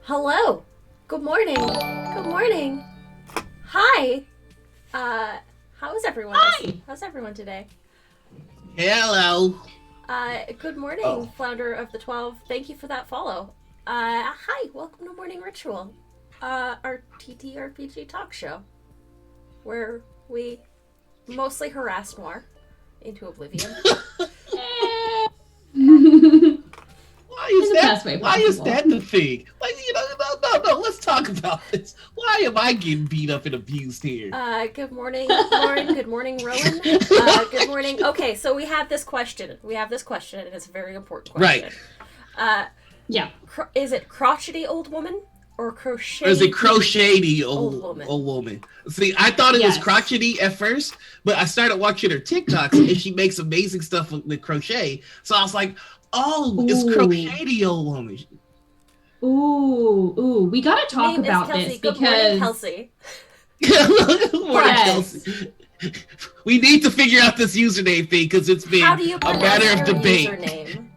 Hello. Good morning. Good morning. Hi. How is everyone? Hi. How's everyone today? Hello. Good morning, Flounder of the 12. Thank you for that follow. Hi. Welcome to Morning Ritual, our TTRPG talk show, where we mostly harass Noir into oblivion. Why is that the thing? Like, no. Let's talk about this. Why am I getting beat up and abused here? Good morning, Lauren. Good morning, Rowan. Good morning. Okay, so we have this question, and it's a very important question. Right. Yeah. Is it crotchety old woman or crochet? Or is it crochetty old woman? See, I thought it was crotchety at first, but I started watching her TikToks, and she makes amazing stuff with crochet. So I was like, it's crochetty old woman. Ooh, we gotta talk about this Good because morning, Kelsey. Good morning, Kelsey. We need to figure out this username thing because it's been a matter of debate. Username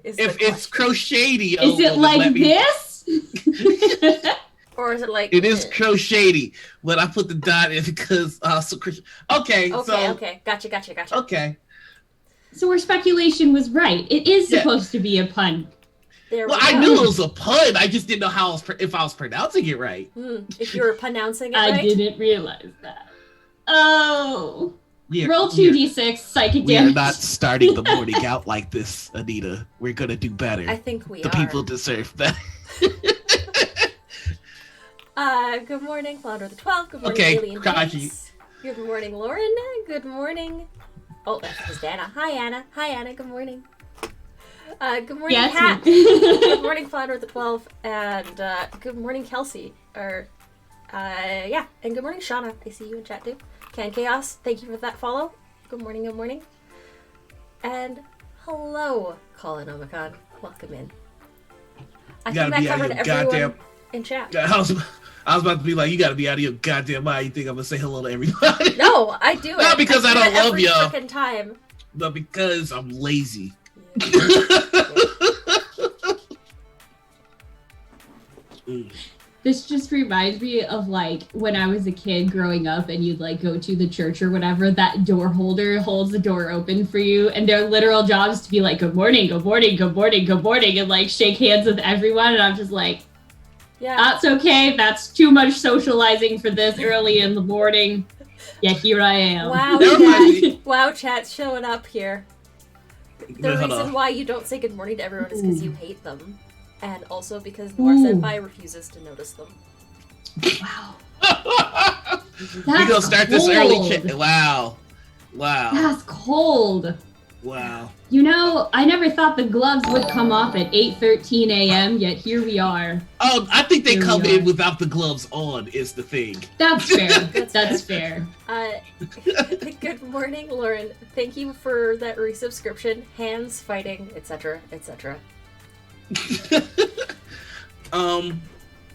if it's crochetty, is it like this? Or is it like it is crochetty, but I put the dot in because okay. Gotcha. Okay. So our speculation was right. It is supposed to be a pun. I knew it was a pun. I just didn't know if I was pronouncing it right. If you were pronouncing it right. I didn't realize that. Oh. Roll 2d6 psychic damage. We are not starting the morning out like this, Anita. We're going to do better. I think we are. The people deserve better. Good morning, Flounder the 12. Good morning, Alien Beats. Good morning, Lauren. Good morning. Oh, that was Dana. Hi, Anna. Good morning. Good morning, Kat. Good morning, Flounder the 12. And good morning, Kelsey. And good morning, Shauna. I see you in chat too. Can Chaos, thank you for that follow. Good morning. And hello, Colin Omicron. Welcome in. I think that covered everyone in chat. I was about to be like, you gotta be out of your goddamn mind. You think I'm gonna say hello to everybody? No, I do it. Not because I don't love y'all. Freaking time. But because I'm lazy. This just reminds me of like when I was a kid growing up and you'd like go to the church or whatever, that door holder holds the door open for you and their literal job is to be like, good morning, and like shake hands with everyone. And I'm just like, that's okay. That's too much socializing for this early in the morning. Yeah, here I am. Wow, chat's showing up here. The reason why you don't say good morning to everyone is because you hate them. And also because Noir Senpai refuses to notice them. Wow. We're going to start this early. Wow. That's cold. Wow. You know, I never thought the gloves would come off at 8:13 a.m., yet here we are. Oh, I think they come in without the gloves on is the thing. That's fair. That's fair. Good morning, Lauren. Thank you for that resubscription. Hands, fighting, etc., etc.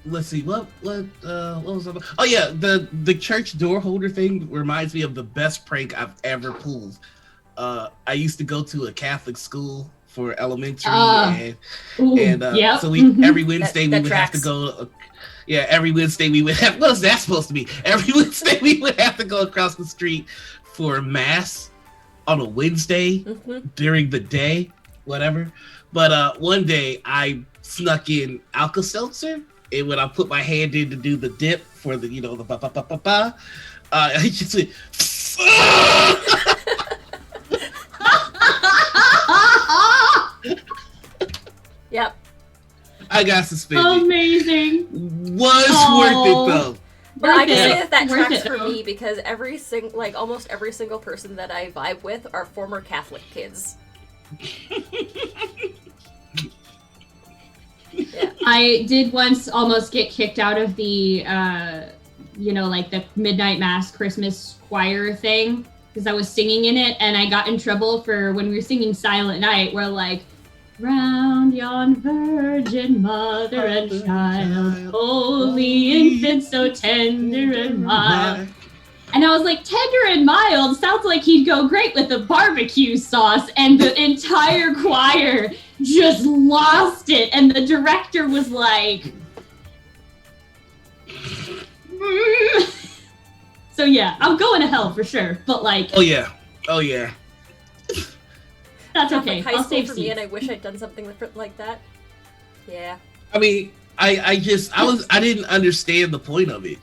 Let's see. What was it? Oh yeah, the church door holder thing reminds me of the best prank I've ever pulled. I used to go to a Catholic school for elementary, so every Wednesday we would have to go. Every Wednesday we would have. What's that supposed to be? Every Wednesday we would have to go across the street for mass on a Wednesday during the day, whatever. But one day I snuck in Alka-Seltzer, and when I put my hand in to do the dip for the the ba-ba-ba-ba-ba, I just went. Yep. I got suspended. Amazing. Was worth it though. But I can say that tracks for me because almost every single person that I vibe with are former Catholic kids. Yeah. I did once almost get kicked out of the, like the midnight mass Christmas choir thing because I was singing in it, and I got in trouble for when we were singing Silent Night. We're like, round yon virgin mother and child, holy infant so tender and mild. And I was like, tender and mild sounds like he'd go great with a barbecue sauce. And the entire choir just lost it. And the director was like, So yeah, I'm going to hell for sure. But like, oh yeah, that's okay. High I'll school save for seats. me, and I wish I'd done something like that. Yeah. I mean, I didn't understand the point of it.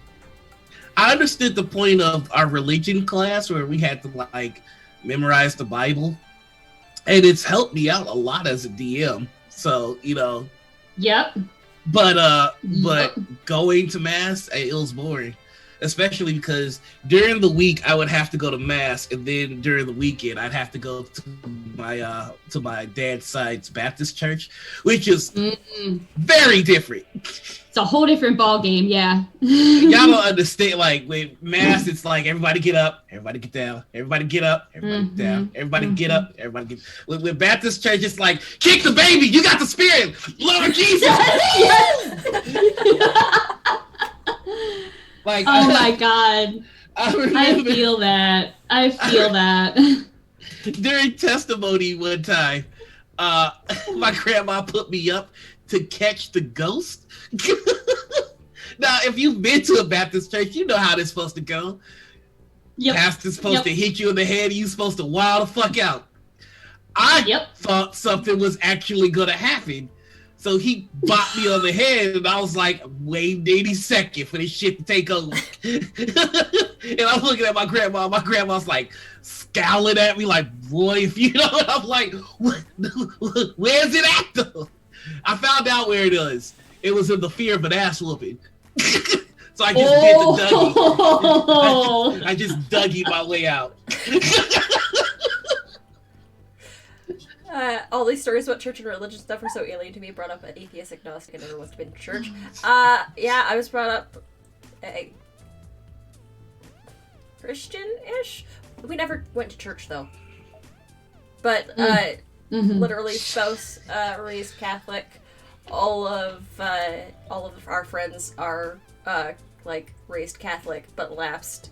I understood the point of our religion class where we had to like memorize the Bible, and it's helped me out a lot as a DM. So Yep. But going to mass, it was boring, especially because during the week I would have to go to mass, and then during the weekend I'd have to go to my dad's side's Baptist church, which is very different. It's a whole different ball game, yeah. Y'all don't understand. Like with mass, it's like everybody get up, everybody get down, everybody get up, everybody get down, everybody get up, everybody get. With Baptist church, it's like kick the baby. You got the Spirit, Lord Jesus. Like, oh my God, I feel that. During testimony one time, my grandma put me up to catch the ghost. Now, if you've been to a Baptist church, you know how this supposed to go. Yep. Pastor's supposed to hit you in the head, and you're supposed to wild the fuck out. I thought something was actually gonna happen. So he bopped me on the head, and I was like, wait 80 seconds for this shit to take over. And I'm looking at my grandma. My grandma's like scowling at me like, boy, if you know what I'm like, where's it at though? I found out where it is. It was in the fear of an ass whooping. So I just did the Dougie. I just Dougie my way out. All these stories about church and religion stuff are so alien to me. Brought up an atheist, agnostic, and never wants to be in church. Yeah, I was brought up Christian-ish. We never went to church though. But literally, spouse raised Catholic. All of our friends are like raised Catholic, but lapsed.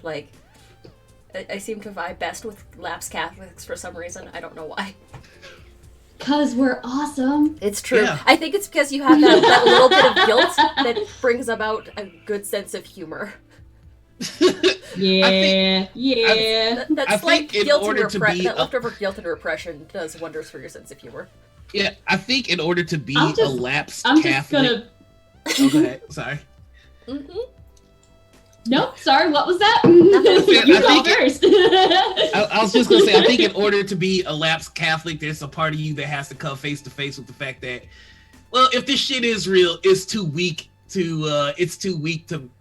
Like, I seem to vibe best with lapsed Catholics for some reason. I don't know why. Because we're awesome. It's true. Yeah. I think it's because you have that little bit of guilt that brings about a good sense of humor. That's like guilt and repression. That leftover guilt and repression does wonders for your sense of humor. Yeah, I think in order to be a lapsed Catholic... Oh, go ahead. Sorry. Nope, sorry, what was that? You go first. I was just going to say, I think in order to be a lapsed Catholic, there's a part of you that has to come face to face with the fact that, well, if this shit is real, it's too weak to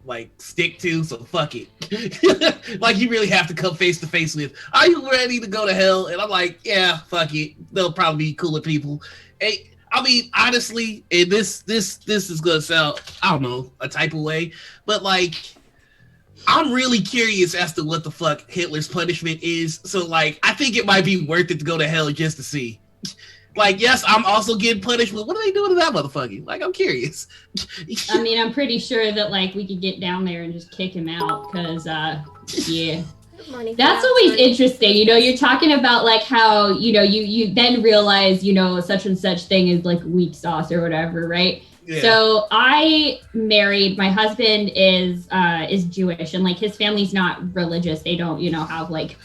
like stick to, so fuck it. Like, you really have to come face to face with, are you ready to go to hell? And I'm like, yeah, fuck it. They'll probably be cooler people. Hey, I mean, honestly, and this is gonna sound, I don't know, a type of way, but like, I'm really curious as to what the fuck Hitler's punishment is. So like, I think it might be worth it to go to hell just to see. Like, yes, I'm also getting punished, but what are they doing to that motherfucker? Like, I'm curious. I mean, I'm pretty sure that like we could get down there and just kick him out, because yeah. That's always interesting. You know, you're talking about like how, you know, you then realize, you know, such and such thing is like weak sauce or whatever, right? Yeah. So I married, my husband is Jewish, and like his family's not religious. They don't, you know, have like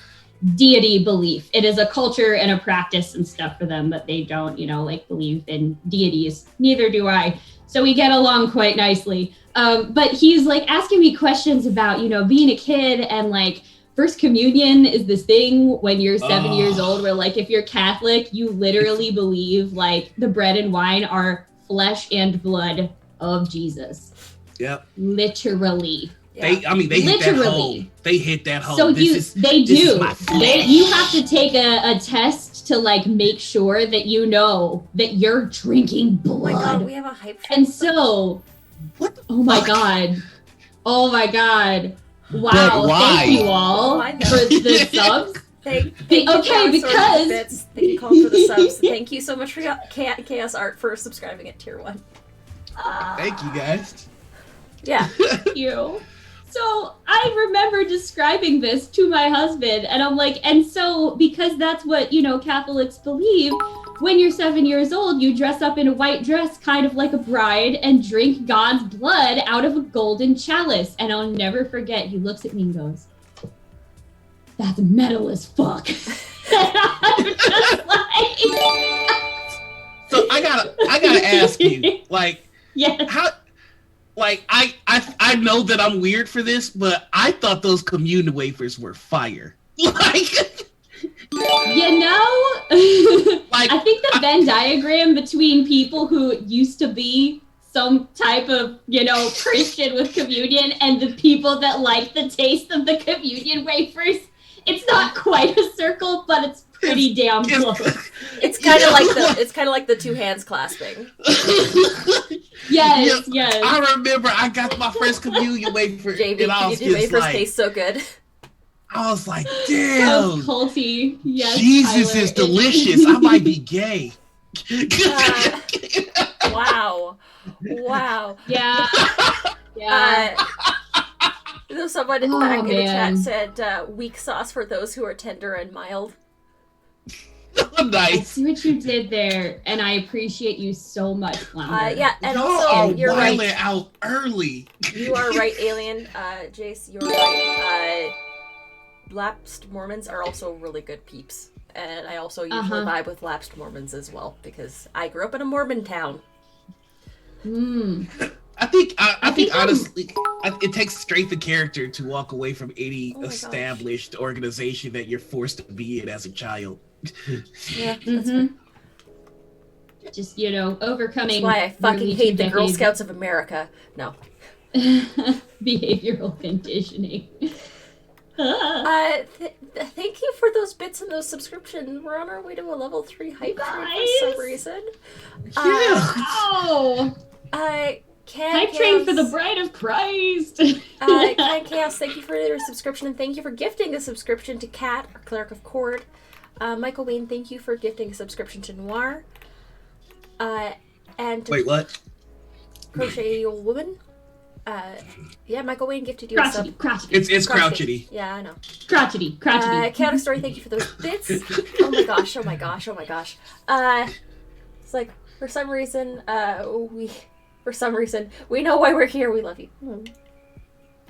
deity belief. It is a culture and a practice and stuff for them, but they don't, you know, like believe in deities. Neither do I. So we get along quite nicely. But he's like asking me questions about, you know, being a kid, and like First Communion is this thing when you're 7 years old where like if you're Catholic, you literally believe like the bread and wine are flesh and blood of Jesus. Yep. Literally. They hit that hole. They hit that hole. So you have to take a test to like make sure that you know that you're drinking blood. Oh my God, we have a hype. And so, what? Oh my God. Oh my God. Wow. Thank you all for the subs. Thank you because thank you, Colin, for the subs. Thank you so much for Chaos Art for subscribing at tier 1. Thank you guys. Yeah. Thank you. So I remember describing this to my husband, and I'm like, and so because that's what, Catholics believe, when you're 7 years old, you dress up in a white dress, kind of like a bride, and drink God's blood out of a golden chalice. And I'll never forget, he looks at me and goes, that's metal as fuck. I'm just like... So I gotta ask you, like, yes. how, like, I know that I'm weird for this, but I thought those communion wafers were fire. Like, like, I think the Venn diagram between people who used to be some type of, Christian with communion and the people that like the taste of the communion wafers, it's not quite a circle, but it's pretty damn close. It's kind of like the two hands clasping. Yes. I remember I got my first communion wafer, JV, and I was communion just wafers like, taste so good. I was like, damn, culty. Yes, Jesus Tyler, is delicious. I might be gay. Wow. Yeah. Someone back in the chat said, weak sauce for those who are tender and mild. Nice. I see what you did there, and I appreciate you so much, Flounder. Yeah, and also, you're right. Out early. You are right, Alien. Jace, you're right. Lapsed Mormons are also really good peeps. And I also usually vibe with lapsed Mormons as well, because I grew up in a Mormon town. I think honestly, it takes strength of character to walk away from any established organization that you're forced to be in as a child. Yeah, that's fair. Just, overcoming. That's why I fucking hate the Girl Scouts of America. No. Behavioral conditioning. Thank you for those bits and those subscriptions. We're on our way to a level 3 hype train for some reason. Hype train for the bride of Christ. Can Chaos, thank you for your subscription, and thank you for gifting a subscription to Kat, our Cleric of Cord. Michael Wayne, thank you for gifting a subscription to Noir. And wait, what? Crochet Old Woman. Michael Wayne gifted you a sub. It's crouchety. Yeah, I know. Crotchety. Chaotic Story, thank you for those bits. Oh my gosh. It's like, for some reason, we know why we're here. We love you.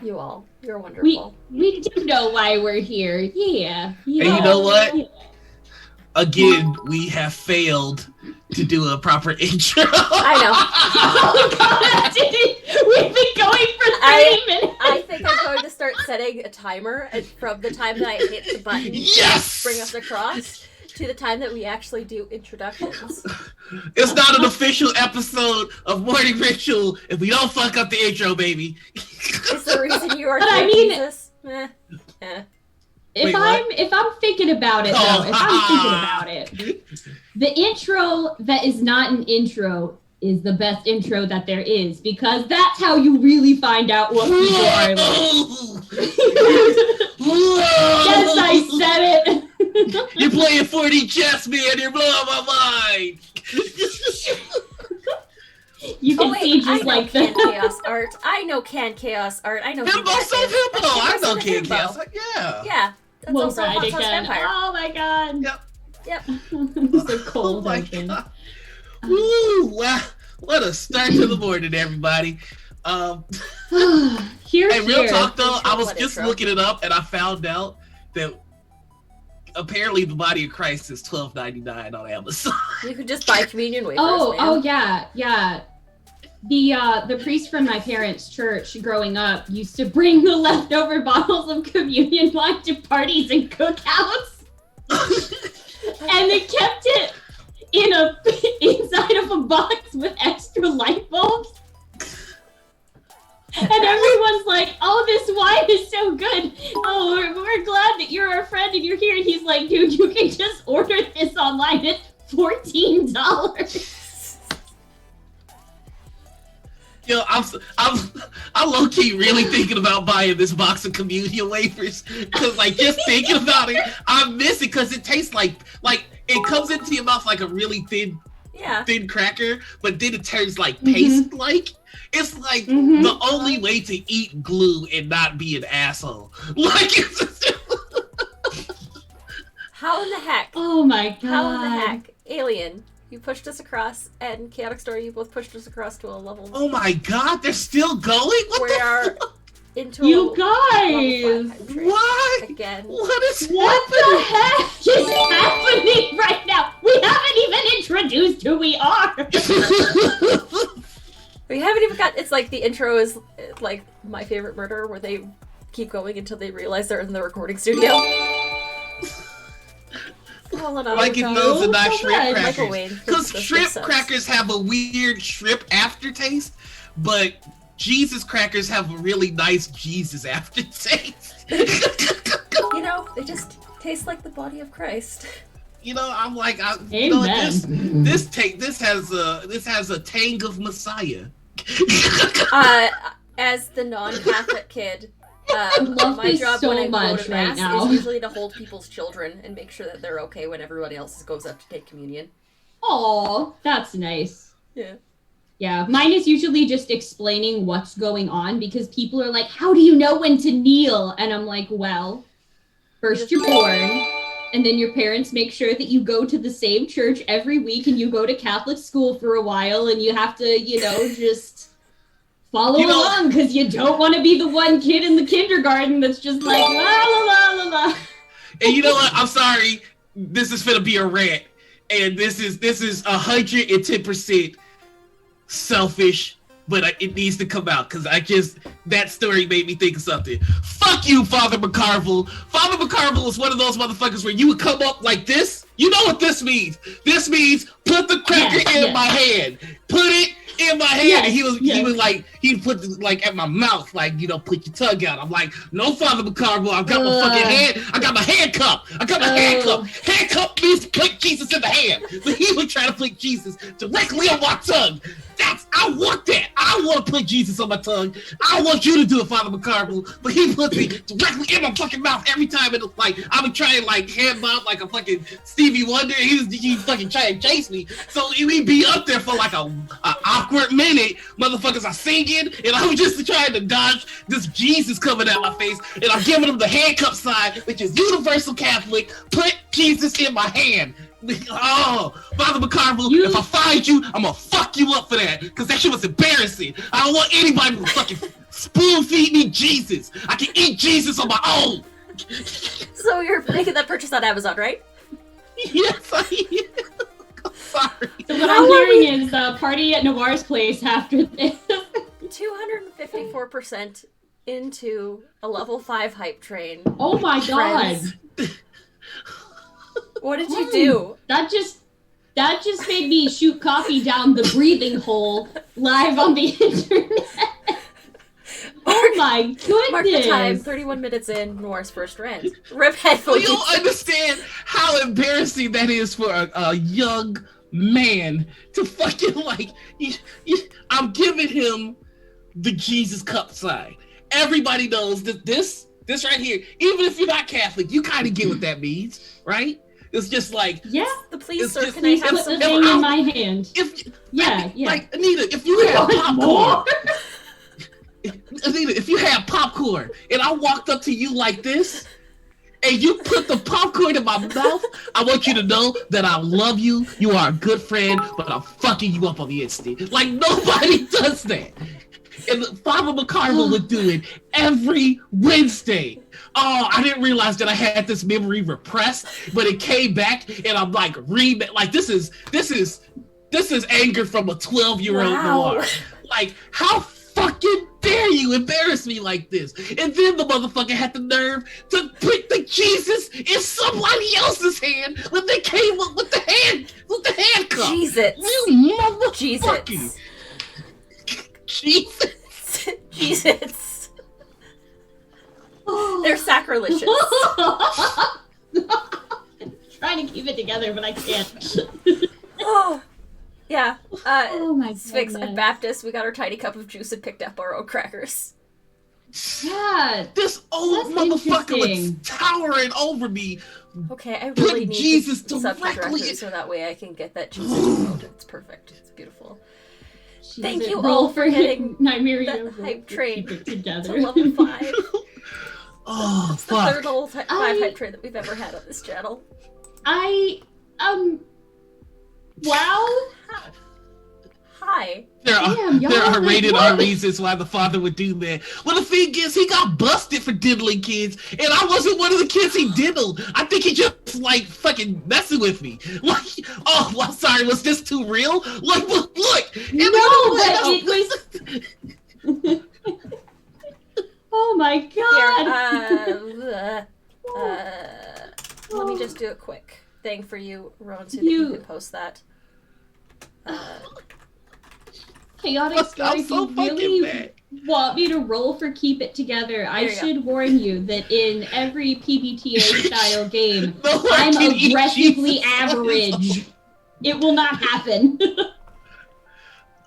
You're wonderful. We do know why we're here. Yeah. And you know what? Yeah. Again, we have failed to do a proper intro. I know. Oh God, we've been going for 30 minutes. I think I'm going to start setting a timer from the time that I hit the button yes! to bring us across to the time that we actually do introductions. It's not an official episode of Morning Ritual if we don't fuck up the intro, baby. It's the reason you are here, Jesus. If I'm thinking about it, the intro that is not an intro is the best intro that there is, because that's how you really find out what people are like. Yes, I said it. You're playing 4D chess, man. You're blowing my mind. You can see just like the Chaos art. I know Chaos art. I know Himbo so Himbo. I know Chaos art. Yeah. That's also a Hot Sauce Vampire. Oh my God. Yep. So cold. Oh my God. Woo! Wow. What a start to the morning, everybody. Real talk though, I was just looking it up and I found out that apparently the Body of Christ is $12.99 on Amazon. You could just buy communion wafers. Oh yeah. The priest from my parents' church growing up used to bring the leftover bottles of communion wine to parties and cookouts. And they kept it inside of a box with extra light bulbs. And everyone's like, oh, this wine is so good. Oh, we're glad that you're our friend and you're here. And he's like, dude, you can just order this online. It's $14. Yo, I'm low-key really thinking about buying this box of communion wafers, because like just thinking about it, I miss it because it tastes like it comes into your mouth like a really thin cracker, but then it turns like paste-like. It's like the only way to eat glue and not be an asshole. Like, it's just... How in the heck? Oh my god. How in the heck? Alien, you pushed us across, and Chaotic Story, you both pushed us across to a level. Oh my god, they're still going? What the fuck? Into you guys! What? Again. What the heck is happening right now? We haven't even introduced who we are! We haven't even got... It's like the intro is like My Favorite Murder, where they keep going until they realize they're in the recording studio. Like it knows and not shrimp crackers. Because shrimp sense. crackers have a weird shrimp aftertaste, but Jesus crackers have a really nice Jesus aftertaste. You know, they just taste like the body of Christ. You know, I'm like, you know, this has a tang of Messiah. As the non-Catholic kid, I love my this job so when I go much to right mass now. is usually to hold people's children and make sure that they're okay when everybody else goes up to take communion. Aw, that's nice. Yeah. Yeah, mine is usually just explaining what's going on because people are like, how do you know when to kneel? And I'm like, well, first you're born, and then your parents make sure that you go to the same church every week and you go to Catholic school for a while and you have to, you know, just follow along because you don't want to be the one kid in the kindergarten that's just like, la la la la la. And you know what? I'm sorry. This is gonna be a rant. And this is 110% selfish, but it needs to come out because that story made me think of something. Fuck you, Father McCarville. Father McCarville is one of those motherfuckers where you would come up like this. You know what this means? This means put the cracker in my hand. Put it in my hand. Yes, and he'd put like at my mouth, like, you know, put your tongue out. I'm like, no, Father McCarville, I've got my fucking hand. I got my hand cup. Hand cup means put Jesus in the hand. But he would try to put Jesus directly on my tongue. I want that. I want to put Jesus on my tongue. I want you to do it, Father McCarville. But he puts me directly in my fucking mouth every time. And like, I would try and like hand bob like a fucking Stevie Wonder. He fucking try to chase me. So we'd be up there for like a awkward minute. Motherfuckers are singing, and I'm just trying to dodge this Jesus coming at my face. And I'm giving him the handcuff sign, which is universal Catholic. Put Jesus in my hand. Oh, Father McCarville, if I find you, I'm gonna fuck you up for that, because that shit was embarrassing. I don't want anybody to fucking spoon feed me Jesus. I can eat Jesus on my own. So you're making that purchase on Amazon, right? Yes, I am. Sorry. So what I'm hearing is party at Noir's place after this. 254% into a level 5 hype train. Oh my god. What did you do? That just made me shoot coffee down the breathing hole live on the internet. Oh my goodness. Mark the time, 31 minutes in, Noir's first rant. Rip headphones. You don't understand how embarrassing that is for a young man to fucking like, I'm giving him the Jesus cup sign. Everybody knows that this right here, even if you're not Catholic, you kind of get what that means, right? It's just like, yeah, please, sir, can I have some thing in my hand? Yeah. Like, Anita, if you had popcorn, Anita, if you had popcorn and I walked up to you like this, and you put the popcorn in my mouth, I want you to know that I love you. You are a good friend, but I'm fucking you up on the instant. Like, nobody does that. And Father McCarville would do it every Wednesday. Oh, I didn't realize that I had this memory repressed, but it came back, and I'm like, this is anger from a 12-year-old Noir. Like, how fucking dare you embarrass me like this? And then the motherfucker had the nerve to put the Jesus in somebody else's hand when they came up with the handcuff. Jesus. You motherfucker. Jesus. They're sacrilegious. Trying to keep it together, but I can't. Oh. Yeah. Oh my Sphinx goodness. and Baptist, we got our tiny cup of juice and picked up our own crackers. Yeah. This old motherfucker was towering over me. Okay, I really need Jesus to subject directly directly so that way I can get that juice emote. It's perfect. It's beautiful. Thank you all for getting Nymeria the hype train together. to level 5. Oh, That's fuck. the third level 5 hype train that we've ever had on this channel. Wow. Hi. There Damn, are rated R reasons why the father would do that. Well, the thing is, he got busted for diddling kids, and I wasn't one of the kids he diddled. I think he just, like, fucking messing with me. Like, oh, well, sorry, was this too real? Like, look! No, but it was... Oh my god! Let me just do a quick thing for you, Rowan, so that you can post that. Chaotic Story, if you really want me to roll for Keep It Together, I should warn you that in every PBTA style game, I'm aggressively average. It will not happen.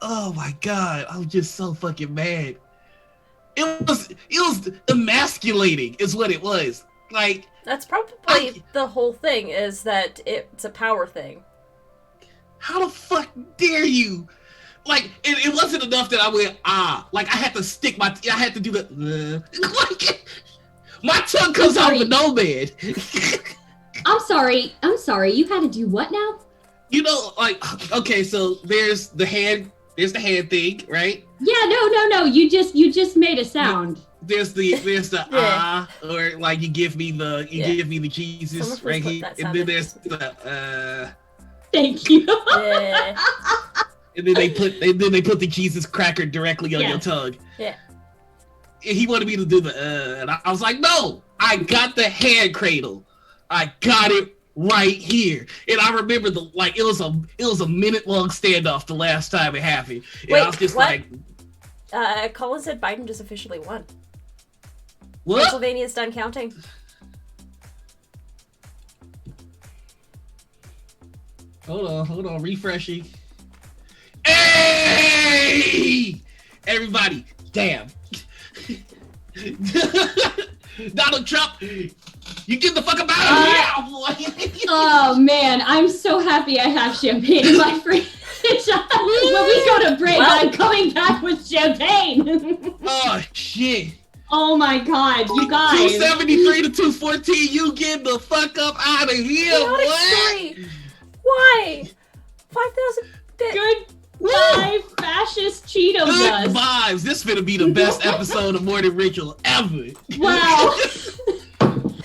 Oh my god, I'm just so fucking mad. It was emasculating, is what it was. Like, that's probably the whole thing, is that it's a power thing. How the fuck dare you? Like, it wasn't enough that I went, like, I had to stick I had to do the, like, my tongue comes out of a nomad. I'm sorry, you had to do what now? You know, like, okay, so there's the hand thing, right? Yeah, no, you just made a sound. There's the or like you give me the Jesus right here, and then there's the Thank you. Yeah. And then they put the Jesus cracker directly on your tongue. Yeah. And he wanted me to do the and I was like, no, I got the hand cradle. I got it right here. And I remember it was a minute-long standoff the last time it happened. And wait, I was just what? Colin said Biden just officially won. What? Pennsylvania's done counting. Hold on, refreshing. Hey! Everybody, damn. Donald Trump, you get the fuck about here, boy. Oh man, I'm so happy I have champagne in my fridge. When we go to break, I'm coming back with champagne. Oh shit. Oh my god, you guys. 273 to 214, you get the fuck up out of here, Chaotic boy. Story. Why? 5,000 bit. Good. Why fascist Cheeto Good dust? vibes. This finna be the best episode of Morning Ritual ever. Wow.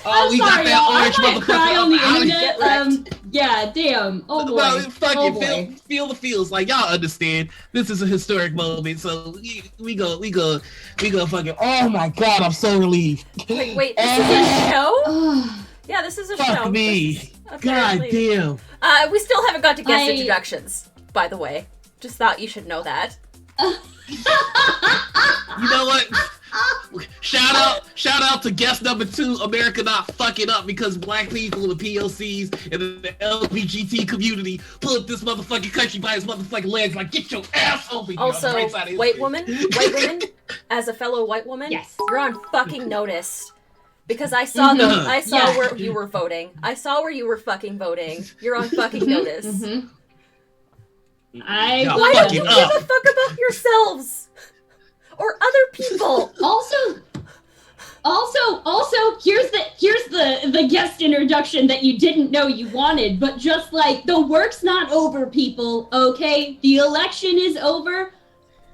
Oh, we sorry, got that orange I might cry on the motherfucker. internet. Yeah, damn. Oh boy. Well, fuck oh it. boy. Feel the feels. Like, y'all understand. This is a historic moment, so we go fucking. Oh my god, I'm so relieved. Wait, this is a show? Yeah, this is a show. Fuck me. God damn. We still haven't got to guest introductions, by the way. Just thought you should know that. You know what? Shout out to guest number 2, America not fucking up because black people, the POCs, and the LGBT community pulled this motherfucking country by his motherfucking legs. Like, get your ass over here. Also, on the right side of white woman, as a fellow white woman, yes, you're on fucking notice. Because I saw where you were voting. I saw where you were fucking voting. You're on fucking notice. Mm-hmm. Why don't you give a fuck about yourselves? Or other people? Also, here's the guest introduction that you didn't know you wanted, but just like, the work's not over, people, okay? The election is over.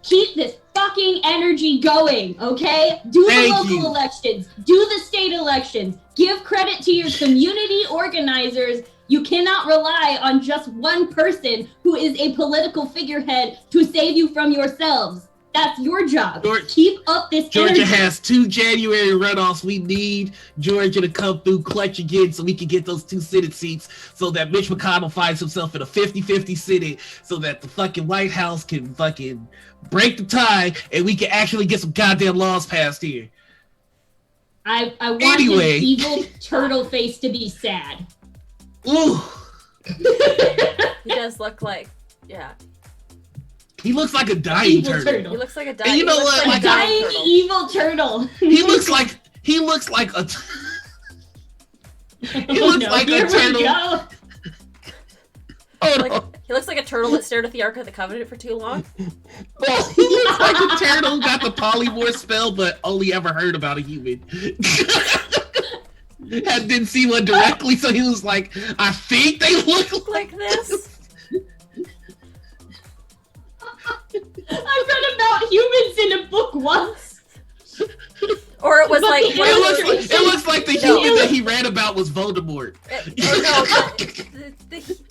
Keep this fucking energy going, okay? Do the local elections. Do the state elections. Give credit to your community organizers. You cannot rely on just one person who is a political figurehead to save you from yourselves. That's your job. Keep up this Georgia energy. has 2 January runoffs. We need Georgia to come through clutch again so we can get those 2 Senate seats so that Mitch McConnell finds himself in a 50-50 Senate so that the fucking White House can fucking break the tie and we can actually get some goddamn laws passed here. I want his evil turtle face to be sad. Ooh. He does look like, yeah. He looks like a dying turtle. He looks like a dying. And you know what? Like a dying evil turtle. He looks like a. He looks like a turtle. He looks like a turtle that stared at the Ark of the Covenant for too long. He looks like a turtle, got the polymorph spell, but only ever heard about a human. Didn't see one directly, so he was like, I think they look like this. I read about humans in a book once. Or it was But like it looks like the human that he read about was Voldemort.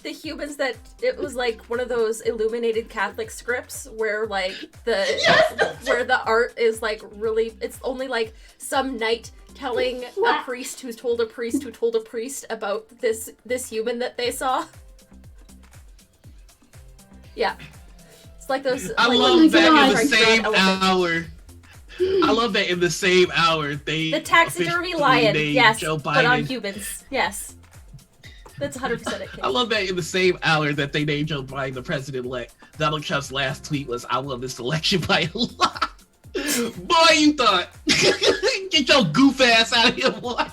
The humans that it was like one of those illuminated Catholic scripts where like where the art is like really, it's only like some knight telling a priest who told a priest who told a priest about this human that they saw. Yeah. It's like those. I love that in the same hour. I love that in the same hour the taxidermy lion, yes, Joe Biden. But on humans, yes. That's 100% it. I love that in the same hour that they named Joe Biden the president-elect. Donald Trump's last tweet was, "I won this election by a lot." Boy, you thought. Get your goof ass out of here, boy.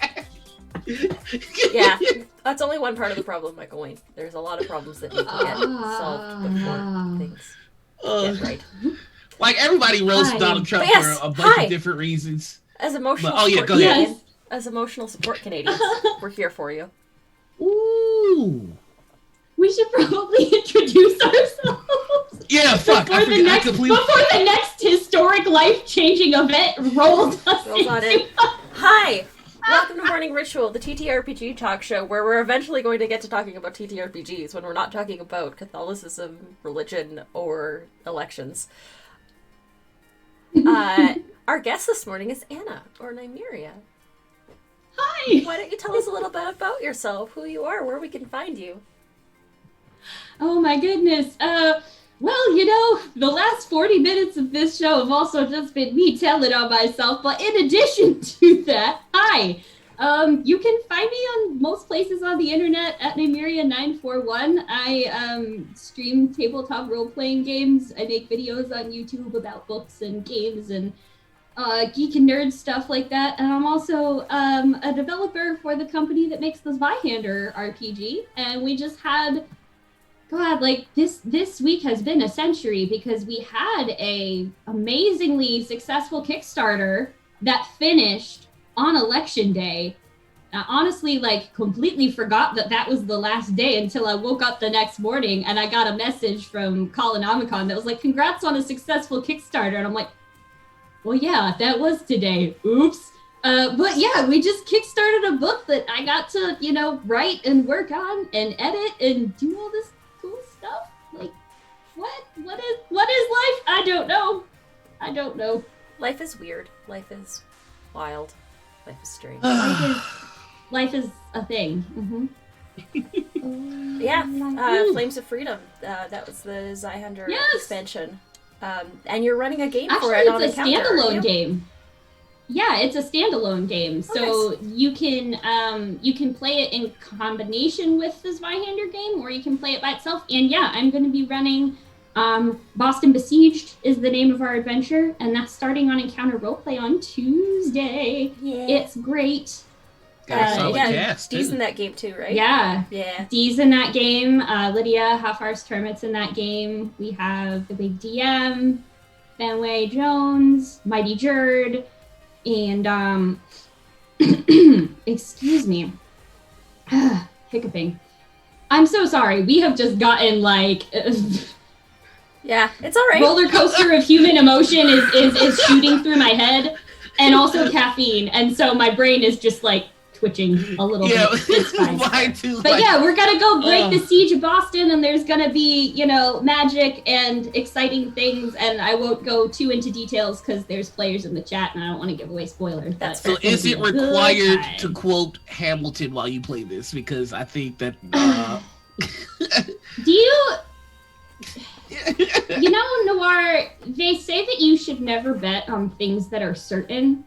Yeah, that's only one part of the problem, Michael Wayne. There's a lot of problems that need to get solved before things get right. Like, everybody roasts Donald Trump for a bunch of different reasons. As emotional As emotional support Canadians, we're here for you. Ooh. We should probably introduce ourselves. Yeah, fuck. Before the next historic, life-changing event rolls on in. Hi. Welcome to Morning Ritual, the TTRPG talk show, where we're eventually going to get to talking about TTRPGs when we're not talking about Catholicism, religion, or elections. Our guest this morning is Anna, or Nymeria. Hi! Why don't you tell us a little bit about yourself, who you are, where we can find you? Oh my goodness. Well, you know, the last 40 minutes of this show have also just been me telling on myself, but in addition to that, hi! You can find me on most places on the internet at Nymeria941. I stream tabletop role-playing games. I make videos on YouTube about books and games and geek and nerd stuff like that. And I'm also a developer for the company that makes the Zweihander RPG. And we just had, God, like this week has been a century because we had a amazingly successful Kickstarter that finished on election day. I honestly, like, completely forgot that was the last day until I woke up the next morning and I got a message from Colonomicon that was like, congrats on a successful Kickstarter. And I'm like, well, yeah, that was today. Oops. But yeah, we just kickstarted a book that I got to, you know, write and work on and edit and do all this cool stuff. Like, what is life? I don't know. Life is weird. Life is wild. Life is strange. Life is a thing. Mm-hmm. Yeah. Flames of Freedom. That was the Zweihander expansion. And you're running a game for it on Encounter. Actually, it's a standalone game. Yeah, it's a standalone game. So you can play it in combination with the Zweihander game, or you can play it by itself. And yeah, I'm going to be running Boston Besieged is the name of our adventure, and that's starting on Encounter Roleplay on Tuesday. Yeah. It's great. Got a solid cast, Dee's in that game too, right? Yeah. Yeah. Dee's in that game. Lydia Half-Arse-Termit's in that game. We have the Big DM, Fenway Jones, Mighty Jerd, and excuse me. Hiccuping. I'm so sorry. We have just gotten like yeah, it's all right. Roller coaster of human emotion is shooting through my head, and also caffeine, and so my brain is just like twitching a little bit. It's fine. Mine too. But yeah, we're gonna go break the siege of Boston, and there's gonna be, you know, magic and exciting things, and I won't go too into details because there's players in the chat, and I don't want to give away spoilers. So is it required to quote Hamilton while you play this? Because I think that do you know, Noir, they say that you should never bet on things that are certain.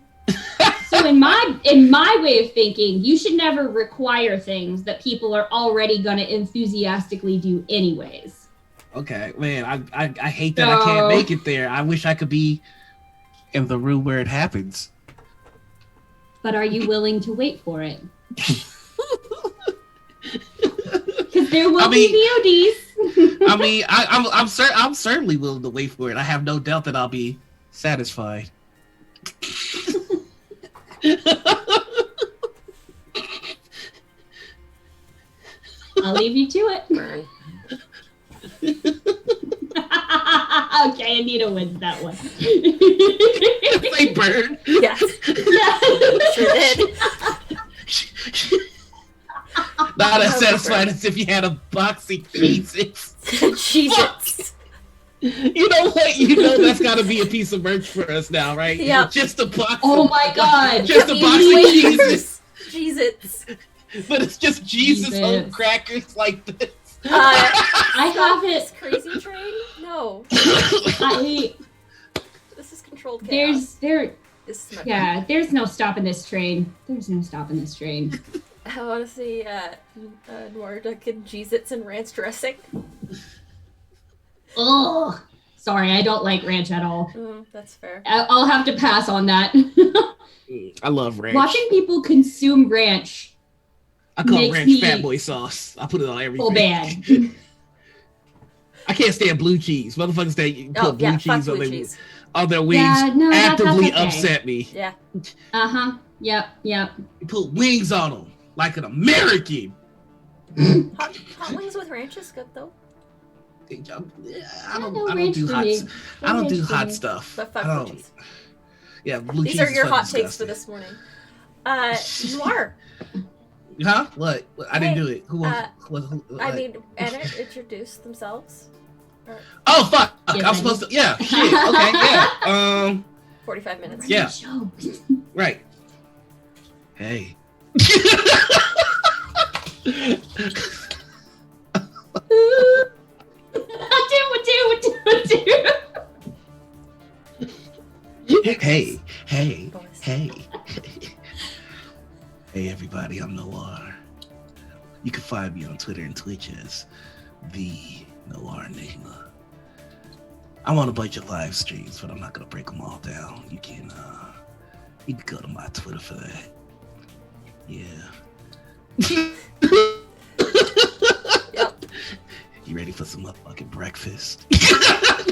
So in my way of thinking, you should never require things that people are already going to enthusiastically do anyways. Okay, man, I hate that I can't make it there. I wish I could be in the room where it happens. But are you willing to wait for it? Because there will be VODs. I mean, I'm certainly willing to wait for it. I have no doubt that I'll be satisfied. I'll leave you to it. Burn. Okay, Anita wins that one. They burn. Yes. Sure did. Not as satisfied as if you had a box of Cheez-Its. Cheez-Its. You know what? You know that's got to be a piece of merch for us now, right? Yeah. Just a box. Oh my god! Just a box of Cheez-Its. Cheez-Its. But it's just Jesus on crackers like this. I have it. Crazy Train? No. This is controlled chaos. There's no stopping this train. There's no stopping this train. I want to see Noir Duncan Cheez-Its and ranch dressing. Oh, sorry, I don't like ranch at all. That's fair. I'll have to pass on that. I love ranch. Watching people consume ranch. I call ranch fat boy sauce. I put it on everything. Oh, bad. I can't stand blue cheese. Motherfuckers that put blue cheese on their wings actively upset me. Yeah. Uh-huh. Yep. You put wings on them like an American. Hot wings with ranch is good though. I don't do hot stuff. But fuck cheese. Yeah, blue cheese. These are your hot disgusting. takes for this morning. Noir. Huh? What? I didn't do it. Who? I mean, Anna introduced themselves. Oh fuck! I'm supposed to. Yeah. Shit. Okay. Yeah. 45 minutes. Yeah. Right. Hey. Hey. Hey everybody, I'm Noir. You can find me on Twitter and Twitch as the Noir Enigma. I'm on a bunch of live streams, but I'm not gonna break them all down. You can go to my Twitter for that. Yeah. Yep. You ready for some motherfucking breakfast?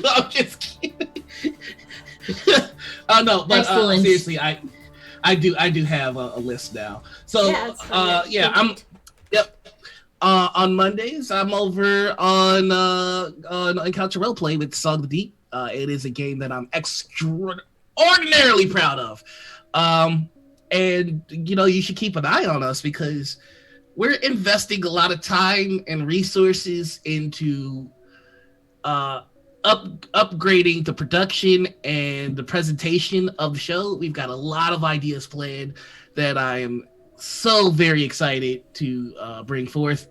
No, I'm just kidding. No, but seriously, I do have a list now. So on Mondays I'm over on Encounter Roleplay with Song of the Deep. It is a game that I'm extraordinarily proud of. And you should keep an eye on us because we're investing a lot of time and resources into upgrading the production and the presentation of the show. We've got a lot of ideas planned that I am so very excited to bring forth.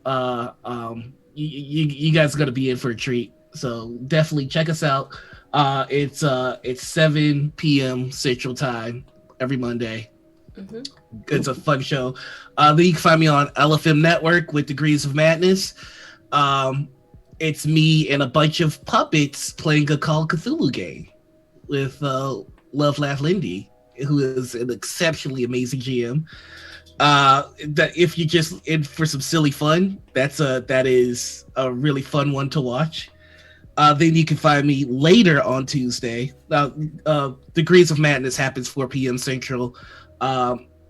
You guys are gonna be in for a treat, so definitely check us out. It's 7 p.m. Central Time every Monday. Mm-hmm. It's a fun show. Then you can find me on LFM Network with Degrees of Madness. It's me and a bunch of puppets playing a Call of Cthulhu game with Love Laugh Lindy, who is an exceptionally amazing GM. That if you just in for some silly fun, that is a really fun one to watch. Then you can find me later on Tuesday. Degrees of Madness happens 4 p.m. Central.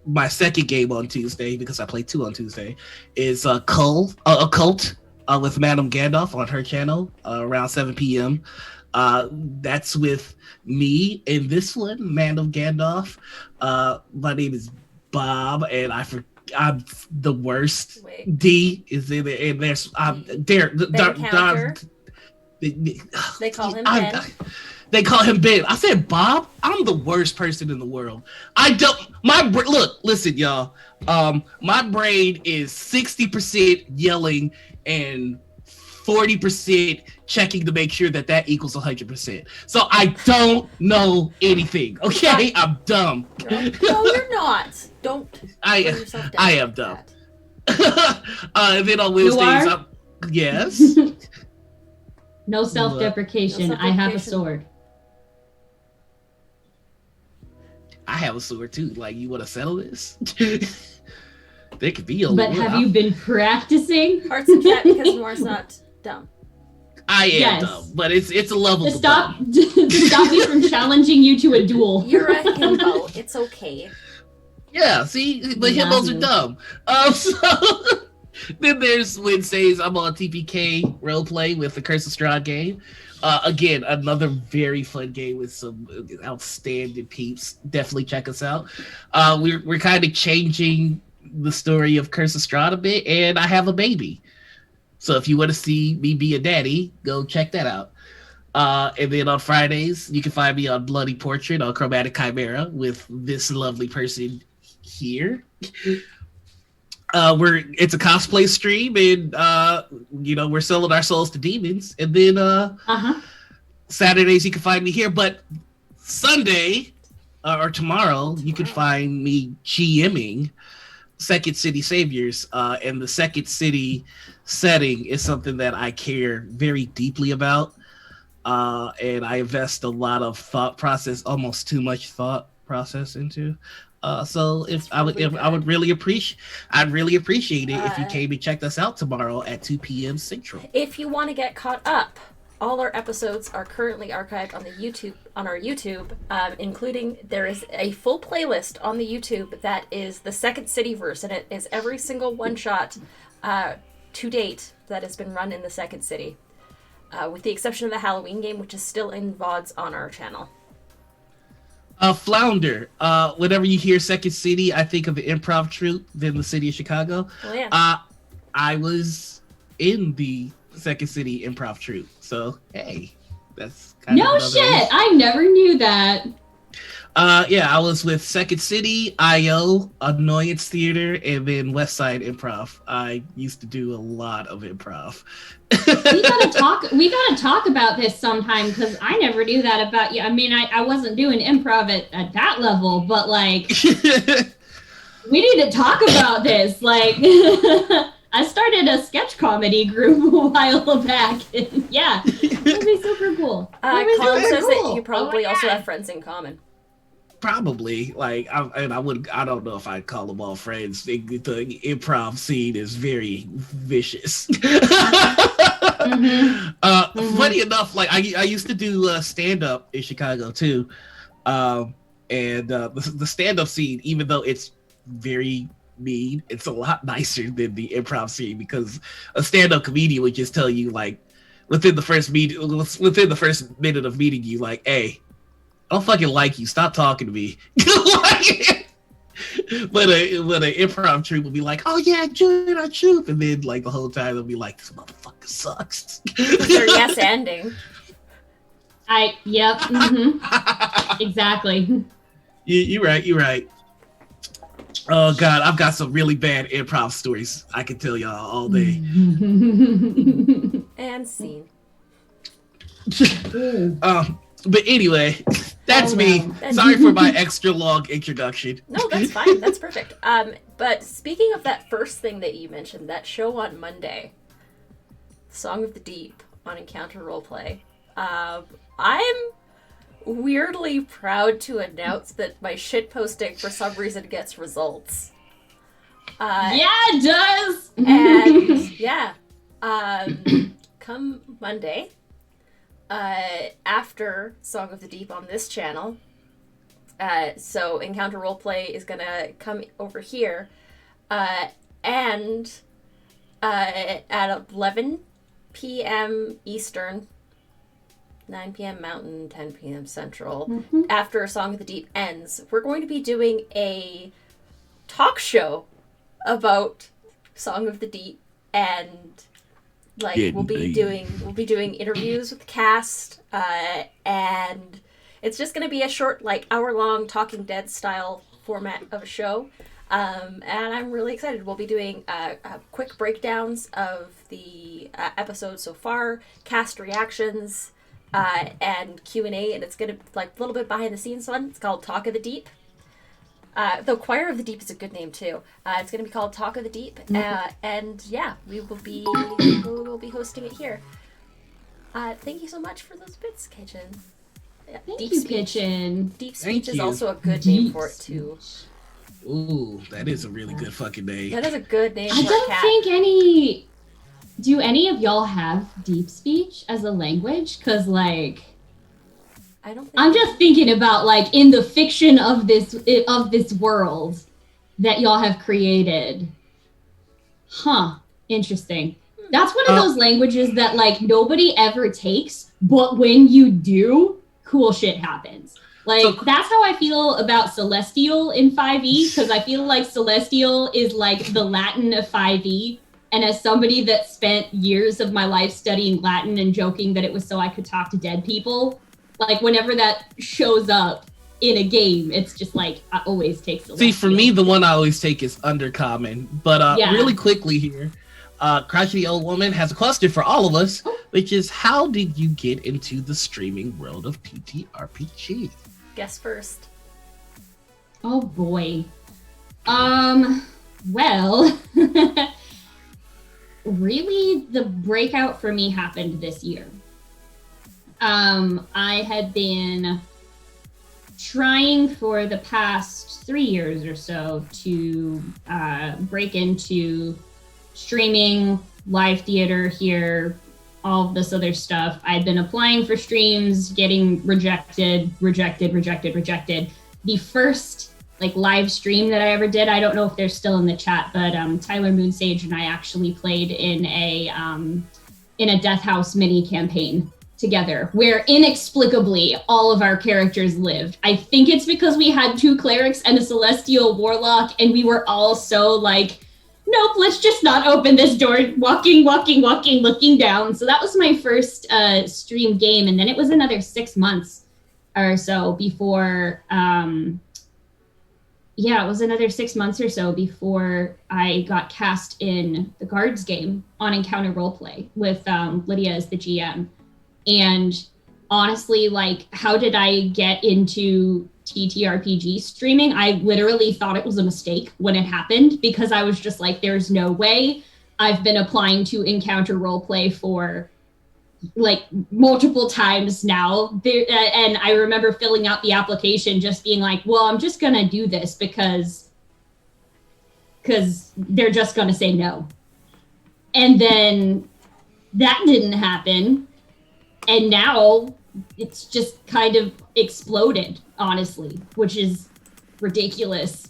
My second game on Tuesday, because I play 2 on Tuesday, is Occult with Madame Gandalf on her channel around 7 p.m. That's with me in this one, Madame Gandalf. My name is Bob, and I'm the worst. Wait. D is in there, and there's they call him Ben. They call him Ben. I said Bob. I'm the worst person in the world. Listen, y'all. My brain is 60% yelling and 40% checking to make sure that equals 100%. So I don't know anything. Okay, I'm dumb. No, you're not. Don't. I am dumb. And then on Wednesdays, yes. No self-deprecation. I have a sword. I have a sword too. Like, you want to settle this? There could be a. But have you been practicing? Hearts in chat because Noir's not dumb. I am dumb, but it's a level. To stop me from challenging you to a duel. You're a himbo. It's okay. Yeah, see, the himbos are dumb. So then there's Wednesdays. I'm on TPK roleplay with the Curse of Strahd game. Again, another very fun game with some outstanding peeps. Definitely check us out. We're kind of changing the story of Curse of Strahd a bit, and I have a baby. So if you want to see me be a daddy, go check that out. And then on Fridays, you can find me on Bloody Portrait on Chromatic Chimera with this lovely person here. It's a cosplay stream, and we're selling our souls to demons. And then Saturdays you can find me here, but Sunday or tomorrow you can find me GMing Second City Saviors, and the Second City setting is something that I care very deeply about, and I invest a lot of thought process, almost too much thought process into. So I'd really appreciate it if you came and checked us out tomorrow at 2 p.m. Central. If you want to get caught up, all our episodes are currently archived on our YouTube, including there is a full playlist on the YouTube that is the Second City verse, and it is every single one shot to date that has been run in the Second City, with the exception of the Halloween game, which is still in VODs on our channel. Flounder. Whenever you hear Second City, I think of the improv troupe in the city of Chicago. Oh, yeah. I was in the Second City improv troupe, so hey, that's kind of no shit. I never knew that. I was with Second City, IO, Annoyance Theater, and then West Side Improv. I used to do a lot of improv. We gotta talk about this sometime, because I never knew that about you. I mean, I wasn't doing improv at that level, but like we need to talk about this. Like I started a sketch comedy group a while back, and yeah, that'd be super cool. Colin says that you probably also have friends in common. Probably, like, I don't know if I'd call them all friends. The improv scene is very vicious. Funny enough, like I used to do stand up in Chicago too, and the stand up scene, even though it's very mean, it's a lot nicer than the improv scene, because a stand up comedian would just tell you, like, within the first minute of meeting you, like, hey, I don't fucking like you. Stop talking to me. But an improv troupe will be like, oh yeah, join our troupe, and then like the whole time they'll be like, this motherfucker sucks. Your yes ending. Yep. Exactly. You're right. Oh god, I've got some really bad improv stories I can tell y'all all day. And scene. But anyway, that's me. Sorry for my extra long introduction. No, that's fine. That's perfect. But speaking of that first thing that you mentioned, that show on Monday, Song of the Deep on Encounter Roleplay, I'm weirdly proud to announce that my shitposting for some reason gets results. Yeah, it does! And yeah, come Monday, after Song of the Deep on this channel, so Encounter Roleplay is gonna come over here, and at 11 p.m. Eastern, 9 p.m. Mountain, 10 p.m. Central, after Song of the Deep ends, we're going to be doing a talk show about Song of the Deep, and like we'll be doing interviews with the cast, and it's just going to be a short, like, hour-long Talking Dead style format of a show, and I'm really excited. We'll be doing quick breakdowns of the episodes so far, cast reactions, and Q&A, and it's going to, like, a little bit behind the scenes fun. It's called Talk of the Deep. The Choir of the Deep is a good name too. It's going to be called Talk of the Deep, and yeah, we'll be hosting it here. Thank you so much for those bits, Kitchen. Thank you, Kitchen. Deep Speech is also a good name for it too. Ooh, that is a really good fucking name. That is a good name. I for don't a cat. think any Do any of y'all have deep speech as a language? Because, like, I don't think I'm just thinking about, like, in the fiction of this world that y'all have created. Huh. Interesting. That's one of those languages that, like, nobody ever takes, but when you do, cool shit happens. Like, that's how I feel about Celestial in 5e, because I feel like Celestial is, like, the Latin of 5e. And as somebody that spent years of my life studying Latin and joking that it was so I could talk to dead people, like, whenever that shows up in a game, it's just like, I always take Celestial. See, for me, the one I always take is Undercommon. But really quickly here, Crotchety Old Woman has a question for all of us, which is, how did you get into the streaming world of TTRPG? Guess first. Oh, boy. Well... Really, the breakout for me happened this year. I had been trying for the past 3 years or so to break into streaming, live theater here, all of this other stuff. I'd been applying for streams, getting rejected. The first live stream that I ever did, I don't know if they're still in the chat, but Tyler Moonsage and I actually played in a Death House mini campaign together, where inexplicably all of our characters lived. I think it's because we had 2 clerics and a celestial warlock, and we were all so like, nope, let's just not open this door, walking, looking down. So that was my first stream game, and then it was another 6 months or so before it was another 6 months or so before I got cast in the Guards game on Encounter Roleplay with Lydia as the GM. And honestly, like, how did I get into TTRPG streaming? I literally thought it was a mistake when it happened, because I was just like, there's no way. I've been applying to Encounter Roleplay for like multiple times now, and I remember filling out the application just being like, well, I'm just gonna do this because they're just gonna say no. And then that didn't happen, and now it's just kind of exploded, honestly, which is ridiculous.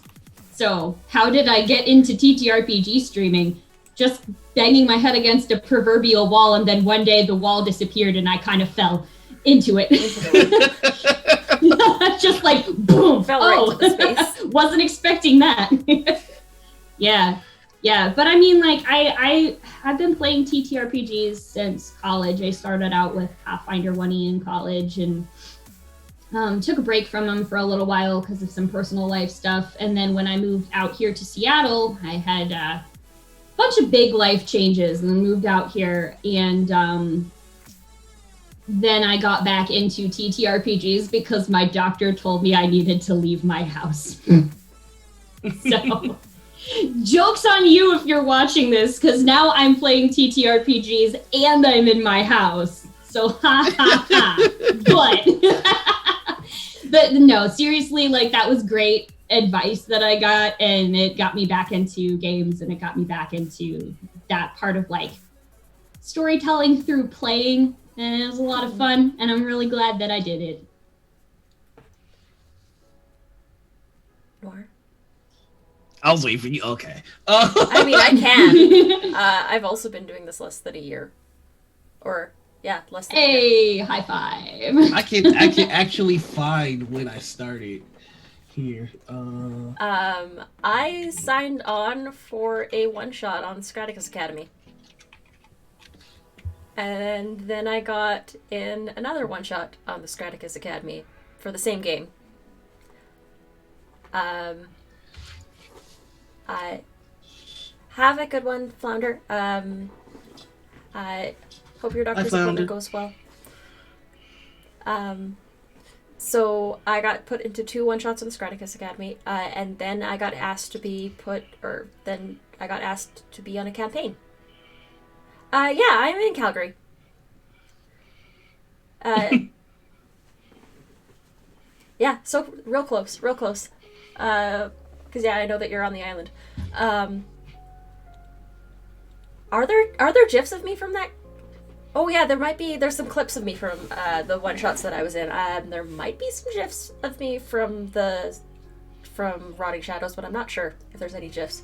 So how did I get into TTRPG streaming? Just banging my head against a proverbial wall, and then one day the wall disappeared and I kind of fell into it. Just like, boom. Fell right into the space. Wasn't expecting that. Yeah. But I mean, like, I've been playing TTRPGs since college. I started out with Pathfinder 1E in college, and took a break from them for a little while because of some personal life stuff. And then when I moved out here to Seattle, I had bunch of big life changes and then moved out here, and then I got back into TTRPGs because my doctor told me I needed to leave my house. So joke's on you if you're watching this, because now I'm playing TTRPGs and I'm in my house, so ha ha ha. But no, seriously, like, that was great advice that I got, and it got me back into games, and it got me back into that part of like storytelling through playing, and it was a lot of fun, and I'm really glad that I did it. Nor? I was waiting for you. Okay. I mean, I can. I've also been doing this less than a year, or less than a year. Hey, high five. I can actually find when I started here. I signed on for a one-shot on Scraticus Academy. And then I got in another one-shot on the Scraticus Academy for the same game. I have a good one, Flounder. I hope your doctor's appointment goes well. So I got put into 2 one-shots in the Scraticus Academy, and then I got asked to be on a campaign. I'm in Calgary. So real close. Because I know that you're on the island. Are there GIFs of me from that? Oh yeah, there's some clips of me from the one-shots that I was in. There might be some GIFs of me from Rotting Shadows, but I'm not sure if there's any GIFs.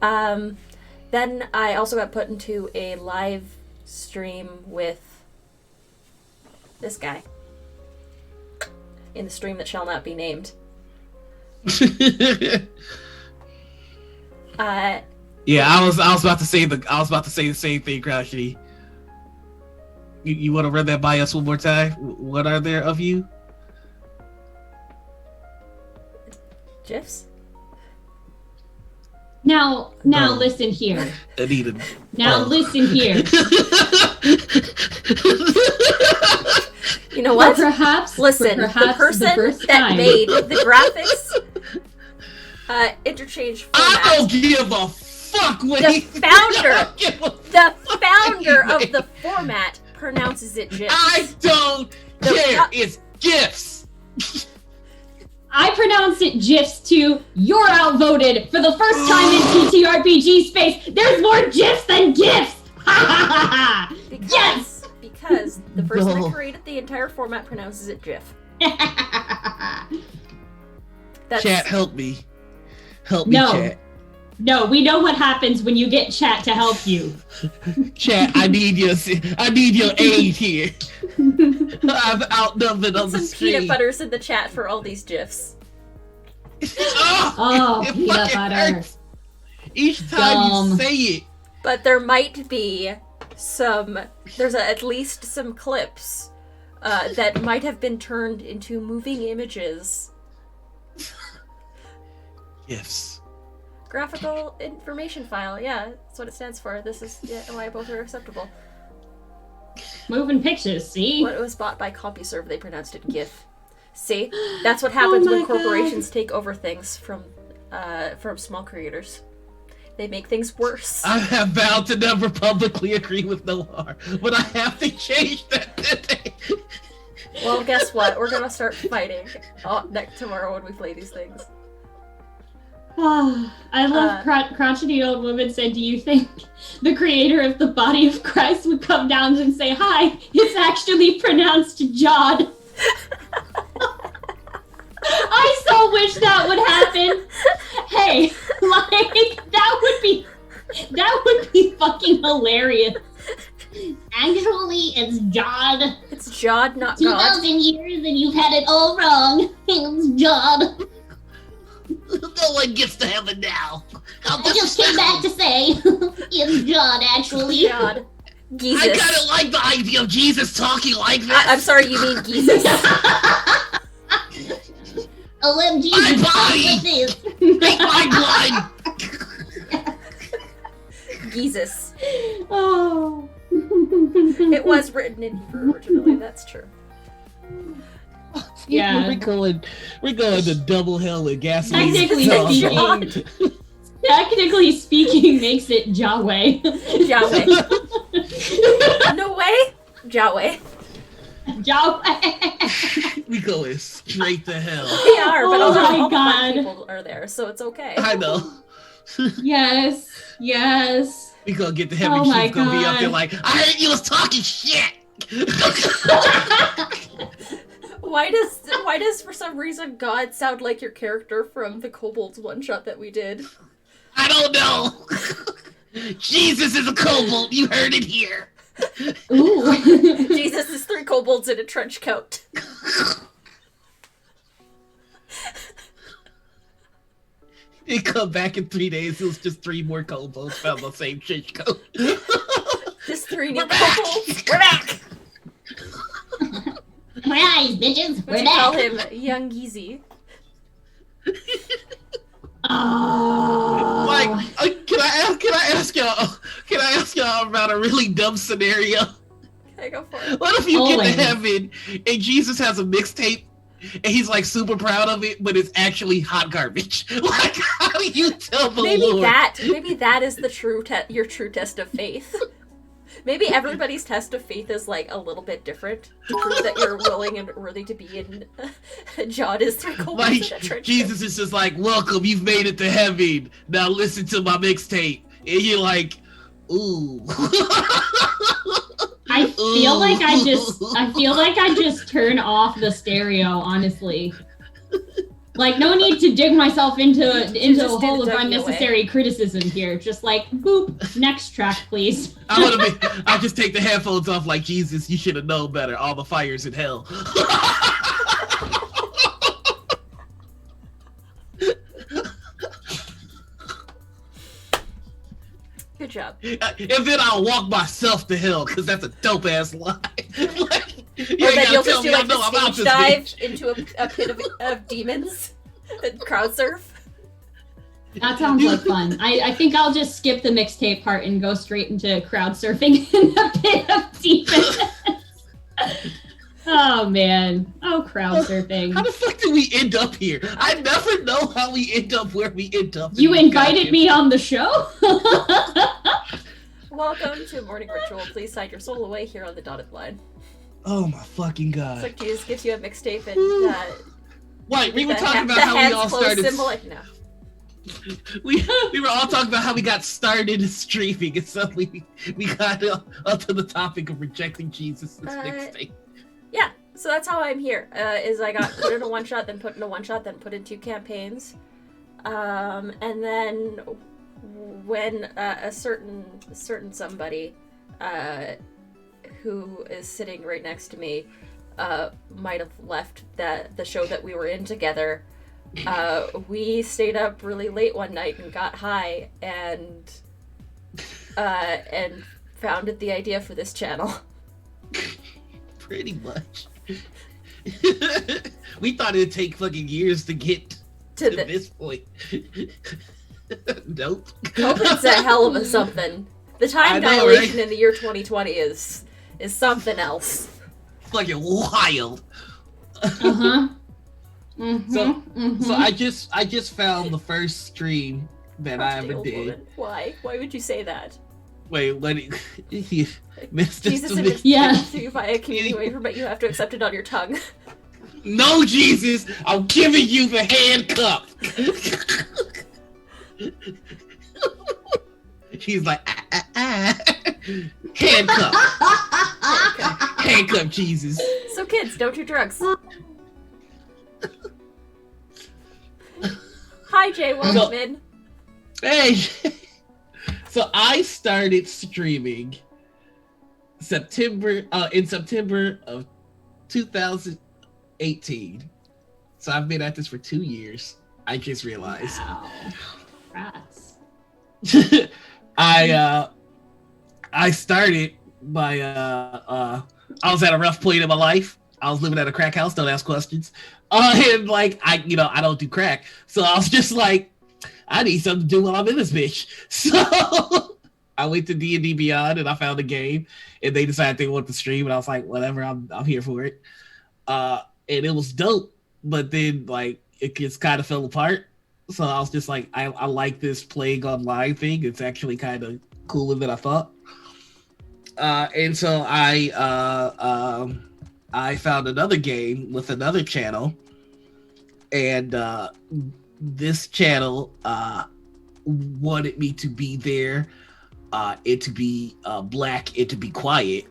Then I also got put into a live stream with this guy. In the stream that shall not be named. Yeah, I was about to say the same thing, Crashy. You want to run that by us one more time? What are there of you? GIFs? Now listen here. Anita. Now listen here. You know what? Listen, the person that made the graphics interchange formats. I don't give a fuck what the founder of the format pronounces it GIFs. I don't care. It's GIFs. I pronounce it GIFs too. You're outvoted for the first time in TTRPG space. There's more GIFs than GIFs. Yes. Because the person that created the entire format pronounces it GIF. Chat, help me. Help me, chat. No, we know what happens when you get chat to help you. Chat, I need your aid here. I'm outnumbered on the street. Some peanut butters in the chat for all these GIFs. Peanut butter. Hurts. Each time you say it. But there might be there's at least some clips that might have been turned into moving images. GIFs. Graphical information file, yeah, that's what it stands for. This is why both are acceptable. Moving pictures, see? When it was bought by CompuServe, they pronounced it GIF. See? That's what happens when corporations take over things from small creators. They make things worse. I have vowed to never publicly agree with Noir, but I have to change that today. Well, guess what? We're gonna start fighting tomorrow when we play these things. I love crotchety old woman said, do you think the creator of the body of Christ would come down and say, hi, it's actually pronounced Jod? I so wish that would happen. Hey, like, that would be fucking hilarious. Actually, it's Jod. It's Jod, not God. 2,000 years and you've had it all wrong. It's Jod. No one gets to heaven now. I just came back to say, it's Jod, actually. Jod. Jesus. I kind of like the idea of Jesus talking like this. I'm sorry, you mean Jesus. OMG, my body! Take my blood! Jesus. Oh. It was written in Hebrew originally, that's true. Yeah. We're going to double hell with gasoline. Technically speaking makes it Yahweh. Yahweh. No way? Yahweh. We going straight to hell. We are, but all the God. people are there, so it's okay. I know. Yes. We gonna get to heaven. She's gonna be up there like, I heard you was talking shit. Why does for some reason God sound like your character from the Kobolds one shot that we did? I don't know. Jesus is a kobold. You heard it here. Ooh. Jesus is 3 kobolds in a trench coat. He come back in 3 days. It was just 3 more kobolds found the same trench coat. Just 3 new kobolds. We're back. Surprise, bitches. We're back. Call him Young Yeezy. Like, can I ask y'all about a really dumb scenario? Okay, go for it. What if you get to heaven and Jesus has a mixtape and he's like super proud of it, but it's actually hot garbage? Like, how do you tell the Lord? Maybe that is the your true test of faith. Maybe everybody's test of faith is like a little bit different to prove that you're willing and worthy to be in Jod is 3 kobolds in a trench. Jesus is just like, welcome, you've made it to heaven. Now listen to my mixtape. And you're like, Ooh. I feel like I just turn off the stereo, honestly. Like, no need to dig myself into a hole of unnecessary criticism here. Just like, boop, next track, please. I just take the headphones off like, Jesus, you should have known better. All the fires in hell. Good job. And then I'll walk myself to hell, because that's a dope-ass lie. Like, or then you'll just do like the stage dive into a pit of demons and crowd surf. That sounds like fun. I think I'll just skip the mixtape part and go straight into crowd surfing in the pit of demons. Oh man. Oh, crowd surfing. How the fuck did we end up here? I never know how we end up where we end up. You invited me on the show? Welcome to Morning Ritual. Please sign your soul away here on the dotted line. Oh my fucking god. It's like Jesus gives you a mixtape and Wait, we were talking about how we all started. No. We were all talking about how we got started streaming, and suddenly we got up to the topic of rejecting Jesus' mixtape. Yeah, so that's how I'm here. Is I got put in a one shot, then put in a one shot, then put in 2 campaigns, and then when a certain somebody who is sitting right next to me might have left the show that we were in together. We stayed up really late one night and got high and founded the idea for this channel. Pretty much. We thought it'd take fucking years to get to this point. Nope. COVID's a hell of a something. The time dilation, right? In the year 2020 is something else. Fucking wild. Uh-huh. Mm-hmm, So I just found the first stream that I ever did. Woman. Why would you say that? Wait, Jesus invites you via communion waiver, but you have to accept it on your tongue. No, Jesus, I'm giving you the handcuff. He's like, handcuff. Handcuff, Jesus. So kids, don't do drugs. Hi, Jay. Welcome in. Hey. So I started streaming in September of 2018. So I've been at this for 2 years. I just realized. Wow. Rats. I started by I was at a rough point in my life. I was living at a crack house. Don't ask questions. And like I don't do crack, so I was just like, I need something to do while I'm in this bitch. So I went to D&D Beyond and I found a game, and they decided they want to stream, and I was like, whatever, I'm here for it. And it was dope, but then like it just kind of fell apart. So I was just like, I like this playing online thing. It's actually kind of cooler than I thought. And so I found another game with another channel, and this channel wanted me to be there, and to be black and to be quiet.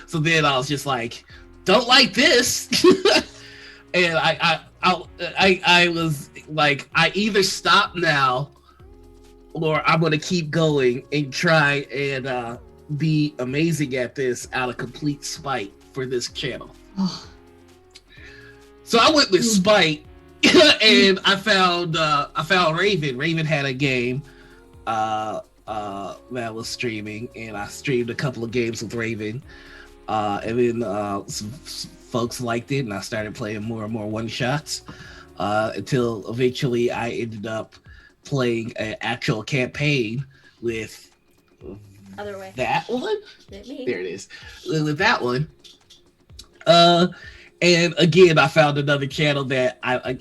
So then I was just like, don't like this. And I was like, I either stop now or I'm gonna keep going and try and be amazing at this out of complete spite for this channel. So I went with spite, and I found Raven. Raven had a game that was streaming, and I streamed a couple of games with Raven, and then some folks liked it, and I started playing more and more one shots until eventually I ended up playing an actual campaign with that one. There it is. With that one. And again, I found another channel that I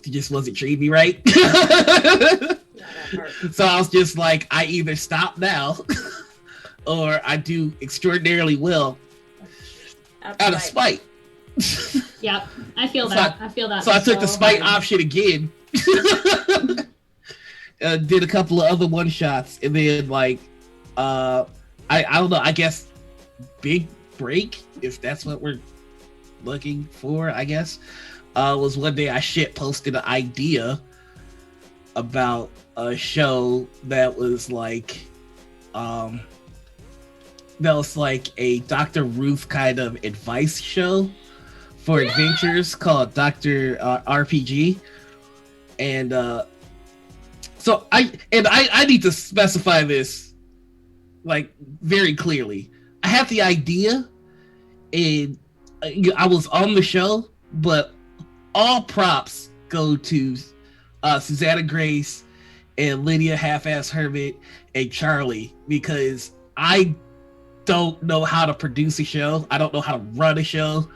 just wasn't treating me right. So I was just like, I either stop now or I do extraordinarily well out of spite. Yep, I feel that. I feel that. So I took the spite option again. Did a couple of other one shots, and then like I don't know. I guess big break, if that's what we're looking for. I guess was one day I shit posted an idea about a show that was like a Dr. Ruth kind of advice show for adventures called Dr. RPG. And so I need to specify this like very clearly. I have the idea and I was on the show, but all props go to Susanna Grace and Lydia Half-Ass Hermit and Charlie, because I don't know how to produce a show. I don't know how to run a show.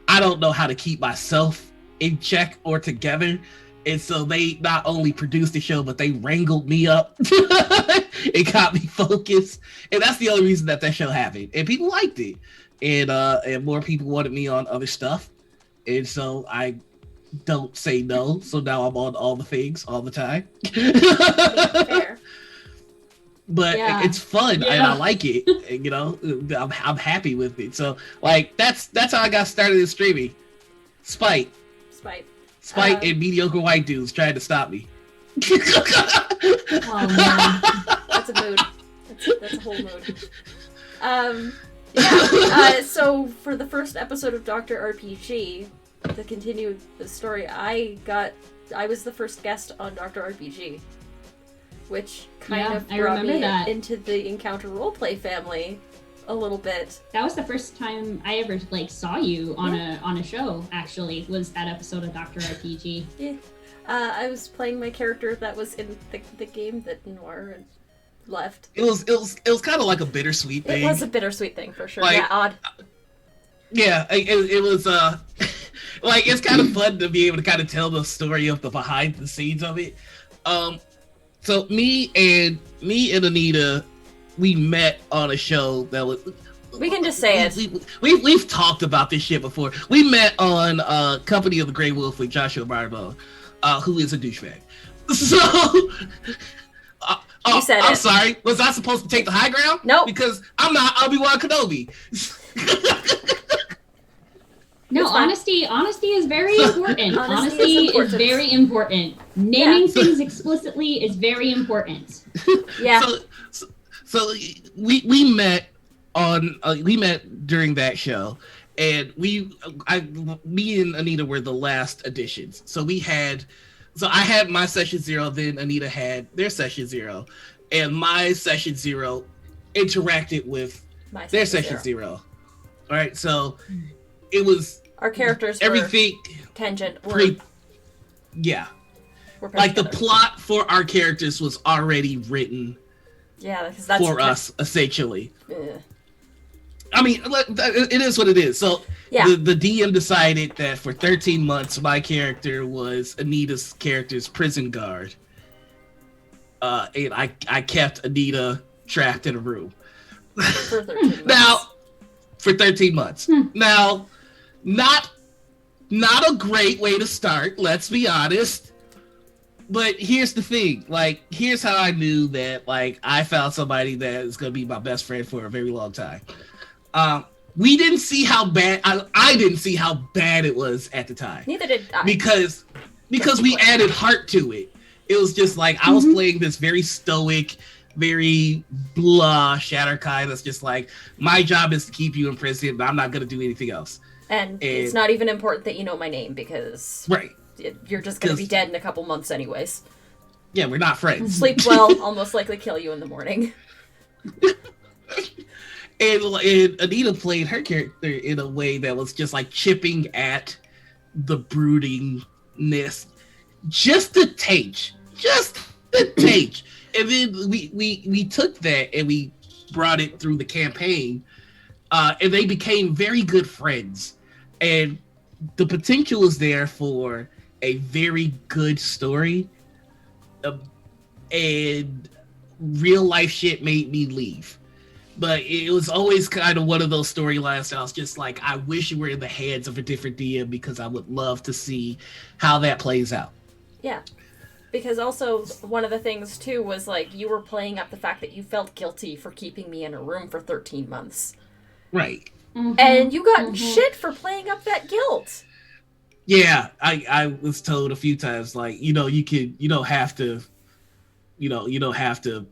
I don't know how to keep myself in check or together. And so they not only produced the show, but they wrangled me up. It got me focused. And that's the only reason that show happened. And people liked it. And more people wanted me on other stuff. And so I don't say no. So now I'm on all the things all the time. Fair. But it's fun and I like it. And, you know, I'm happy with it. So like that's how I got started in streaming. Spite and mediocre white dudes trying to stop me. Oh man, that's a mood. That's a whole mood. So for the first episode of Dr. RPG, to continue the story, I was the first guest on Dr. RPG, which kind of brought me into the Encounter Roleplay family a little bit. That was the first time I ever saw you on a show. Actually, was that episode of Dr. RPG. Yeah, I was playing my character that was in the game that Noir left. It was kind of like a bittersweet thing. It was a bittersweet thing for sure. Like, odd. Yeah, it was like it's kind of fun to be able to kind of tell the story of the behind the scenes of it. So me and Anita, we met on a show that was. We can just say it. We've talked about this shit before. We met on Company of the Grey Wolf with Joshua Barbo, who is a douchebag. So, you said I'm sorry. Was I supposed to take the high ground? Nope. Because I'm not Obi-Wan Kenobi. No, honesty is very important. Honesty is very important. Naming things explicitly is very important. Yeah. So we met during that show, and me and Anita were the last additions. So I had my session 0, then Anita had their session 0, and my session 0 interacted with their session 0. All right, so it was our characters everything tangent. Yeah, like the plot for our characters was already written. Yeah, because that's for us essentially. I mean, it is what it is. So the DM decided that for 13 months, my character was Anita's character's prison guard, and I kept Anita trapped in a room. For 13 months. Now, for 13 months. Now, not a great way to start. Let's be honest. But here's the thing, here's how I knew that, I found somebody that is going to be my best friend for a very long time. We didn't see how bad, I didn't see how bad it was at the time. Neither did I. Because we added heart to it. It was just I was playing this very stoic, very blah Shatterkai that's just my job is to keep you in prison, but I'm not going to do anything else. And it's not even important that you know my name, because... Right. You're just going to be dead in a couple months anyways. Yeah, we're not friends. Sleep well, I'll most likely kill you in the morning. and Anita played her character in a way that was just chipping at the broodingness. Just a taste. And then we took that and we brought it through the campaign. And they became very good friends. And the potential is there for a very good story, and real life shit made me leave. But it was always kind of one of those storylines that I was just I wish you were in the hands of a different DM, because I would love to see how that plays out. Yeah. Because also, one of the things, too, was, like, you were playing up the fact that you felt guilty for keeping me in a room for 13 months. Right. Mm-hmm. And you got shit for playing up that guilt. Yeah, I was told a few times, like, you don't have to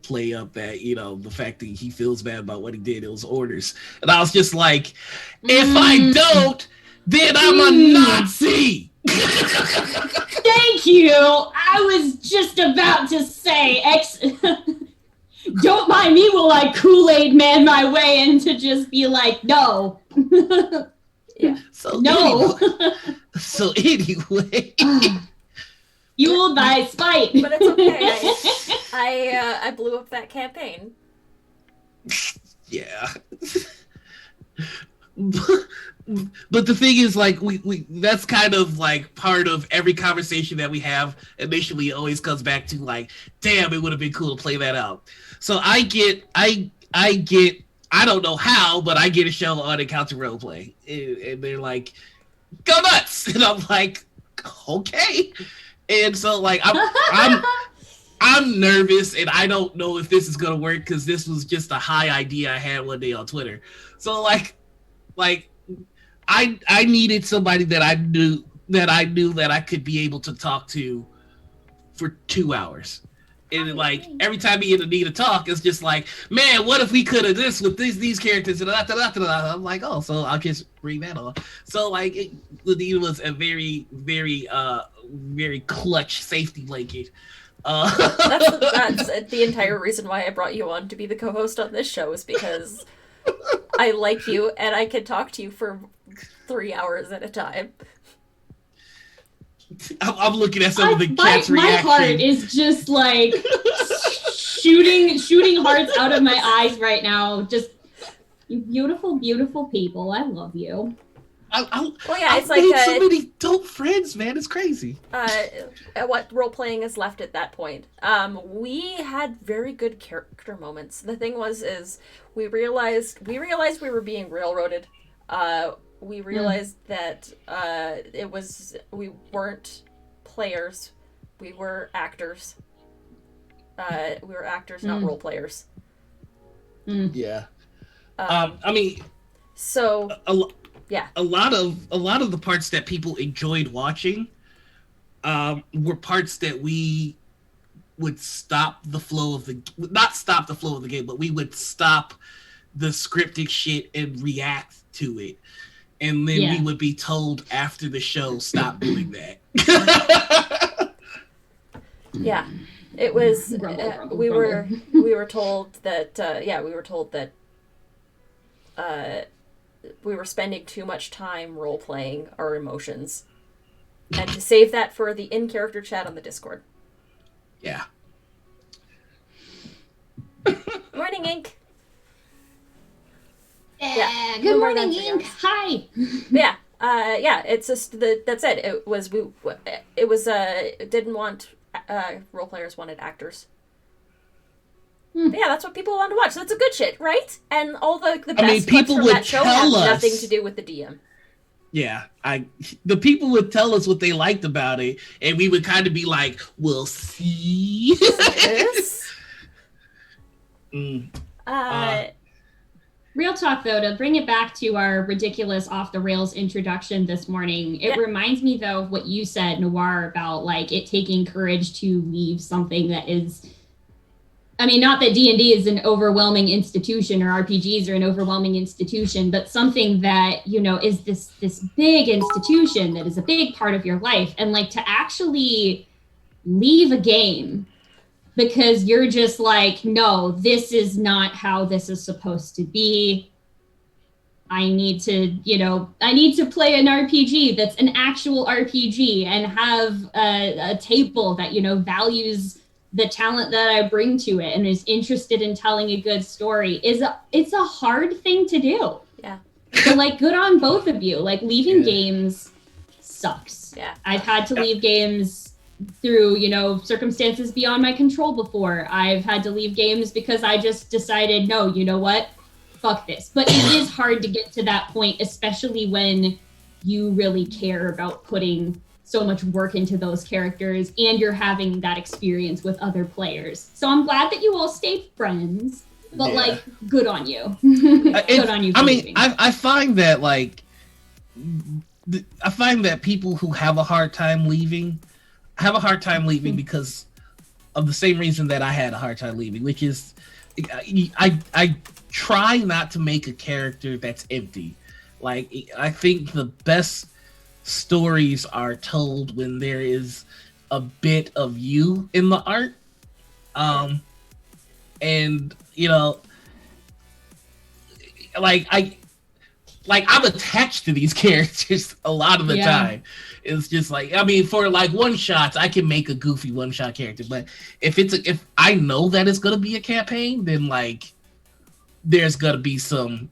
play up that, the fact that he feels bad about what he did. It was orders. And I was just like, if I don't, then I'm a Nazi. Thank you. I was just about to say, don't mind me while I Kool-Aid man my way into just be like, no. Yeah. No. Anyway. Fueled by spite. But it's okay. I blew up that campaign. Yeah. But the thing is, like, we that's kind of like part of every conversation that we have. Initially, it always comes back to like, damn, it would have been cool to play that out. So I get, I don't know how, but I get a show on Encounter Roleplay, and they're like, go nuts, and I'm like, okay. And so like I'm nervous, and I don't know if this is gonna work because this was just a high idea I had one day on Twitter. So like I needed somebody that I knew that I could be able to talk to for 2 hours. And like every time me and Anita talk, it's just like, man, what if we could have this with these characters? And I'm like, oh, so I'll just bring that on. So like, Anita was a very, very, very clutch safety blanket. That's the entire reason why I brought you on to be the co-host on this show, is because I like you and I can talk to you for 3 hours at a time. I'm looking at some of the cat's reaction. My heart is just like shooting hearts out of my eyes right now. Just, you beautiful, beautiful people. I love you. It's like so many dope friends, man. It's crazy. What role playing is left at that point. We had very good character moments. The thing is we realized we were being railroaded. We realized that we weren't players. We were actors. Not role players. Yeah. I mean, so yeah. A lot of the parts that people enjoyed watching were parts that we would not stop the flow of the game, but we would stop the scripting shit and react to it. And then we would be told after the show, stop doing that. Yeah. It was we were told that we were spending too much time role playing our emotions, and to save that for the in-character chat on the Discord. Yeah. Morning, Ink. Yeah. Good morning, Ink. Hi. Yeah. It's just that's it. Didn't want role players, wanted actors. Yeah, that's what people want to watch. That's a good shit, right? And all the best clips from that show have nothing to do with the DM. Yeah, the people would tell us what they liked about it, and we would kind of be like, "We'll see." Real talk, though, to bring it back to our ridiculous off-the-rails introduction this morning, it reminds me, though, of what you said, Noir, about, like, it taking courage to leave something that is... I mean, not that D&D is an overwhelming institution or RPGs are an overwhelming institution, but something that, is this big institution that is a big part of your life. And, like, to actually leave a game because you're just like, no, this is not how this is supposed to be. I need to play an RPG that's an actual RPG and have a table that, values the talent that I bring to it and is interested in telling a good story. It's a hard thing to do. Yeah. So, like, good on both of you. Like, leaving games sucks. Yeah. I've had to leave games through, circumstances beyond my control before. I've had to leave games because I just decided, no, you know what? Fuck this. But it is hard to get to that point, especially when you really care about putting so much work into those characters, and you're having that experience with other players. So I'm glad that you all stayed friends, but like, good on you. Good on you. I mean, I find that like, I find that people who have a hard time leaving because of the same reason that I had a hard time leaving, which is I try not to make a character that's empty. Like, I think the best stories are told when there is a bit of you in the art. And you know, I'm attached to these characters a lot of the time. It's just like, I mean, for like one shots, I can make a goofy one shot character, but if I know that it's gonna be a campaign, then like there's gonna be some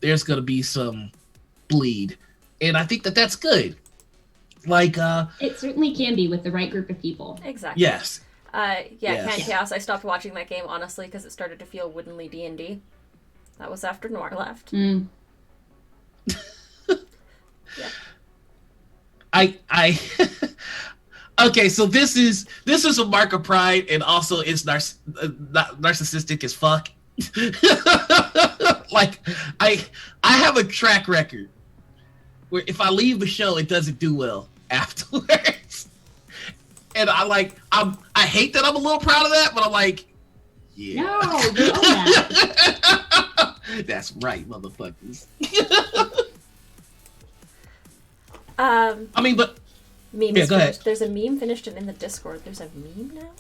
bleed, and I think that that's good. Like it certainly can be with the right group of people. Exactly. Yes. Can Chaos. I stopped watching that game honestly because it started to feel woodenly D&D. That was after Noir left. Yeah. I okay, so this is a mark of pride, and also it's narcissistic as fuck. Like I have a track record where if I leave the show, it doesn't do well afterwards, and I hate that I'm a little proud of that, but I'm like, yeah, no, you own that. That's right, motherfuckers. I mean, but meme is finished. There's a meme finished and in the Discord. There's a meme now?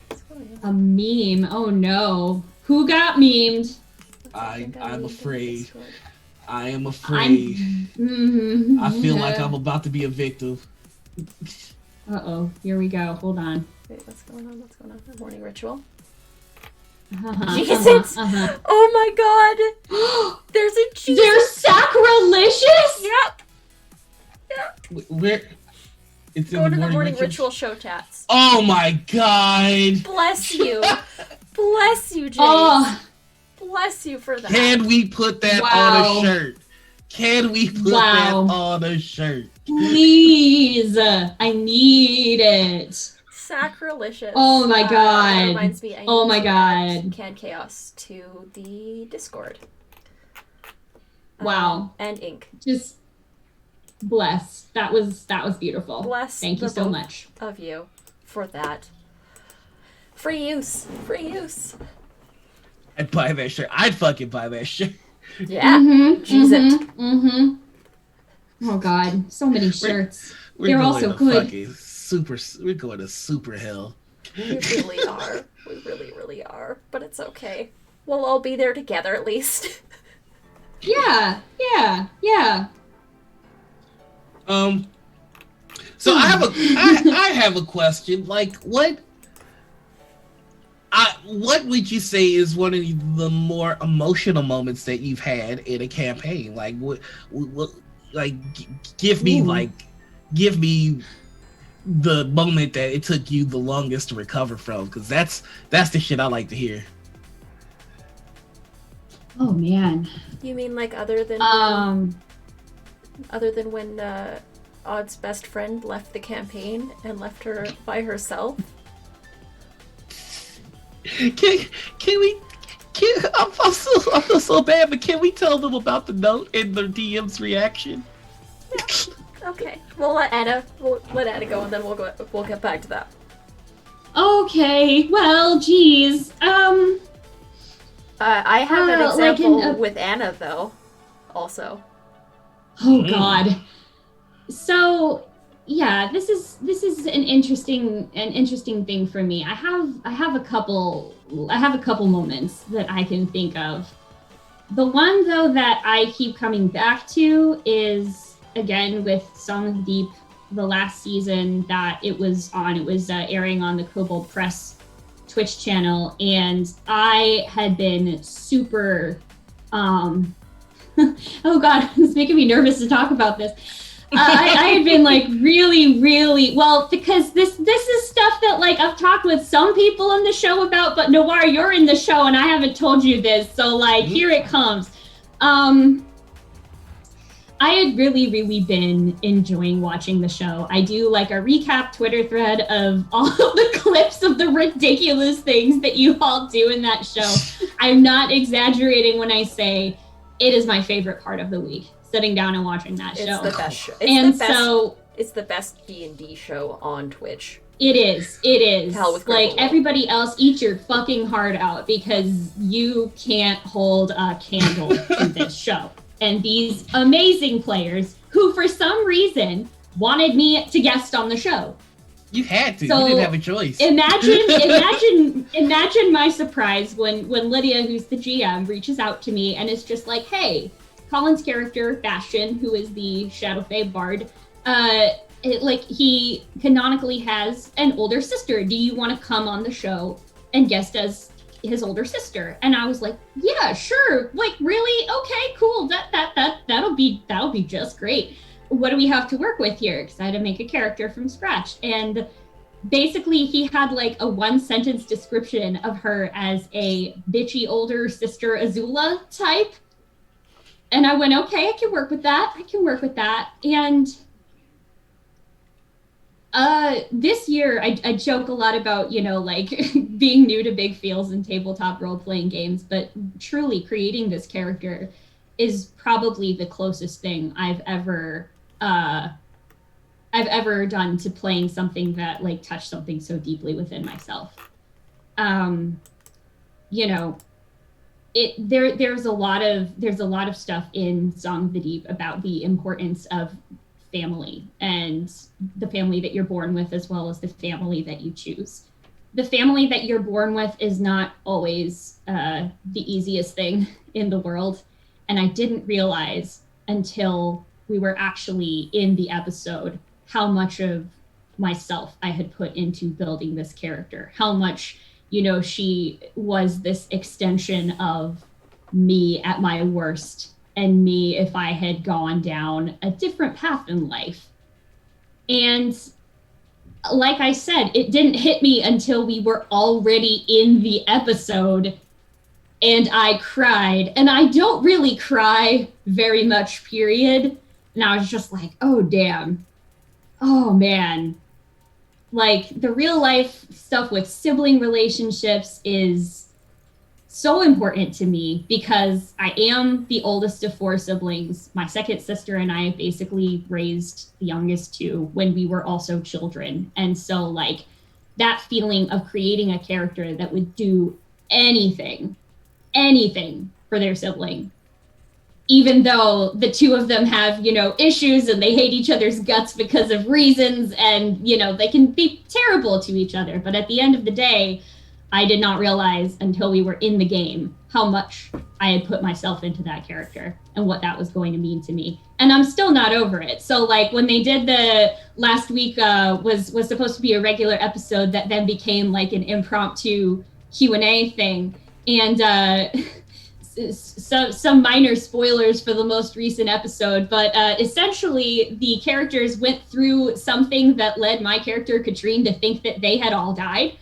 What's going on? A meme? Oh no. Who got memed? I'm afraid. I am afraid. I feel like I'm about to be a victim. Uh-oh. Here we go. Hold on. Wait, what's going on? A morning ritual? Jesus! Oh my god! There's a Jesus! They're sacrilegious? Yep! Where? It's Go to the morning ritual show chats. Oh my god! Bless you. Bless you, James. Oh. Bless you for that. Can we put that on a shirt? Can we put that on a shirt? Please. I need it. Sacrilegious. Oh my god. That reminds me. Oh my god. Can Chaos to the Discord. Wow. And ink. Just bless. That was beautiful. Bless. Thank you so much of you for that. Free use. I'd buy that shirt. I'd fucking buy that shirt. Yeah. Mm-hmm. Oh god, so many shirts. They're all so good. We're going to super hell. We really are. We really, really are. But it's okay. We'll all be there together at least. Yeah. So I have a question. Like, what would you say is one of the more emotional moments that you've had in a campaign? Like, what like, give me the moment that it took you the longest to recover from, because that's the shit I like to hear. Oh man. You mean like other than when Odd's best friend left the campaign and left her by herself? I feel so bad, but can we tell them about the note and the DM's reaction? Yeah. Okay, we'll let Anna go, and then we'll get back to that. Okay, well, geez. I have an example with Anna though, also. Oh God. So yeah, this is an interesting thing for me. I have a couple moments that I can think of. The one though that I keep coming back to is again with Song of the Deep, the last season that it was on. It was airing on the Kobold Press Twitch channel, and I had been super oh God, it's making me nervous to talk about this. I had been like really well, because this is stuff that like I've talked with some people in the show about, but Noir, you're in the show and I haven't told you this, so like here it comes. I had really been enjoying watching the show. I do like a recap Twitter thread of all of the clips of the ridiculous things that you all do in that show. I'm not exaggerating when I say it is my favorite part of the week, sitting down and watching that show. It's the best show. It's the best D&D show on Twitch. It is. Hell with like, everybody else, eat your fucking heart out because you can't hold a candle to this show. And these amazing players who, for some reason, wanted me to guest on the show. You had to. So you didn't have a choice. Imagine my surprise when Lydia, who's the GM, reaches out to me and is just like, hey, Colin's character, Bastion, who is the Shadowfae bard, he canonically has an older sister. Do you want to come on the show and guest as his older sister? And I was like, yeah, sure. Like, really? Okay, cool. That'll be just great. What do we have to work with here? Because I had to make a character from scratch. And basically he had like a 1-sentence description of her as a bitchy older sister Azula type. And I went, okay, I can work with that. And this year I joke a lot about, being new to big feels and tabletop role-playing games, but truly creating this character is probably the closest thing I've ever done to playing something that like touched something so deeply within myself. There's a lot of stuff in Song of the Deep about the importance of family and the family that you're born with, as well as the family that you choose. The family that you're born with is not always the easiest thing in the world. And I didn't realize until we were actually in the episode how much of myself I had put into building this character, how much, she was this extension of me at my worst and me if I had gone down a different path in life. And like I said, it didn't hit me until we were already in the episode and I cried. And I don't really cry very much, period. And I was just like, oh, damn. Oh, man. Like, the real life stuff with sibling relationships is so important to me because I am the oldest of 4 siblings. My second sister and I basically raised the youngest 2 when we were also children. And so, like, that feeling of creating a character that would do anything for their sibling, even though the 2 of them have, issues and they hate each other's guts because of reasons and, they can be terrible to each other. But at the end of the day, I did not realize until we were in the game how much I had put myself into that character and what that was going to mean to me. And I'm still not over it. So like when they did the last week was supposed to be a regular episode that then became like an impromptu Q&A thing. And some minor spoilers for the most recent episode, but essentially the characters went through something that led my character Katrine to think that they had all died.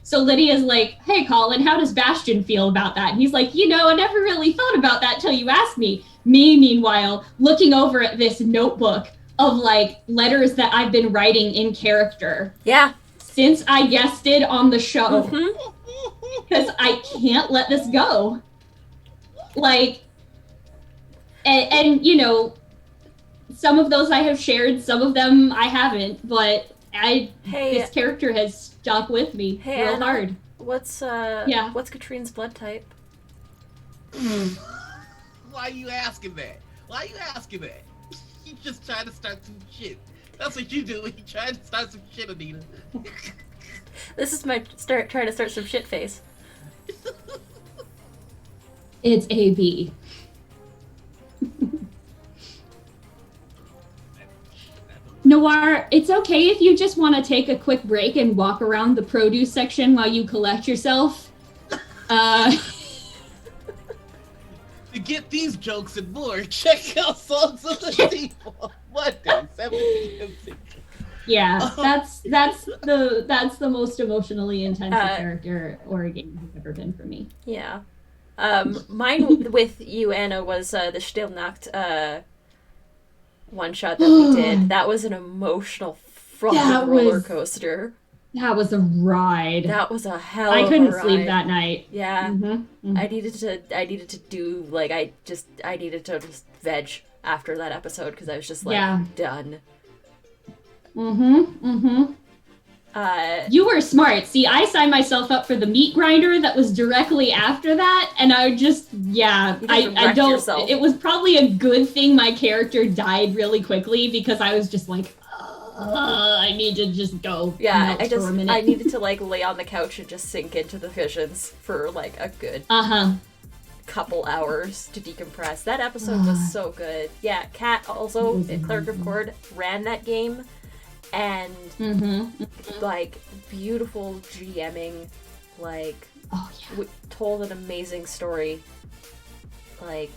So Lydia's like, hey, Colin, how does Bastion feel about that? And he's like, I never really thought about that till you asked me. Me, meanwhile, looking over at this notebook of like letters that I've been writing in character. Yeah. Since I guested on the show. Because I can't let this go. Like, and some of those I have shared, some of them I haven't, but this character has stuck with me real Anna, hard. What's Katrine's blood type? Why are you asking that? You just trying to start some shit. That's what you do when you try to start some shit, Anita. This is my trying to start some shit face. It's AB. Noir, it's okay if you just want to take a quick break and walk around the produce section while you collect yourself. To get these jokes and more, check out Songs of the Deep on Monday, 7 p.m. Yeah, that's the most emotionally intense character or game has ever been for me. Yeah. Mine with you, Anna, was the Stillnacht one shot that we did. That was an emotional fucking roller coaster. That was a ride. That was a hell of a ride. I couldn't sleep that night. Yeah. I needed to do, like, I needed to just veg after that episode because I was just, like, done. You were smart. See, I signed myself up for the meat grinder that was directly after that, and I just, I don't, yourself. It was probably a good thing my character died really quickly because I was just like, I need to just go. Yeah, for a minute. I needed to, like, lay on the couch and just sink into the visions for, like, a good couple hours to decompress. That episode was so good. Yeah, Kat also, Cleric of Cord, ran that game. And, like, beautiful GMing, like, told an amazing story. Like,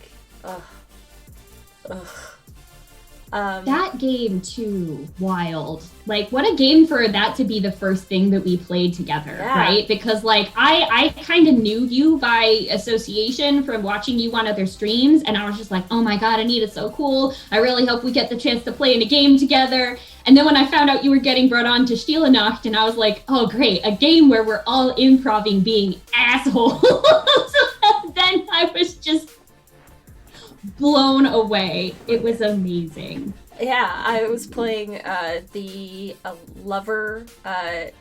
that game, too, wild. Like, what a game for that to be the first thing that we played together, right? Because, like, I kind of knew you by association from watching you on other streams, and I was just like, oh my god, Anita's so cool. I really hope we get the chance to play in a game together. And then when I found out you were getting brought on to Stille Nacht, and I was like, oh great, a game where we're all improving being assholes. Then I was just blown away. It was amazing. Yeah, I was playing the lover, I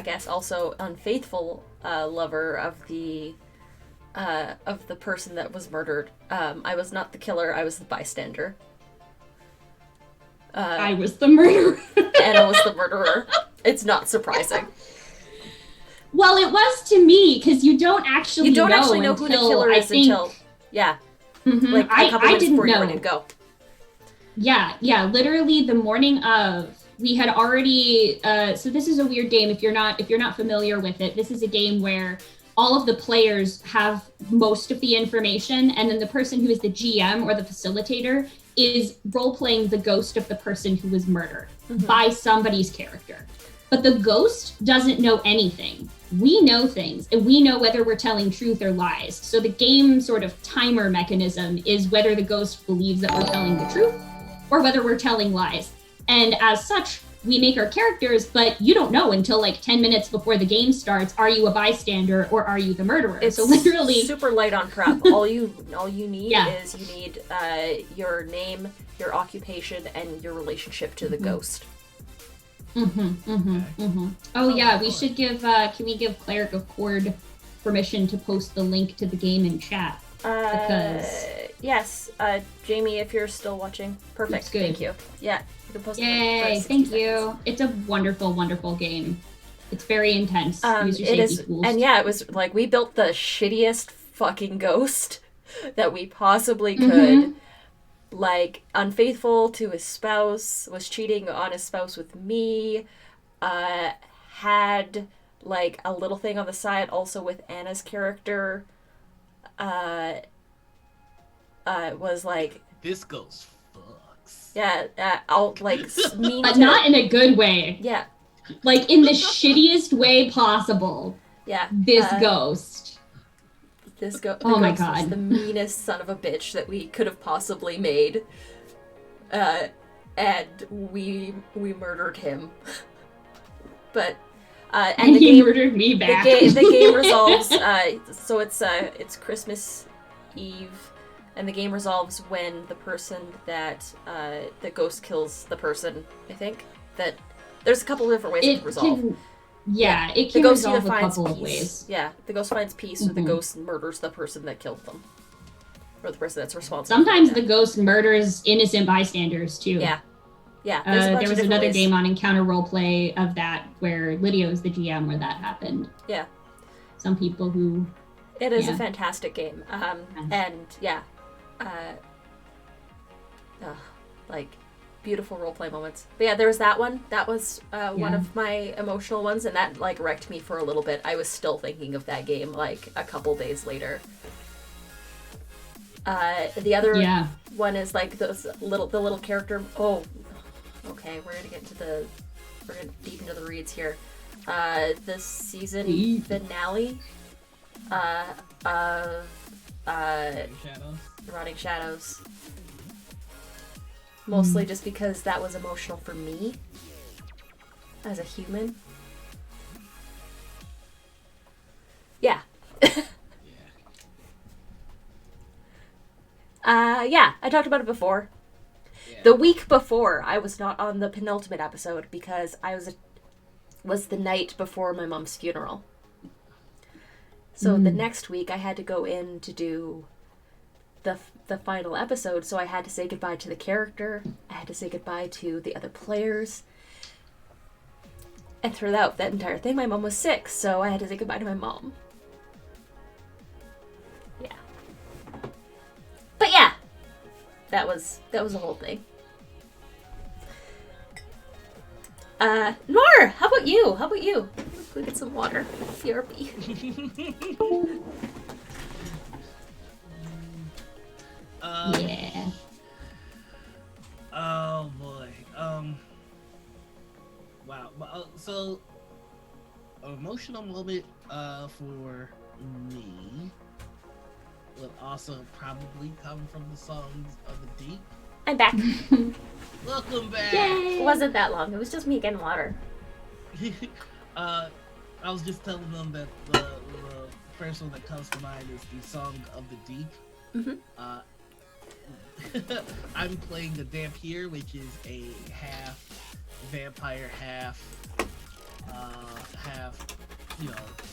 guess also unfaithful lover of the person that was murdered. I was not the killer, I was the bystander. I was the murderer. Anna was the murderer. It's not surprising. Well, it was to me, because you don't actually know who the killer is until... Yeah. Like a couple minutes before you're ready to go. Yeah, literally the morning of, we had already, so this is a weird game if you're not familiar with it. This is a game where all of the players have most of the information, and then the person who is the GM or the facilitator is role-playing the ghost of the person who was murdered by somebody's character. But the ghost doesn't know anything. We know things, and we know whether we're telling truth or lies. So the game sort of timer mechanism is whether the ghost believes that we're telling the truth or whether we're telling lies. And as such, we make our characters, but you don't know until like 10 minutes before the game starts, are you a bystander or are you the murderer? It's so literally super light on prep. all you need is you need your name, your occupation, and your relationship to the ghost. Oh yeah, we should give, can we give Cleric of Cord permission to post the link to the game in chat? Because... Yes, Jamie, if you're still watching. Perfect, thank you. Yeah, you can post the link. Yay, thank you. It's a wonderful, wonderful game. It's very intense. Use your safety tools. And yeah, it was like, we built the shittiest fucking ghost that we possibly could. Like, unfaithful to his spouse, was cheating on his spouse with me, had, like, a little thing on the side also with Anna's character, was like... This ghost fucks. Yeah, I'll, like, mean But not in a good way. Yeah. Like, in the shittiest way possible. Yeah. This ghost. Oh my god. Was the meanest son of a bitch that we could have possibly made. And we murdered him. But and the he game murdered me back. The game resolves so it's Christmas Eve, and the game resolves when the person that the ghost kills the person, I think. That there's a couple of different ways it can resolve. It can resolve a couple of ways. Yeah, the ghost finds peace, or the ghost murders the person that killed them. Or the person that's responsible. Sometimes the ghost murders innocent bystanders, too. Yeah. There was another game on Encounter Roleplay of that, where Lydia was the GM where that happened. Yeah. Some people who... It is a fantastic game. And, like... beautiful roleplay moments. But yeah, there was that one. That was one of my emotional ones, and that like wrecked me for a little bit. I was still thinking of that game like a couple days later. The other one is like the little character. Oh, okay. We're gonna deep into the reads here. The season finale of Rotting Shadows. Mostly just because that was emotional for me as a human. Yeah. Yeah, I talked about it before. Yeah. The week before, I was not on the penultimate episode because I was the night before my mom's funeral. So the next week, I had to go in to do the final episode, so I had to say goodbye to the character. I had to say goodbye to the other players. And throughout that entire thing, my mom was sick, so I had to say goodbye to my mom. Yeah. But yeah, that was the whole thing. Nor, how about you? Let's go get some water. CRP. Yeah. Oh boy. Wow. So, an emotional moment for me would also probably come from the songs of the deep. I'm back. Welcome back. Yay. It wasn't that long. It was just me getting water. I was just telling them that the first one that comes to mind is the Song of the Deep. Mm-hmm. I'm playing the Dampier, which is a half vampire, half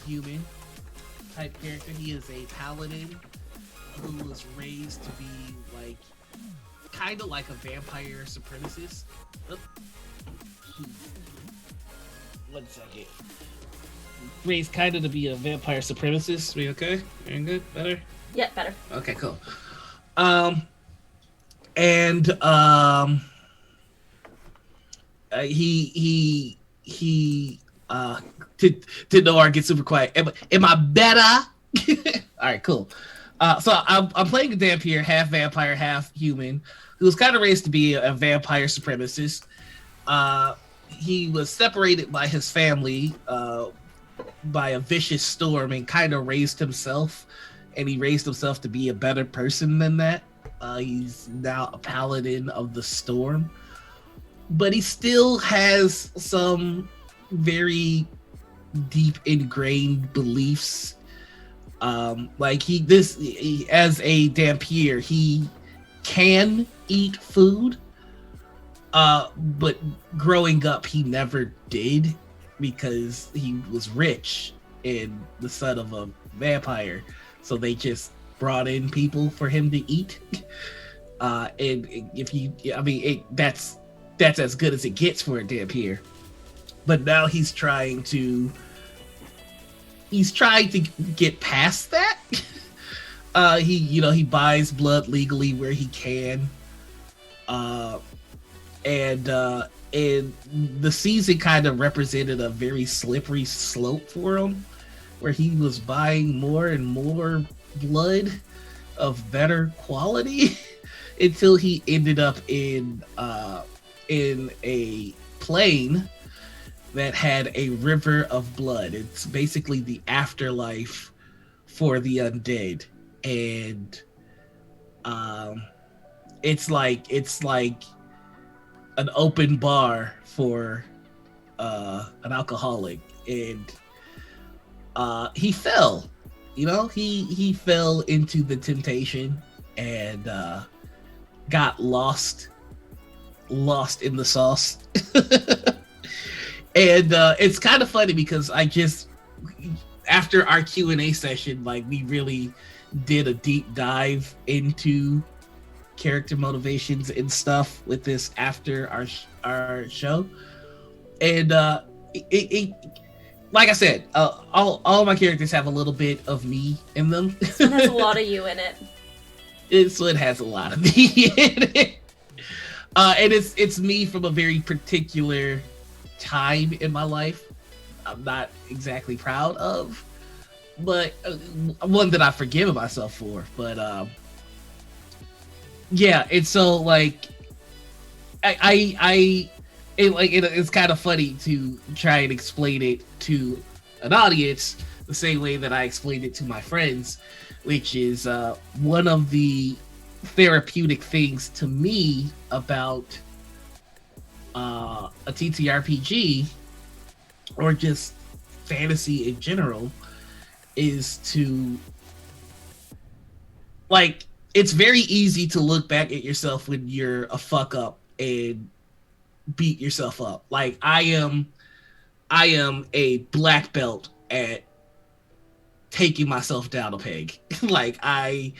human type character. He is a paladin who was raised to be like kind of like a vampire supremacist. One second. Raised kind of to be a vampire supremacist. We okay? Very good. Better. Yeah, better. Okay, cool. He to Noir get super quiet. Am I better? All right, cool. So I'm playing a Dampier, half vampire, half human, who was kind of raised to be a vampire supremacist. He was separated by his family by a vicious storm and kind of raised himself. And he raised himself to be a better person than that. He's now a paladin of the storm. But he still has some very deep ingrained beliefs. Like he as a Dampier, he can eat food. But growing up, he never did because he was rich and the son of a vampire. So they just brought in people for him to eat. And if you, I mean, that's as good as it gets for a Dampier. But now he's trying to get past that. He buys blood legally where he can. And the season kind of represented a very slippery slope for him, where he was buying more and more blood of better quality until he ended up in a plane that had a river of blood. It's basically the afterlife for the undead, and it's like an open bar for an alcoholic, and he fell. He fell into the temptation and got lost in the sauce. And it's kind of funny because after our Q&A session, like, we really did a deep dive into character motivations and stuff with this after our show, and it like I said, all of my characters have a little bit of me in them. It has a lot of you in it. It has a lot of me in it, and it's me from a very particular time in my life. I'm not exactly proud of, but one that I've forgiven myself for. But yeah, it's so like it's kind of funny to try and explain it to an audience the same way that I explained it to my friends, which is one of the therapeutic things to me about a TTRPG or just fantasy in general is to, like, it's very easy to look back at yourself when you're a fuck up and beat yourself up. Like, I am a black belt at taking myself down a peg. Like, I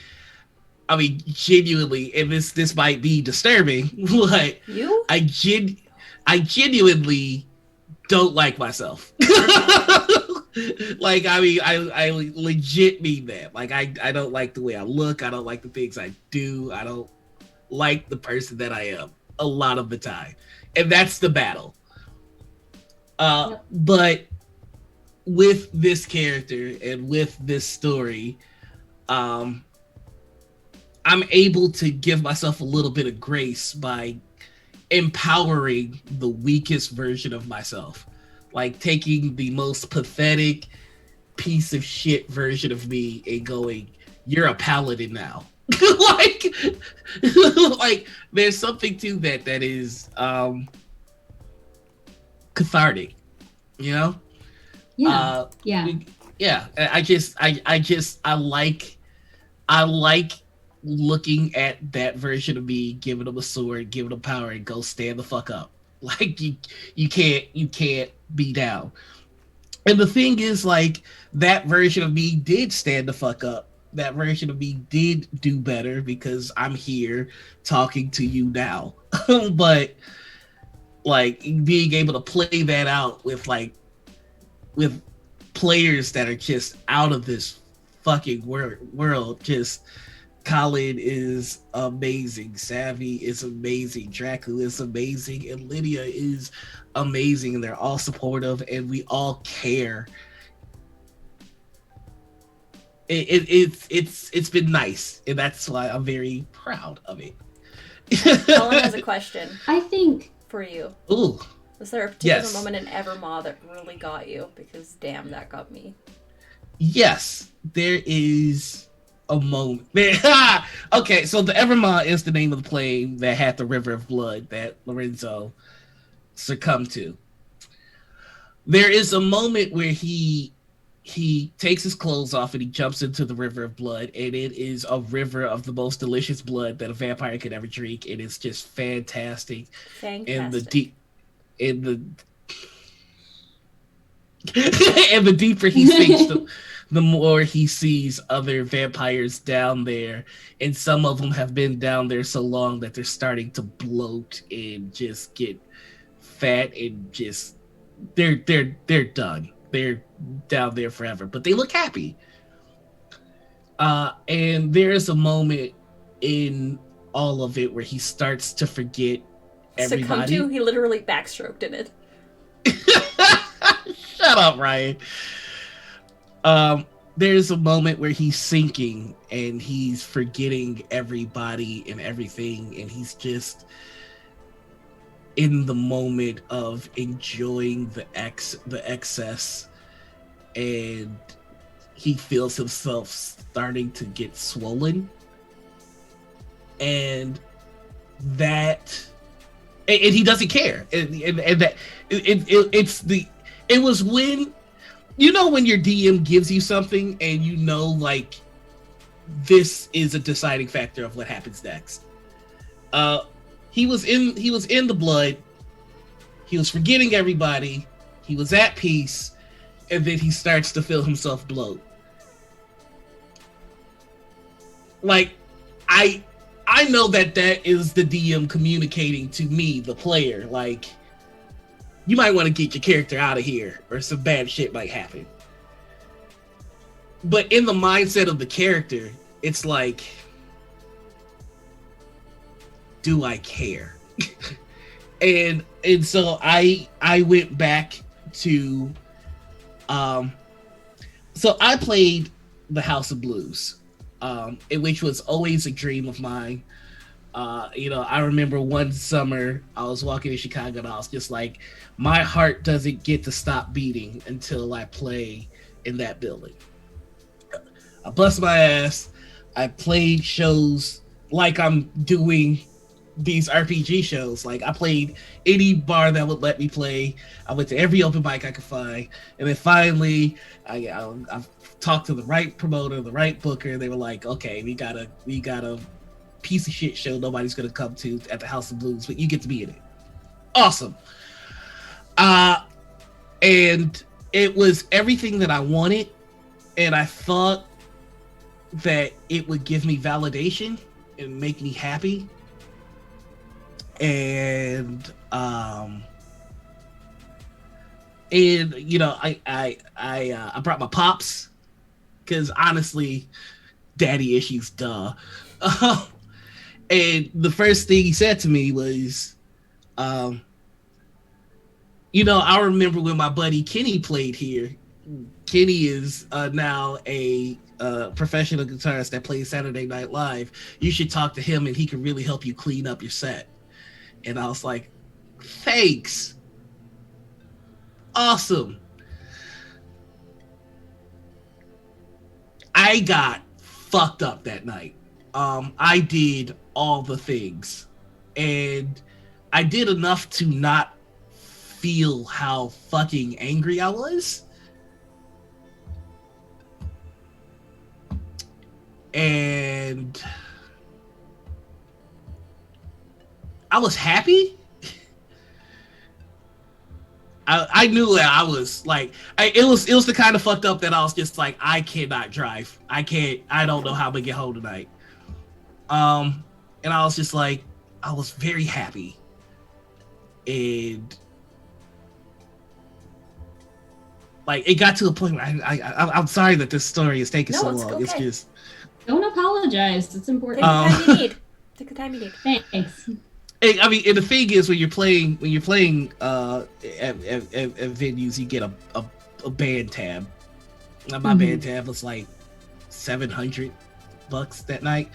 mean, genuinely, and this might be disturbing, but I genuinely don't like myself. Like, I mean, I legit mean that. Like, I don't like the way I look. I don't like the things I do. I don't like the person that I am a lot of the time. And that's the battle. But with this character and with this story, I'm able to give myself a little bit of grace by empowering the weakest version of myself. Like, taking the most pathetic piece of shit version of me and going, you're a paladin now. like there's something to that is cathartic, you know? Yeah. I like looking at that version of me, giving him a sword, giving him power, and go stand the fuck up. Like, you can't be down. And the thing is, like, that version of me did stand the fuck up. That version of me did do better because I'm here talking to you now. But, like, being able to play that out with players that are just out of this fucking world, just Colin is amazing, Savvy is amazing, Dracu is amazing, and Lydia is amazing, and they're all supportive, and we all care. It's been nice, and that's why I'm very proud of it. Colin has a question. I think for you. Ooh. Was there a particular moment in Evermaw that really got you? Because damn, that got me. Yes, there is a moment. Okay, so the Evermaw is the name of the plane that had the river of blood that Lorenzo succumbed to. There is a moment where he takes his clothes off and he jumps into the river of blood, and it is a river of the most delicious blood that a vampire could ever drink. It is just fantastic. And the and the deeper he sinks, the more he sees other vampires down there, and some of them have been down there so long that they're starting to bloat and just get fat and just they're done. They're down there forever, but they look happy. And there's a moment in all of it where he starts to forget everybody. He literally backstroked in it. Shut up, Ryan. There's a moment where he's sinking and he's forgetting everybody and everything, and he's just in the moment of enjoying the excess, and he feels himself starting to get swollen, and he doesn't care, and that it was when, you know, when your DM gives you something and you know, like, this is a deciding factor of what happens next. He was in the blood. He was forgetting everybody. He was at peace, and then he starts to feel himself bloat. Like, I know that is the DM communicating to me, the player, like, you might want to get your character out of here, or some bad shit might happen. But in the mindset of the character, it's like, do I care? and so I went back to so I played the House of Blues, which was always a dream of mine. I remember one summer I was walking in Chicago and I was just like, my heart doesn't get to stop beating until I play in that building. I bust my ass. I played shows like I'm doing these RPG shows. Like I played any bar that would let me play. I went to every open mic I could find, and then finally, I talked to the right promoter, the right booker. They were like, "Okay, we got a piece of shit show nobody's gonna come to at the House of Blues, but you get to be in it." Awesome. And it was everything that I wanted, and I thought that it would give me validation and make me happy. And you know, I brought my pops because honestly, daddy issues, duh. And the first thing he said to me was, you know, I remember when my buddy Kenny played here. Kenny is now a professional guitarist that plays Saturday Night Live. You should talk to him, and he can really help you clean up your set. And I was like, thanks. Awesome. I got fucked up that night. I did all the things. And I did enough to not feel how fucking angry I was. And I was happy. I knew that I was like, it was the kind of fucked up that I was just like, I cannot drive. I don't know how I'm gonna get home tonight. And I was just like, I was very happy. And like, it got to a point where I'm sorry that this story is taking so long. Okay. It's just, don't apologize. It's important. Take the time you need. Thanks. I mean, and the thing is, when you're playing at venues, you get a band tab. Now, my band tab was like $700 that night,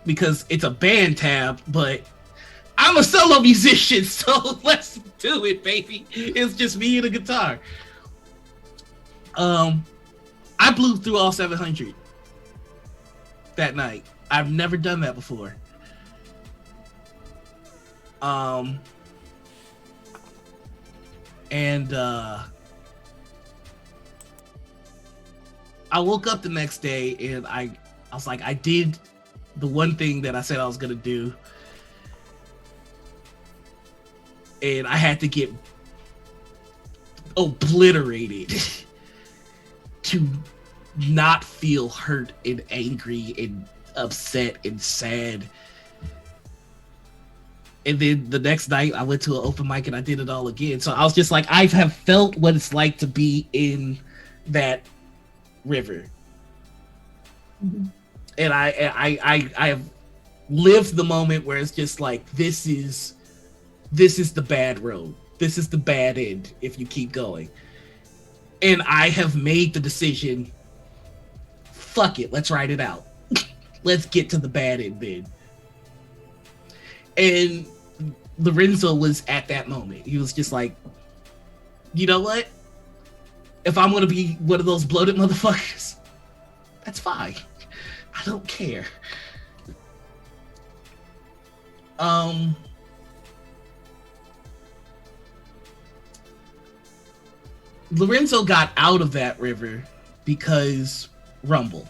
because it's a band tab. But I'm a solo musician, so let's do it, baby. It's just me and a guitar. I blew through all 700 that night. I've never done that before. And I woke up the next day and I was like, I did the one thing that I said I was gonna do, and I had to get obliterated to not feel hurt and angry and upset and sad. And then the next night I went to an open mic and I did it all again. So I was just like, I have felt what it's like to be in that river. Mm-hmm. And I have lived the moment where it's just like, this is the bad road. This is the bad end if you keep going. And I have made the decision, fuck it, let's ride it out. Let's get to the bad end then. And Lorenzo was at that moment. He was just like, you know what? If I'm going to be one of those bloated motherfuckers, that's fine. I don't care. Lorenzo got out of that river because Rumble.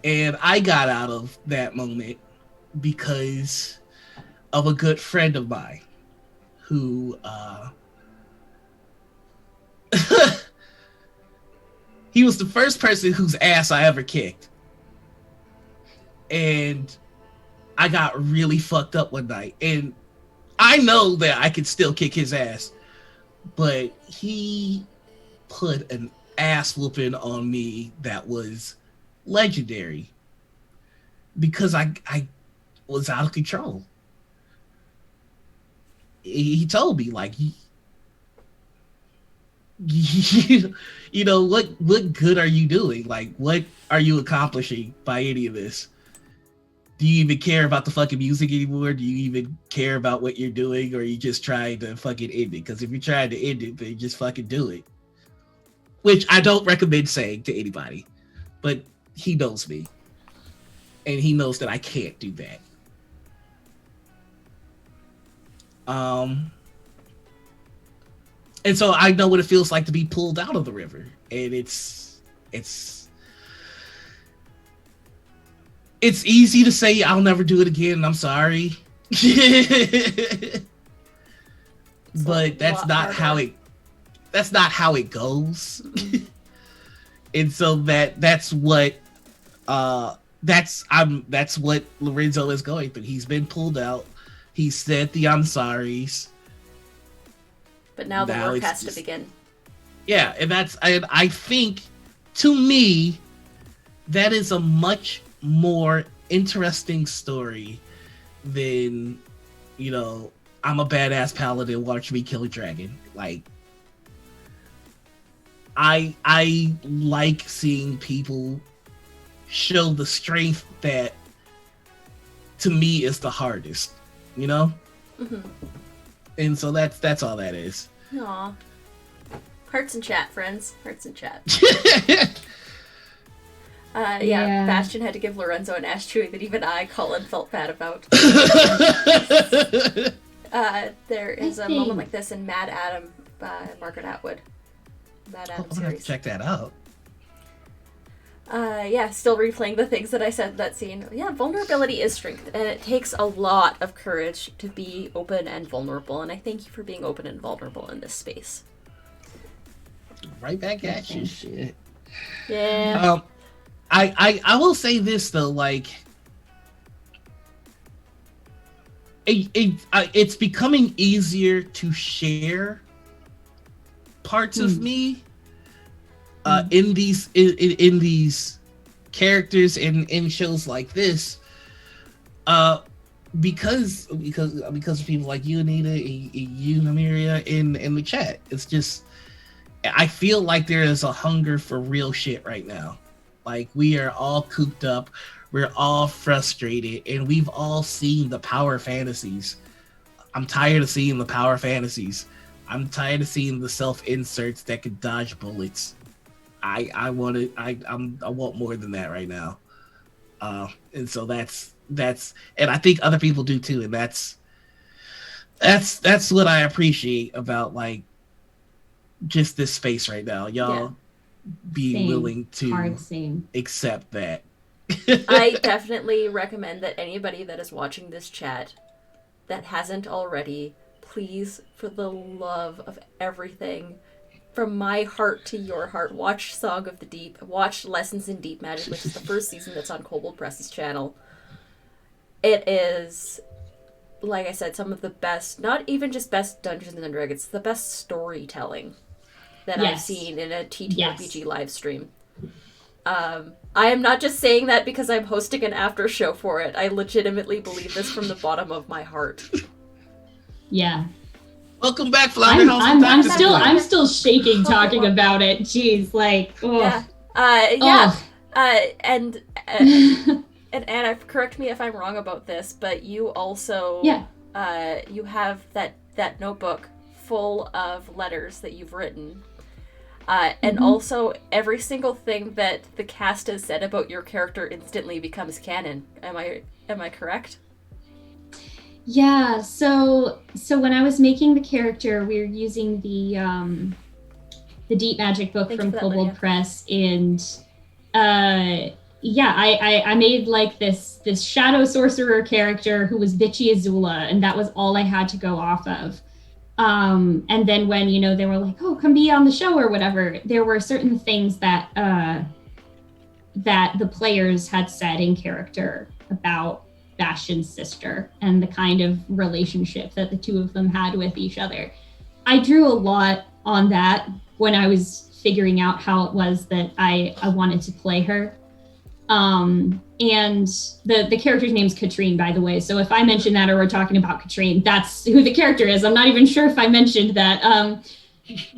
And I got out of that moment because of a good friend of mine who he was the first person whose ass I ever kicked. And I got really fucked up one night. And I know that I could still kick his ass, but he put an ass whooping on me that was legendary because I was out of control. He told me, like, you know, what good are you doing? Like, what are you accomplishing by any of this? Do you even care about the fucking music anymore? Do you even care about what you're doing? Or are you just trying to fucking end it? Because if you're trying to end it, then just fucking do it. Which I don't recommend saying to anybody. But he knows me. and he knows that I can't do that. And so I know what it feels like to be pulled out of the river, and it's easy to say I'll never do it again. I'm sorry, but that's not how it goes. And so that's what Lorenzo is going through. He's been pulled out. He said the I'm sorry's. But now the work has to begin. Yeah, and I think, to me, that is a much more interesting story than, I'm a badass paladin, watch me kill a dragon. Like, I like seeing people show the strength that, to me, is the hardest, Mm-hmm. And so that's all that is. Aw. Hearts in chat, friends. Hearts in chat. Yeah, Bastion had to give Lorenzo an ash chewing that even I, Colin, felt bad about. There is a moment like this in Mad Adam by Margaret Atwood. Mad Adam series. Have to check that out. Still replaying the things that I said in that scene. Yeah, vulnerability is strength, and it takes a lot of courage to be open and vulnerable, and I thank you for being open and vulnerable in this space. Right back at you, shit. Yeah. I will say this, though, like, it's becoming easier to share parts of me in these characters in shows like this, because of people like you, Anita, you, Nymeria, in the chat. It's just, I feel like there is a hunger for real shit right now. Like, we are all cooped up, we're all frustrated, and we've all seen the power fantasies. I'm tired of seeing the power fantasies. I'm tired of seeing the self-inserts that could dodge bullets. I want more than that right now. And so that's, and I think other people do too. And that's what I appreciate about, like, just this space right now. Y'all being willing to accept that. I definitely recommend that anybody that is watching this chat that hasn't already, please, for the love of everything, from my heart to your heart, watch Song of the Deep, watch Lessons in Deep Magic, which is the first season that's on Kobold Press's channel. It is, like I said, some of the best, not even just best Dungeons and Dragons, the best storytelling that I've seen in a TTRPG live stream. I am not just saying that because I'm hosting an after show for it. I legitimately believe this from the bottom of my heart. Yeah. Welcome back, Flounder. I'm still shaking talking about it. Jeez, like, oh. And Anna, correct me if I'm wrong about this, but you also you have that notebook full of letters that you've written. And also every single thing that the cast has said about your character instantly becomes canon. Am I correct? Yeah, so when I was making the character, we were using the Deep Magic book from Kobold Press, and I made like this shadow sorcerer character who was bitchy Azula, and that was all I had to go off of. And then when, they were like, oh, come be on the show or whatever, there were certain things that the players had said in character about Bastion's sister and the kind of relationship that the two of them had with each other. I drew a lot on that when I was figuring out how it was that I wanted to play her. And the character's name's Katrine, by the way. So if I mention that or we're talking about Katrine, that's who the character is. I'm not even sure if I mentioned that.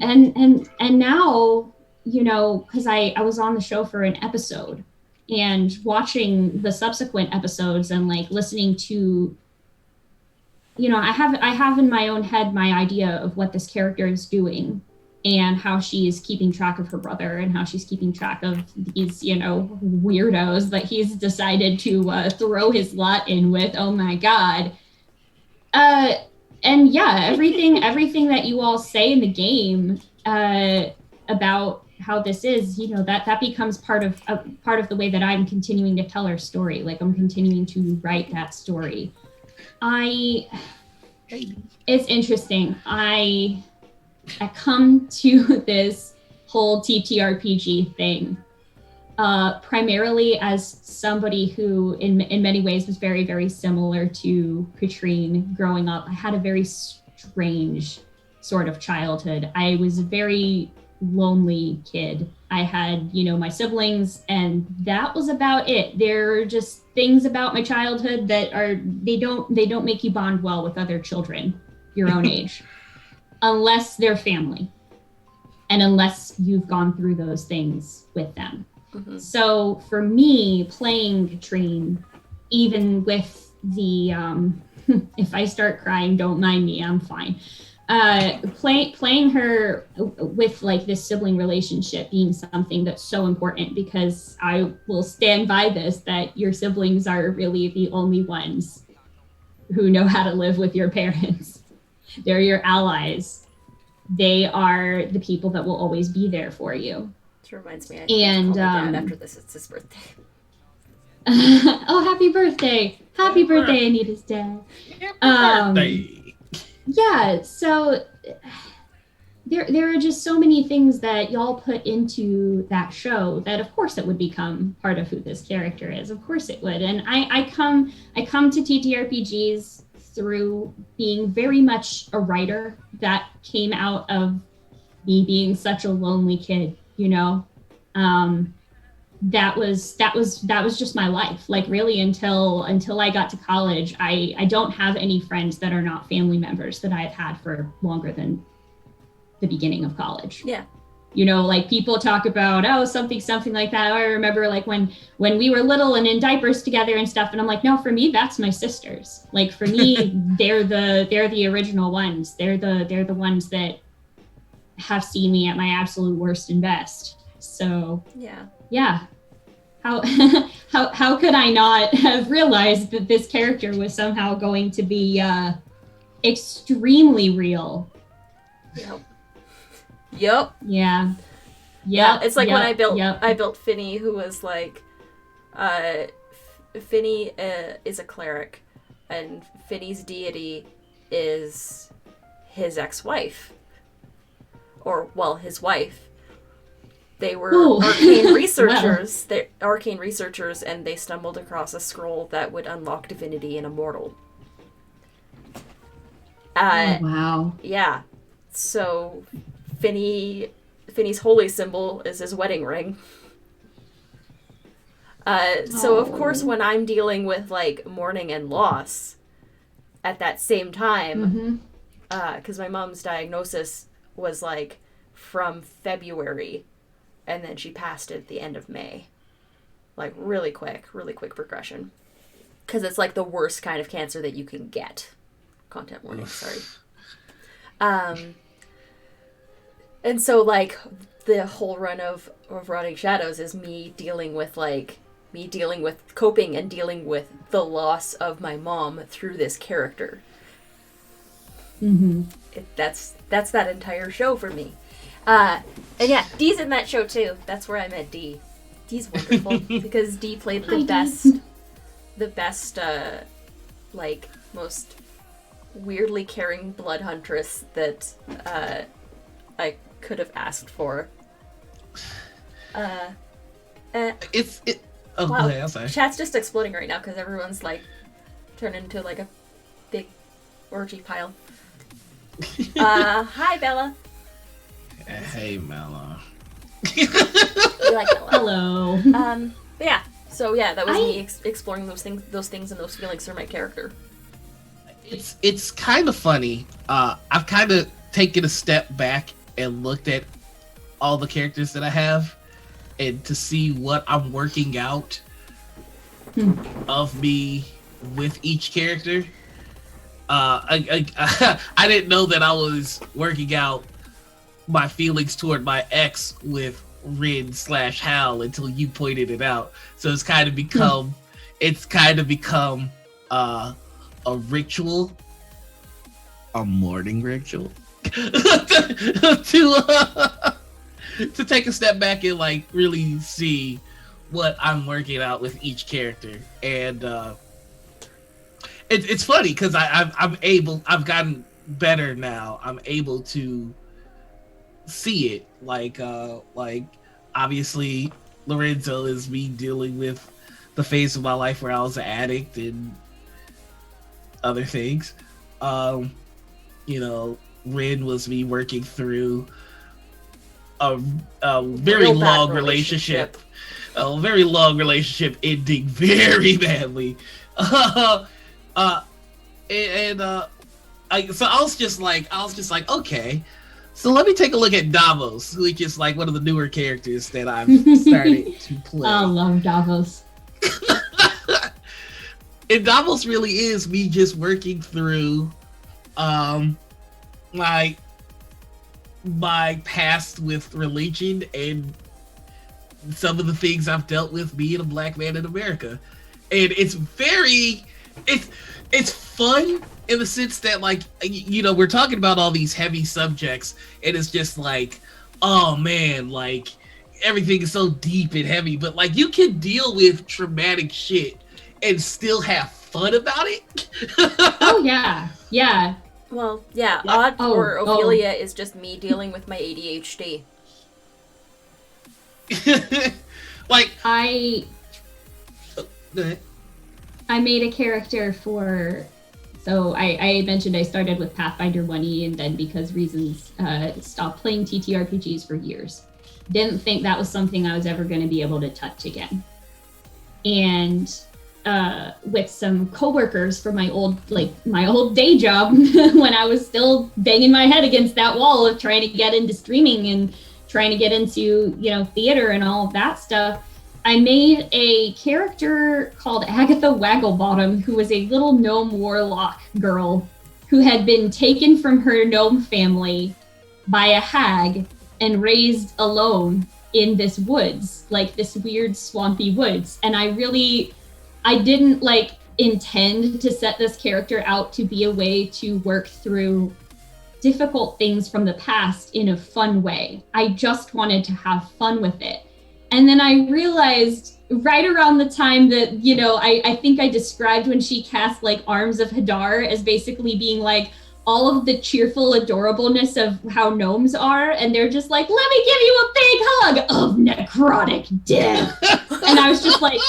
And now, because I was on the show for an episode and watching the subsequent episodes and like listening to, I have in my own head my idea of what this character is doing. and how she's keeping track of her brother and how she's keeping track of these, weirdos that he's decided to throw his lot in with. Oh my God. And yeah, everything that you all say in the game about how this is, that becomes part of the way that I'm continuing to tell our story. Like, I'm continuing to write that story. It's interesting. I come to this whole TTRPG thing primarily as somebody who in many ways was very, very similar to Katrine growing up. I had a very strange sort of childhood. I was a very lonely kid. I had, my siblings, and that was about it. There are just things about my childhood that they don't make you bond well with other children your own age, unless they're family, and unless you've gone through those things with them. Mm-hmm. So for me, playing Katrine, even with the if I start crying, don't mind me, I'm fine. Playing her with like this sibling relationship being something that's so important, because I will stand by this, that your siblings are really the only ones who know how to live with your parents. They're your allies. They are the people that will always be there for you. Which reminds me, I need to call my dad after this. It's his birthday. Oh, happy birthday! Happy birthday, Anita's dad. Birthday. Yeah, so there are just so many things that y'all put into that show that of course it would become part of who this character is. Of course it would. And I come to TTRPGs through being very much a writer that came out of me being such a lonely kid, that was just my life. Like, really, until I got to college, I don't have any friends that are not family members that I've had for longer than the beginning of college. Yeah. Like, people talk about, something like that. I remember like when we were little and in diapers together and stuff. And I'm like, no, for me, that's my sisters. Like, for me, they're the original ones. They're the ones that have seen me at my absolute worst and best. So yeah. How could I not have realized that this character was somehow going to be extremely real? Yep. Yeah. It's like when I built Finny, who was like, Finny is a cleric, and Finny's deity is his ex-wife, or his wife. They were arcane researchers. Wow. They're arcane researchers, and they stumbled across a scroll that would unlock divinity in a mortal. Wow. Yeah. So Finny's holy symbol is his wedding ring. So of course, when I'm dealing with like mourning and loss at that same time, because my mom's diagnosis was like from February, and then she passed at the end of May. Like, really quick progression. Because it's like the worst kind of cancer that you can get. Content warning, sorry. And so, like, the whole run of Rotting Shadows is me dealing with coping and dealing with the loss of my mom through this character. Mm-hmm. That's that entire show for me. And yeah, Dee's in that show too. That's where I met Dee. Dee's wonderful because Dee played the best, like, most weirdly caring blood huntress that I could have asked for. Wow. I'm sorry. Chat's just exploding right now because everyone's like turned into like a big orgy pile. Hi, Bella. Hey, Mella. You like Bella. Hello. But yeah. So yeah, that was me exploring those things and those feelings through my character. It's kind of funny. I've kind of taken a step back and looked at all the characters that I have, and to see what I'm working out of me with each character. I didn't know that I was working out my feelings toward my ex with Rin/Hal until you pointed it out. So it's kind of become a ritual, a morning ritual, to take a step back and like really see what I'm working out with each character. And it's funny because I've gotten better now. I'm able to see it. Like obviously Lorenzo is me dealing with the phase of my life where I was an addict and other things. Rin was me working through a very long relationship. A very long relationship ending very badly. So I was just like, okay, so let me take a look at Davos, which is like one of the newer characters that I've started to play. I love Davos. And Davos really is me just working through my past with religion and some of the things I've dealt with being a black man in America. And it's fun in the sense that, like, we're talking about all these heavy subjects and it's just like, oh man, like everything is so deep and heavy, but like you can deal with traumatic shit and still have fun about it. Oh yeah. Yeah. Well, yeah, Odd or Ophelia is just me dealing with my ADHD. Like I made a character for, so I mentioned I started with Pathfinder 1E and then because reasons stopped playing TTRPGs for years. Didn't think that was something I was ever going to be able to touch again. And with some coworkers for my old day job when I was still banging my head against that wall of trying to get into streaming and trying to get into, theater and all of that stuff, I made a character called Agatha Wagglebottom, who was a little gnome warlock girl who had been taken from her gnome family by a hag and raised alone in this woods, like this weird swampy woods. And I didn't intend to set this character out to be a way to work through difficult things from the past in a fun way. I just wanted to have fun with it. And then I realized right around the time that, I think I described when she cast Arms of Hadar as basically being all of the cheerful adorableness of how gnomes are. And they're just like, let me give you a big hug of necrotic death. And I was just like,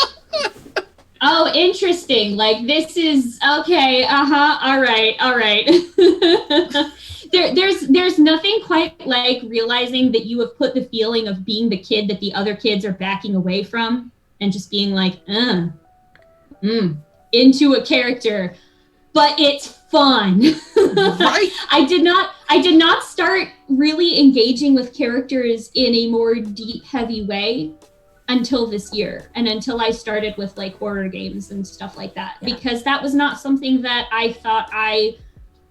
oh, interesting. This is okay. All right. There's nothing quite like realizing that you have put the feeling of being the kid that the other kids are backing away from and just being into a character, but it's fun. Right? I did not start really engaging with characters in a more deep, heavy way until this year and until I started with horror games and stuff like that, because that was not something that I thought I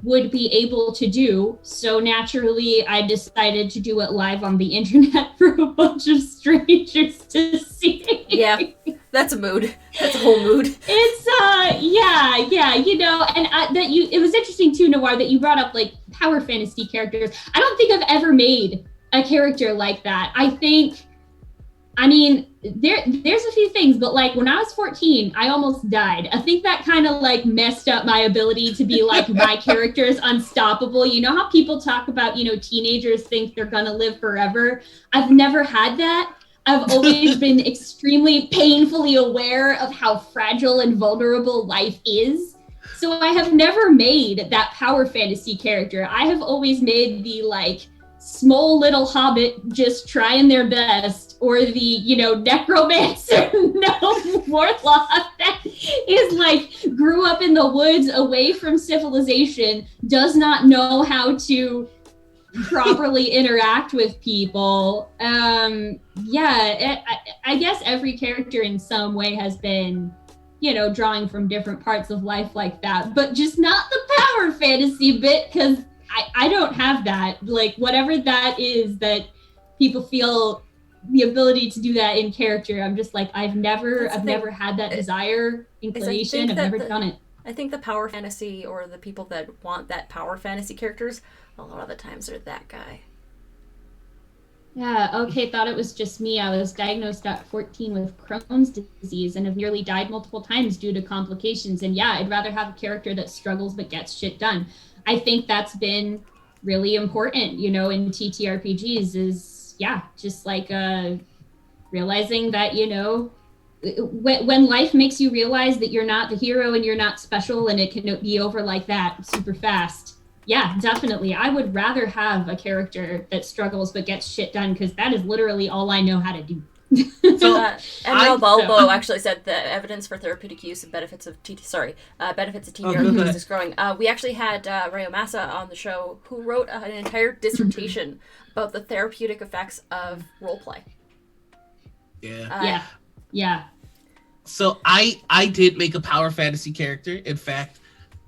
would be able to do. So naturally I decided to do it live on the internet for a bunch of strangers to see. Yeah, that's a mood. That's a whole mood. It's and it was interesting too, Noir, that you brought up power fantasy characters. I don't think I've ever made a character like that. There's a few things, but when I was 14, I almost died. I think that kind of messed up my ability to be my character is unstoppable. You know how people talk about, teenagers think they're gonna live forever? I've never had that. I've always been extremely painfully aware of how fragile and vulnerable life is. So I have never made that power fantasy character. I have always made the small little hobbit just trying their best, or the necromancer gnome warlock that is grew up in the woods away from civilization, does not know how to properly interact with people. I guess every character in some way has been drawing from different parts of life like that, but just not the power fantasy bit, because I don't have that. Like, whatever that is that people feel the ability to do that in character, I'm just like, I've never had that desire, inclination. I've never done it. I think the power fantasy, or the people that want that power fantasy characters, a lot of the times are that guy. Yeah, okay, thought it was just me. I was diagnosed at 14 with Crohn's disease and have nearly died multiple times due to complications. And yeah, I'd rather have a character that struggles but gets shit done. I think that's been really important, you know, in TTRPGs is, yeah, just like realizing that, you know, when life makes you realize that you're not the hero and you're not special and it can be over like that super fast. Yeah, definitely. I would rather have a character that struggles but gets shit done, because that is literally all I know how to do. So, Emerald Bulbo actually said the evidence for therapeutic use and benefits of TTRPGs is growing. We actually had Rayo Massa on the show, who wrote an entire dissertation about the therapeutic effects of roleplay. Yeah. So I did make a power fantasy character. In fact,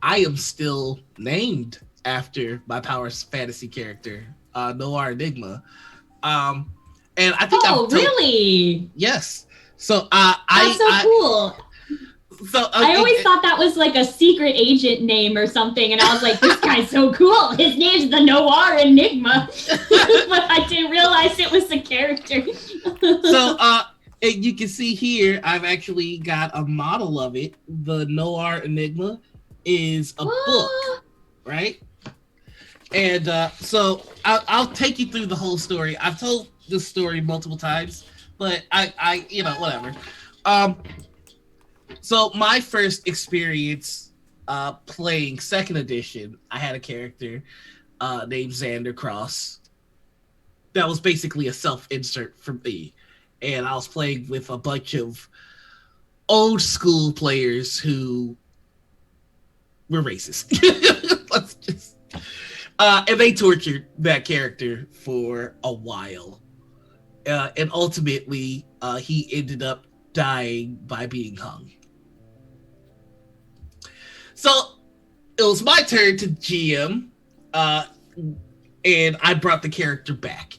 I am still named after my power fantasy character, Noir Enigma. And I think really? Yes. So that's so cool. So I always thought that was like a secret agent name or something, and I was like, this guy's so cool. His name's the Noir Enigma. But I didn't realize it was a character. So and you can see here, I've actually got a model of it. The Noir Enigma is a book, right? And so I'll take you through the whole story. I've told this story multiple times, but I you know, whatever. So my first experience playing second edition, I had a character named Xander Cross. That was basically a self-insert for me. And I was playing with a bunch of old school players who were racist. Let's just and they tortured that character for a while. And ultimately, he ended up dying by being hung. So it was my turn to GM, and I brought the character back.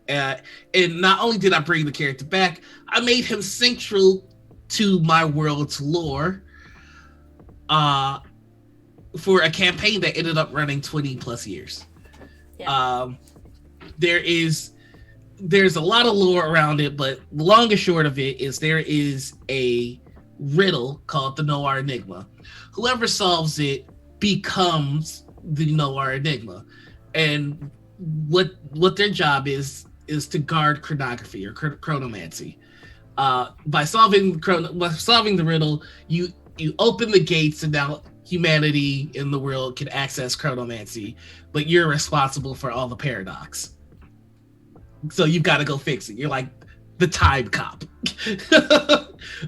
And not only did I bring the character back, I made him central to my world's lore for a campaign that ended up running 20 plus years. Yeah. There's a lot of lore around it, but the long and short of it is there is a riddle called the Noir Enigma. Whoever solves it becomes the Noir Enigma. And what their job is to guard chronography or chronomancy. By solving the riddle, you open the gates, and now humanity in the world can access chronomancy, but you're responsible for all the paradox. So you've got to go fix it. You're like the time cop.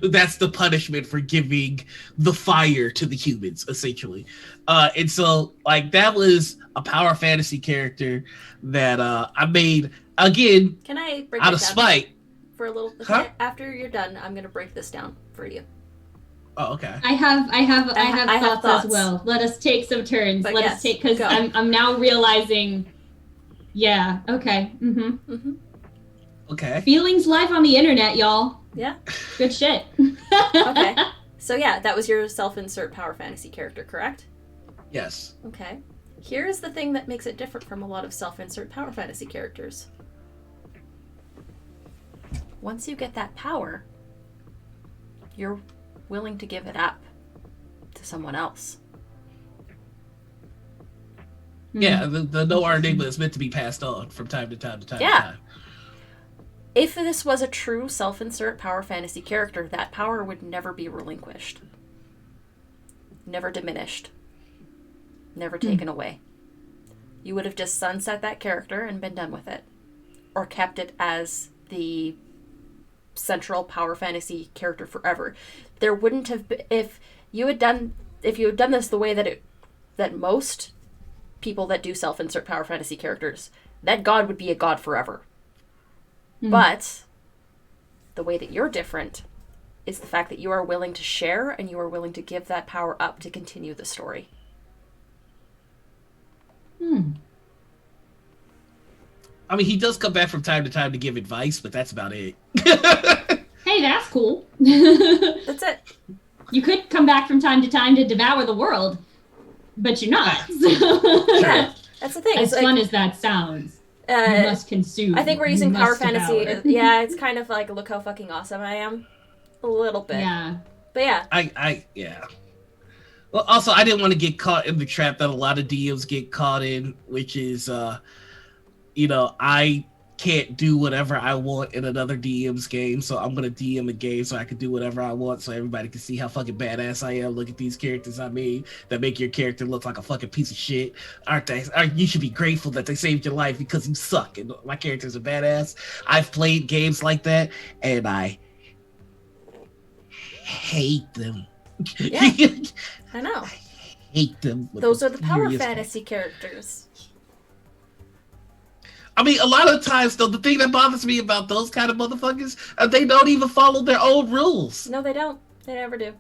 That's the punishment for giving the fire to the humans, essentially. And so, like, that was a power fantasy character that I made, again, can I break out of spite. For a little bit? Huh? After you're done, I'm going to break this down for you. Oh, okay. I have thoughts as well. Let us take some turns. But Let us take, because I'm now realizing. Yeah. Okay. Mm-hmm. Mm-hmm. Okay. Feelings live on the internet, y'all. Yeah. Good shit. Okay. So yeah, that was your self-insert power fantasy character, correct? Yes. Okay. Here's the thing that makes it different from a lot of self-insert power fantasy characters. Once you get that power, you're willing to give it up to someone else. Yeah, the Noir Enigma is meant to be passed on from time to time to time to time. If this was a true self-insert power fantasy character, that power would never be relinquished. Never diminished. Never taken away. You would have just sunset that character and been done with it. Or kept it as the central power fantasy character forever. There wouldn't have been, if you had done this the way that most people that do self-insert power fantasy characters, that god would be a god forever. But the way that you're different is the fact that you are willing to share and you are willing to give that power up to continue the story. I mean, he does come back from time to time to give advice, but that's about it. Hey, that's cool. That's it. You could come back from time to time to devour the world, but you're not. Yeah, that's the thing. As fun as that sounds, you must consume. I think we're using power fantasy. Yeah, it's kind of like, look how fucking awesome I am. A little bit. Yeah. But yeah. Yeah. Well, also, I didn't want to get caught in the trap that a lot of DMs get caught in, which is, I can't do whatever I want in another DM's game, so I'm going to DM a game so I can do whatever I want so everybody can see how fucking badass I am. Look at these characters I made that make your character look like a fucking piece of shit. Aren't they? You should be grateful that they saved your life because you suck and my character's a badass. I've played games like that, and I hate them. Yeah, I know. I hate them. Those are the power fantasy characters. I mean, a lot of times, though, the thing that bothers me about those kind of motherfuckers, they don't even follow their own rules. No, they don't. They never do.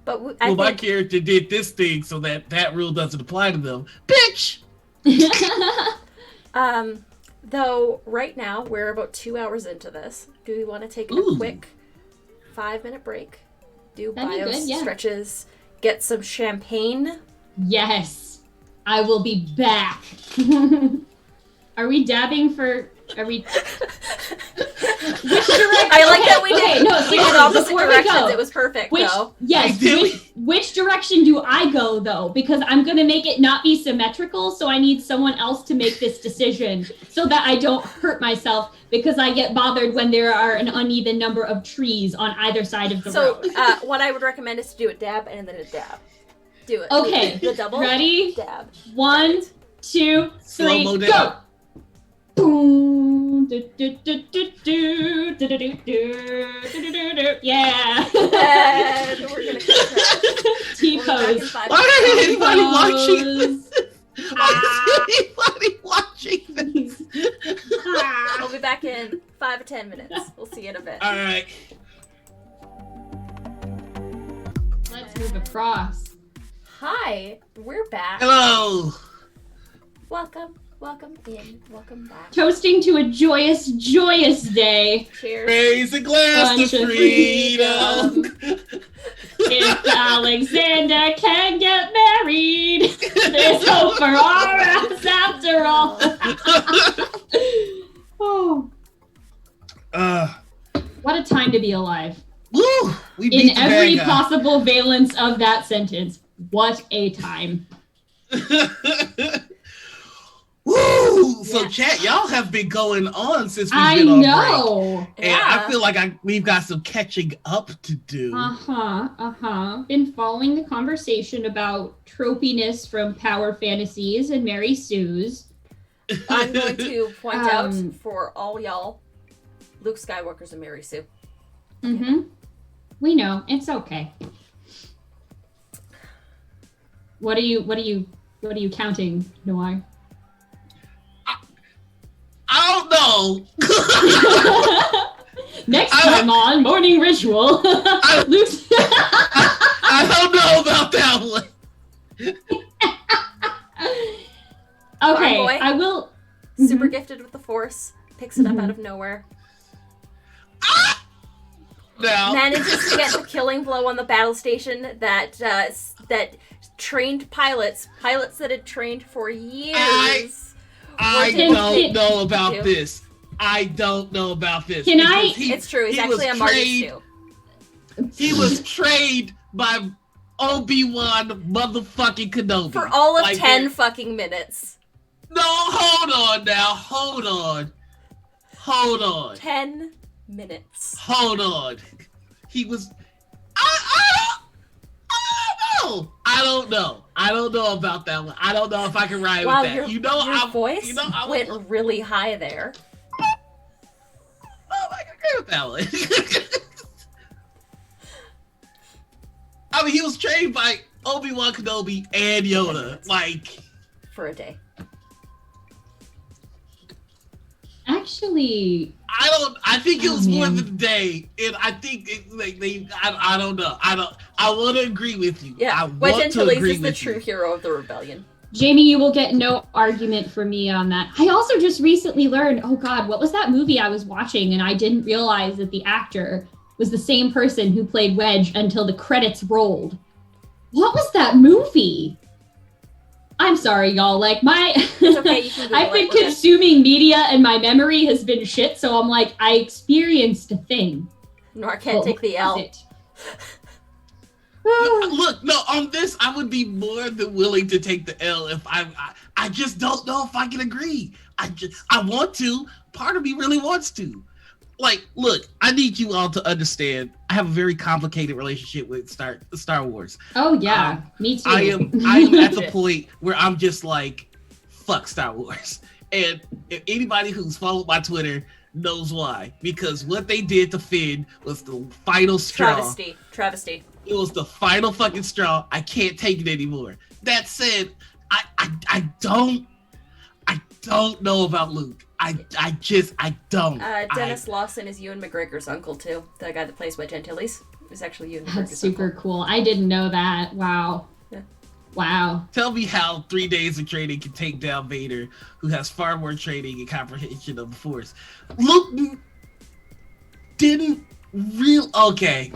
But my character did this thing so that rule doesn't apply to them. Bitch! Though, right now, we're about 2 hours into this. Do we want to take a quick 5-minute break? Do bio stretches, get some champagne? Yes. I will be back. Are we dabbing for... Are we... Which direction? I like that we did. No, we did opposite directions. It was perfect, though. Yes. Which direction do I go, though? Because I'm going to make it not be symmetrical, so I need someone else to make this decision so that I don't hurt myself because I get bothered when there are an uneven number of trees on either side of the road. So, what I would recommend is to do a dab and then a dab. Do it. Okay. The double. Ready? Dab. 1, 2, 3, Slow-mo go! dab. Boom. Yeah. And we're gonna T-pose. Why is anybody watching this? Why is anybody watching this? We'll be back in 5 or 10 minutes. We'll see you in a bit. All right. Let's move across. Hi, we're back. Hello. Welcome in. Welcome back. Toasting to a joyous, joyous day. Cheers. Raise a glass Bunch to of freedom. If Alexander can get married, there's hope for our ass after all. Oh. What a time to be alive. Woo! We beat In the every bad guy. possible valence of that sentence. What a time. Woo! So, Yeah. chat, y'all have been going on since we've been on break. And I feel like we've got some catching up to do. Been following the conversation about tropiness from Power Fantasies and Mary Sue's. I'm going to point out for all y'all, Luke Skywalker's a Mary Sue. Mm-hmm. We know. It's okay. What are you counting, Noir? I don't know. Next time on Morning Ritual. I don't know about that one. Okay, Boy, I will. super gifted with the Force, picks it up out of nowhere. Now. Manages to get the killing blow on the battle station that trained pilots that had trained for years. I don't know about this. I don't know about this. It's true. He's actually a Marty too. He was trained by Obi-Wan motherfucking Kenobi. For all of 10 fucking minutes. No, hold on now. Hold on. 10 minutes. Hold on. He was... I don't know about that one. I don't know if I can ride with that. Your voice went really high there. Oh, I can agree with that one. I mean, he was trained by Obi-Wan Kenobi and Yoda, for a day. Actually, I think it was more than a day, and I think I don't know. I want to agree with you. Yeah, Wedge Antilles is the true hero of the rebellion. Jamie, you will get no argument from me on that. I also just recently learned, oh God, what was that movie I was watching? And I didn't realize that the actor was the same person who played Wedge until the credits rolled. What was that movie? I'm sorry, y'all. Like it's okay, I've been consuming media and my memory has been shit. So I'm like, I experienced a thing. Nor can't take the L. Look, no, on this, I would be more than willing to take the L if I just don't know if I can agree. I want to. Part of me really wants to. Like, look, I need you all to understand. I have a very complicated relationship with Star Wars. Oh yeah, me too. I am at the point where I'm just like, fuck Star Wars. And if anybody who's followed my Twitter knows why, because what they did to Finn was the final straw. Travesty. It was the final fucking straw. I can't take it anymore. That said, I don't know about Luke. I don't. Dennis Lawson is Ewan McGregor's uncle too. The guy that plays Wedge Antilles is actually Ewan McGregor's That's super cool. I didn't know that. Wow. Yeah. Wow. Tell me how 3 days of training can take down Vader, who has far more training and comprehension of the Force. Luke didn't okay.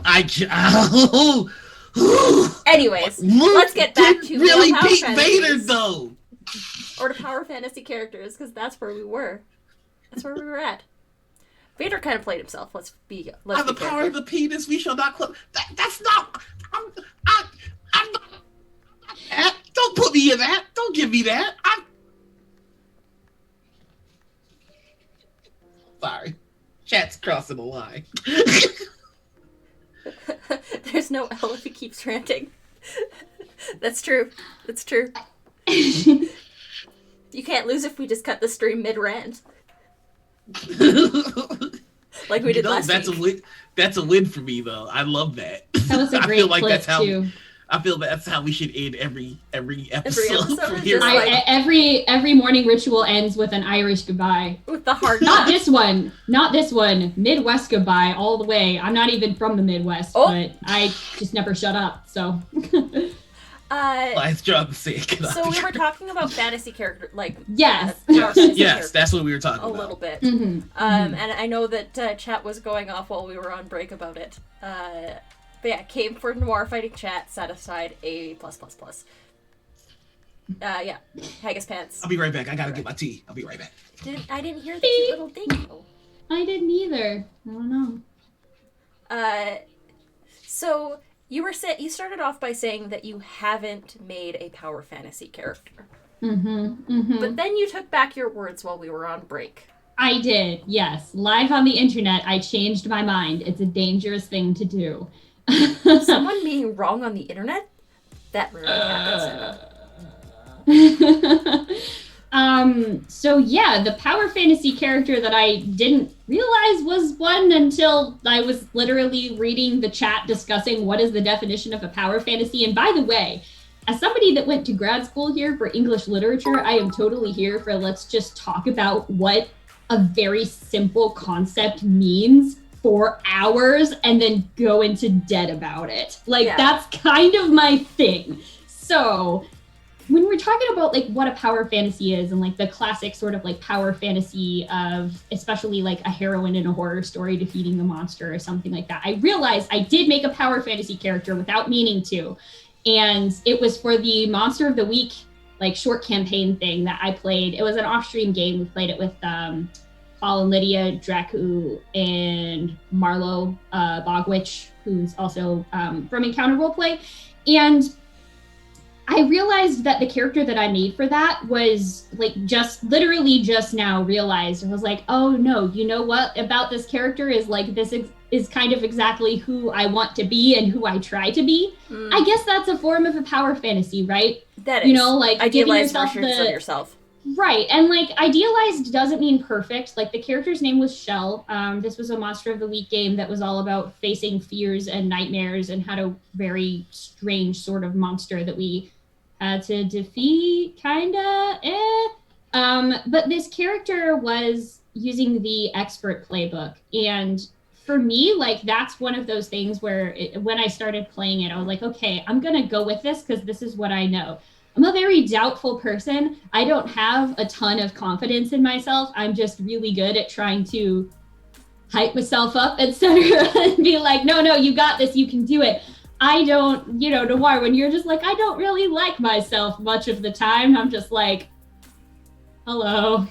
Anyways, Luke let's get back to really power beat fantasies. Vader though. Or to power fantasy characters, because that's where we were. That's where we were at. Vader kind of played himself. Let's be the power of the penis, we shall not club. That's not. I'm not. Don't put me in that. Don't give me that. Sorry. Chat's crossing the line. There's no L if he keeps ranting. That's true. That's true. You can't lose if we just cut the stream mid-rant. Like we did last week. That's a win for me, though. I love that. That was a great clip, too. I feel that's how we should end every episode from here. Every morning ritual ends with an Irish goodbye. With the hard Not this one. Midwest goodbye all the way. I'm not even from the Midwest, but I just never shut up, so. Life's job to say it. So we were talking about fantasy character, like yes, yes, that's what we were talking about. A little bit. Mm-hmm. And I know that chat was going off while we were on break about it. But yeah, came for noir fighting chat, set aside A+++. Yeah, Haggis pants. I'll be right back. I gotta get my tea. I'll be right back. I didn't hear the cute little ding. I didn't either. I don't know. So. You started off by saying that you haven't made a power fantasy character. But then you took back your words while we were on break. I did, yes. Live on the internet, I changed my mind. It's a dangerous thing to do. Someone being wrong on the internet? That really happens. So yeah, the power fantasy character that I didn't realize was one until I was literally reading the chat discussing what is the definition of a power fantasy. And by the way, as somebody that went to grad school here for English literature, I am totally here for let's just talk about what a very simple concept means for hours and then go into debt about it. That's kind of my thing. So when we're talking about like what a power fantasy is and like the classic sort of like power fantasy of especially like a heroine in a horror story defeating a monster or something like that, I realized I did make a power fantasy character without meaning to. And it was for the Monster of the Week like short campaign thing that I played. It was an off-stream game. We played it with Paul and Lydia Dracu and Marlo Bogwitch, who's also from Encounter Roleplay. And I realized that the character that I made for that was like literally just now realized. I was like, oh no, you know what about this character is like, this is kind of exactly who I want to be and who I try to be. I guess that's a form of a power fantasy, right? That is. You know, like idealized versions of yourself. Right, and like idealized doesn't mean perfect. Like the character's name was Shell. This was a Monster of the Week game that was all about facing fears and nightmares and had a very strange sort of monster that we had to defeat, kinda. But this character was using the expert playbook, and for me, like that's one of those things where when I started playing it, I was like, okay, I'm gonna go with this because this is what I know. I'm a very doubtful person. I don't have a ton of confidence in myself. I'm just really good at trying to hype myself up, etc. and be like, no, you got this, you can do it. I don't, Noir, when you're just like, I don't really like myself much of the time, I'm just like, hello.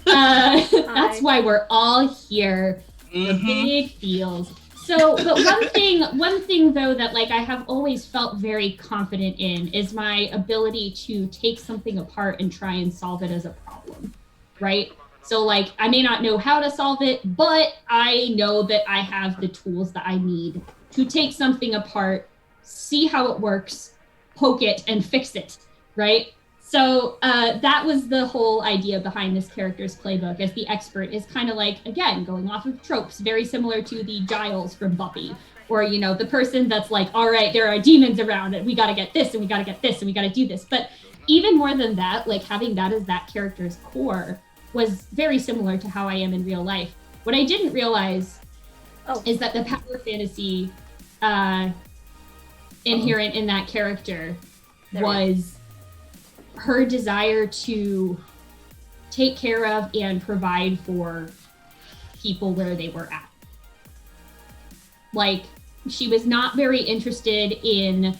That's why we're all here. The big feels. So, but one thing though that like I have always felt very confident in is my ability to take something apart and try and solve it as a problem, right? So like I may not know how to solve it, but I know that I have the tools that I need to take something apart, see how it works, poke it, and fix it, right? So that was the whole idea behind this character's playbook as the expert is kind of like, again, going off of tropes, very similar to the Giles from Buffy, or, the person that's like, all right, there are demons around and we got to get this and we got to get this and we got to do this. But even more than that, like having that as that character's core was very similar to how I am in real life. What I didn't realize is that the power fantasy inherent in that character was her desire to take care of and provide for people where they were at. Like, she was not very interested in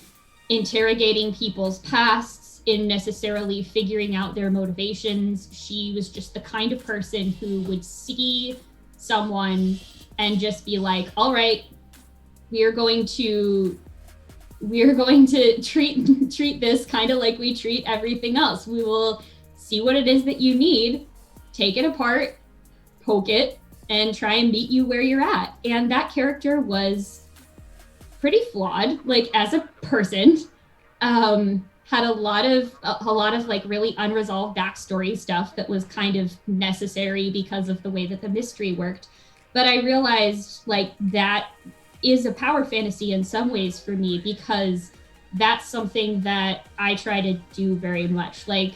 interrogating people's pasts, in necessarily figuring out their motivations. She was just the kind of person who would see someone and just be like, all right, we are going to treat this kind of like we treat everything else. We will see what it is that you need, take it apart, poke it, and try and meet you where you're at. And that character was pretty flawed, like as a person. Had a lot of like really unresolved backstory stuff that was kind of necessary because of the way that the mystery worked. But I realized like that is a power fantasy in some ways for me, because that's something that I try to do very much. Like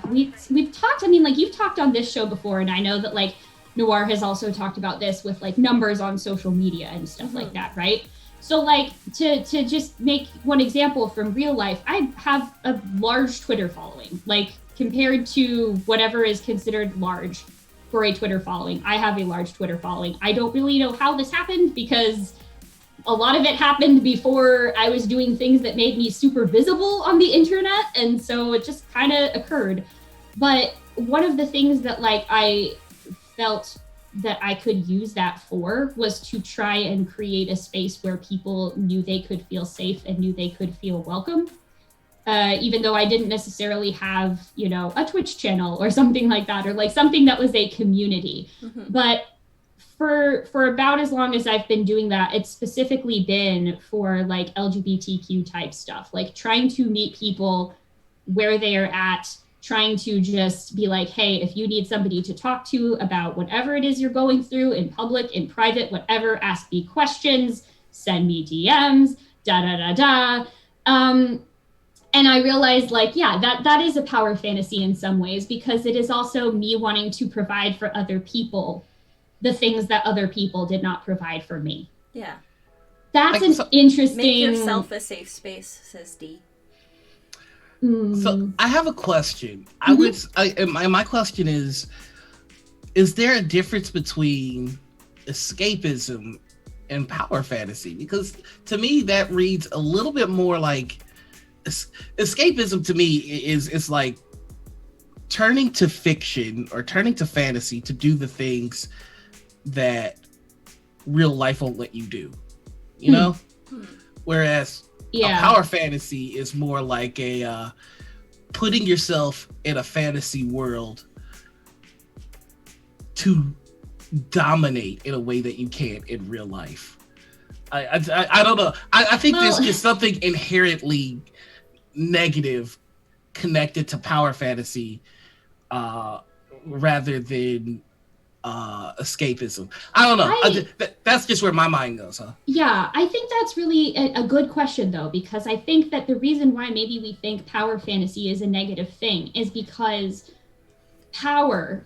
we've talked, I mean, like you've talked on this show before, and I know that like Noir has also talked about this with like numbers on social media and stuff like that, right? So like to just make one example from real life, I have a large Twitter following, like compared to whatever is considered large for a Twitter following. I have a large Twitter following. I don't really know how this happened, because a lot of it happened before I was doing things that made me super visible on the internet. And so it just kind of occurred. But one of the things that like I felt that I could use that for was to try and create a space where people knew they could feel safe and knew they could feel welcome. Even though I didn't necessarily have, a Twitch channel or something like that, or like something that was a community. But for about as long as I've been doing that, it's specifically been for like LGBTQ type stuff, like trying to meet people where they are at, trying to just be like, hey, if you need somebody to talk to about whatever it is you're going through in public, in private, whatever, ask me questions, send me DMs, And I realized like, yeah, that is a power fantasy in some ways, because it is also me wanting to provide for other people the things that other people did not provide for me. Yeah. That's like, an interesting... Make yourself a safe space, says D. So I have a question. My question is there a difference between escapism and power fantasy? Because to me, that reads a little bit more like escapism. To me, is like turning to fiction or turning to fantasy to do the things that real life won't let you do, Whereas a power fantasy is more like a putting yourself in a fantasy world to dominate in a way that you can't in real life. I don't know. I think there's just something inherently negative connected to power fantasy rather than escapism. I don't know. That's just where my mind goes, huh? Yeah, I think that's really a good question, though, because I think that the reason why maybe we think power fantasy is a negative thing is because power,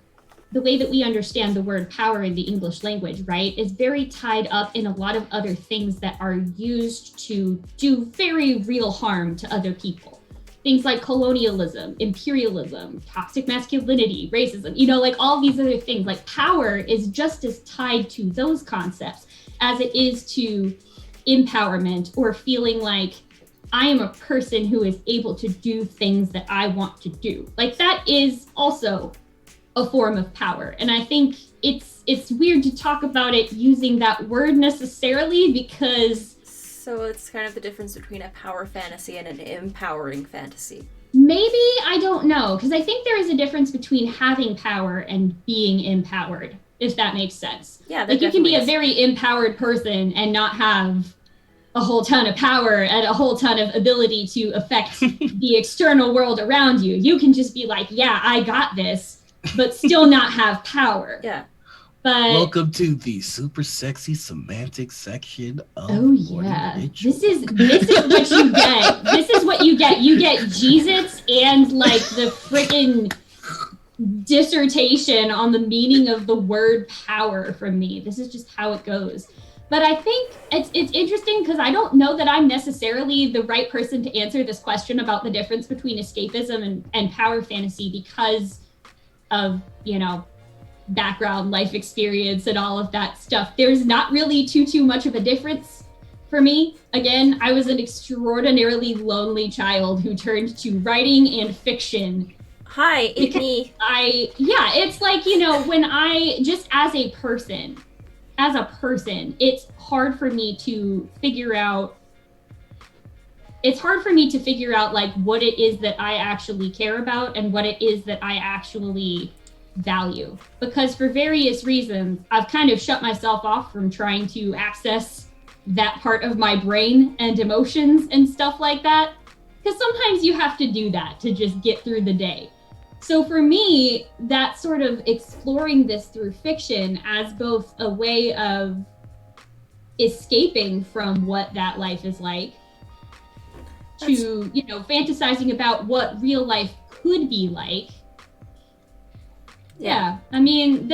the way that we understand the word power in the English language, right, is very tied up in a lot of other things that are used to do very real harm to other people. things like colonialism, imperialism, toxic masculinity, racism, you know, like all these other things. Like power is just as tied to those concepts as it is to empowerment or feeling like I am a person who is able to do things that I want to do. Like that is also a form of power. And I think it's weird to talk about it using that word necessarily because... So it's kind of the difference between a power fantasy and an empowering fantasy. Maybe, I don't know, because I think there is a difference between having power and being empowered, if that makes sense. Yeah, like you can be a very empowered person and not have a whole ton of power and a whole ton of ability to affect the external world around you. You can just be like, yeah, I got this, but still not have power. Yeah. But welcome to the super sexy semantic section of This is what you get. This is what you get. You get Jesus and like the freaking dissertation on the meaning of the word power from me. This is just how it goes. But I think it's interesting because I don't know that I'm necessarily the right person to answer this question about the difference between escapism and power fantasy because of, you know, background, life experience, and all of that stuff. There's not really too much of a difference for me. Again, I was an extraordinarily lonely child who turned to writing and fiction. Hi, it's me. It's like, you know, when I, just as a person, it's hard for me to figure out like what it is that I actually care about and what it is that I actually value, because for various reasons I've kind of shut myself off from trying to access that part of my brain and emotions and stuff like that, because sometimes you have to do that to just get through the day. So for me, that sort of exploring this through fiction as both a way of escaping from what that life is like to, you know, fantasizing about what real life could be like. Yeah, I mean,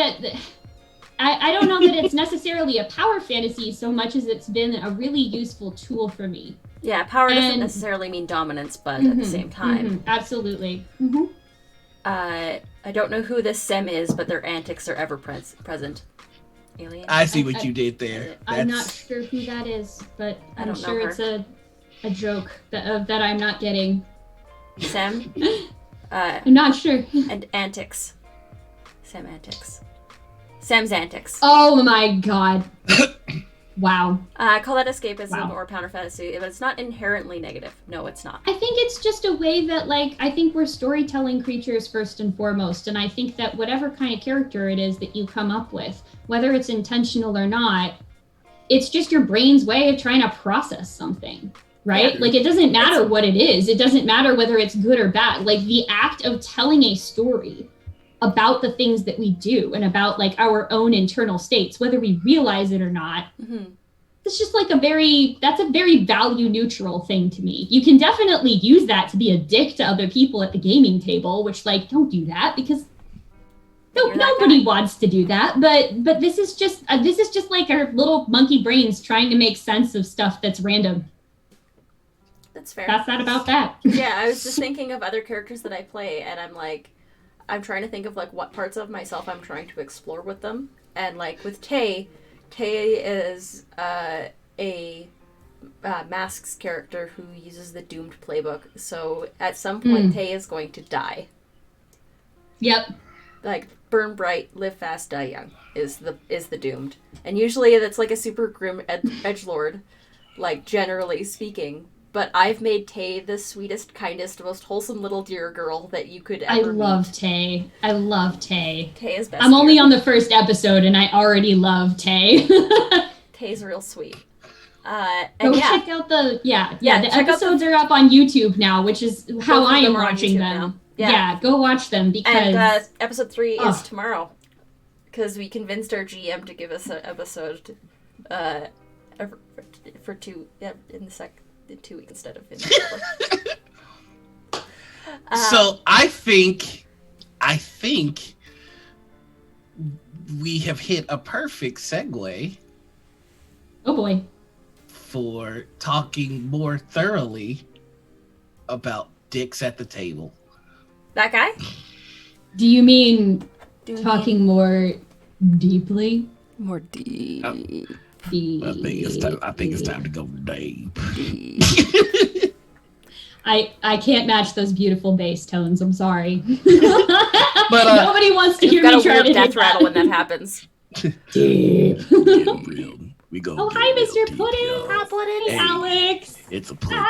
I don't know that it's necessarily a power fantasy so much as it's been a really useful tool for me. Yeah, power doesn't necessarily mean dominance, but at the same time. Absolutely. I don't know who this Sem is, but their antics are ever present. Alien? I see what you did there. I'm not sure who that is, but I'm sure it's a joke that I'm not getting. Sem? I'm not sure. And antics. Sam's antics. Oh my god. Wow. I call that escapism or power fantasy, but it's not inherently negative. No, it's not. I think it's just a way that, like, I think we're storytelling creatures first and foremost, and I think that whatever kind of character it is that you come up with, whether it's intentional or not, it's just your brain's way of trying to process something, right? Yeah. Like, it doesn't matter what it is. It doesn't matter whether it's good or bad. Like, the act of telling a story about the things that we do and about like our own internal states, whether we realize it or not. It's just like that's a very value neutral thing to me. You can definitely use that to be a dick to other people at the gaming table, which like, don't do that because nobody wants to do that. But this is just like our little monkey brains trying to make sense of stuff that's random. That's fair. That's not about that. Yeah, I was just thinking of other characters that I play, and I'm trying to think of like what parts of myself I'm trying to explore with them. And like with Tay is a Masks character who uses the Doomed playbook. So at some point Tay is going to die. Yep. Like burn bright, live fast, die young is the Doomed. And usually that's like a super grim edgelord, like generally speaking. But I've made Tay the sweetest, kindest, most wholesome little dear girl that you could ever meet. I love Tay. Tay is best. I'm only on the first episode, and I already love Tay. Tay's real sweet. Check out the episodes are up on YouTube now, which is how I am watching them. Yeah, go watch them because. And episode 3 is tomorrow, because we convinced our GM to give us an episode, for 2 in 2 weeks instead of in October. So I think we have hit a perfect segue. Oh boy. For talking more thoroughly about dicks at the table. That guy? Do you mean talking more deeply? More deep. I think it's time to go deep. I can't match those beautiful bass tones. I'm sorry. But nobody wants to hear me try to death rattle when that happens. Deep. We go. Oh, hi, Mr. Pudding. Hi, Pudding. Hey, Alex. It's a pudding,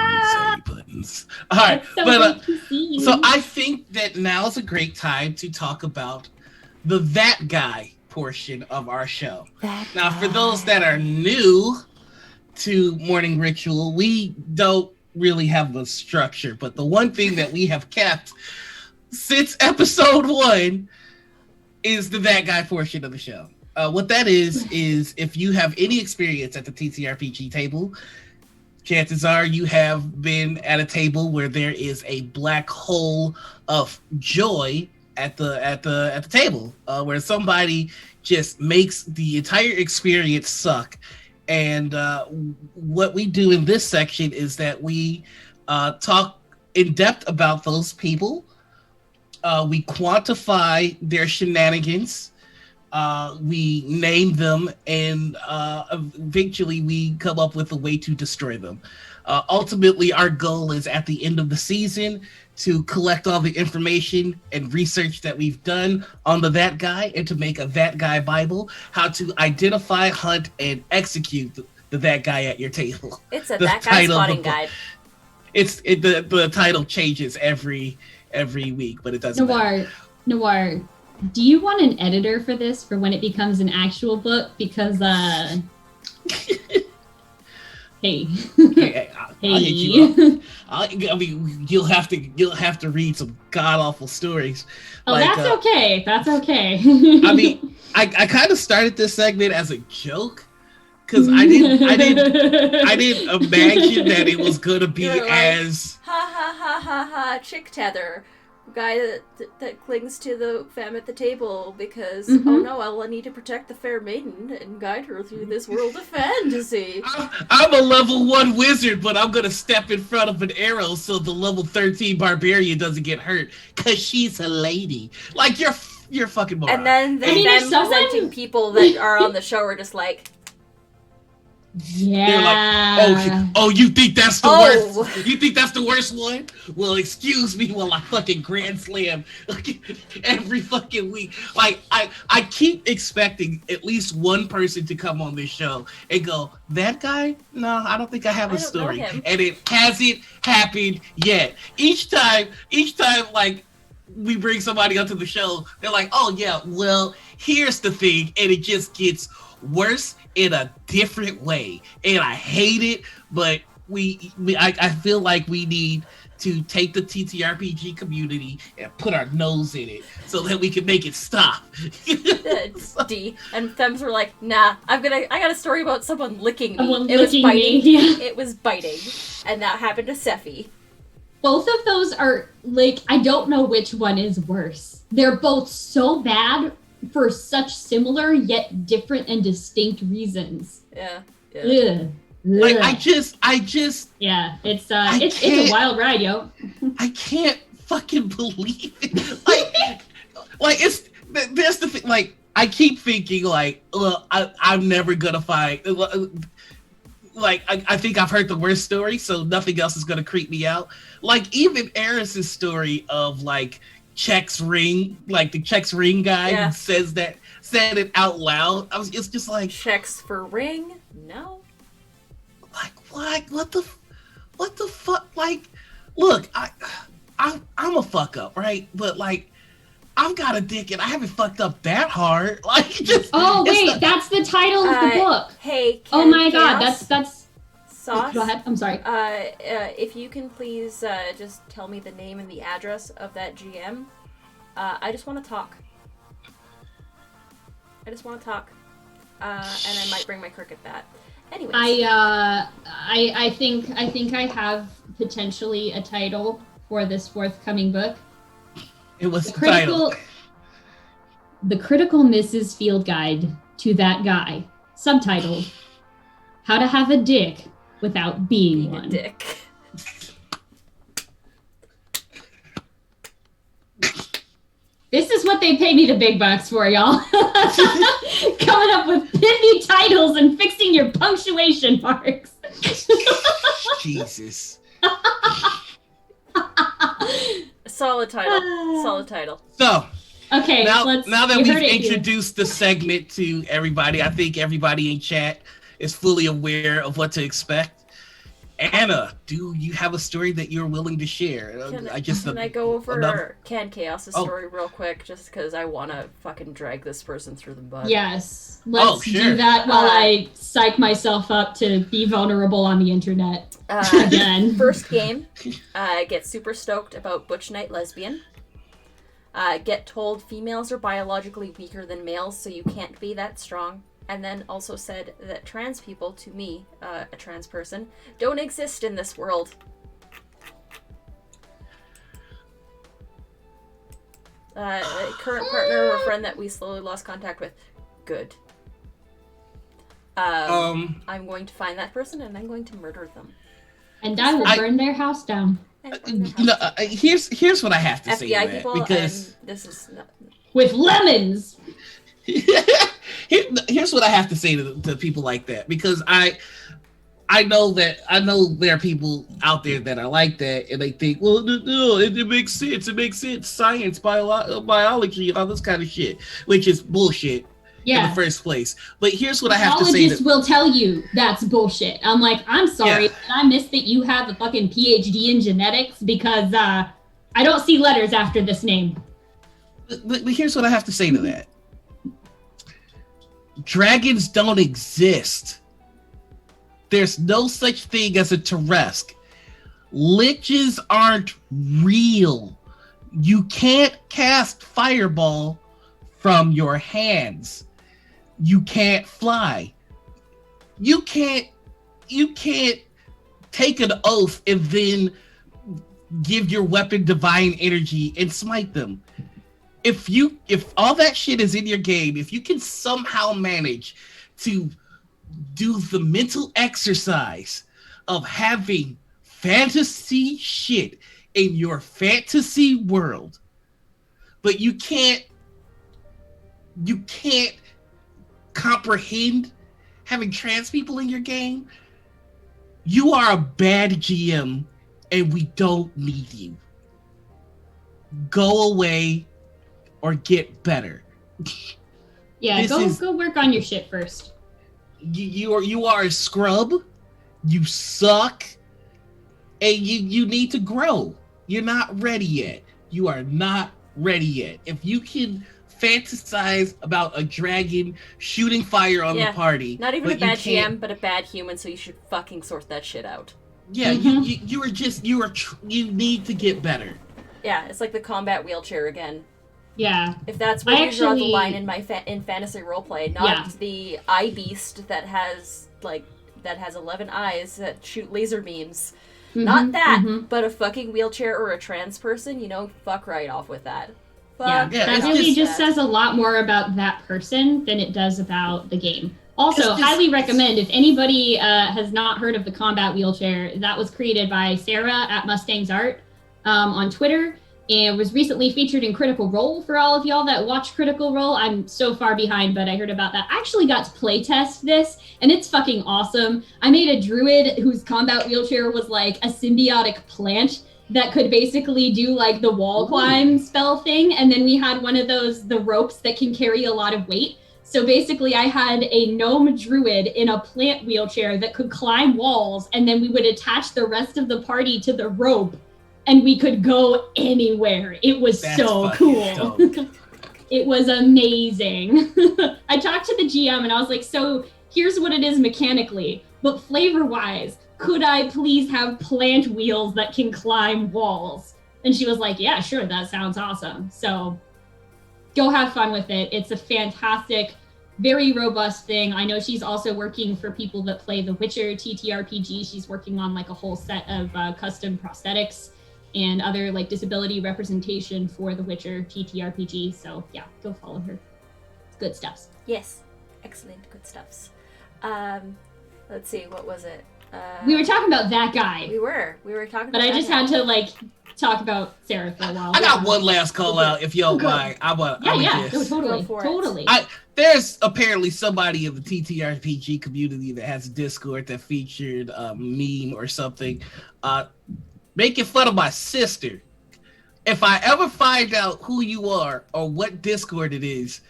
Puddings. All right, so great to see you. So I think that now is a great time to talk about that guy portion of our show. Now, for those that are new to Morning Ritual, we don't really have a structure, but the one thing that we have kept since episode 1 is that guy portion of the show. What that is if you have any experience at the TTRPG table, chances are you have been at a table where there is a black hole of joy at the table, where somebody just makes the entire experience suck. And what we do in this section is that we talk in depth about those people. We quantify their shenanigans. We name them, and eventually we come up with a way to destroy them. Ultimately, our goal is at the end of the season to collect all the information and research that we've done on that guy and to make a that guy Bible, how to identify, hunt, and execute that guy at your table. It's that guy spotting guide. The title changes every week, but it doesn't matter. Noir, do you want an editor for this for when it becomes an actual book? Because hey. I'll hit you up. I mean, you'll have to read some god awful stories. Oh, like, that's okay. That's okay. I mean, I kind of started this segment as a joke because I didn't imagine that it was gonna be as ha chick tether. Guy that clings to the femme at the table because oh no, I'll need to protect the fair maiden and guide her through this world of fantasy. I'm a level 1 wizard, but I'm gonna step in front of an arrow so the level 13 barbarian doesn't get hurt because she's a lady. Like you're fucking moron. And then presenting people that are on the show are just like. Yeah. They're like, oh, you think that's the worst? You think that's the worst one? Well, excuse me while I fucking grand slam every fucking week. Like, I keep expecting at least one person to come on this show and go, that guy? No, I don't think I have a story. And it hasn't happened yet. Each time, like, we bring somebody onto the show, they're like, oh yeah, well, here's the thing, and it just gets worse in a different way, and I hate it. But I feel like we need to take the TTRPG community and put our nose in it so that we can make it stop. D and Thems were like, nah, I got a story about someone licking me. It was biting. Yeah. It was biting, and that happened to Sephi. Both of those are like, I don't know which one is worse. They're both so bad for such similar yet different and distinct reasons. Yeah. Ugh. Like I just yeah, it's a wild ride, yo. I can't fucking believe it. Like it's there's the thing. Like I keep thinking like, look, I'm never gonna find. Like I think I've heard the worst story, so nothing else is gonna creep me out. Like even Eris's story of like Check's ring, like the Check's ring guy said it out loud. It's just like checks for ring? No. Like what the fuck? Like, look, I'm a fuck up, right? But like, I've got a dick and I haven't fucked up that hard. Like, just that's the title of the book. Hey, oh my god, that's. Sauce. Go ahead. I'm sorry. If you can please just tell me the name and the address of that GM. I just want to talk. And I might bring my cricket bat. Anyways. I think I have potentially a title for this forthcoming book. It was the title. The Critical Mrs. Field Guide to That Guy. Subtitled, How to Have a Dick Without Being One. A dick. is what they pay me the big bucks for, y'all. Coming up with pithy titles and fixing your punctuation marks. Jesus. Solid title. So, okay, now that we've introduced the segment to everybody, I think everybody in chat is fully aware of what to expect. Anna, do you have a story that you're willing to share? Can I go over Can Chaos' story real quick, just because I want to fucking drag this person through the mud? Yes. Let's do that while I psych myself up to be vulnerable on the internet again. First game, get super stoked about Butch Night Lesbian. Get told females are biologically weaker than males, so you can't be that strong. And then also said that trans people, to me, a trans person, don't exist in this world. Current partner or friend that we slowly lost contact with. Good. I'm going to find that person and I'm going to murder them. And I will burn their house down. Here's what I have to say to that, people, because this is not... with lemons. Here's what I have to say to people like that, because I know there are people out there that are like that, and they think, well, no, it makes sense, science, biology, all this kind of shit, which is bullshit in the first place. But here's what I have to say. Biologists will tell you that's bullshit. I'm like, I'm sorry, but I missed that you have a fucking PhD in genetics, because I don't see letters after this name. But here's what I have to say to that. Dragons don't exist. There's no such thing as a Teresk. Liches aren't real. You can't cast Fireball from your hands. You can't fly. You can't take an oath and then give your weapon divine energy and smite them. If all that shit is in your game, if you can somehow manage to do the mental exercise of having fantasy shit in your fantasy world, but you can't comprehend having trans people in your game, you are a bad GM and we don't need you. Go away or get better. Yeah, go work on your shit first. You are a scrub. You suck. And you need to grow. You're not ready yet. You are not ready yet. If you can fantasize about a dragon shooting fire on the party. Not even a bad GM, but a bad human, so you should fucking sort that shit out. Yeah, you need to get better. Yeah, it's like the combat wheelchair again. Yeah. If that's where you draw the line in in fantasy roleplay, not the eye beast that has 11 eyes that shoot laser beams. Mm-hmm, not that, but a fucking wheelchair or a trans person, fuck right off with that. That really just says a lot more about that person than it does about the game. Also, highly recommend, if anybody has not heard of the combat wheelchair, that was created by Sarah at Mustang's Art on Twitter. And was recently featured in Critical Role. For all of y'all that watch Critical Role, I'm so far behind, but I heard about that. I actually got to playtest this, and it's fucking awesome. I made a druid whose combat wheelchair was like a symbiotic plant that could basically do like the wall climb spell thing. And then we had one of the ropes that can carry a lot of weight. So basically I had a gnome druid in a plant wheelchair that could climb walls, and then we would attach the rest of the party to the rope, and we could go anywhere. It was so cool. It was amazing. I talked to the GM and I was like, so here's what it is mechanically, but flavor-wise, could I please have plant wheels that can climb walls? And she was like, yeah, sure, that sounds awesome. So go have fun with it. It's a fantastic, very robust thing. I know she's also working for people that play The Witcher TTRPG. She's working on like a whole set of custom prosthetics and other like disability representation for The Witcher TTRPG. So yeah, go follow her. It's good stuffs. Yes, excellent good stuffs. Let's see, what was it? We were talking about that guy. We were talking about But I just had to, like, talk about Sarah for a while. I got one last call out, if you don't mind. Totally. There's apparently somebody in the TTRPG community that has a Discord that featured a meme or something making fun of my sister. If I ever find out who you are or what Discord it is,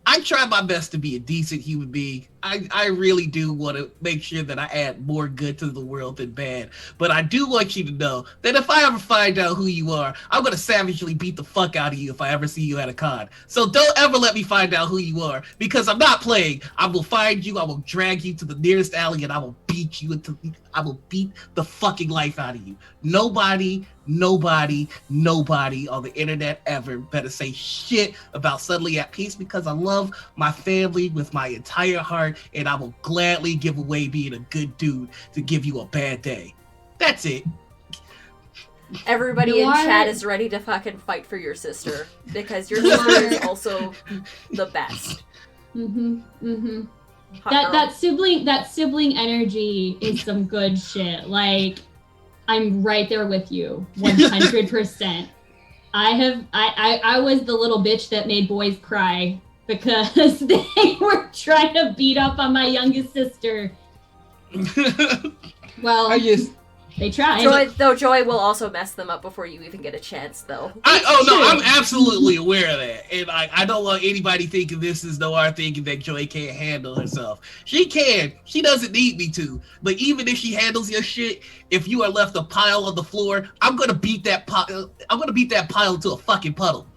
I try my best to be a decent human being. I really do want to make sure that I add more good to the world than bad. But I do want you to know that if I ever find out who you are, I'm going to savagely beat the fuck out of you if I ever see you at a con. So don't ever let me find out who you are, because I'm not playing. I will find you, I will drag you to the nearest alley, and I will beat you I will beat the fucking life out of you. Nobody on the internet ever better say shit about Suddenly at Peace, because I love my family with my entire heart, and I will gladly give away being a good dude to give you a bad day. That's it. Everybody in chat is ready to fucking fight for your sister, because your sister is also the best. That sibling energy is some good shit. Like, I'm right there with you, 100%. I was the little bitch that made boys cry because they were trying to beat up on my youngest sister. Well, they tried. Joy will also mess them up before you even get a chance, though. I'm absolutely aware of that, and I don't want anybody thinking this is Noir thinking that Joy can't handle herself. She can. She doesn't need me to. But even if she handles your shit, if you are left a pile on the floor, I'm gonna beat that pile. I'm gonna beat that pile to a fucking puddle.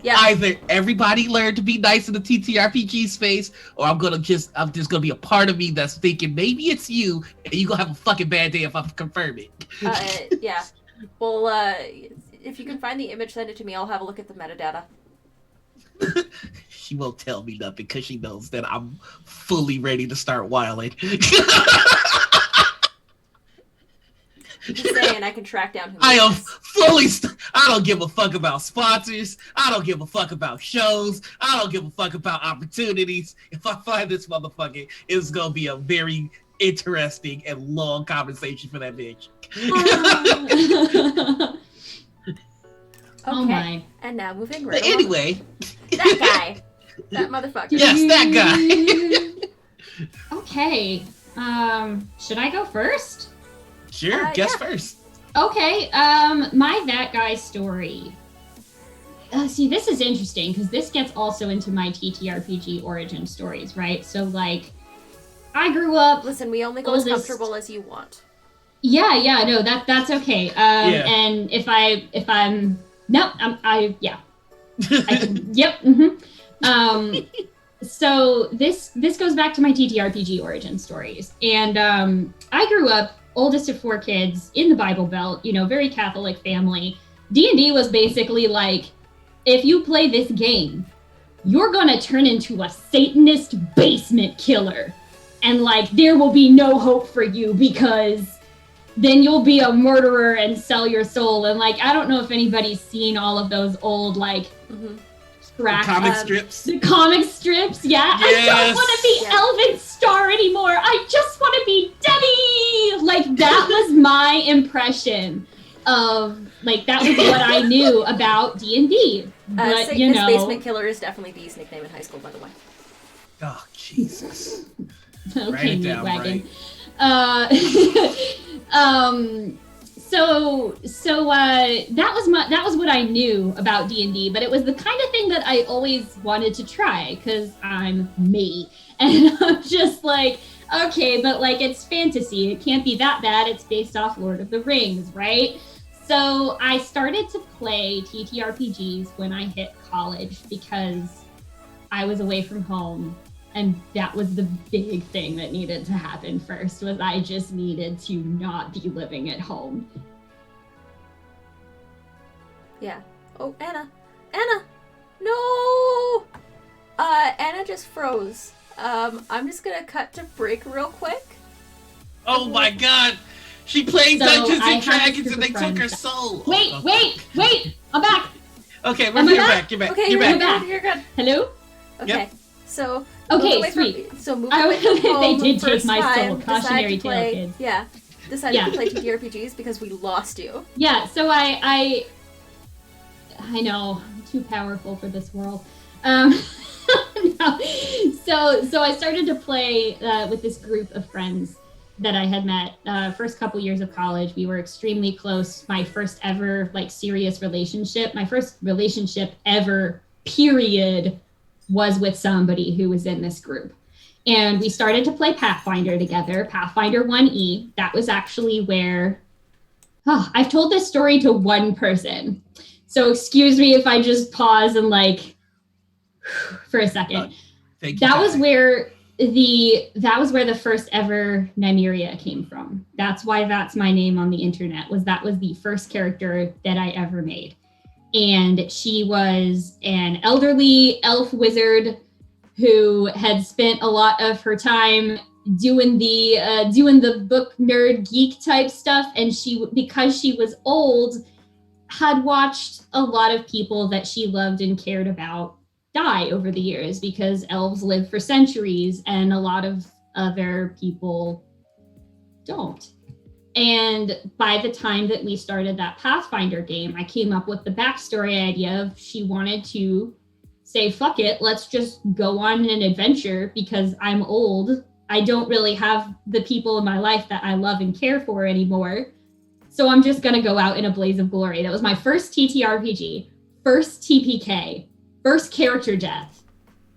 Yeah. Either everybody learn to be nice in the TTRPG space, or I'm just gonna be a part of me that's thinking maybe it's you, and you gonna have a fucking bad day if I confirm it. Yeah. Well, if you can find the image, send it to me. I'll have a look at the metadata. She won't tell me nothing because she knows that I'm fully ready to start wilding. Just saying, I can track down who I am fully. I don't give a fuck about sponsors. I don't give a fuck about shows. I don't give a fuck about opportunities. If I find this motherfucker, it's gonna be a very interesting and long conversation for that bitch. Oh my. And now moving right along. Anyway. That guy. That motherfucker. Yes, that guy. Okay. Should I go first? Sure, guess first. Okay, my that guy story. See, this is interesting because this gets also into my TTRPG origin stories, right? So, like, I grew up. Listen, we only go as comfortable as you want. Yeah, no, that's okay. And if I'm So this goes back to my TTRPG origin stories, and I grew up oldest of 4 kids in the Bible Belt, very Catholic family. D&D was basically like, if you play this game, you're gonna turn into a Satanist basement killer. And like, there will be no hope for you because then you'll be a murderer and sell your soul. And like, I don't know if anybody's seen all of those old comic strips. The comic strips, yeah. Yes. I don't want to be Elvin Star anymore. I just want to be Debbie. Like, that was my impression of, like, that was what I knew about D&D. But, Satanist basement killer is definitely B's nickname in high school, by the way. Oh, Jesus. Okay, down, wagon. Right. So that was what I knew about D&D, but it was the kind of thing that I always wanted to try because I'm me, and I'm just like, okay, but like, it's fantasy, it can't be that bad, it's based off Lord of the Rings, right? So I started to play TTRPGs when I hit college because I was away from home. And that was the big thing that needed to happen first, was I just needed to not be living at home. Yeah. Oh, Anna! No! Anna just froze. I'm just gonna cut to break real quick. Oh my god! She played Dungeons and Dragons and they took her soul! Wait! I'm back! Okay, you're back. Okay, you're back. You're good. Hello? Okay. Yep. So, Okay, sweet. So moving away from home, they did take my soul. Cautionary tale, kids. Yeah, decided to play TTRPGs because we lost you. Yeah, so I know, I'm too powerful for this world. No. So I started to play with this group of friends that I had met first couple years of college. We were extremely close. My first ever like serious relationship, my first relationship ever, period, was with somebody who was in this group. And we started to play Pathfinder together, Pathfinder 1E. That was actually where, I've told this story to one person. So excuse me if I just pause and like, for a second. That was where the first ever Nymeria came from. That's why that's my name on the internet, that was the first character that I ever made. And she was an elderly elf wizard who had spent a lot of her time doing the book nerd geek type stuff. And because she was old, had watched a lot of people that she loved and cared about die over the years, because elves live for centuries and a lot of other people don't. And by the time that we started that Pathfinder game, I came up with the backstory idea of she wanted to say, fuck it, let's just go on an adventure because I'm old. I don't really have the people in my life that I love and care for anymore. So I'm just going to go out in a blaze of glory. That was my first TTRPG, first TPK, first character death.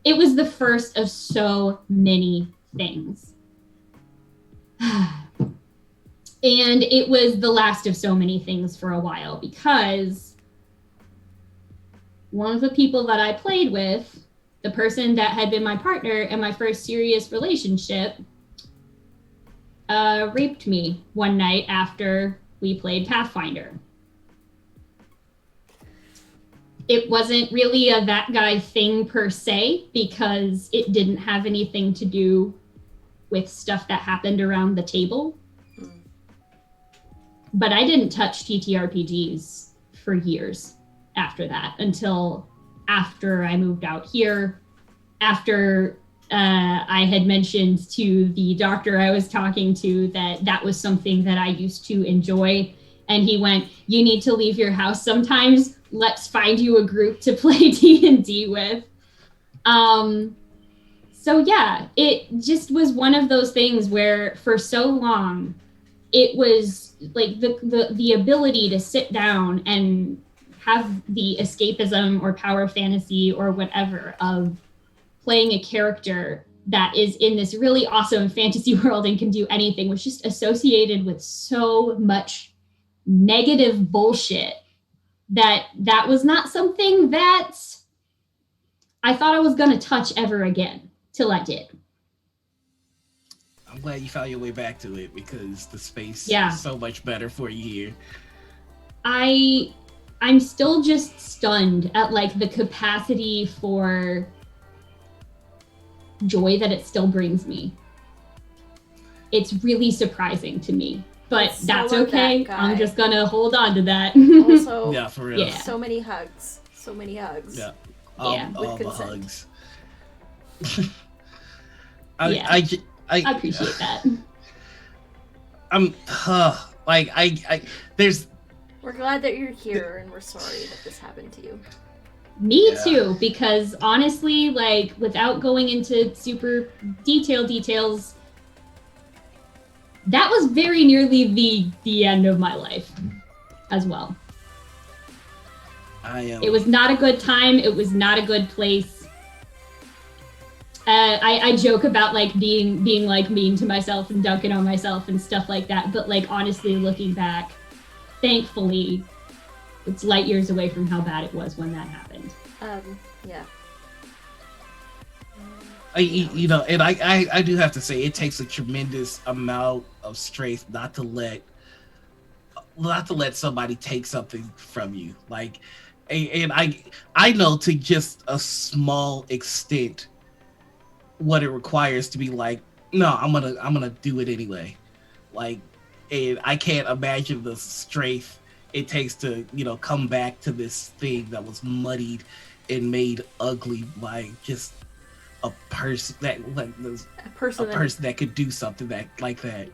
It was the first of so many things. And it was the last of so many things for a while, because one of the people that I played with, the person that had been my partner in my first serious relationship, raped me one night after we played Pathfinder. It wasn't really a that guy thing per se, because it didn't have anything to do with stuff that happened around the table. But I didn't touch TTRPGs for years after that, until after I moved out here, after I had mentioned to the doctor I was talking to that was something that I used to enjoy. And he went, you need to leave your house sometimes. Let's find you a group to play D&D with. So yeah, it just was one of those things where for so long, it was like the ability to sit down and have the escapism or power fantasy or whatever of playing a character that is in this really awesome fantasy world and can do anything was just associated with so much negative bullshit that was not something that I thought I was going to touch ever again till I did. I'm glad you found your way back to it, because the space is so much better for you here. I'm still just stunned at like the capacity for joy that it still brings me. It's really surprising to me, but that's okay. I'm just gonna hold on to that. Also, yeah, for real. Yeah. So many hugs. Yeah, with the consent. hugs. I appreciate that. We're glad that you're here, and we're sorry that this happened to you. Me too, because honestly, like, without going into super details, that was very nearly the end of my life as well. It was not a good time. It was not a good place. I joke about like being like mean to myself and dunking on myself and stuff like that. But like, honestly, looking back, thankfully, it's light years away from how bad it was when that happened. Yeah. I do have to say, it takes a tremendous amount of strength not to let somebody take something from you. Like, and I know to just a small extent what it requires to be like, no, I'm gonna do it anyway. Like, and I can't imagine the strength it takes to, come back to this thing that was muddied and made ugly by just a person that a person that could do something like that.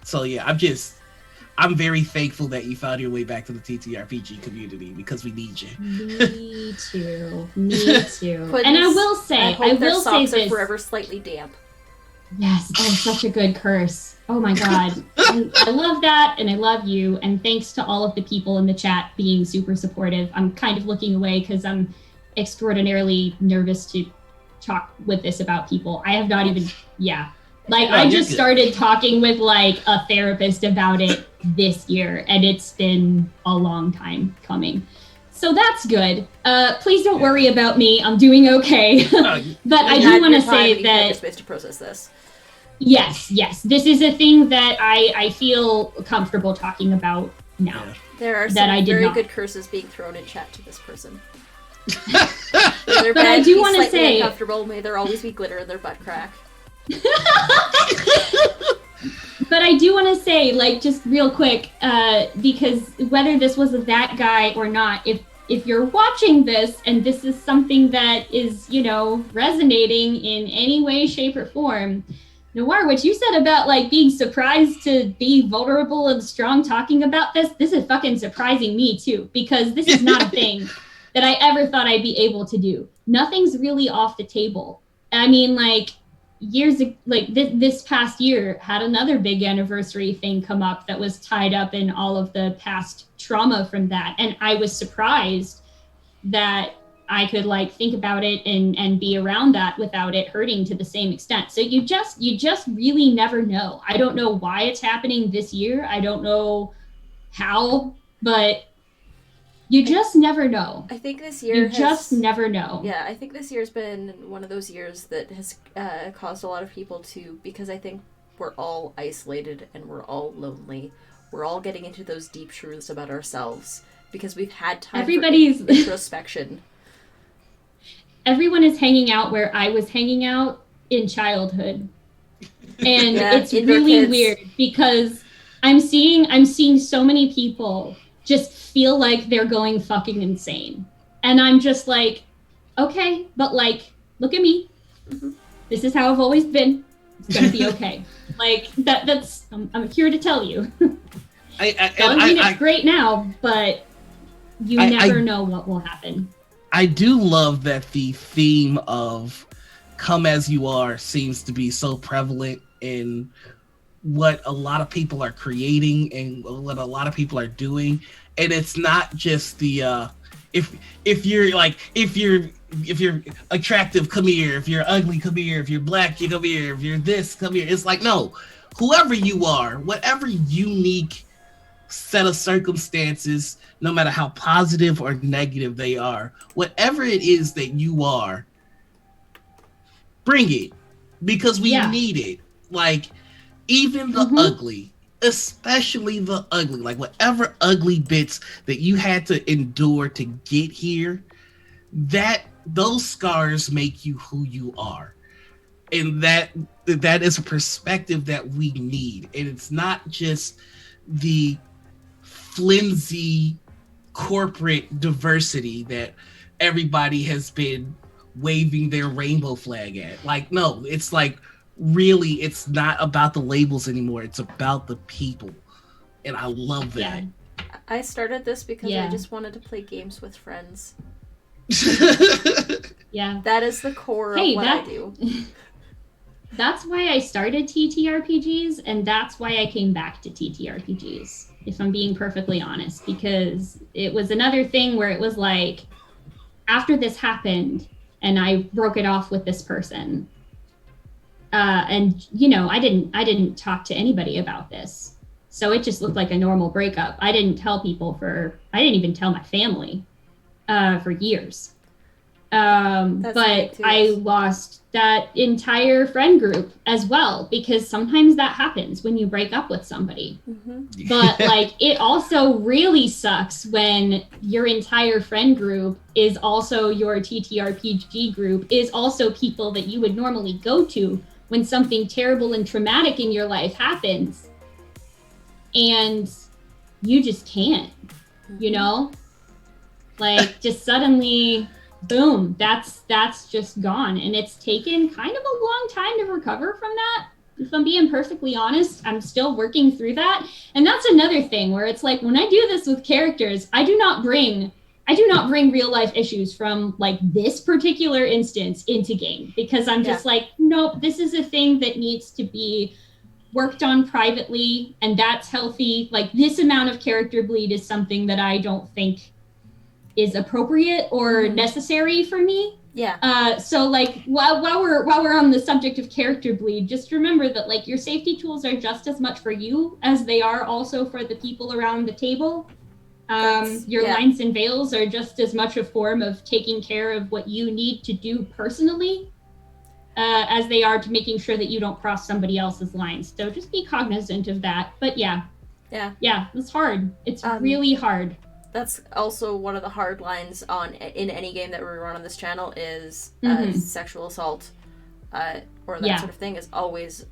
So yeah, I'm very thankful that you found your way back to the TTRPG community because we need you. Me too. And I will say this. Forever slightly damp. Yes. Oh, such a good curse. Oh my God. I love that, and I love you. And thanks to all of the people in the chat being super supportive. I'm kind of looking away because I'm extraordinarily nervous to talk with this about people. I have not even. I just started talking with like a therapist about it this year, and it's been a long time coming. So that's good. Please don't worry about me. I'm doing okay. But I do want to say that you're supposed to process this. Yes. This is a thing that I feel comfortable talking about now. Yeah. There are some very good curses being thrown in chat to this person. But I do want to say, uncomfortable. May there always be glitter in their butt crack. But I do want to say, like, just real quick, because whether this was that guy or not, if you're watching this and this is something that is, resonating in any way, shape, or form, Noir, what you said about like being surprised to be vulnerable and strong talking about this is fucking surprising me too, because this is not a thing that I ever thought I'd be able to do. Nothing's really off the table. I mean, like this past year had another big anniversary thing come up that was tied up in all of the past trauma from that. And I was surprised that I could like think about it and be around that without it hurting to the same extent. So you just really never know. I don't know why it's happening this year. I don't know how, but you just never know. I think this year just never know. Yeah, I think this year's been one of those years that has caused a lot of people to, because I think we're all isolated and we're all lonely. We're all getting into those deep truths about ourselves because we've had time for introspection. Everyone is hanging out where I was hanging out in childhood. And it's really weird because I'm seeing so many people just feel like they're going fucking insane. And I'm just like, okay, but like, look at me. Mm-hmm. This is how I've always been. It's gonna be okay. Like that's I'm here to tell you. It's great now, but you never know what will happen. I do love that the theme of come as you are seems to be so prevalent in what a lot of people are creating and what a lot of people are doing. And it's not just the if you're attractive, come here. If you're ugly, come here. If you're black, you come here. If you're this, come here. It's like, no, whoever you are, whatever unique set of circumstances, no matter how positive or negative they are, whatever it is that you are, bring it, because we need it. Like, even the ugly, especially the ugly, like whatever ugly bits that you had to endure to get here, those scars make you who you are. And that is a perspective that we need. And it's not just the flimsy corporate diversity that everybody has been waving their rainbow flag at. Like, no, it's like, really, it's not about the labels anymore. It's about the people. And I love that. I started this because I just wanted to play games with friends. Yeah. That is the core of what I do. That's why I started TTRPGs, and that's why I came back to TTRPGs, if I'm being perfectly honest, because it was another thing where it was like, after this happened and I broke it off with this person, and I didn't talk to anybody about this, so it just looked like a normal breakup. I didn't even tell my family for years. But I lost that entire friend group as well, because sometimes that happens when you break up with somebody. Mm-hmm. But like, it also really sucks when your entire friend group is also your TTRPG group, is also people that you would normally go to when something terrible and traumatic in your life happens, and you just can't, like, just suddenly boom, that's just gone. And it's taken kind of a long time to recover from that. If I'm being perfectly honest, I'm still working through that. And that's another thing where it's like, when I do this with characters, I do not bring real life issues from like this particular instance into game, because I'm just like, nope, this is a thing that needs to be worked on privately, and that's healthy. Like, this amount of character bleed is something that I don't think is appropriate or necessary for me. Yeah. So like while we're on the subject of character bleed, just remember that like your safety tools are just as much for you as they are also for the people around the table. Your lines and veils are just as much a form of taking care of what you need to do personally, as they are to making sure that you don't cross somebody else's lines. So just be cognizant of that. But yeah, it's hard. It's really hard. That's also one of the hard lines in any game that we run on this channel is sexual assault or that sort of thing is always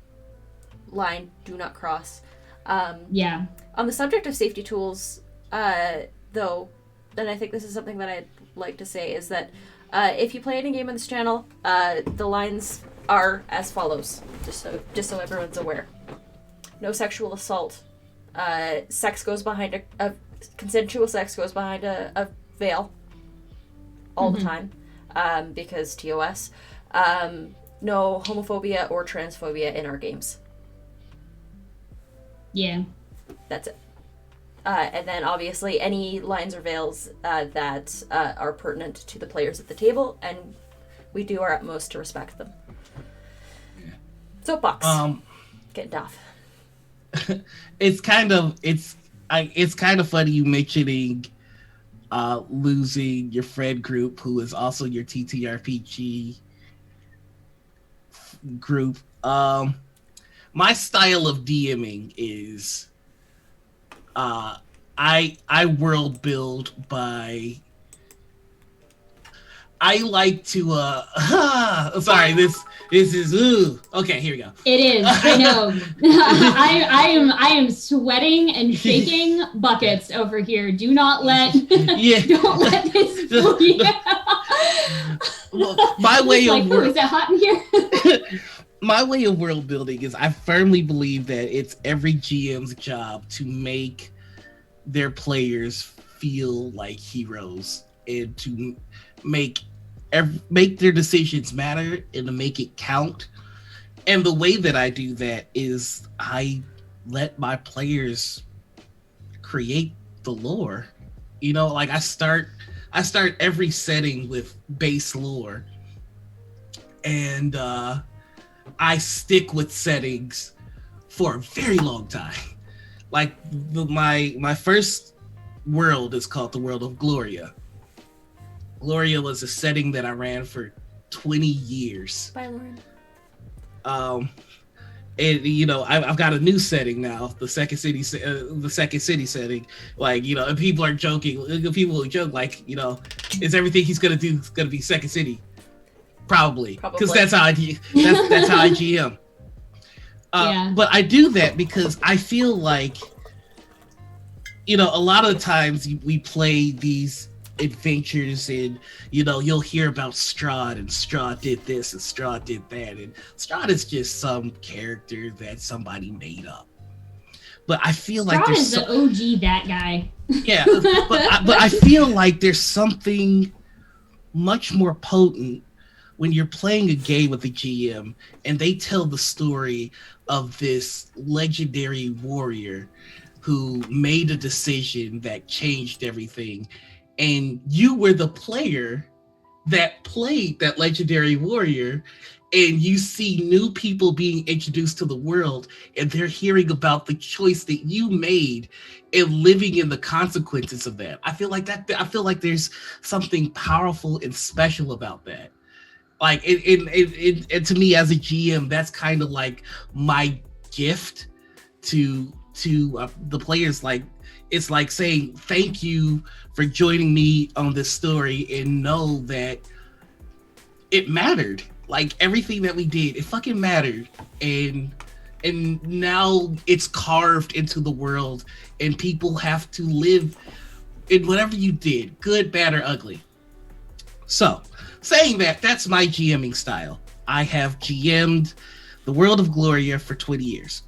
line, do not cross. On the subject of safety tools, though, and I think this is something that I'd like to say, is that if you play any game on this channel, the lines are as follows, just so everyone's aware. No sexual assault. Sex goes behind consensual sex goes behind a veil all the time, because TOS. No homophobia or transphobia in our games. Yeah. That's it. And then obviously any lines or veils that are pertinent to the players at the table, and we do our utmost to respect them. Soapbox. Getting off. It's kind of funny you mentioning losing your friend group, who is also your TTRPG group. My style of DMing is I world build by. I like to sorry, this is okay, here we go. It is, I know. I am sweating and shaking buckets over here. Do not let don't let this fool you. Well, my way of is it hot in here? My way of world building is I firmly believe that it's every GM's job to make their players feel like heroes and to make their decisions matter and to make it count. And the way that I do that is I let my players create the lore. You know, like I start every setting with base lore, and I stick with settings for a very long time. Like my first world is called the world of Gloria. Gloria was a setting that I ran for 20 years. Bye, Lauren. And you know, I've got a new setting now, the second city setting. Like, you know, and people are joking. People joke like, you know, is everything he's gonna do gonna be second city? Probably, because that's how I GM. But I do that because I feel like, you know, a lot of the times we play these adventures and, you know, you'll hear about Strahd and Strahd did this and Strahd did that, and Strahd is just some character that somebody made up. But I feel like Strahd is the OG that guy. Yeah, but I feel like there's something much more potent when you're playing a game with a GM and they tell the story of this legendary warrior who made a decision that changed everything, and you were the player that played that legendary warrior, and you see new people being introduced to the world and they're hearing about the choice that you made and living in the consequences of that. I feel like there's something powerful and special about that. Like it to me as a GM, that's kind of like my gift to the players. Like, it's like saying thank you for joining me on this story and know that it mattered. Like, everything that we did, it fucking mattered, and now it's carved into the world, and people have to live in whatever you did, good, bad, or ugly. So, saying that, that's my GMing style. I have GM'd the World of Gloria for 20 years.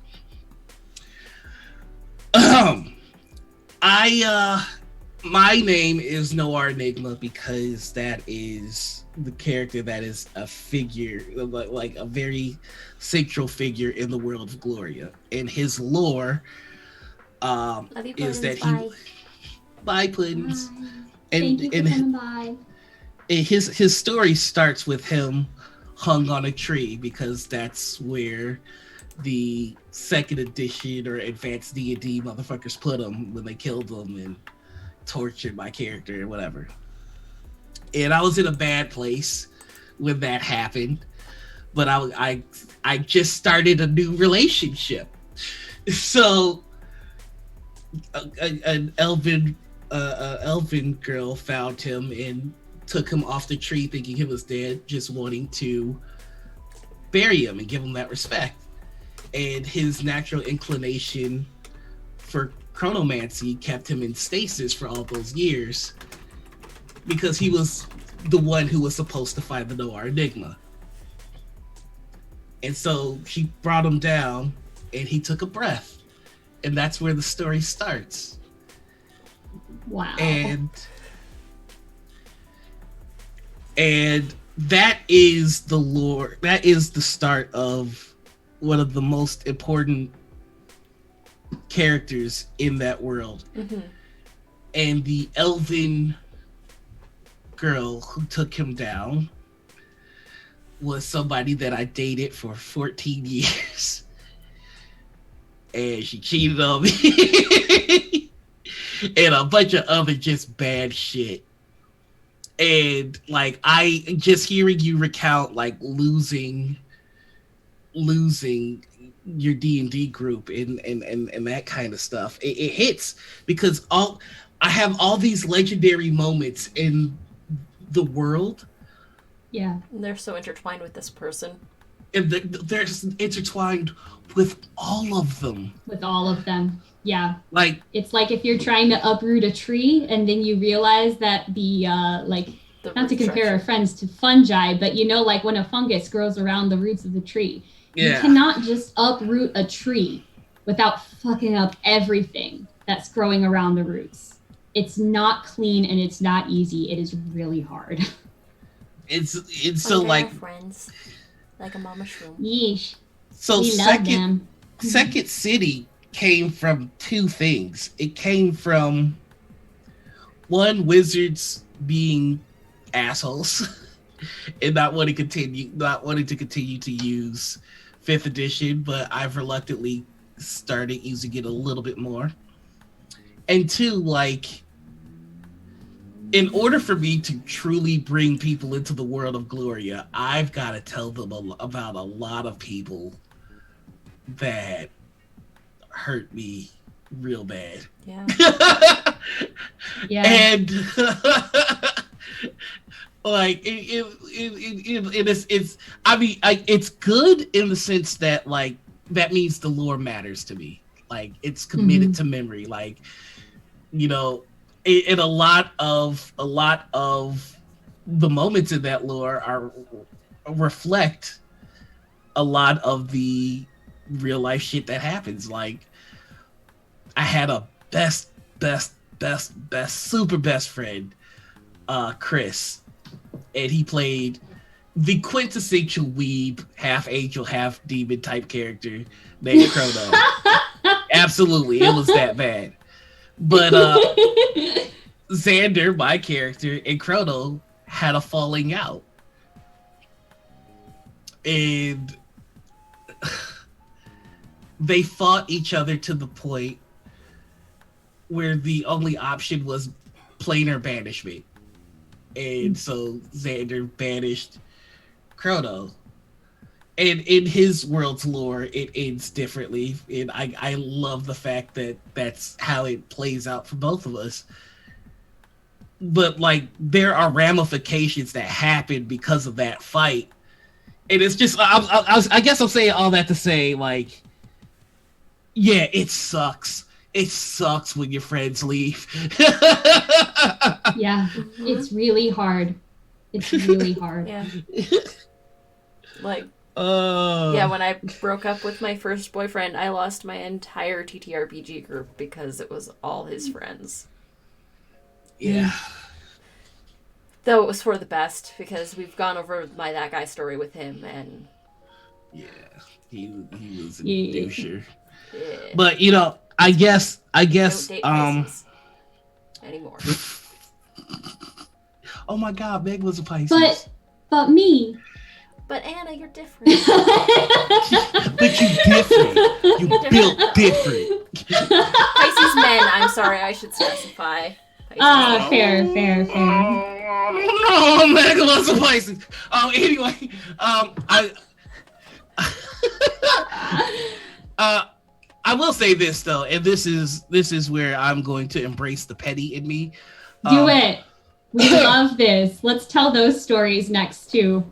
My name is Noir Enigma because that is the character that is a figure, like a very central figure in the World of Gloria. And his lore is that he... Bye, Puddins. Thank you for coming by. His story starts with him hung on a tree because that's where the second edition or advanced D&D motherfuckers put him when they killed him and tortured my character or whatever. And I was in a bad place when that happened, but I just started a new relationship. So an elven girl found him and took him off the tree thinking he was dead, just wanting to bury him and give him that respect. And his natural inclination for chronomancy kept him in stasis for all those years because he was the one who was supposed to find the Noir Enigma. And so she brought him down and he took a breath. And that's where the story starts. Wow. And that is the lore. That is the start of one of the most important characters in that world. Mm-hmm. And the elven girl who took him down was somebody that I dated for 14 years. And she cheated on me. And a bunch of other just bad shit. And like, I just hearing you recount like losing your D&D group and that kind of stuff, it hits because I have all these legendary moments in the world. Yeah, and they're so intertwined with this person, and they're intertwined with all of them. Yeah, like it's like if you're trying to uproot a tree and then you realize that the not to compare our friends to fungi, but you know, like when a fungus grows around the roots of the tree. Yeah. You cannot just uproot a tree without fucking up everything that's growing around the roots. It's not clean and it's not easy. It is really hard. It's so like friends, like a mama shroom. Yeesh. So Second City came from two things. It came from one, wizards being assholes and not wanting to continue to use 5th edition, but I've reluctantly started using it a little bit more. And two, like, in order for me to truly bring people into the world of Gloria, I've got to tell them about a lot of people that hurt me real bad. Yeah. Yeah. And like it's I mean, it's good in the sense that like that means the lore matters to me. Like it's committed to memory. Like, you know, and a lot of the moments in that lore reflect a lot of the real life shit that happens. Like I had a best super best friend, Chris, and he played the quintessential weeb, half angel, half demon type character named Chrono. Absolutely, it was that bad. But Xander, my character, and Chrono had a falling out. And they fought each other to the point where the only option was planar banishment. And so Xander banished Chrono. And in his world's lore, it ends differently. And I love the fact that that's how it plays out for both of us. But, like, there are ramifications that happen because of that fight. And it's just, I guess I'm saying all that to say, like, yeah, it sucks. It sucks when your friends leave. Yeah, it's really hard. It's really hard. Yeah. Like, yeah, when I broke up with my first boyfriend, I lost my entire TTRPG group because it was all his friends. Yeah. Though it was for the best, because we've gone over my that guy story with him, and... Yeah, he was a doucher. Yeah. But, you know, I guess... Don't date Pisces anymore. Oh my god, Meg was a Pisces. But me... But Anna, you're different. But you different. You built different. Pisces men, I'm sorry, I should specify. Fair. Oh, Meg was a Pisces. Anyway, I will say this though, and this is where I'm going to embrace the petty in me. Do it. We love this. Let's tell those stories next too.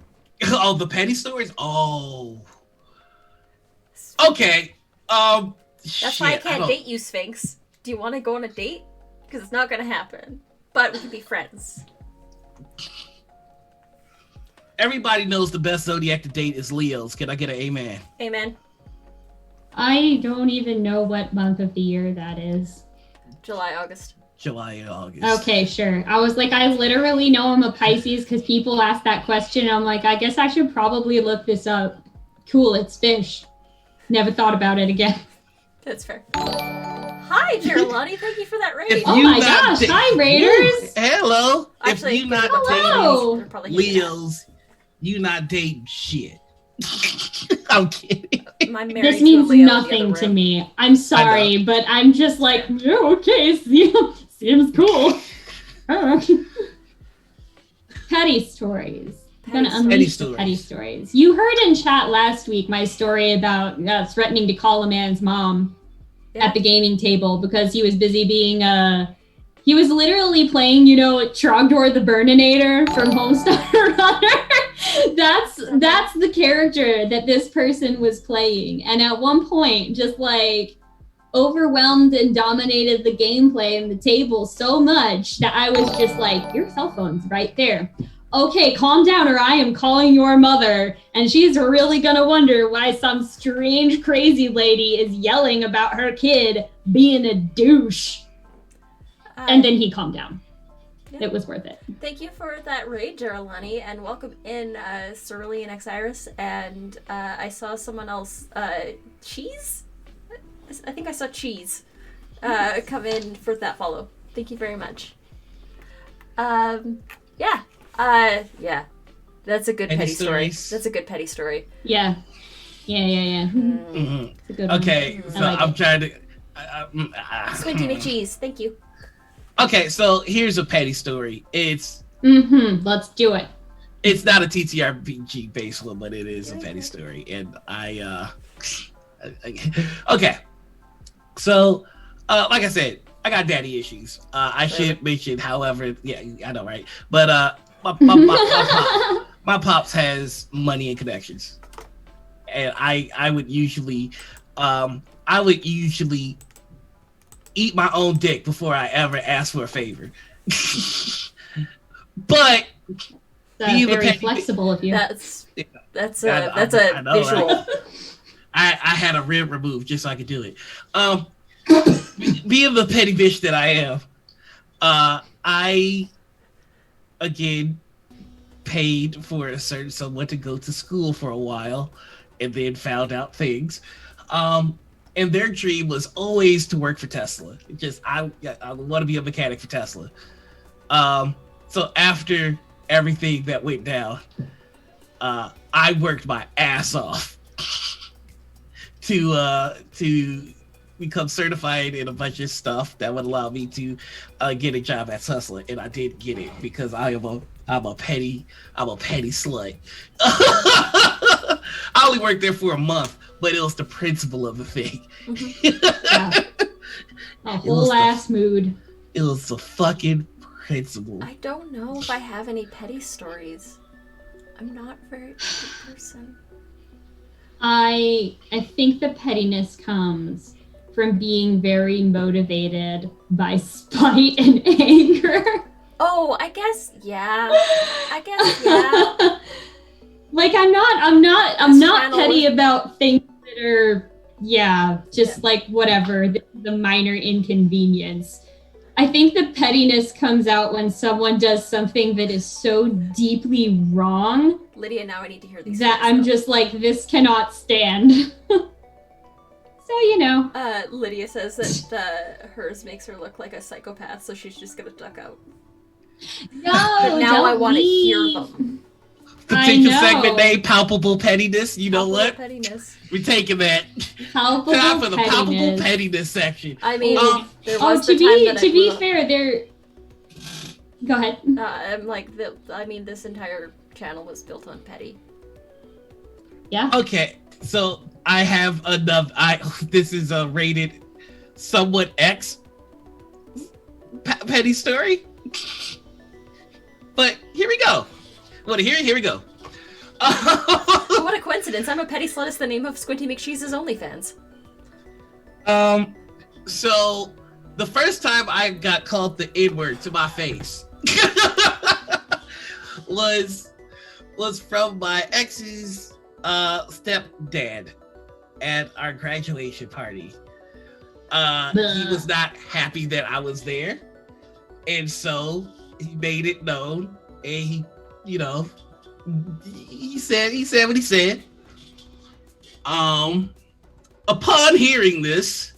Oh, the petty stories? Oh. Okay. That's why I can't date you, Sphinx. Do you want to go on a date? Because it's not going to happen. But we can be friends. Everybody knows the best zodiac to date is Leos. Can I get an amen? Amen. I don't even know what month of the year that is. July, August. July and August. Okay, sure. I was like, I literally know I'm a Pisces because people ask that question. I'm like, I guess I should probably look this up. Cool, it's fish. Never thought about it again. That's fair. Hi, Geraldine. Thank you for that raid. Oh my gosh. Hi, Raiders. Hello. Actually, if you not dating Leos, you not dating shit. I'm kidding. This means nothing to me. I'm sorry, but I'm just like, yeah, okay, seems cool. Petty stories. I'm gonna unleash the petty stories. You heard in chat last week my story about threatening to call a man's mom at the gaming table because he was busy being he was literally playing, Trogdor the Burninator from Homestar Runner. That's the character that this person was playing. And at one point, just like overwhelmed and dominated the gameplay and the table so much that I was just like, your cell phone's right there. Okay, calm down or I am calling your mother. And she's really gonna wonder why some strange crazy lady is yelling about her kid being a douche. And then he calmed down. Yeah. It was worth it. Thank you for that raid, Geraldine, and welcome in Cerulean Exiris. And I saw someone else, Cheese? I think I saw Cheese come in for that follow. Thank you very much. Yeah. That's a good petty story. That's a good petty story. Yeah. Mm-hmm. It's a good okay, one. So like I'm trying to... Squinty McCheese, thank you. Okay, so here's a petty story. It's... Let's do it. It's not a TTRPG based one, but it is a petty story. And okay. So, like I said, I got daddy issues. I should mention, however, yeah, I know, right? But my pops has money and connections. And I would usually eat my own dick before I ever ask for a favor. But being very flexible of you. That's a visual. Right? I had a rib removed just so I could do it. Being the petty bitch that I am, I again paid for a certain someone to go to school for a while, and then found out things. And their dream was always to work for Tesla. I want to be a mechanic for Tesla. So after everything that went down, I worked my ass off to become certified in a bunch of stuff that would allow me to get a job at Tesla, and I did get it because I'm a petty slut. I only worked there for a month, but it was the principle of the thing. Yeah. A whole ass mood. It was the fucking principle. I don't know if I have any petty stories. I'm not a very petty person. I think the pettiness comes from being very motivated by spite and anger. Oh, I guess, yeah. Like, I'm not petty about things that are, like, whatever, the minor inconvenience. I think the pettiness comes out when someone does something that is so deeply wrong. Lydia, now I need to hear these that I'm just like, this cannot stand. So, you know. Lydia says that hers makes her look like a psychopath, so she's just gonna duck out. No, but now I want to hear them. Particular segment name, palpable pettiness. You know what? Pettiness. We're taking that. Palpable time for the palpable pettiness section. I mean, there was to be fair, there. Go ahead. I'm like, this entire channel was built on petty. Yeah. Okay, so I have another. This is a rated somewhat X petty story. But here we go. Want to hear it? Here we go. What a coincidence. I'm a petty slut is the name of Squinty McCheese's OnlyFans. So the first time I got called the N-word to my face was from my ex's stepdad at our graduation party. He was not happy that I was there, and so he made it known, and he said what he said. Upon hearing this,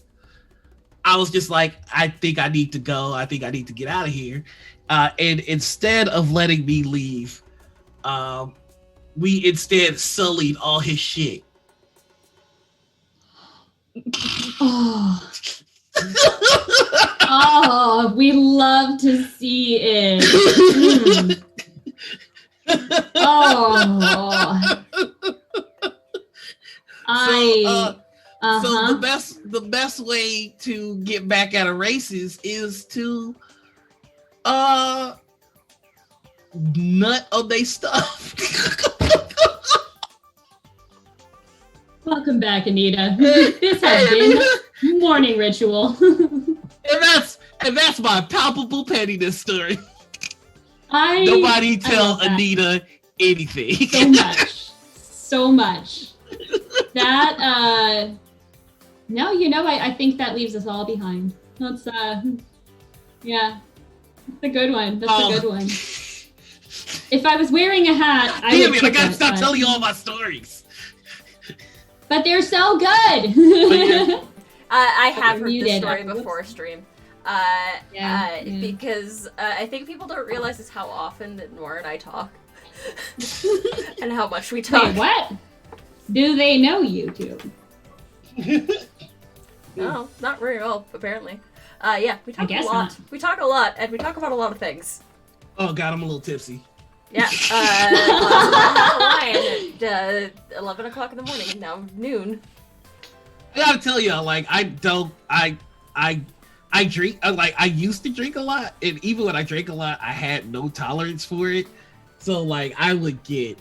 I was just like, I think I need to go. I think I need to get out of here. And instead of letting me leave, we instead sullied all his shit. Oh. Oh, we love to see it. Oh. So the best way to get back at a racist is to nut on they stuff. Welcome back, Anita. This has been morning ritual. and that's my palpable pettiness story. Nobody tell Anita anything. So much. That no, I think that leaves us all behind. That's yeah. That's a good one. That's a good one. If I was wearing a hat, I gotta stop telling you all my stories. But they're so good. I have heard this story before stream. Because I think people don't realize is how often that Nora and I talk. And how much we talk. Wait, what? Do they know you two? No, not very well, apparently. We talk a lot. Not. We talk a lot, and we talk about a lot of things. Oh god, I'm a little tipsy. Yeah, last night at 11 o'clock in the morning, and now noon. I gotta tell you, like, I drink, I used to drink a lot, and even when I drank a lot, I had no tolerance for it. So, like, I would get,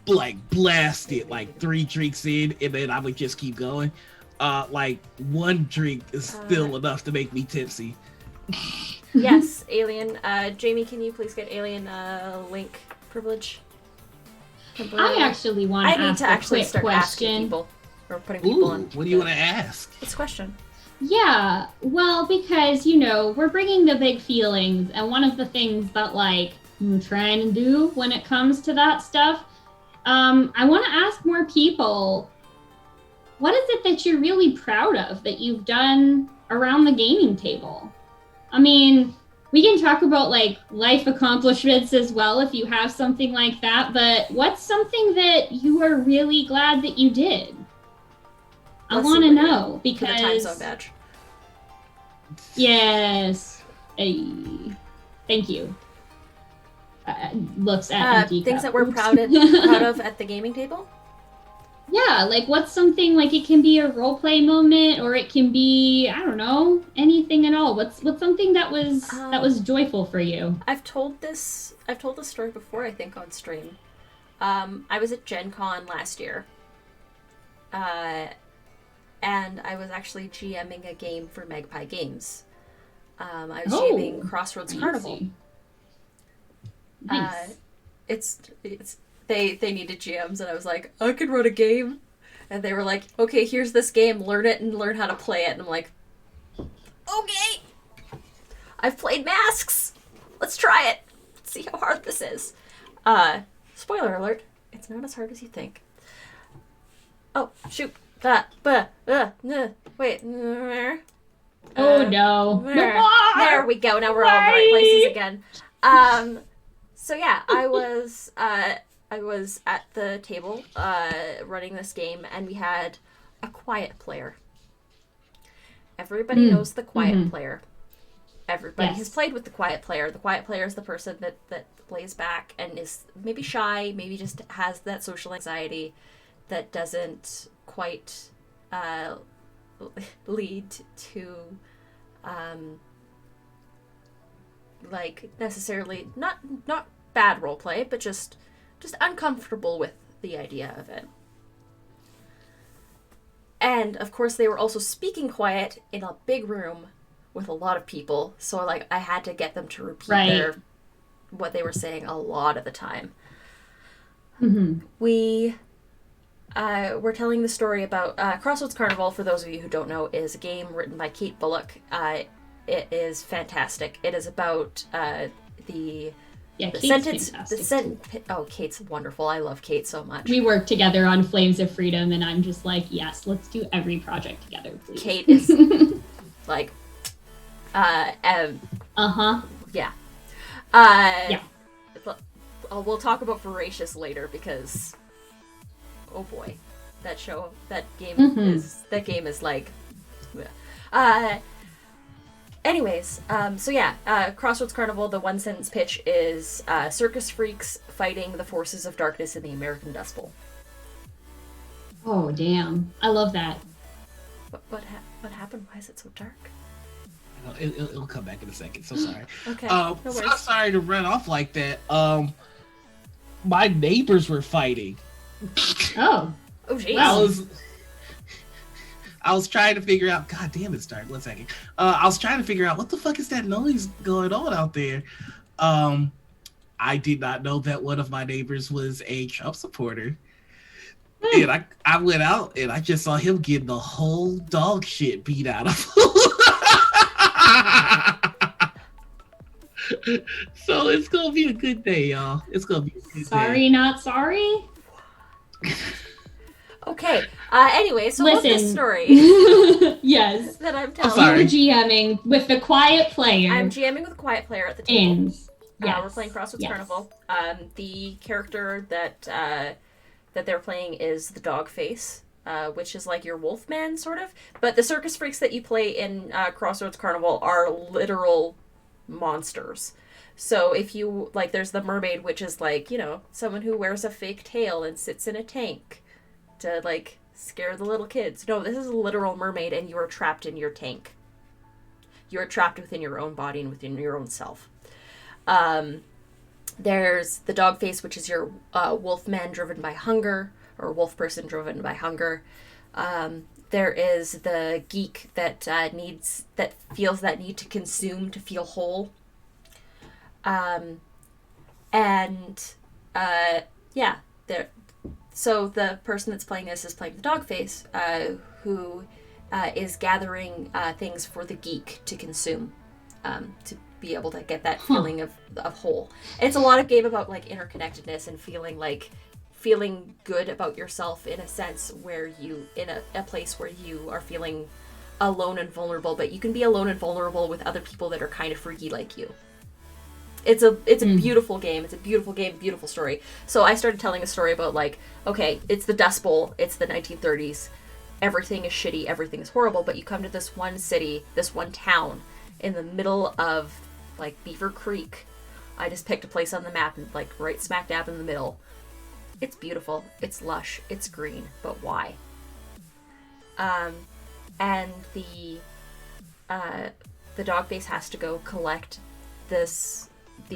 like, blasted, like, 3 drinks in, and then I would just keep going. Like, 1 drink is still enough to make me tipsy. Yes, Alien. Jamie, can you please get Alien link privilege? I actually want to ask a quick question. People, or putting people on. What do you want to ask? What's the question? Yeah, well, because, we're bringing the big feelings, and one of the things that, like, I'm trying to do when it comes to that stuff, I want to ask more people, what is it that you're really proud of that you've done around the gaming table? I mean, we can talk about, like, life accomplishments as well if you have something like that, but what's something that you are really glad that you did? I want to know, because... For the time zone badge. Yes. Thank you. Looks at things that we're proud of at the gaming table? Yeah, like what's something, like it can be a role play moment, or it can be, I don't know, anything at all. What's something that was joyful for you? I've told this story before, I think, on stream. I was at Gen Con last year. And I was actually GMing a game for Magpie Games. I was GMing Crossroads Carnival. Nice. It's they needed GMs, and I was like, I could run a game, and they were like, okay, here's this game, learn it and learn how to play it, and I'm like, okay, I've played Masks, let's try it, let's see how hard this is. Spoiler alert, it's not as hard as you think. Oh shoot, wait. Oh no. There we go. Now we're all in the right places again. So yeah, I was at the table running this game, and we had a quiet player. Everybody knows the quiet player. Everybody has played with the quiet player. The quiet player is the person that lays back and is maybe shy, maybe just has that social anxiety that doesn't quite lead to like necessarily not bad role play, but just uncomfortable with the idea of it. And of course they were also speaking quiet in a big room with a lot of people, so like I had to get them to repeat what they were saying a lot of the time. We we're telling the story about Crossroads Carnival. For those of you who don't know, is a game written by Kate Bullock. It is fantastic. It is about the sentence. Kate's wonderful. I love Kate so much. We work together on Flames of Freedom, and I'm just like, yes, let's do every project together, please. Kate is like, yeah. We'll talk about Voracious later because, oh boy, that game is like, anyways, so yeah, Crossroads Carnival, the one sentence pitch is circus freaks fighting the forces of darkness in the American Dust Bowl. Oh damn, I love that. What happened? Why is it so dark? It'll come back in a second. So sorry. Okay. No worries. So sorry to run off like that. My neighbors were fighting. Oh jeez. I was trying to figure out. God damn, it's dark. 1 second. I was trying to figure out what the fuck is that noise going on out there. I did not know that one of my neighbors was a Trump supporter. And I went out and I just saw him getting the whole dog shit beat out of him. So it's gonna be a good day, y'all. It's gonna be a good day. Sorry, not sorry. Okay. Anyway, so what's this story? Yes. That I'm telling. You're GMing with the quiet player. I'm GMing with a quiet player at the table. Yes. We're playing Crossroads Carnival. The character that they're playing is the dog face, which is like your wolfman sort of. But the circus freaks that you play in Crossroads Carnival are literal monsters. So if you like, there's the mermaid, which is like, you know, someone who wears a fake tail and sits in a tank to like scare the little kids. No, this is a literal mermaid, and you are trapped in your tank. You are trapped within your own body and within your own self. There's the dog face, which is your wolfman driven by hunger, or wolf person driven by hunger. There is the geek that feels that need to consume to feel whole. So the person that's playing this is playing the dog face, who is gathering things for the geek to consume, to be able to get that feeling of whole. And it's a lot of game about like interconnectedness and feeling good about yourself in a sense where you in a place where you are feeling alone and vulnerable, but you can be alone and vulnerable with other people that are kind of freaky like you. It's a beautiful game. It's a beautiful game, beautiful story. So I started telling a story about like, okay, it's the Dust Bowl, it's the 1930s. Everything is shitty, everything is horrible, but you come to this one city, this one town in the middle of like Beaver Creek. I just picked a place on the map and like right smack dab in the middle. It's beautiful, it's lush, it's green, but why? And the dog face has to go collect these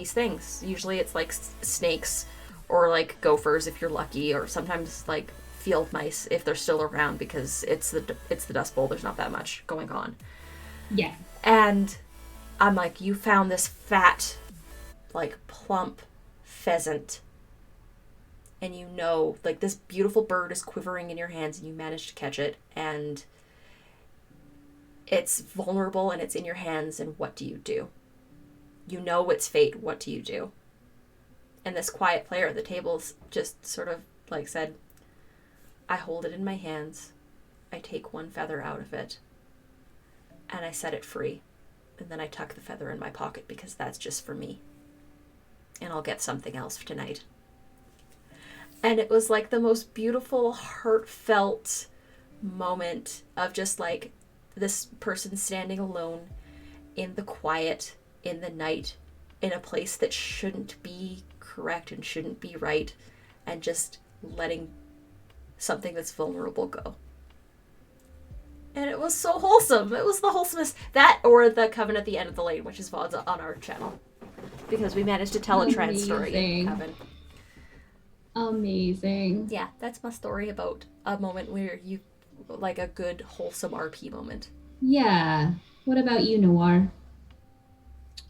things. Usually it's like snakes or like gophers if you're lucky, or sometimes like field mice if they're still around, because it's the Dust Bowl. There's not that much going on. Yeah. And I'm like, you found this fat, like plump, pheasant. And you know, like, this beautiful bird is quivering in your hands and you manage to catch it, and it's vulnerable and it's in your hands, and what do you do? You know it's fate, what do you do? And this quiet player at the tables just sort of, like, said, I hold it in my hands, I take one feather out of it, and I set it free. And then I tuck the feather in my pocket because that's just for me. And I'll get something else tonight. And it was like the most beautiful, heartfelt moment of just like this person standing alone in the quiet, in the night, in a place that shouldn't be correct and shouldn't be right, and just letting something that's vulnerable go. And it was so wholesome. It was the wholesomest. That or the Coven at the End of the Lane, which is VODs on our channel. Because we managed to tell a trans story in Coven. Amazing. Yeah, that's my story about a moment where you, like, a good, wholesome RP moment. Yeah. What about you, Noir?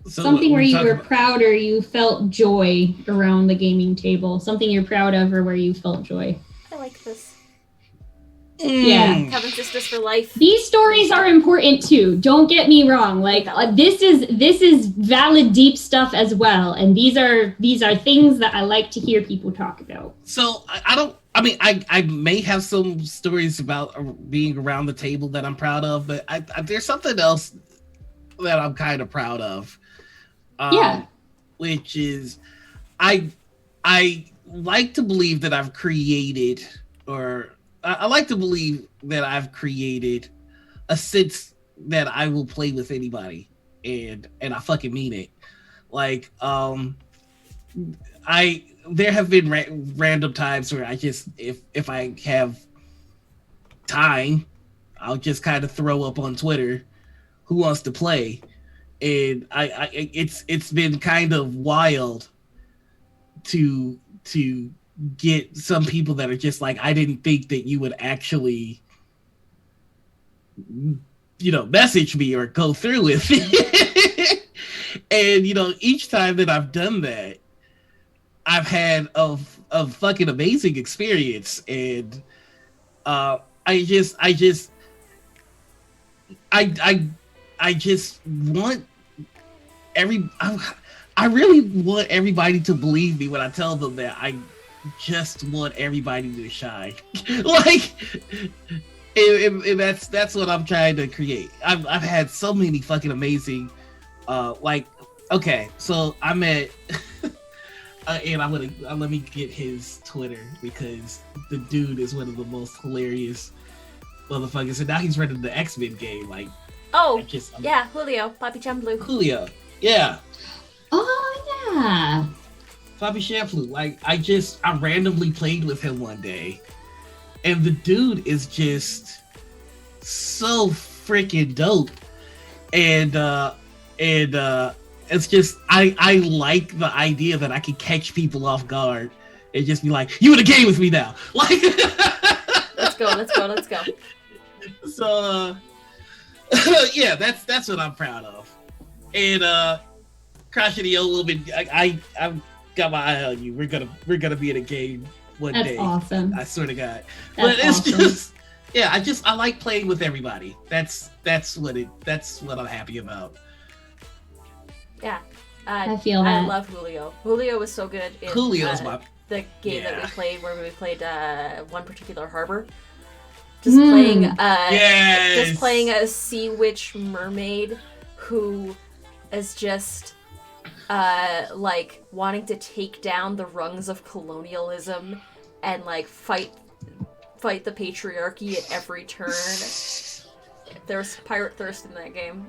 So something where you were proud or you felt joy around the gaming table. Something you're proud of or where you felt joy. I like this. Yeah. Coven Sisters for life. These stories are important too. Don't get me wrong. Like this is valid, deep stuff as well. And these are things that I like to hear people talk about. So I may have some stories about being around the table that I'm proud of, but there's something else that I'm kind of proud of. Which is I like to believe that I've created a sense that I will play with anybody, and I fucking mean it. Like, there have been random times where I just, if I have time, I'll just kind of throw up on Twitter, who wants to play, and it's been kind of wild to get some people that are just like, I didn't think that you would actually, message me or go through with it. And, each time that I've done that, I've had a fucking amazing experience. And I just want I really want everybody to believe me when I tell them that I just want everybody to shine. Like, and that's what I'm trying to create. I've had so many fucking amazing, okay, so I met, and let me get his Twitter because the dude is one of the most hilarious motherfuckers, and now he's running the X-Men game. Like, Julio, Poppy Chambloo. Julio, yeah. Oh yeah. Poppy Chambloo. Like, I randomly played with him one day, and the dude is just so freaking dope. And it's just I like the idea that I can catch people off guard and just be like, you in a game with me now. Like, let's go. So yeah, that's what I'm proud of. And crashing the old little bit, I've got my eye on you. We're gonna be in a game one day. That's awesome. I swear to God. That's it's awesome. just, yeah, I like playing with everybody. That's what I'm happy about. Yeah. I feel that. I love Julio. Julio was so good in the game that we played, where we played one particular harbor. Just playing a sea witch mermaid who is just like wanting to take down the rungs of colonialism and like fight the patriarchy at every turn. There's pirate thirst in that game.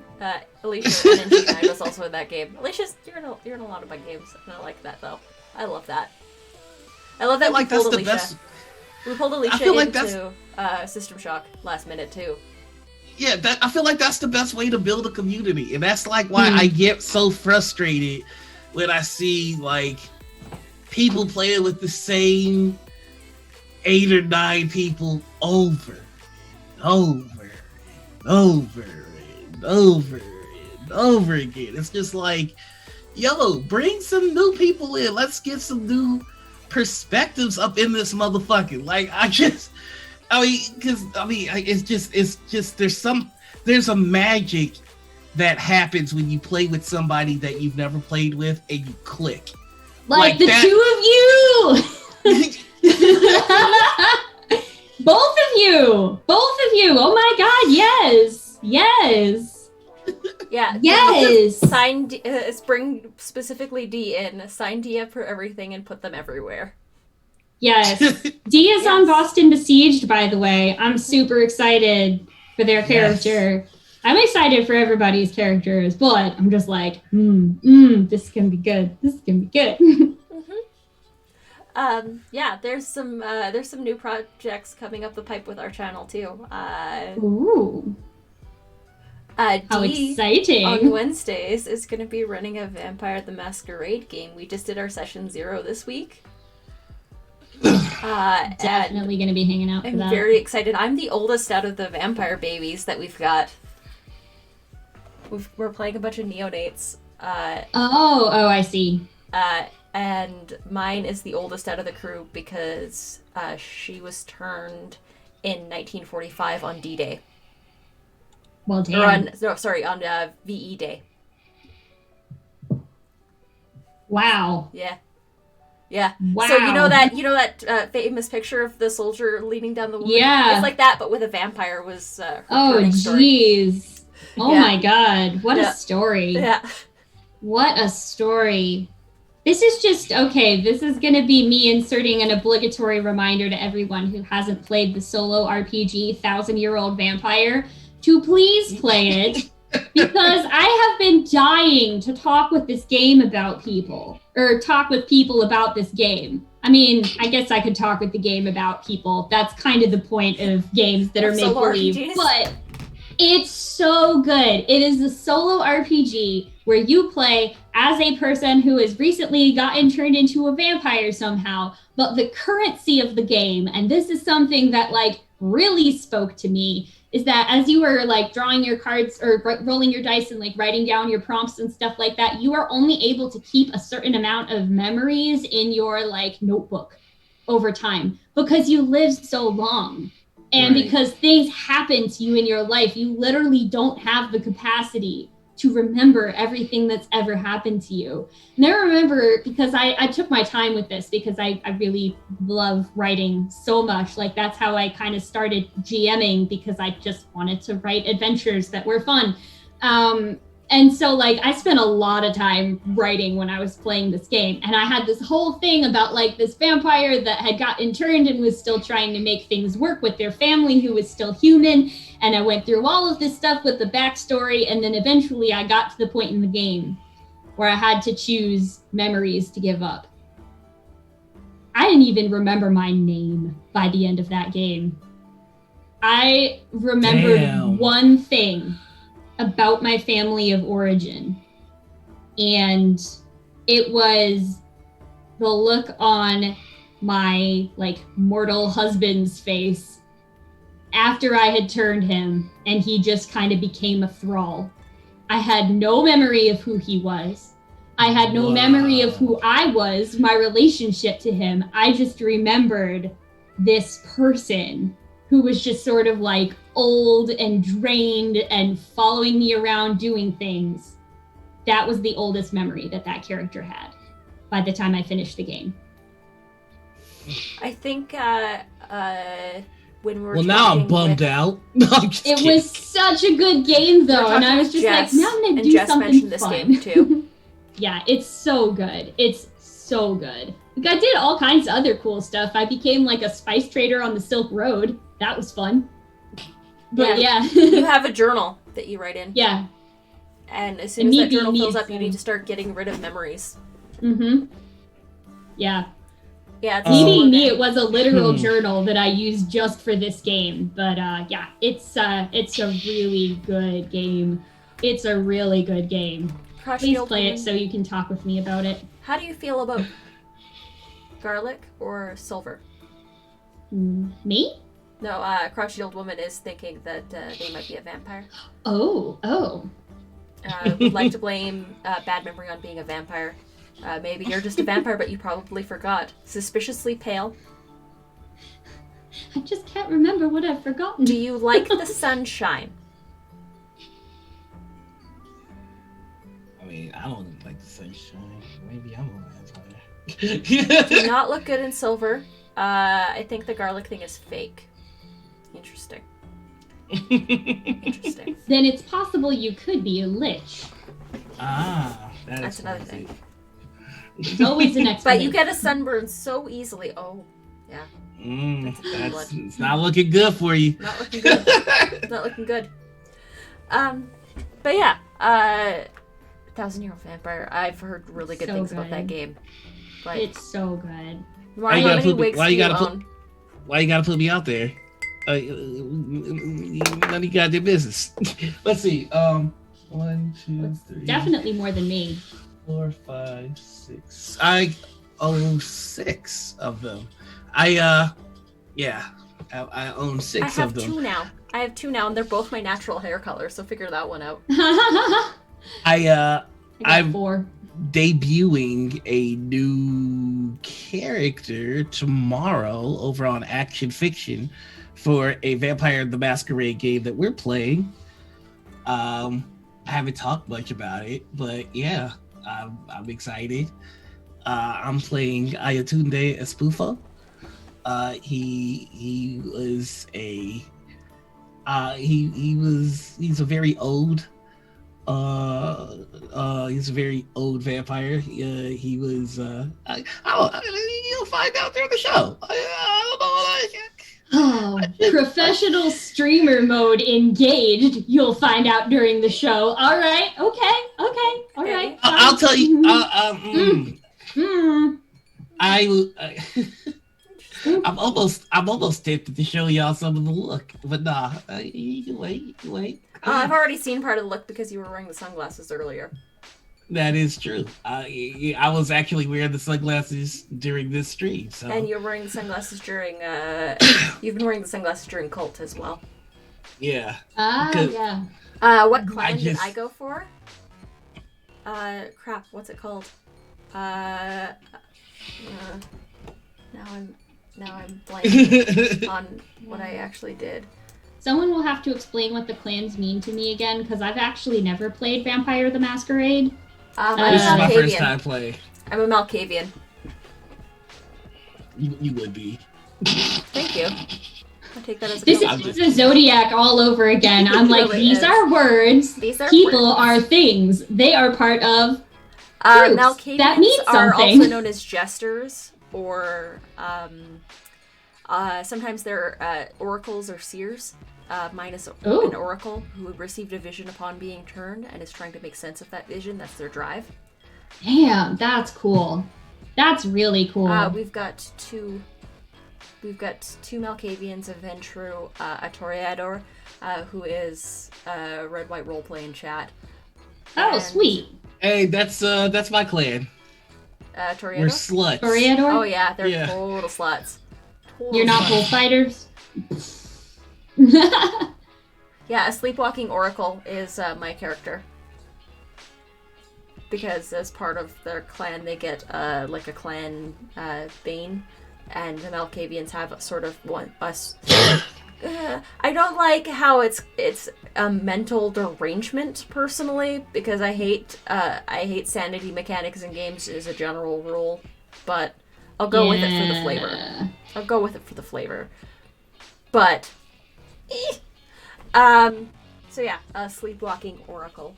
Alicia and N.G. was also in that game. Alicia's, you're in a lot of my games, and I like that though. I love that. We pulled Alicia. We pulled Alicia into System Shock last minute too. Yeah, I feel like that's the best way to build a community, and that's like why I get so frustrated when I see like people playing with the same 8 or 9 people over and over and over and over and over again. It's just like, yo, bring some new people in. Let's get some new perspectives up in this motherfucker. Like, it's just there's a magic that happens when you play with somebody that you've never played with and you click. Like the that, 2 of you. Both of you. Oh my God. Yes. Yeah. Yes. Sign bring specifically D in. Sign D up for everything and put them everywhere. Yes. D is on Boston Besieged, by the way. I'm super excited for their character. Yes. I'm excited for everybody's characters, but I'm just like, this can be good. There's some new projects coming up the pipe with our channel too. Ooh. How exciting. On Wednesdays is going to be running a Vampire the Masquerade game. We just did our session 0 this week. Definitely going to be hanging out for that. I'm very excited. I'm the oldest out of the vampire babies that we've got. We're playing a bunch of neonates. I see. And mine is the oldest out of the crew because she was turned in 1945 on D-Day. Well, damn. On VE Day. Wow. Yeah. Wow. So you know that famous picture of the soldier leaning down the woman? Yeah. It's like that, but with a vampire was her jeez. Oh my God. What a story. Yeah. What a story. This is just, okay, this is going to be me inserting an obligatory reminder to everyone who hasn't played the solo RPG 1,000-Year-Old Vampire to please play it, because I have been dying to talk with this game about people, or talk with people about this game. I mean, I guess I could talk with the game about people. That's kind of the point of games that are make-believe, but it's so good. It is a solo RPG where you play as a person who has recently gotten turned into a vampire somehow, but the currency of the game, and this is something that like really spoke to me, is that as you were like drawing your cards or rolling your dice and like writing down your prompts and stuff like that, you are only able to keep a certain amount of memories in your like notebook over time because you live so long. And because things happen to you in your life, you literally don't have the capacity to remember everything that's ever happened to you. And I remember, because I took my time with this because I really love writing so much. Like that's how I kind of started GMing, because I just wanted to write adventures that were fun. And so like I spent a lot of time writing when I was playing this game. And I had this whole thing about like this vampire that had gotten turned and was still trying to make things work with their family who was still human. And I went through all of this stuff with the backstory. And then eventually I got to the point in the game where I had to choose memories to give up. I didn't even remember my name by the end of that game. I remembered one thing about my family of origin, and it was the look on my like mortal husband's face after I had turned him and he just kind of became a thrall. I had no memory of who he was. I had no memory of who I was, my relationship to him. I just remembered this person who was just sort of like old and drained and following me around doing things. That was the oldest memory that character had by the time I finished the game. I think when we were now I'm bummed out. No, I'm just kidding. Was such a good game though, and I was just like, now I'm gonna do something fun. This game too. Yeah, it's so good. It's so good. Like, I did all kinds of other cool stuff. I became like a spice trader on the Silk Road. That was fun. But yeah. You have a journal that you write in. Yeah. And as soon as that journal fills up, you need to start getting rid of memories. Mm-hmm. Yeah. Yeah. Me, it was a literal journal that I used just for this game. But yeah, it's a really good game. It's a really good game. Please play it so you can talk with me about it. How do you feel about garlic or silver? Me? No, Crotchety Old Woman is thinking that they might be a vampire. Oh. Would like to blame bad memory on being a vampire. Maybe you're just a vampire, but you probably forgot. Suspiciously pale. I just can't remember what I've forgotten. Do you like the sunshine? I mean, I don't like the sunshine. Maybe I'm a vampire. Do not look good in silver. I think the garlic thing is fake. Interesting. Interesting. Then it's possible you could be a lich. That's another thing. There's always an explanation. But you get a sunburn so easily. Oh, yeah. It's not looking good for you. Not looking good. Not looking good. But yeah, 1,000-Year-Old Vampire. I've heard really good things about that game. Like, it's so good. Why you gotta put me out there? None of you got their business. Let's see. 1, 2, 3. Definitely more than me. 4, 5, 6. I own 6 of them. I own 6 of them. I have 2 now, and they're both my natural hair color. So figure that one out. I'm 4. Debuting a new character tomorrow over on Action Fiction for a Vampire the Masquerade game that we're playing. I haven't talked much about it, but yeah, I'm excited. I'm playing Ayatunde Espufo. He's a very old vampire. He was you'll find out during the show. I don't know. Professional streamer mode engaged. You'll find out during the show. All right. Okay. All right. I'll tell you. I'm almost tempted to show y'all some of the look, but nah. You can wait. I've already seen part of the look because you were wearing the sunglasses earlier. That is true. I was actually wearing the sunglasses during this stream. So. And you're wearing the sunglasses during. You've been wearing the sunglasses during Cult as well. Yeah. Yeah. What clan did I go for? Crap. What's it called? Now I'm blanking on what I actually did. Someone will have to explain what the clans mean to me again, because I've actually never played Vampire the Masquerade. This is my first time playing. I'm a Malkavian. You would be. Thank you. I take that as a This is the Zodiac all over again. I'm like, really these are words. These are people words. Are things. They are part of Malkavians that means are something. also known as jesters, or sometimes they're oracles or seers. Mine is an oracle who received a vision upon being turned and is trying to make sense of that vision. That's their drive. Damn, that's cool. That's really cool. We've got two Malkavians, a Ventru, a Toreador, who is red white roleplay in chat. Oh, sweet. Hey, that's my clan. Toreador? We're sluts. Toreador? Oh yeah, they're total sluts. You're not bullfighters? Yeah, a sleepwalking oracle is my character. Because as part of their clan, they get like a clan bane, and the Malkavians have sort of us. I don't like how it's a mental derangement personally, because I hate sanity mechanics in games as a general rule, but I'll go with it for the flavor. But so yeah, a sleepwalking oracle.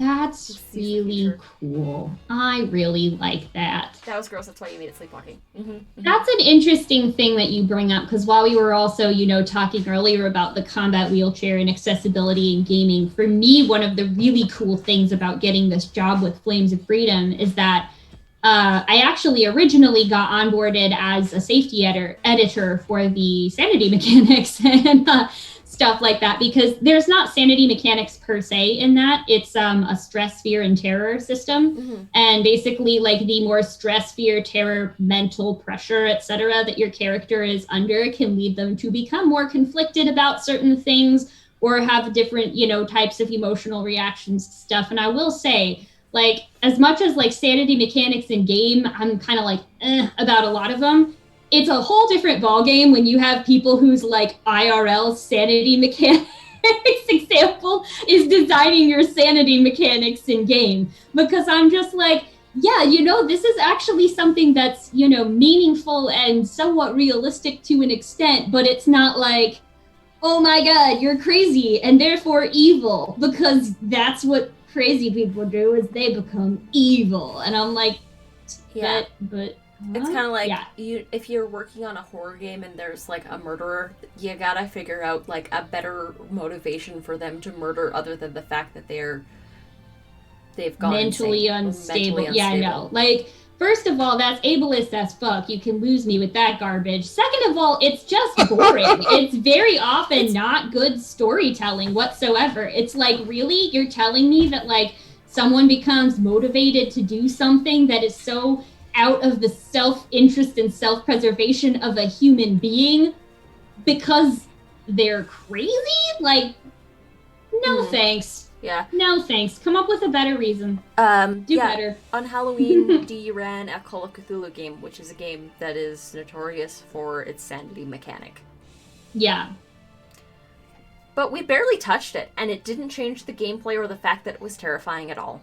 That's really cool. I really like that. That was gross. That's why you made it sleepwalking. Mm-hmm. Mm-hmm. That's an interesting thing that you bring up, because while we were also, talking earlier about the combat wheelchair and accessibility in gaming, for me, one of the really cool things about getting this job with Flames of Freedom is that I actually originally got onboarded as a safety editor for the sanity mechanics and stuff like that, because there's not sanity mechanics per se in that. It's a stress, fear, and terror system. Mm-hmm. And basically, like, the more stress, fear, terror, mental pressure, etc., that your character is under can lead them to become more conflicted about certain things, or have different, you know, types of emotional reactions to stuff. And I will say, like, as much as like sanity mechanics in game, I'm kind of like about a lot of them. It's a whole different ballgame when you have people whose like IRL sanity mechanics example is designing your sanity mechanics in game. Because I'm just like, yeah, you know, this is actually something that's, you know, meaningful and somewhat realistic to an extent, but it's not like, oh my God, you're crazy and therefore evil, because that's what crazy people do is they become evil. And I'm like, yeah, but it's kind of like if you're working on a horror game and there's like a murderer, you gotta figure out like a better motivation for them to murder other than the fact that they've gone mentally unstable. Yeah, I know. Like, first of all, that's ableist as fuck. You can lose me with that garbage. Second of all, it's just boring. It's very often not good storytelling whatsoever. It's like, really? You're telling me that like someone becomes motivated to do something that is so out of the self-interest and self-preservation of a human being because they're crazy? Like, no thanks. Yeah. No thanks. Come up with a better reason. Do better. On Halloween, Dee ran a Call of Cthulhu game, which is a game that is notorious for its sanity mechanic. Yeah. But we barely touched it, and it didn't change the gameplay or the fact that it was terrifying at all.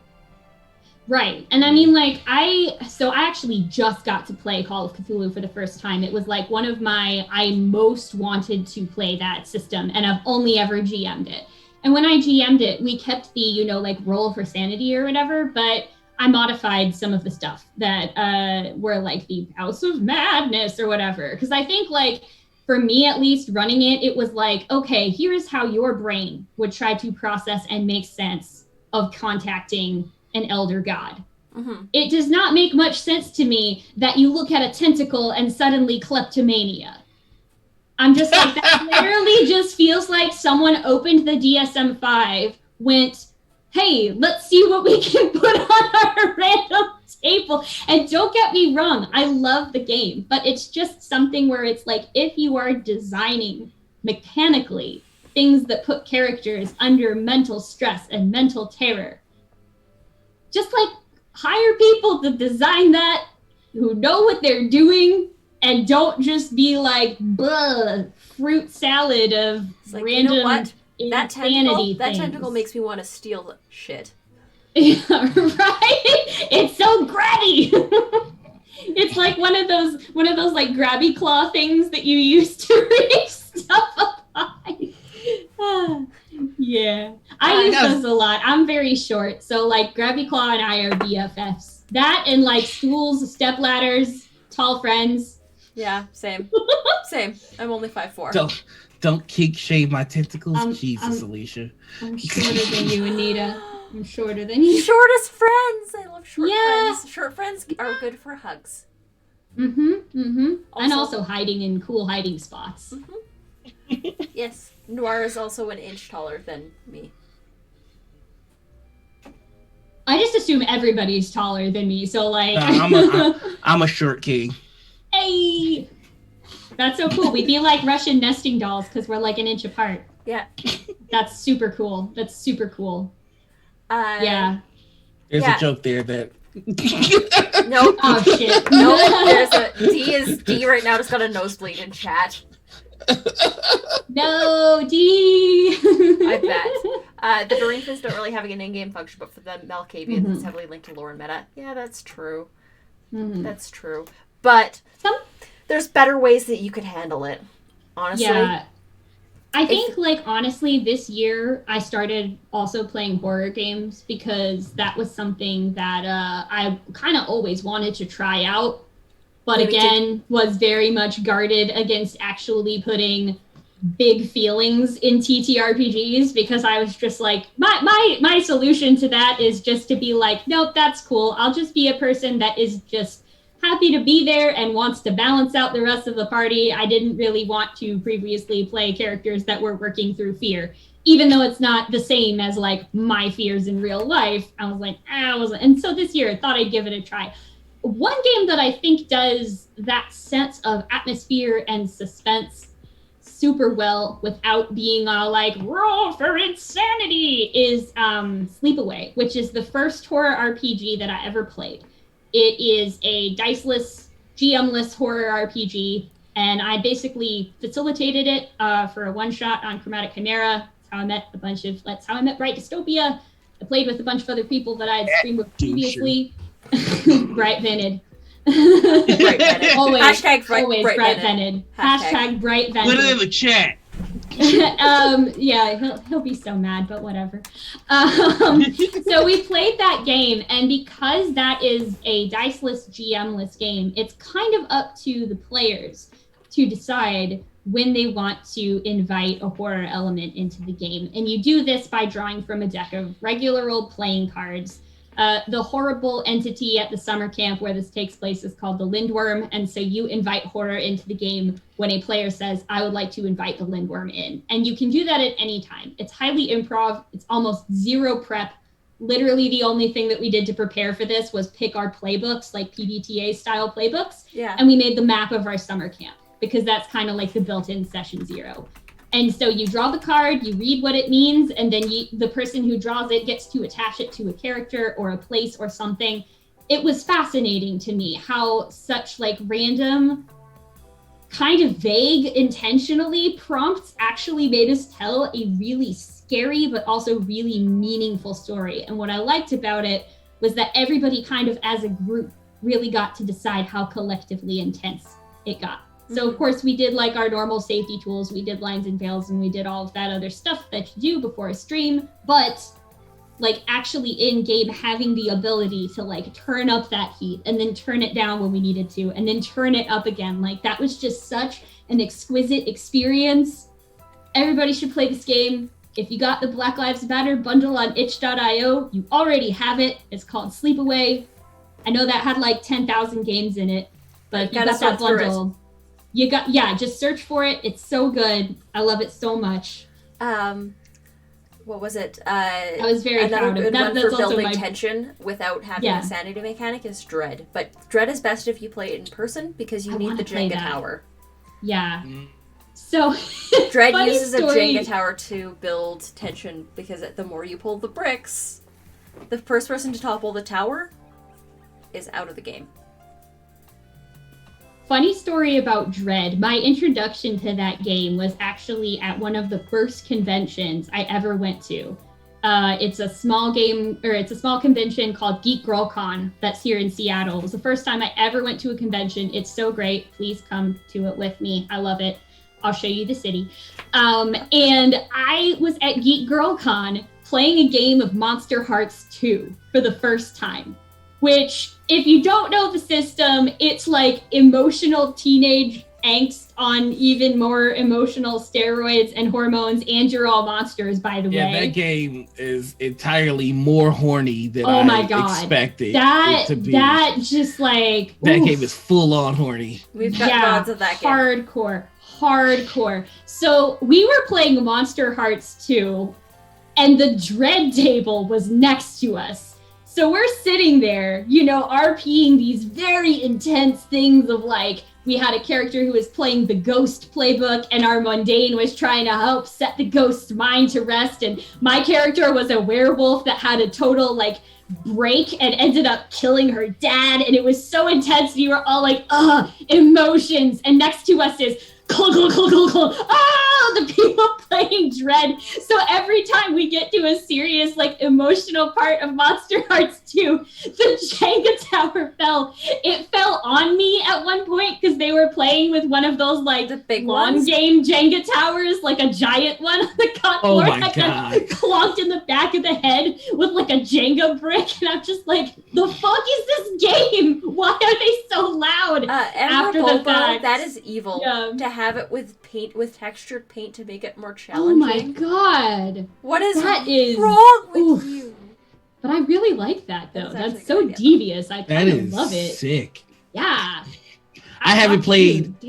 Right. And I mean, like, I actually just got to play Call of Cthulhu for the first time. It was like one of I most wanted to play that system, and I've only ever GM'd it. And when I GM'd it, we kept the, you know, like roll for sanity or whatever, but I modified some of the stuff that were like the House of Madness or whatever. Because I think, like, for me at least, running it was like, okay, here's how your brain would try to process and make sense of contacting an elder god. Mm-hmm. It does not make much sense to me that you look at a tentacle and suddenly kleptomania. I'm just like, that literally just feels like someone opened the DSM-5, went, hey, let's see what we can put on our random table. And don't get me wrong, I love the game, but it's just something where it's like, if you are designing mechanically things that put characters under mental stress and mental terror, just like hire people to design that who know what they're doing and don't just be like, fruit salad of like, random, you know what? That tentacle makes me want to steal shit. Yeah, right? It's so grabby. It's like one of those like grabby claw things that you use to reach stuff up high. Yeah. I use those a lot. I'm very short, so like grabby claw and I are BFFs. That and like stools, step ladders, tall friends. Yeah, same. Same. I'm only 5'4". Don't kink shave my tentacles. Jesus, Alicia. I'm shorter than you, Anita. I'm shorter than you. Shortest friends. I love short friends. Short friends are good for hugs. And also hiding in cool hiding spots. Yes. Noir is also an inch taller than me. I just assume everybody's taller than me, so like... I'm a short king. Hey! That's so cool. We'd be like Russian nesting dolls because we're like an inch apart. Yeah. That's super cool. Yeah. There's a joke there that... Nope. Oh, shit. Nope. D right now just got a nosebleed in chat. No, D! I bet. The Dorinthans don't really have an in-game function, but for the Malkavians, it's heavily linked to lore and meta. Yeah, that's true. That's true. But there's better ways that you could handle it, honestly. Yeah. I think, like, honestly, this year I started also playing horror games because that was something that I kind of always wanted to try out, but again, was very much guarded against actually putting big feelings in TTRPGs because I was just like, my solution to that is just to be like, nope, that's cool. I'll just be a person that is just happy to be there and wants to balance out the rest of the party. I didn't really want to previously play characters that were working through fear, even though it's not the same as like my fears in real life. I was like, and so this year I thought I'd give it a try. One game that I think does that sense of atmosphere and suspense super well without being all like roll for insanity is Sleepaway, which is the first horror RPG that I ever played. It is a diceless, GM-less horror RPG, and I basically facilitated it for a one-shot on Chromatic Chimera. That's how I met Bright Dystopia. I played with a bunch of other people that I had streamed with previously. Bright Vented. Always. Hashtag bright vented. Hashtag bright vented. Put it in the chat. Yeah, he'll be so mad, but whatever. So we played that game, and because that is a diceless, GM-less game, it's kind of up to the players to decide when they want to invite a horror element into the game. And you do this by drawing from a deck of regular role-playing cards. The horrible entity at the summer camp where this takes place is called the Lindworm, and so you invite horror into the game when a player says, I would like to invite the Lindworm in. And you can do that at any time. It's highly improv. It's almost zero prep. Literally the only thing that we did to prepare for this was pick our playbooks, like PBTA style playbooks, and we made the map of our summer camp, because that's kind of like the built-in session zero. And so you draw the card, you read what it means, and then the person who draws it gets to attach it to a character or a place or something. It was fascinating to me how such like random, kind of vague, intentionally prompts actually made us tell a really scary but also really meaningful story. And what I liked about it was that everybody kind of as a group really got to decide how collectively intense it got. So of course we did like our normal safety tools, we did lines and veils, and we did all of that other stuff that you do before a stream, but like actually in game having the ability to like turn up that heat and then turn it down when we needed to and then turn it up again. Like that was just such an exquisite experience. Everybody should play this game. If you got the Black Lives Matter bundle on itch.io, you already have it. It's called Sleepaway. I know that had like 10,000 games in it, but if you got that bundle, just search for it. It's so good. I love it so much. What was it? I was very proud of that. Another good one for building tension without having a sanity mechanic is Dread. But Dread is best if you play it in person because you need the Jenga tower. Yeah. So Dread uses a Jenga tower to build tension because the more you pull the bricks, the first person to topple the tower is out of the game. Funny story about Dread. My introduction to that game was actually at one of the first conventions I ever went to. It's a small convention called Geek Girl Con that's here in Seattle. It was the first time I ever went to a convention. It's so great. Please come to it with me. I love it. I'll show you the city. And I was at Geek Girl Con playing a game of Monster Hearts 2 for the first time, which, if you don't know the system, it's like emotional teenage angst on even more emotional steroids and hormones, and you're all monsters, by the way. Yeah, that game is entirely more horny than expected it to be. That game is full on horny. We've got mods of that game. Hardcore. So we were playing Monster Hearts 2, and the Dread table was next to us. So we're sitting there, RPing these very intense things of like, we had a character who was playing the ghost playbook and our mundane was trying to help set the ghost's mind to rest. And my character was a werewolf that had a total like break and ended up killing her dad. And it was so intense. And you were all like, emotions. And next to us is the people playing Dread. So every time we get to a serious, like, emotional part of Monster Hearts 2, the Jenga tower fell. It fell on me at one point because they were playing with one of those, like, the big long game Jenga towers, like a giant one on the floor. Oh my God. Got clonked in the back of the head with, like, a Jenga brick. And I'm just like, the fuck is this game? Why are they so loud after the fact? That is evil. To have it with paint, with textured paint to make it more challenging. Oh my God. What is wrong with you? But I really like that though. That's so devious. I kind of love it. Sick. Yeah. I haven't played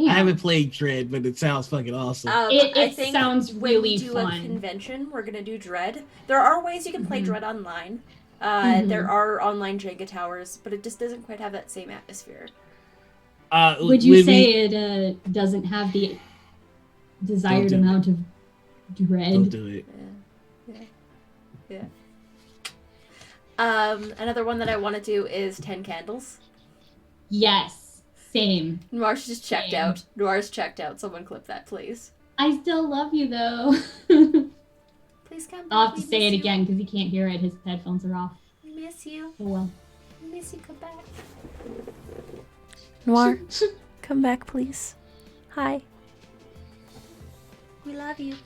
Dread, but it sounds fucking awesome. It sounds really fun. When we do a convention, we're gonna do Dread. There are ways you can play Dread online. There are online Jenga towers, but it just doesn't quite have that same atmosphere. Would you say it doesn't have the desired amount of dread. Don't do it. Yeah. Another one that I want to do is 10 candles. Yes, same. Noir's just checked out. Noir's checked out. Someone clip that, please. I still love you, though. Please come back. I'll have to say it again because he can't hear it. His headphones are off. We miss you. Oh, well. We miss you. Come back. Noir, come back, please. Hi. We love you.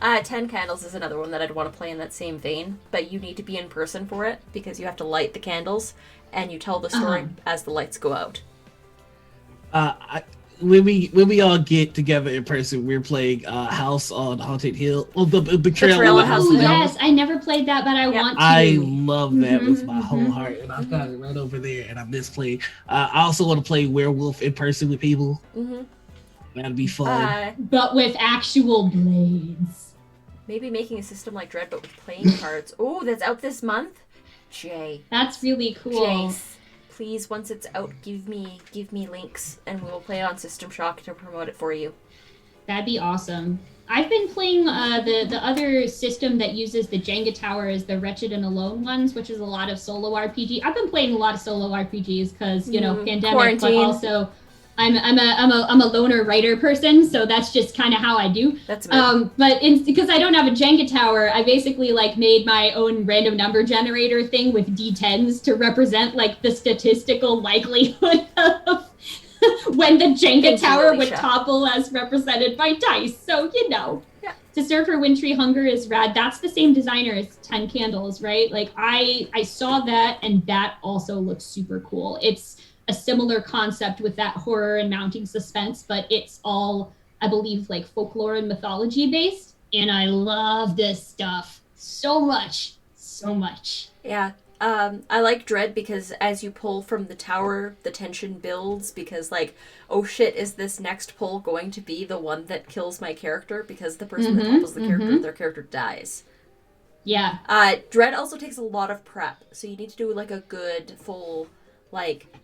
10 Candles is another one that I'd want to play in that same vein, but you need to be in person for it because you have to light the candles and you tell the story as the lights go out. When we all get together in person, we're playing House on Haunted Hill. Oh, the Betrayal on House. Yes, I never played that, but I want to. I love that with my whole heart, and I've got it right over there, and I miss playing. I also want to play Werewolf in person with people. That'd be fun. But with actual blades. Maybe making a system like Dread, but with playing cards. Oh, that's out this month? Jay. That's really cool. Jace, please, once it's out, give me links, and we will play it on System Shock to promote it for you. That'd be awesome. I've been playing the other system that uses the Jenga tower is the Wretched and Alone ones, which is a lot of solo RPG. I've been playing a lot of solo RPGs because, pandemic, quarantine. But also I'm a loner writer person, so that's just kind of how I do. That's me. But because I don't have a Jenga tower, I basically made my own random number generator thing with D10s to represent the statistical likelihood of when the Jenga tower would topple as represented by dice. So Yeah. To Serve for Wintry Hunger is rad. That's the same designer as 10 Candles, right? I saw that, and that also looks super cool. It's a similar concept with that horror and mounting suspense, but it's all, I believe, folklore and mythology based. And I love this stuff so much. Yeah. I like Dread because as you pull from the tower, the tension builds because oh shit, is this next pull going to be the one that kills my character? Because the person that topples the character, their character dies. Yeah. Dread also takes a lot of prep, so you need to do a good full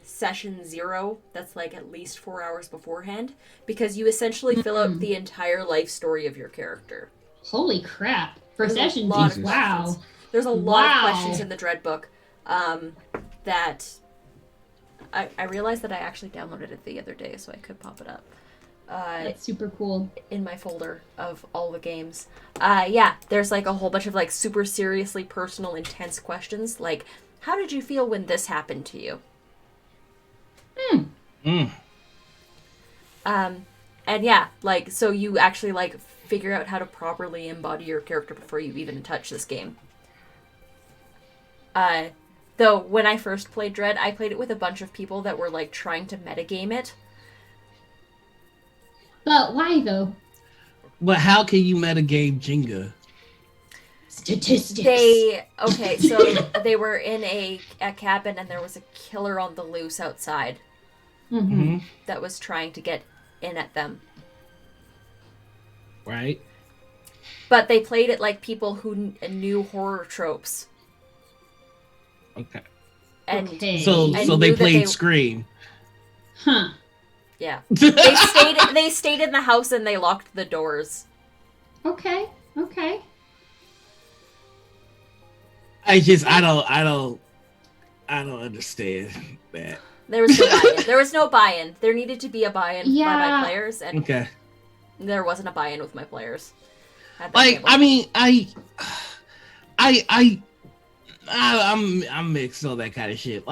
session 0 that's at least 4 hours beforehand, because you essentially fill out the entire life story of your character. Holy crap. For session 0, wow. There's a lot of questions in the Dread book that I realized that I actually downloaded it the other day, so I could pop it up. That's super cool. In my folder of all the games. There's a whole bunch of super seriously personal, intense questions, how did you feel when this happened to you? So you actually figure out how to properly embody your character before you even touch this game. Though when I first played Dread, I played it with a bunch of people that were trying to metagame it. But why though? But how can you metagame Jenga? Statistics. So they were in a cabin and there was a killer on the loose outside that was trying to get in at them. Right. But they played it like people who knew horror tropes. Okay. And so they played Scream. Huh. Yeah. They stayed in the house and they locked the doors. Okay. I don't understand that. There was no buy-in. There was no buy-in. There needed to be a buy-in by my players, and there wasn't a buy-in with my players. I'm mixed on that kind of shit.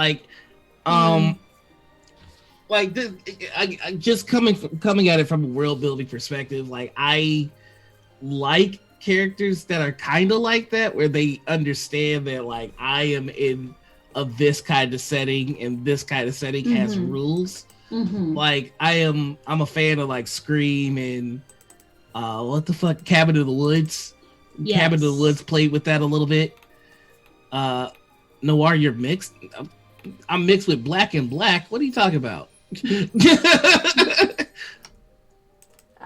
Just coming at it from a world building perspective, I like characters that are kind of like that, where they understand that I am in this kind of setting, and this kind of setting has rules. I'm a fan of Scream and what the fuck, Cabin in the Woods. Yes. Cabin in the Woods played with that a little bit. Noir, you're mixed. I'm mixed with Black and Black. What are you talking about?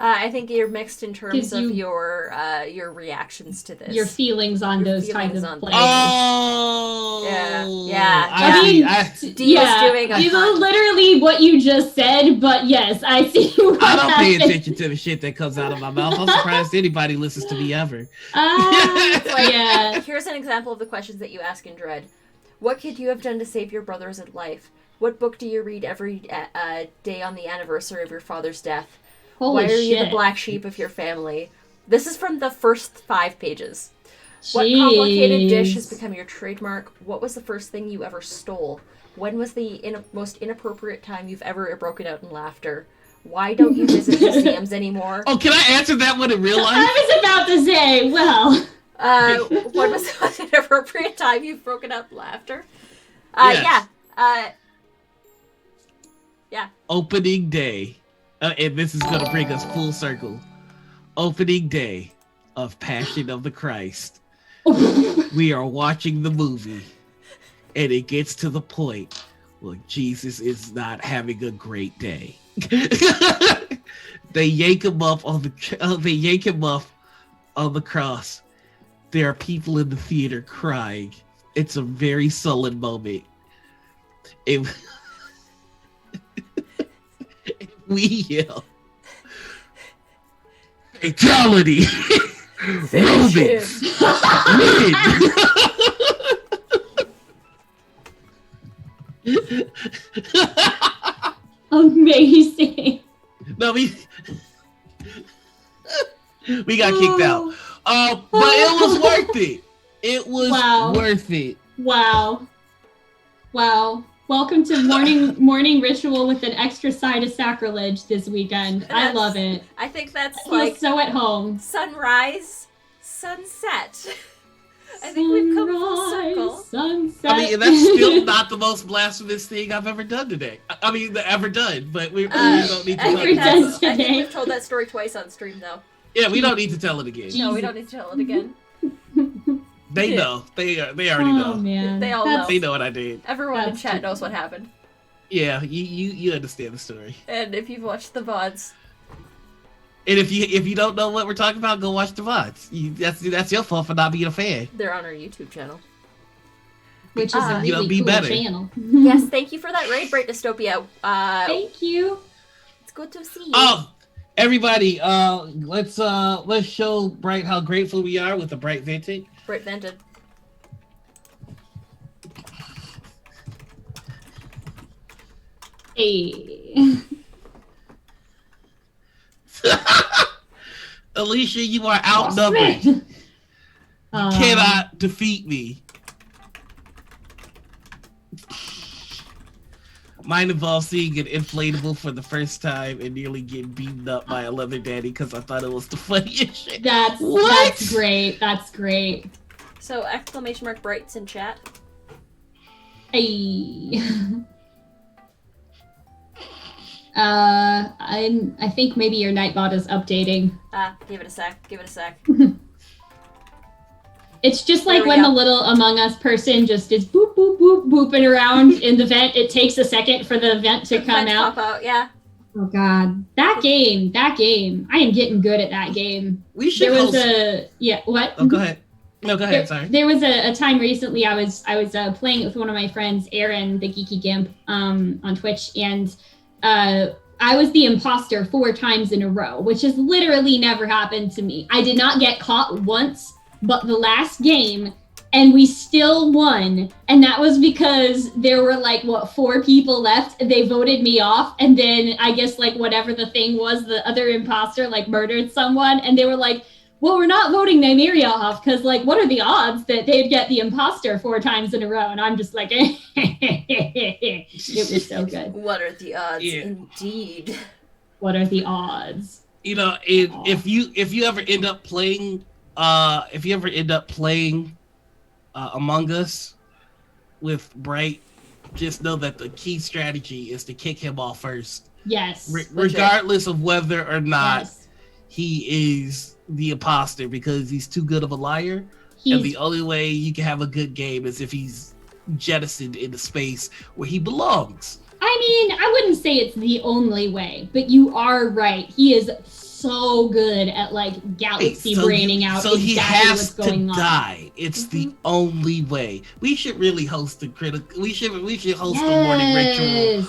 I think you're mixed in terms of your reactions to this. Your feelings on those kinds of plays. Oh! Yeah. I mean, doing literally what you just said, but yes, I see what I don't pay attention to the shit that comes out of my mouth. I'm surprised anybody listens to me ever. Yeah. Here's an example of the questions that you ask in Dread. What could you have done to save your brothers in life? What book do you read every day on the anniversary of your father's death? Holy Why are you shit. the black sheep of your family? This is from the first 5 pages. Jeez. What complicated dish has become your trademark? What was the first thing you ever stole? When was the most inappropriate time you've ever broken out in laughter? Why don't you visit museums anymore? Oh, can I answer that one in real life? I was about to say, well... When was the most inappropriate time you've broken out in laughter? Yes. Yeah. Opening day. And this is going to bring us full circle. Opening day of Passion of the Christ. We are watching the movie, and it gets to the point where Jesus is not having a great day. They yank him up on the cross. There are people in the theater crying. It's a very sullen moment. We yell, fatality! Romans! Win! Amazing. No, we got kicked out. But it was worth it. It was worth it. Wow. Welcome to morning ritual with an extra side of sacrilege this weekend. I love it. I think that's so at home. Sunrise, sunset. I think we've come full circle. Sunset. I mean, that's still not the most blasphemous thing I've ever done today. I mean, ever done, but we don't need to tell it. I think we've told that story twice on stream, though. Yeah, we don't need to tell it again. No, we don't need to tell it again. They know. They already know. Man. They all know. They know what I did. Everyone in chat knows what happened. Yeah, you understand the story. And if you've watched the VODs. And if you don't know what we're talking about, go watch the VODs. That's your fault for not being a fan. They're on our YouTube channel. Which is a really be cool better. channel. Yes, thank you for that raid, Bright Dystopia. Thank you. It's good to see you. Oh, everybody, let's show Bright how grateful we are with the Bright Vintage. Bright Vented. Hey. Alicia, you are outnumbered. You cannot defeat me. Mine involves seeing an inflatable for the first time and nearly getting beaten up by a leather daddy because I thought it was the funniest shit. That's great. That's great. So exclamation mark Bright's in chat. Hey. I think maybe your Nightbot is updating. Give it a sec. It's just like when the little Among Us person just is boop, boop, boop, booping around in the vent. It takes a second for the vent to come out. Pop out, yeah. Oh God, that game. I am getting good at that game. We should. What? Oh, go ahead. No, go ahead. Sorry. There was a time recently I was playing with one of my friends, Aaron, the Geeky Gimp, on Twitch, and I was the imposter 4 times in a row, which has literally never happened to me. I did not get caught once, but the last game, and we still won. And that was because there were 4 people left. They voted me off, and then I guess whatever the thing was, the other imposter murdered someone, and they were like, well, we're not voting Nymeria off because, what are the odds that they'd get the imposter 4 times in a row? And I'm just like, it was so good. What are the odds, indeed? What are the odds? You know, if you ever end up playing, Among Us with Bright, just know that the key strategy is to kick him off first. Yes. Regardless of whether or not he is the imposter, because he's too good of a liar. And the only way you can have a good game is if he's jettisoned into space where he belongs. I mean, I wouldn't say it's the only way, but you are right. He is so good at like galaxy braining out. So he has to die. On. It's the only way. We should really host a critical. We should host a morning ritual.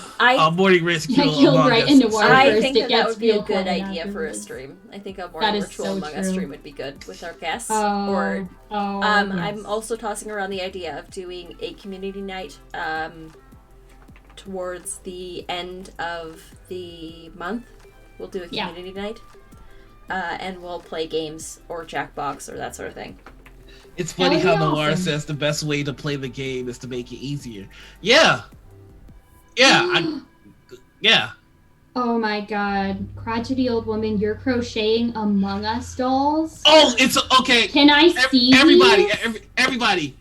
Morning ritual. Right into water I think that would be a good idea for a stream. I think a morning ritual Among Us stream would be good with our guests. Yes. I'm also tossing around the idea of doing a community night towards the end of the month. We'll do a community night. And we'll play games or Jackbox or that sort of thing. It's funny how Noir says the best way to play the game is to make it easier. Yeah. Yeah. Oh my god. Crotchety old woman, you're crocheting Among Us dolls? Oh, it's okay. Can I see Everybody.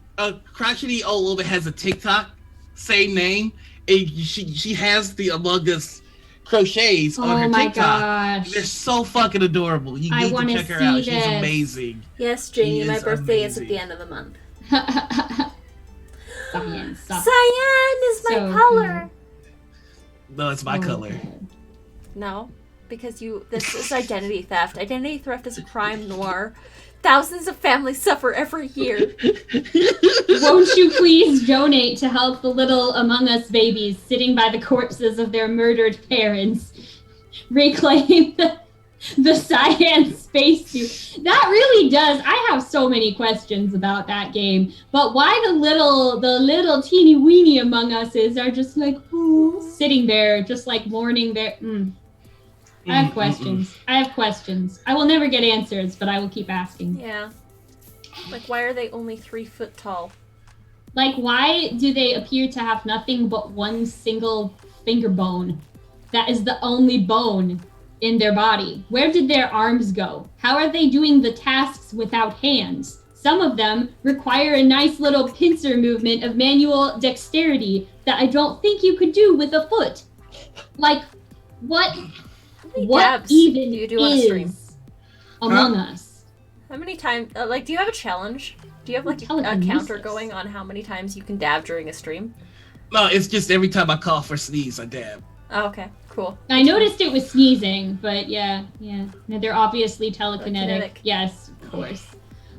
Crotchety old woman has a TikTok, same name, and she has the Among Us crochets on her TikTok. Gosh. They're so fucking adorable. You need to check her out. This. She's amazing. Yes, Jamie, my birthday is at the end of the month. Cyan is my color. Good. No, it's my color. Good. No, because this is identity theft. Identity theft is a crime noir. Thousands of families suffer every year. Won't you please donate to help the little Among Us babies sitting by the corpses of their murdered parents reclaim the Cyan spacesuit? That really does. I have so many questions about that game. But why the little teeny weeny Among Uses are just like sitting there, just like mourning their. I have questions. I will never get answers, but I will keep asking. Yeah. Like, why are they only 3 foot tall? Like, why do they appear to have nothing but one single finger bone? That is the only bone in their body. Where did their arms go? How are they doing the tasks without hands? Some of them require a nice little pincer movement of manual dexterity that I don't think you could do with a foot. Like, what even you do on a stream? Among Us? How many times? Do you have a challenge? Do you have like a counter going on how many times you can dab during a stream? No, it's just every time I cough or sneeze, I dab. Oh, okay, cool. I noticed it was sneezing, but yeah. No, they're obviously telekinetic. Yes, of course.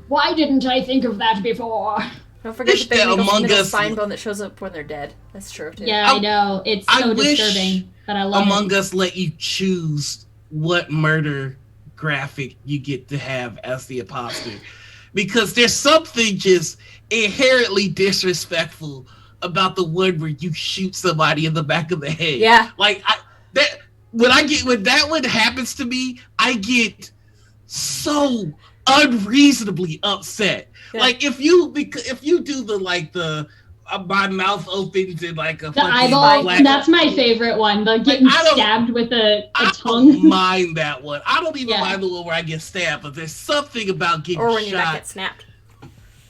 Why didn't I think of that before? Don't forget the big middle spine bone that shows up when they're dead. That's true, too. Yeah, I know. It's so disturbing, but I love it. Among Us let you choose what murder graphic you get to have as the imposter. Because there's something just inherently disrespectful about the one where you shoot somebody in the back of the head. Yeah. Like, when that one happens to me, I get so unreasonably upset. Yeah. Like if you do the my mouth opens in like a the eyeball. That's my favorite one. The getting stabbed with a tongue. I don't mind that one. I don't even mind the one where I get stabbed. But there's something about getting shot. Or when your neck gets snapped.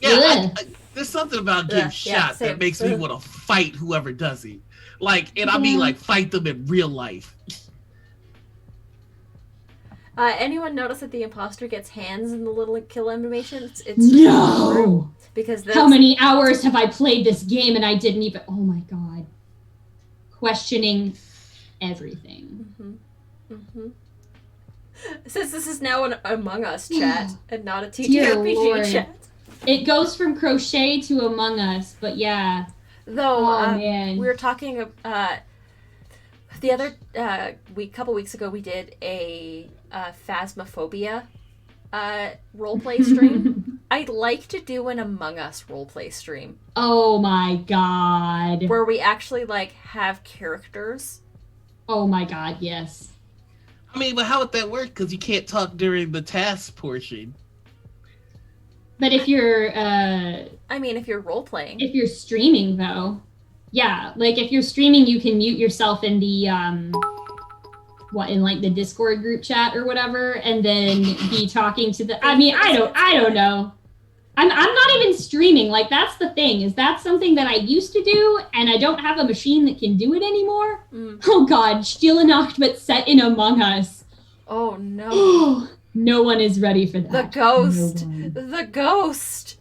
Yeah, there's something about getting shot that makes me want to fight whoever does it. Like, and I mean like fight them in real life. Anyone notice that the imposter gets hands in the little kill animation? It's no! Because how many hours have I played this game and I didn't even... Oh my god. Questioning everything. Since this is now an Among Us chat and not a TTRPG chat. It goes from crochet to Among Us, but yeah. Though, man. We were talking... the other couple weeks ago, we did a Phasmophobia roleplay stream. I'd like to do an Among Us roleplay stream. Oh my god. Where we actually, have characters. Oh my god, yes. I mean, but how would that work? Because you can't talk during the task portion. But if you're... if you're roleplaying. If you're streaming, though... Yeah, if you're streaming, you can mute yourself in the, the Discord group chat or whatever, and then be talking to the, I don't know. I'm not even streaming, that's the thing, is that's something that I used to do, and I don't have a machine that can do it anymore. Oh god, Stille Nacht, but set in Among Us. Oh no. No one is ready for that. The ghost! The ghost!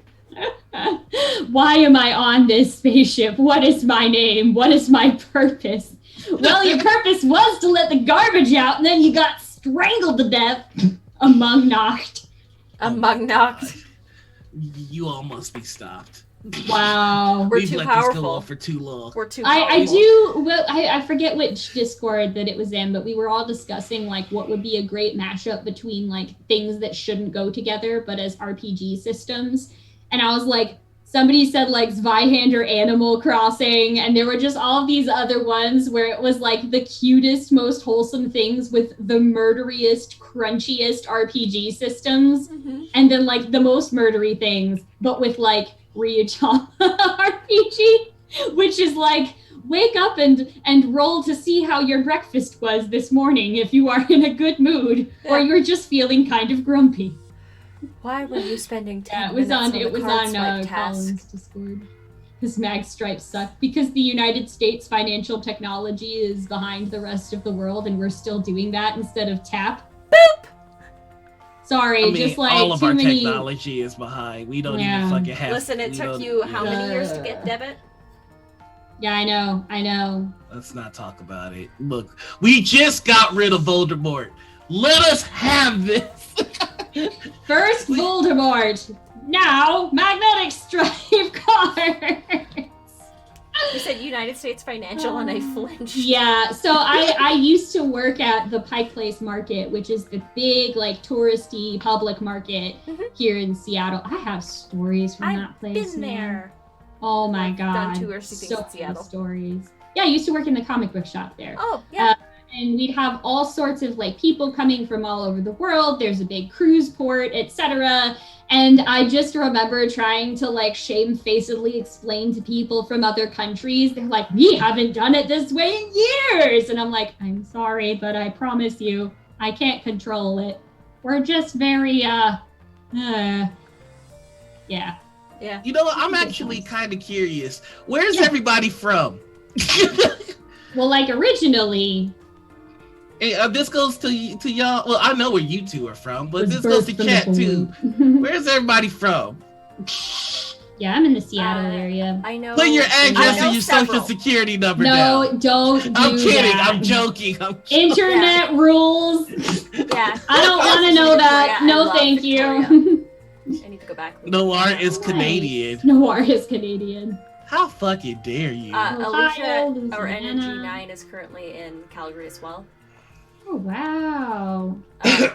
Why am I on this spaceship? What is my name? What is my purpose? Well, your purpose was to let the garbage out, and then you got strangled to death, among knocked. Among knocked. You all must be stopped. Wow. We're too powerful. This go on for too long. We're too powerful. I forget which Discord that it was in, but we were all discussing like what would be a great mashup between like things that shouldn't go together, but as RPG systems. And I was like, somebody said like Zweihander or Animal Crossing, and there were just all these other ones where it was like the cutest, most wholesome things with the murderiest, crunchiest RPG systems, and then like the most murdery things, but with like Ryuchama RPG, which is like wake up and roll to see how your breakfast was this morning if you are in a good mood or you're just feeling kind of grumpy. Why were you spending 10 minutes on Colin's Discord. Because mag stripes suck. Because the United States financial technology is behind the rest of the world, and we're still doing that instead of tap. Boop! Sorry, just like all of our many... technology is behind. We don't even fucking have. Listen, it took you how many years to get debit? Yeah, I know. Let's not talk about it. Look, we just got rid of Voldemort. Let us have this. First Voldemort, now magnetic stripe cards. You said United States Financial and I flinched. Yeah, so I used to work at the Pike Place Market, which is the big like touristy public market here in Seattle. I have stories from that place. I've been there. Oh my god. Done touristy things in Seattle. Stories. Yeah, I used to work in the comic book shop there. Oh, yeah. And we'd have all sorts of like people coming from all over the world. There's a big cruise port, etc. And I just remember trying to like shamefacedly explain to people from other countries. They're like, we haven't done it this way in years. And I'm like, I'm sorry, but I promise you, I can't control it. We're just very, yeah. Yeah. You know what? I'm actually kind of curious. Where's everybody from? Well, like originally... Hey, this goes to y'all. Well, I know where you two are from, but this goes to Kat too. Where's everybody from? Yeah, I'm in the Seattle area. I know. Put your address and your social security number down. No, don't do I'm kidding. that. I'm joking. Internet rules. Yeah. I don't want to know that. No, thank you. I need to go back. Noir is Canadian. Noir is Canadian. How fucking dare you? Alicia, our NG9 is currently in Calgary as well. Oh wow!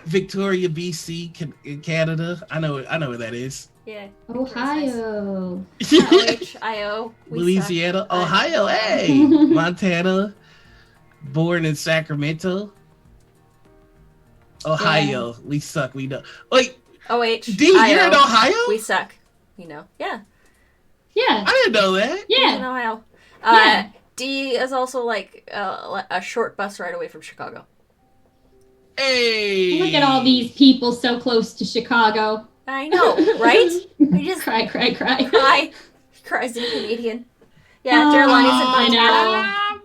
Victoria, BC, in Canada. I know where that is. Yeah. Ohio. Ohio. Louisiana. Ohio. Hey. Montana. Born in Sacramento. Ohio. Yeah. We suck. We know. Wait. OH. D, you're in Ohio? We suck. You know. Yeah. Yeah. I didn't know that. Yeah. In Ohio. Yeah. D is also like a short bus ride away from Chicago. Hey! Look at all these people so close to Chicago. I know, right? I just cry. He cries in Canadian. Yeah, Jeremiah's in Montana.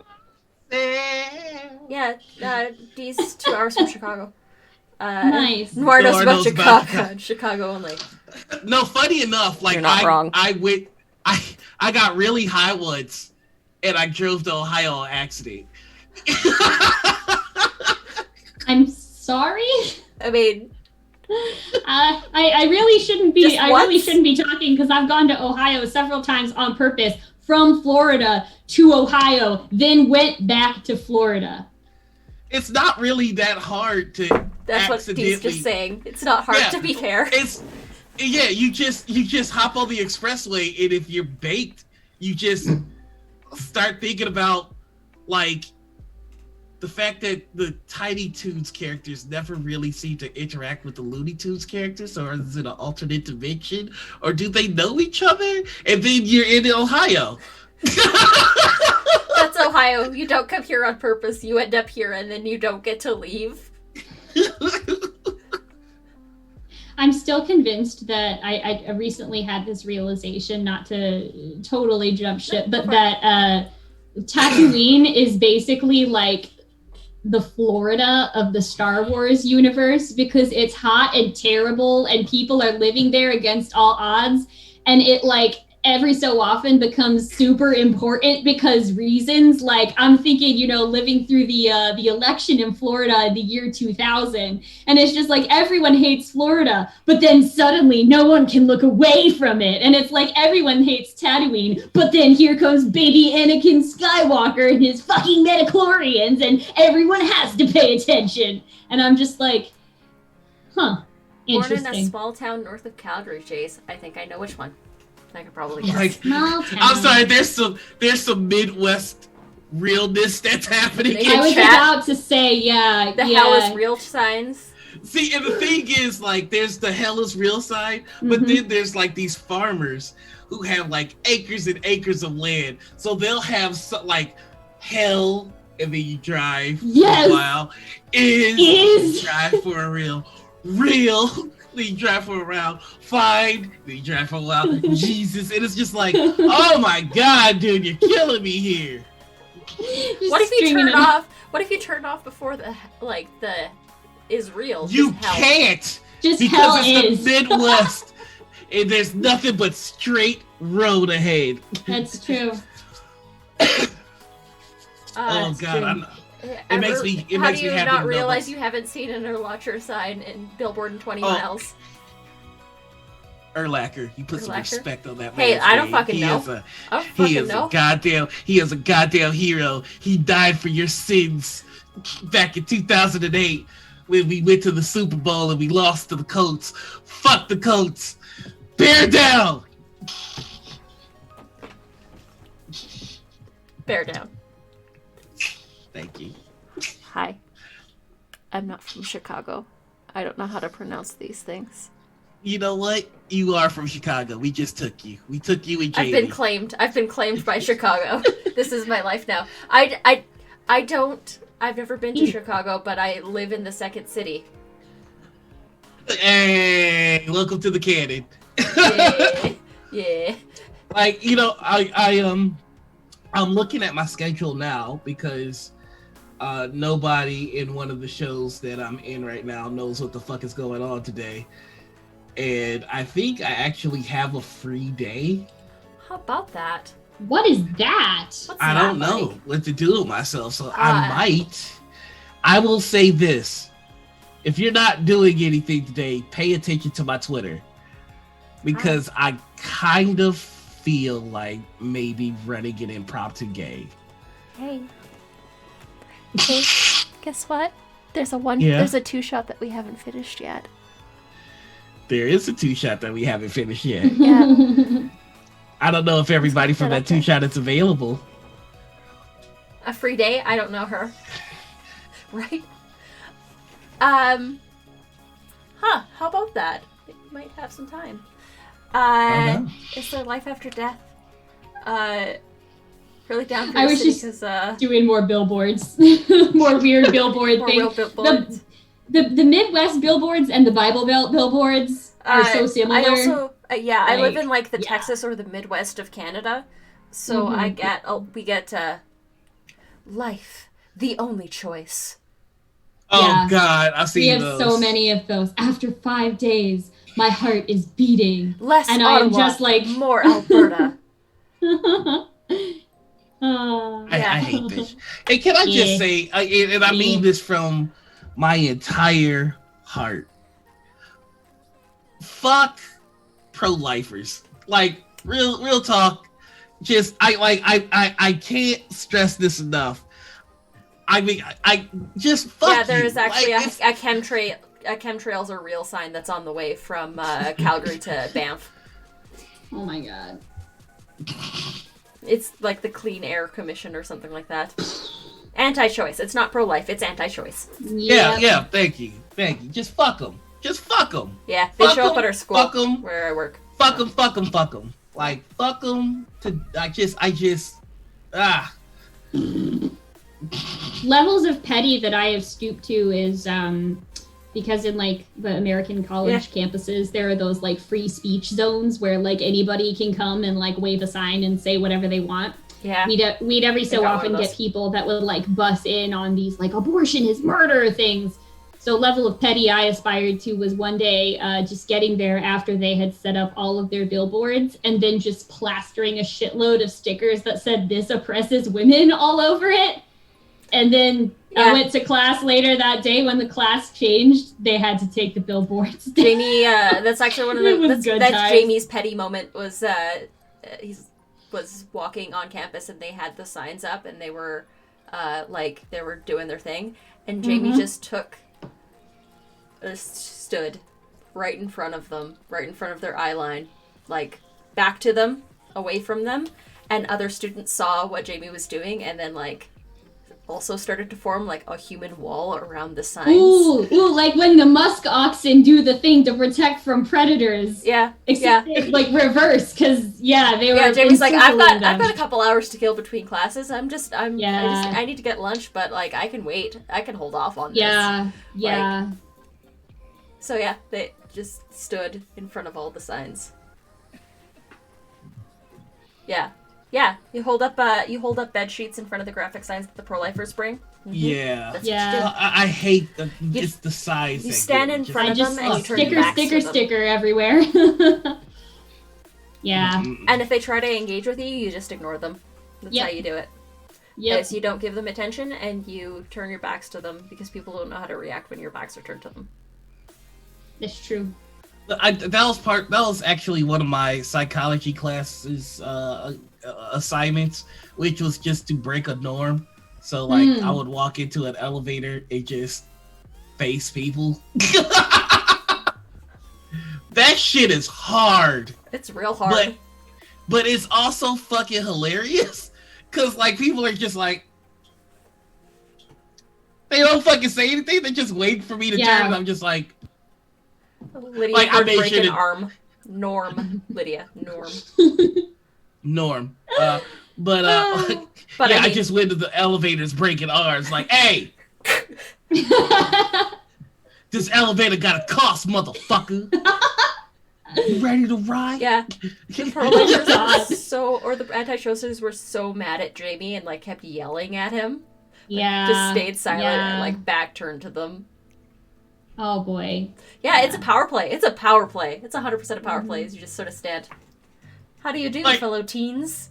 Yeah, D's 2 hours from Chicago. Nice. Noir knows about Chicago. Chicago only. No, funny enough, like you're not wrong. I got really high once, and I drove to Ohio on accident. I'm sorry. I mean, I really shouldn't be. Really shouldn't be talking because I've gone to Ohio several times on purpose from Florida to Ohio, then went back to Florida. It's not really that hard to. That's what Steve's just saying. It's not hard to be fair. You just hop on the expressway, and if you're baked, you just start thinking about like. The fact that the Tiny Toons characters never really seem to interact with the Looney Tunes characters, or is it an alternate dimension, or do they know each other? And then you're in Ohio. That's Ohio. You don't come here on purpose. You end up here, and then you don't get to leave. I'm still convinced that I recently had this realization, not to totally jump ship, but that Tatooine is basically like the Florida of the Star Wars universe because it's hot and terrible and people are living there against all odds, and it like every so often becomes super important because reasons. Like I'm thinking, living through the election in Florida in the year 2000, and it's just like everyone hates Florida, but then suddenly no one can look away from it, and it's like everyone hates Tatooine, but then here comes baby Anakin Skywalker and his fucking midichlorians, and everyone has to pay attention. And I'm just like, huh. Born in a small town north of Calgary, Chase. I think I know which one. I could probably guess. Like, I'm sorry, there's some Midwest realness that's happening. I was about to say, yeah. The hell is real signs. See, and the thing is, like, there's the hell is real sign, but then there's like these farmers who have like acres and acres of land. So they'll have like hell, and then you drive for a while. Is drive for a real. Then you drive for a round, fine, then you drive for a while, Jesus, and it's just like, oh my god, dude, you're killing me here. What if you turn off before the is real? You can't, just because hell it's the Midwest, and there's nothing but straight road ahead. That's true. Oh god, It makes me happy. How do you not realize you haven't seen an Erlacher sign in billboard in 20 miles? Erlacher, you put some respect on that man. Hey, I don't fucking know. He is a goddamn hero. He died for your sins back in 2008 when we went to the Super Bowl and we lost to the Colts. Fuck the Colts. Bear down. Bear down. Thank you. Hi. I'm not from Chicago. I don't know how to pronounce these things. You know what? You are from Chicago. We just took you. We took you and Jamie. I've been claimed by Chicago. This is my life now. I've never been to Chicago, but I live in the second city. Hey, welcome to the canon. Yeah. Like, I'm looking at my schedule now because nobody in one of the shows that I'm in right now knows what the fuck is going on today. And I think I actually have a free day. How about that? What is that? I don't know what to do with myself, so I will say this. If you're not doing anything today, pay attention to my Twitter. Because I kind of feel like maybe running an impromptu game. Hey, guess what? There's a 2-shot that we haven't finished yet. There is a 2-shot that we haven't finished yet. Yeah. I don't know if everybody from that 2-shot is available. A free day? I don't know her. Right? How about that? It might have some time. Is there life after death? Really down for I was just doing more billboards. More weird billboard things. The Midwest billboards and the Bible Belt billboards are so similar. I live in the Texas or the Midwest of Canada, so we get life, the only choice. Oh God, I've seen those. We have so many of those. After 5 days, my heart is beating. Less and Ottawa, I'm just like more Alberta. I hate this. Hey, can I just say, and I mean this from my entire heart. Fuck pro-lifers. Like, real talk. Just I can't stress this enough. I mean, I just fuck you. Yeah, there is actually a chemtrails are real sign that's on the way from Calgary to Banff. Oh my god. It's like the Clean Air Commission or something like that. Anti-choice. It's not pro-life. It's anti-choice. Yeah. Thank you. Just fuck them. Yeah, they show up at our school where I work. Fuck them. Like, fuck them. I just. Levels of petty that I have stooped to is because in the American college campuses there are those free speech zones where anybody can come and wave a sign and say whatever they want. Yeah. We'd every so often get people that would bus in on these abortion is murder things. So level of petty I aspired to was one day just getting there after they had set up all of their billboards and then just plastering a shitload of stickers that said "This oppresses women" all over it. And then I went to class later that day. When the class changed, they had to take the billboards down. Jamie, that's actually one of the that's Jamie's petty moment was he was walking on campus and they had the signs up and they were they were doing their thing and Jamie just stood right in front of them, right in front of their eye line, like back to them, away from them, and other students saw what Jamie was doing and then also started to form like a human wall around the signs. Ooh, like when the musk oxen do the thing to protect from predators. Yeah. Except like reverse, because they were. Yeah, Jamie's like, I've got a couple hours to kill between classes. I need to get lunch, but like I can wait. I can hold off on this. Yeah. So they just stood in front of all the signs. Yeah. Yeah, you hold up bed sheets in front of the graphic signs that the pro-lifers bring. Mm-hmm. Yeah. That's what you do. I hate just the size. You stand in front of them and you turn your back to them. Sticker everywhere. Yeah. And if they try to engage with you, you just ignore them. That's how you do it. Yes, you don't give them attention and you turn your backs to them because people don't know how to react when your backs are turned to them. It's true. That was actually one of my psychology classes assignments, which was just to break a norm. So I would walk into an elevator and just face people. That shit is hard. It's real hard. But it's also fucking hilarious. Cause people are just like, they don't fucking say anything. They just wait for me to turn and I'm just like, Lydia, I break an arm. Norm. Lydia. Norm. Norm. I just went to the elevators breaking arms. Like, hey! This elevator got a cost, motherfucker. You ready to ride? Yeah. The pro-lifers or the anti-chaucers were so mad at Jamie and kept yelling at him. Just stayed silent and back turned to them. Oh boy. Yeah, it's a power play. It's a power play. It's 100% a power play. You just sort of stand. How do you do, fellow teens?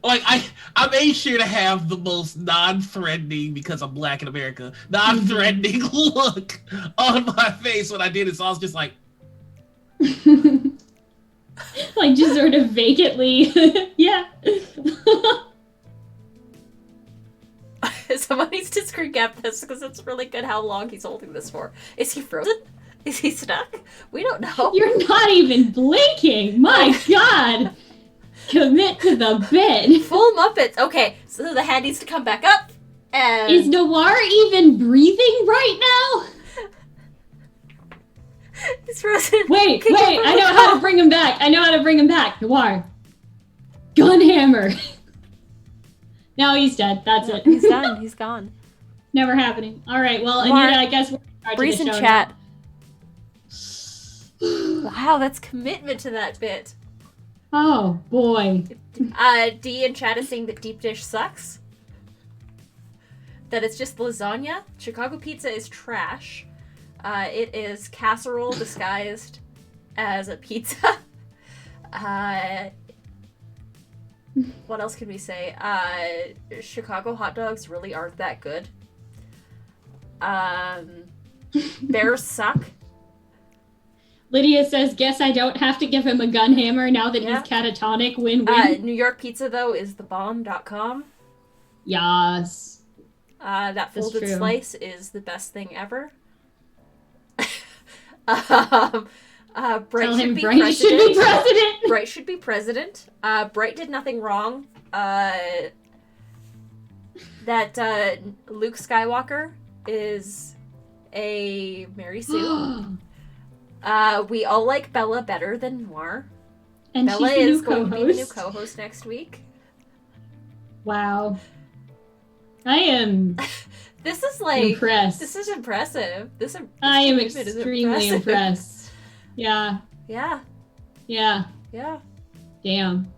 I made sure to have the most non-threatening, because I'm black in America, non-threatening look on my face when I did it. So I was just like... just sort of vacantly. Yeah. Someone needs to screen cap this because it's really good how long he's holding this for. Is he frozen? Is he stuck? We don't know. You're not even blinking. My God. Commit to the bit. Full Muppets. Okay, so the hand needs to come back up. And is Noir even breathing right now? He's frozen. Wait. I know how to bring him back. Noir. Gunhammer. No, he's dead. That's it. He's done. He's gone. Never happening. All right. Well, Anita, I guess we're Breeze in chat. Wow, that's commitment to that bit. Oh boy. D in chat is saying that deep dish sucks. That it's just lasagna. Chicago pizza is trash. It is casserole disguised as a pizza. What else can we say? Chicago hot dogs really aren't that good. Bears suck. Lydia says, guess I don't have to give him a gun hammer now that he's catatonic. Win-win. New York pizza, though, is thebomb.com. Yes. That folded slice is the best thing ever. Bright should be president. Bright should be president. Bright did nothing wrong. That Luke Skywalker is a Mary Sue. We all like Bella better than Noir. And Bella is going to be the new co-host next week. Wow. I am This is impressed. This is impressive. I am extremely impressed. Yeah. Yeah. Yeah. Yeah. Damn.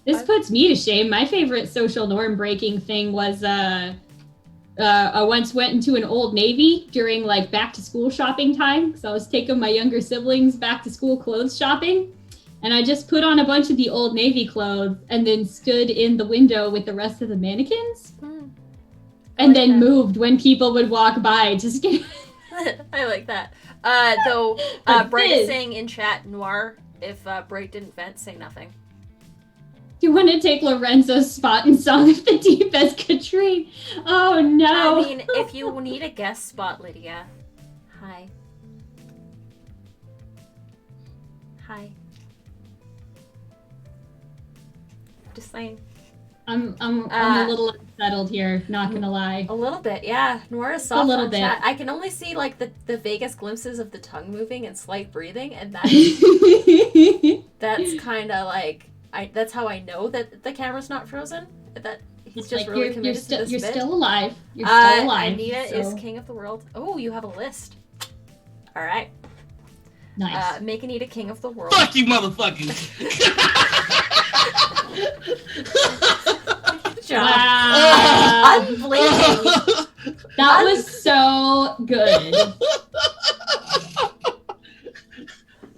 This puts me to shame. My favorite social norm breaking thing was I once went into an Old Navy during like back to school shopping time because I was taking my younger siblings back to school clothes shopping. And I just put on a bunch of the Old Navy clothes and then stood in the window with the rest of the mannequins. And then moved when people would walk by. Just kidding. I like that. Though, Bright is saying in chat, Noir, if Bright didn't vent, say nothing. Do you want to take Lorenzo's spot in Song of the Deep as Katrine? Oh, no. I mean, if you need a guest spot, Lydia. Hi. Hi. Just saying. I'm a little unsettled here, not gonna lie. A little bit, yeah. Noir is soft a little on bit. Chat. I can only see like the vaguest glimpses of the tongue moving and slight breathing, and that's kind of like that's how I know that the camera's not frozen. That he's just like, really committed to this You're bit. Still alive. You're still alive. Anita is king of the world. Oh, you have a list. All right. Nice. Make Anita king of the world. Fuck you, motherfuckers. Wow. Unblinking. That was so good.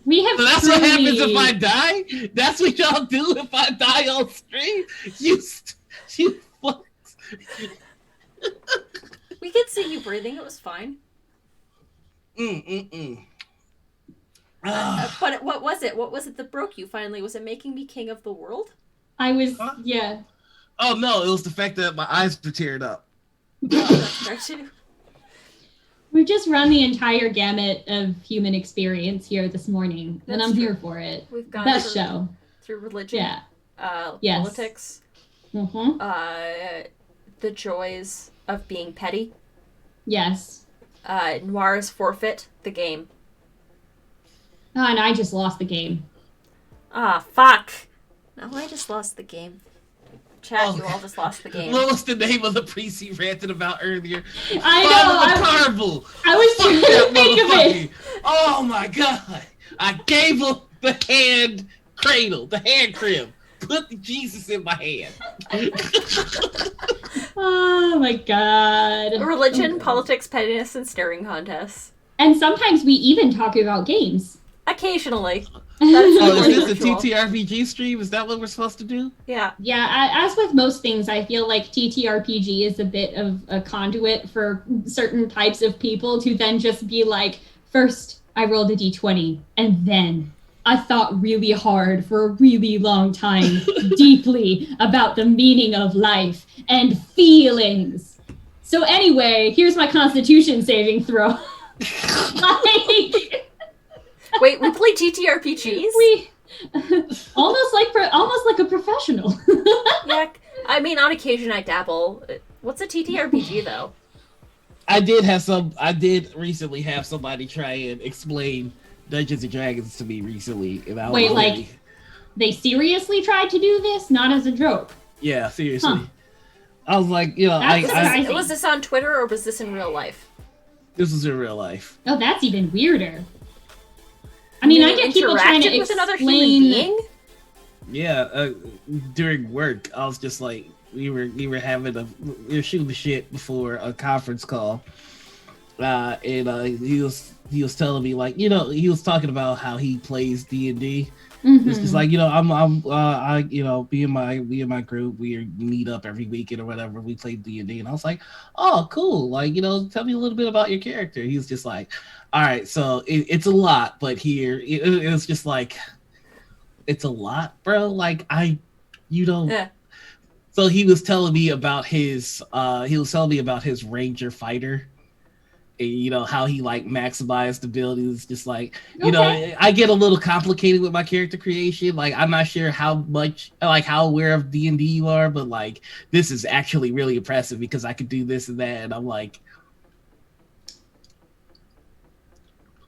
We have. So that's what happens if I die? That's what y'all do if I die on stream? You fucks. We could see you breathing. It was fine. But what was it? What was it that broke you finally? Was it making me king of the world? I was, yeah. Oh no, it was the fact that my eyes were teared up. Oh, that's fair too. We've just run the entire gamut of human experience here this morning, and I'm here for it. We've gone best show through religion, yes. politics, mm-hmm. The joys of being petty. Yes. Noir's forfeit the game. Oh, and I just lost the game. Ah, fuck. No, I just lost the game. Chat, you all just lost the game. What was the name of the priest he ranted about earlier? I know. I was trying to think of it. Oh my god! I gave him the hand cradle, the hand crib. Put Jesus in my hand. Oh my god. Religion, politics, pettiness, and staring contests. And sometimes we even talk about games. Occasionally. Is this a TTRPG stream? Is that what we're supposed to do? Yeah. Yeah, as with most things, I feel like TTRPG is a bit of a conduit for certain types of people to then just be like, first, I rolled a d20, and then I thought really hard for a really long time, deeply, about the meaning of life and feelings. So anyway, here's my Constitution saving throw. Wait, we play TTRPGs? We almost like a professional. Yeah, I mean, on occasion I dabble. What's a TTRPG though? I did recently have somebody try and explain Dungeons and Dragons to me recently. And I Wait, like they seriously tried to do this, not as a joke? Yeah, seriously. Huh. I was like, was this on Twitter or was this in real life? This was in real life. Oh, that's even weirder. I mean, I get people trying to with another human being. Yeah, during work, I was just like, we were shooting the shit before a conference call, and he was telling me like, he was talking about how he plays D&D. Mm-hmm. It's just like, me and my group, we meet up every weekend or whatever. We play D&D, and I was like, oh, cool. Like, tell me a little bit about your character. He was just like, all right, so it's a lot, but here it was just like, it's a lot, bro. Like Yeah. So he was telling me about his ranger fighter. And, how he like maximized abilities. Just like, I get a little complicated with my character creation. Like, I'm not sure how aware of D&D you are, but like, this is actually really impressive because I could do this and that. And I'm like,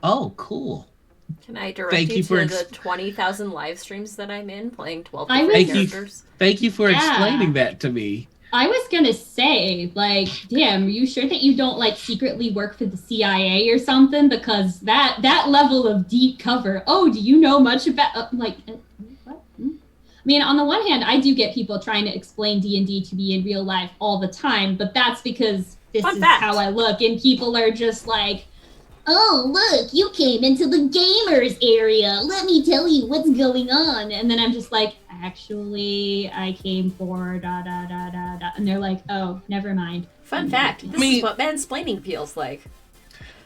oh, cool. Can I direct you to the 20,000 live streams that I'm in playing 12 different characters? Thank you for explaining that to me. I was gonna say, like, damn, are you sure that you don't like secretly work for the CIA or something? Because that level of deep cover. Oh, do you know much about what? I mean, on the one hand, I do get people trying to explain D&D to me in real life all the time, but that's because this is how I look. And people are just like, oh, look, you came into the gamers area. Let me tell you what's going on. And then I'm just like, actually, I came for da da da da da. And they're like, oh, never mind. Fun fact, this is what mansplaining feels like.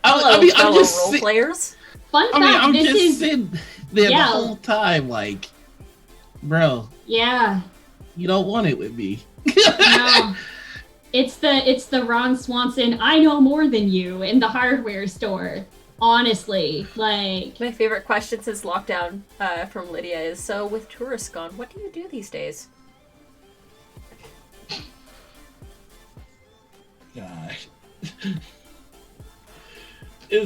Hello, fellow role players. Fun fact, I'm just sitting there the whole time like, bro. Yeah. You don't want it with me. No. It's the Ron Swanson, I know more than you in the hardware store. Honestly, like... My favorite question since lockdown from Lydia is, so with tourists gone, what do you do these days? God. It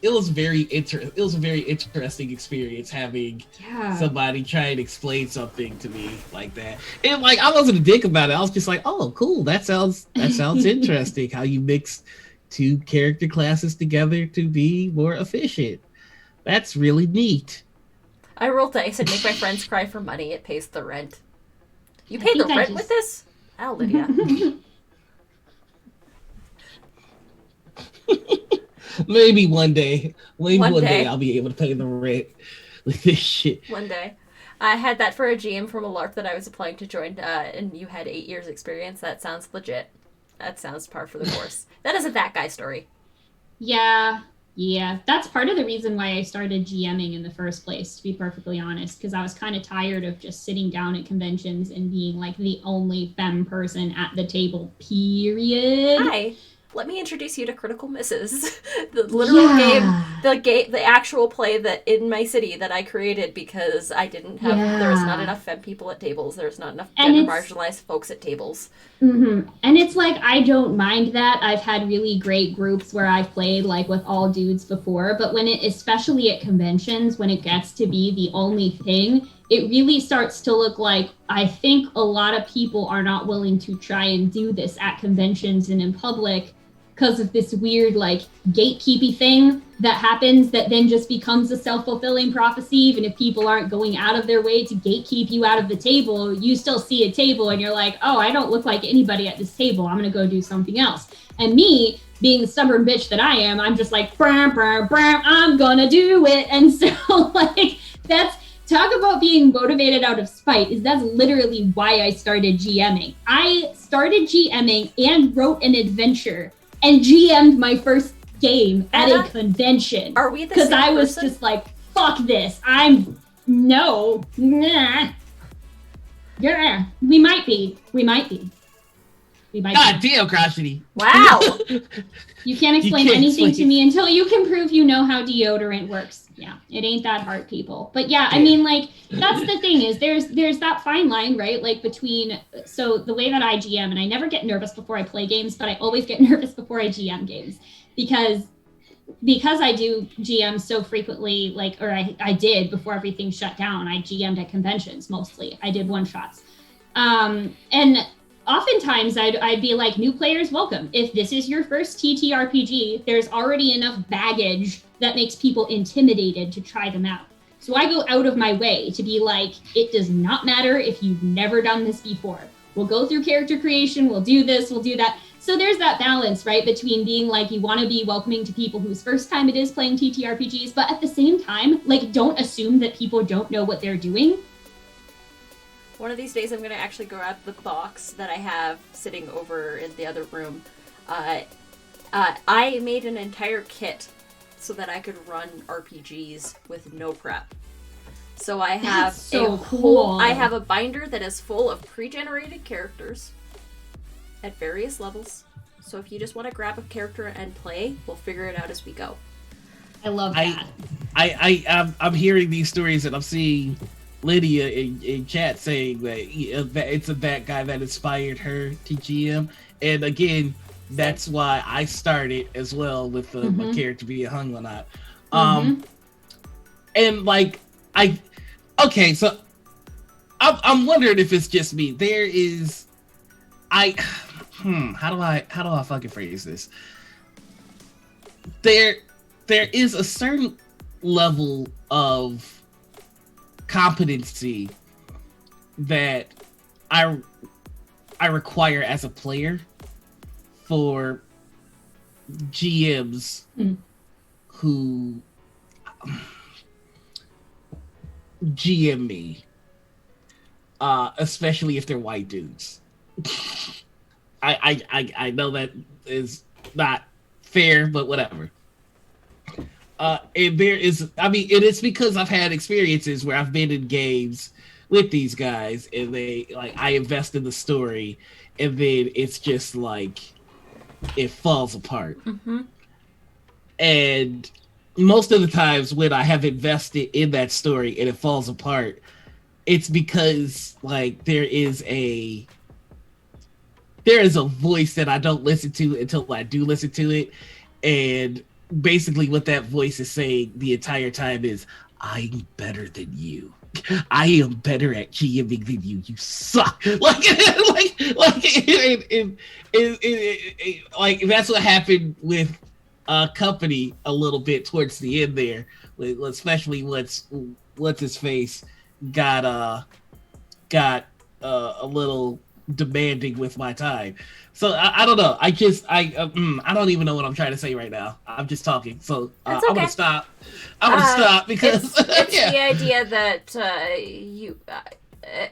was a very interesting experience having somebody try and explain something to me like that. And like I wasn't a dick about it. I was just like, oh cool, that sounds interesting. How you mix two character classes together to be more efficient. That's really neat. I rolled dice and make my friends cry for money. It pays the rent. You paid the rent with this? Oh, Lydia. Maybe one day. One day I'll be able to pay the rent with this shit. One day. I had that for a GM from a LARP that I was applying to join, and you had 8 years experience. That sounds legit. That sounds par for the course. That isn't that guy's story. Yeah. That's part of the reason why I started GMing in the first place, to be perfectly honest, because I was kind of tired of just sitting down at conventions and being like the only femme person at the table, period. Hi. Let me introduce you to Critical Misses, the literal game, the actual play that in my city that I created because I didn't have, there was not enough femme people at tables. There's not enough gender marginalized folks at tables. Mm-hmm. And it's like, I don't mind that. I've had really great groups where I've played like with all dudes before, but when it, especially at conventions, when it gets to be the only thing, it really starts to look like, I think a lot of people are not willing to try and do this at conventions and in public because of this weird like gatekeepy thing that happens that then just becomes a self-fulfilling prophecy. Even if people aren't going out of their way to gatekeep you out of the table, you still see a table and you're like, oh, I don't look like anybody at this table. I'm going to go do something else. And me, being the stubborn bitch that I am, I'm just like, bram, bram, bram, I'm going to do it. And so like, that's, talk about being motivated out of spite, is that's literally why I started GMing. I started GMing and wrote an adventure and GM'd my first game at a convention. Are we the same Because I was person? just like, fuck this. No. Nah. Yeah. We might be. God damn, Crotchety. Wow. You can't explain anything to me until you can prove you know how deodorant works. Yeah, it ain't that hard, people. But yeah, I mean, like, that's the thing is there's that fine line, right? Like between, so the way that I GM, and I never get nervous before I play games, but I always get nervous before I GM games because I do GM so frequently, like, or I did before everything shut down. I GM'd at conventions mostly. I did one-shots. And oftentimes I'd be like, new players welcome. If this is your first TTRPG, there's already enough baggage that makes people intimidated to try them out. So I go out of my way to be like, it does not matter if you've never done this before. We'll go through character creation, we'll do this, we'll do that. So there's that balance, right, between being like, you want to be welcoming to people whose first time it is playing TTRPGs, but at the same time, like, don't assume that people don't know what they're doing. One of these days I'm going to actually grab the box that I have sitting over in the other room. I made an entire kit so that I could run RPGs with no prep. So I have I have a binder that is full of pre-generated characters at various levels. So if you just want to grab a character and play, we'll figure it out as we go. I love that. I'm hearing these stories and I'm seeing Lydia in chat saying that it's that guy that inspired her to GM. And again, that's why I started as well with my character being hung or not. And like, so I'm wondering if it's just me. There is, how do I fucking phrase this? There is a certain level of competency that I require as a player for GMs who GM me, especially if they're white dudes. I know that is not fair, but whatever. And there is, I mean, it is because I've had experiences where I've been in games with these guys, and they like I invest in the story, and then it's just like it falls apart. And most of the times when I have invested in that story and it falls apart, it's because like there is a voice that I don't listen to until I do listen to it, and basically what that voice is saying the entire time is, I'm better than you. I am better at GMing than you. You suck. Like that's what happened with Company a little bit towards the end there, especially what's his face got a little demanding with my time. So I don't know. I don't even know what I'm trying to say right now. I'm just talking. So okay. I'm gonna stop. I'm gonna stop because it's the idea that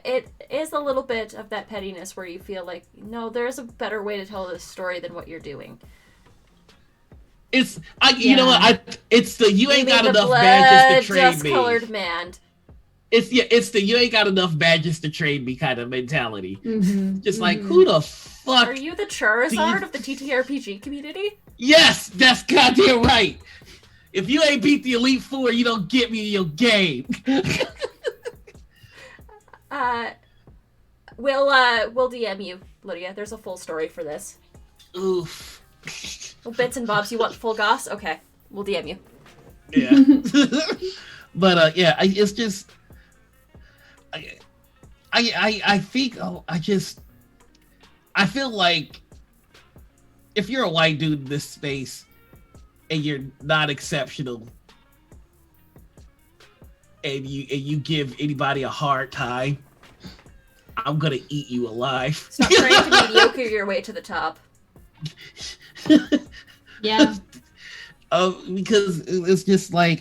it is a little bit of that pettiness where you feel like, no, there's a better way to tell this story than what you're doing. You know what? It's the you ain't got enough badges to train me. Colored man. It's the you ain't got enough badges to train me kind of mentality. Just like, who the fuck? Are you the Charizard of the TTRPG community? Yes, that's goddamn right. If you ain't beat the Elite Four, you don't get me in your game. We'll DM you, Lydia. There's a full story for this. Oof. Well, bits and bobs, you want full goss? Okay, we'll DM you. Yeah. But it's just I think I feel like if you're a white dude in this space and you're not exceptional and you give anybody a hard time, I'm gonna eat you alive. Stop trying to mediocre your way to the top. Yeah. Because it's just like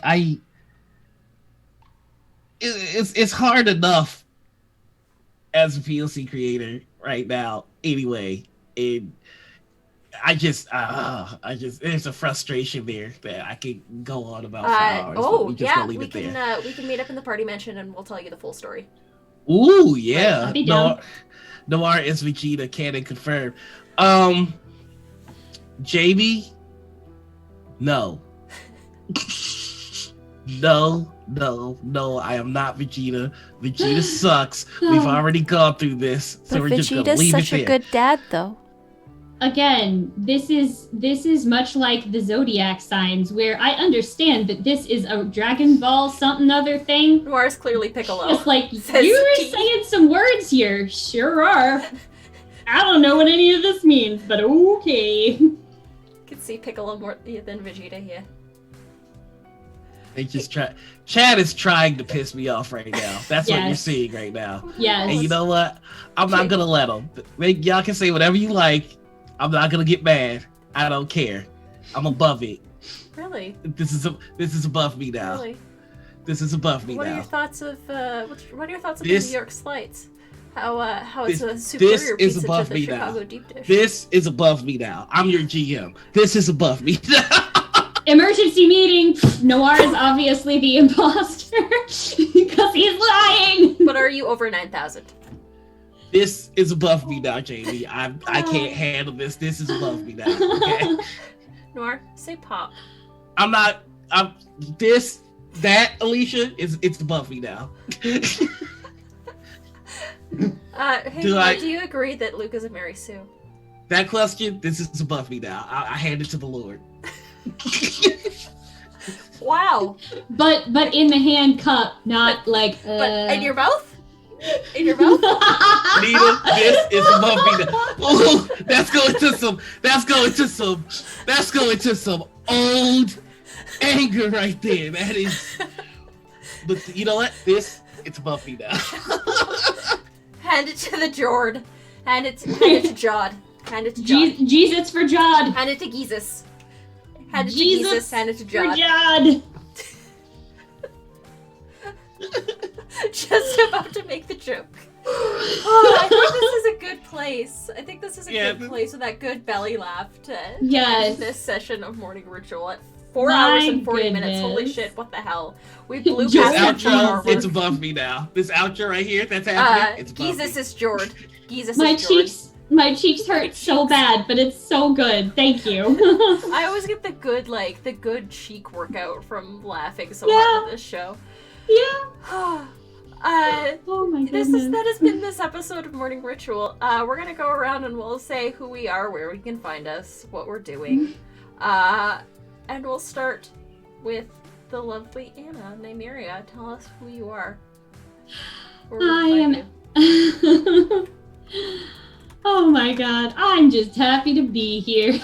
it's hard enough as a PLC creator right now anyway, and I just there's a frustration there that I can go on about for hours. We can meet up in the party mansion and we'll tell you the full story. Ooh, yeah. Right, Noir is Vegeta, canon confirmed. Jamie, no. No, I am not Vegeta. Vegeta sucks. We've already gone through this, so we're just gonna leave it there. Vegeta's such a good dad, though. Again, this is much like the zodiac signs, where I understand that this is a Dragon Ball something other thing. Noir's clearly Piccolo. It's like, you were saying some words here. Sure are. I don't know what any of this means, but okay. You can see Piccolo more than Vegeta here. They just try. Chad is trying to piss me off right now. That's what you're seeing right now. Yes. And you know what? I'm not gonna let them. Y'all can say whatever you like. I'm not gonna get mad. I don't care. I'm above it. Really? This is above me now. Really? This is above me now. What are your thoughts of the New York Slights? How it's a superior pizza to the Chicago deep dish. This is above me now. I'm your GM. This is above me now. Emergency meeting. Noir is obviously the imposter because he's lying. But are you over 9,000? This is above me now, Jamie. I can't handle this. This is above me now. Okay. Noir, say pop. I'm not. Alicia it's above me now. Do you agree that Luke is a Mary Sue? That question, this is above me now. I hand it to the Lord. Wow. But in the hand cup, not like. But in your mouth. In your mouth? Nita, this is above me now. Ooh, that's going to some old anger right there. That is. But you know what? It's above me now. Hand it to the Jord. Hand it to Jod. Hand it to Jod. Jesus for Jod. Hand it to Jesus. Hand it to Jesus. Hand it to Jod. For Jod. Just about to make the joke. Oh, I think this is a good place. I think this is a good place with that good belly laugh to end this session of Morning Ritual at 4 hours and 40 minutes. Holy shit, what the hell? We blew past this outro, it's above me now. This outro right here, that's happening. It's above Jesus me. Is Jord. Jesus my is Jord. My cheeks hurt so bad, but it's so good. Thank you. I always get the good cheek workout from laughing so hard at this show. Yeah. Oh my goodness. That has been this episode of Morning Ritual. We're gonna go around and we'll say who we are, where we can find us, what we're doing. And we'll start with the lovely Anna, Nymeria. Tell us who you are. I am... Oh my god, I'm just happy to be here.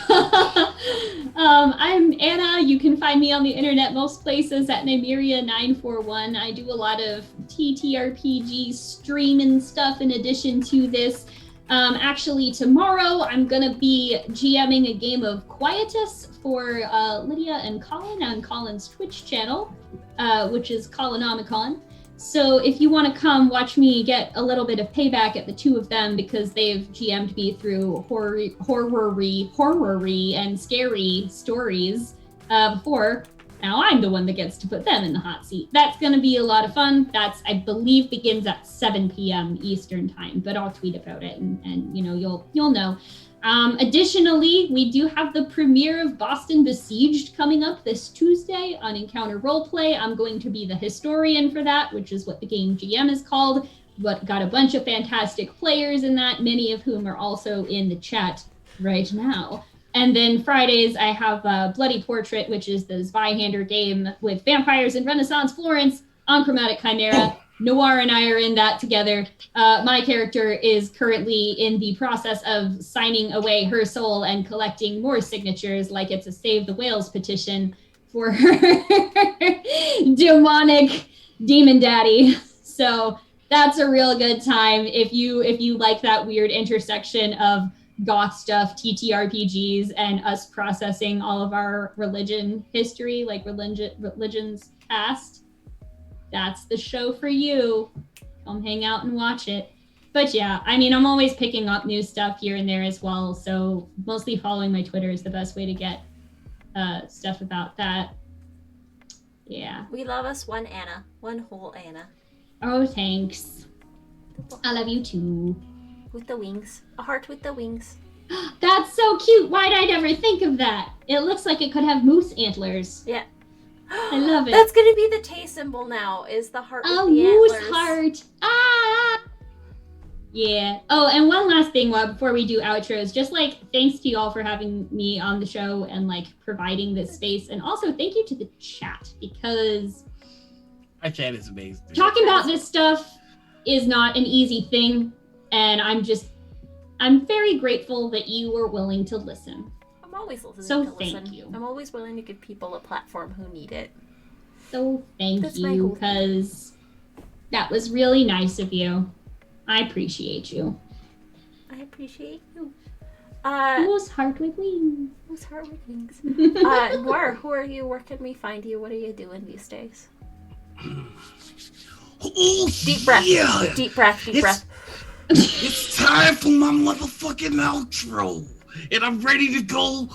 I'm Anna. You can find me on the internet most places at Nymeria941. I do a lot of TTRPG streaming stuff in addition to this. Actually, tomorrow I'm gonna be GMing a game of Quietus for Lydia and Colin on Colin's Twitch channel, which is Colonomicon. So if you want to come watch me get a little bit of payback at the two of them because they've GM'd me through horror-y and scary stories before, now I'm the one that gets to put them in the hot seat. That's going to be a lot of fun. That's, I believe, begins at 7 p.m. Eastern time, but I'll tweet about it and you know, you'll know. Additionally, we do have the premiere of Boston Besieged coming up this Tuesday on Encounter Roleplay. I'm going to be the historian for that, which is what the game GM is called, but got a bunch of fantastic players in that, many of whom are also in the chat right now. And then Fridays, I have Bloody Portrait, which is the Zweihander game with vampires in Renaissance Florence on Chromatic Chimera. Noir and I are in that together. My character is currently in the process of signing away her soul and collecting more signatures like it's a Save the Whales petition for her demonic demon daddy. So that's a real good time. If you like that weird intersection of goth stuff, TTRPGs, and us processing all of our religion history, like religion's past, that's the show for you. Come hang out and watch it. But yeah, I mean, I'm always picking up new stuff here and there as well. So mostly following my Twitter is the best way to get stuff about that. Yeah. We love us one Anna. One whole Anna. Oh, thanks. I love you too. With the wings. A heart with the wings. That's so cute. Why'd I never think of that? It looks like it could have moose antlers. Yeah. I love it. That's going to be the Tay symbol now, is the heart with the moose antlers. Heart. Ah! Yeah. Oh, and one last thing before we do outros, just like thanks to you all for having me on the show and like providing this space. And also thank you to the chat because our chat is amazing. Talking about this stuff is not an easy thing. And I'm very grateful that you were willing to listen. I'm always listening so to listen. Thank you. I'm always willing to give people a platform who need it. So thank you, because that was really nice of you. I appreciate you. I appreciate you. Moose heart with wings. Moose heart with wings. Noir, who are you? Where can we find you? What are you doing these days? Oh, deep breath. Yeah. Deep breath. Deep breath. It's time for my motherfucking outro. And I'm ready to go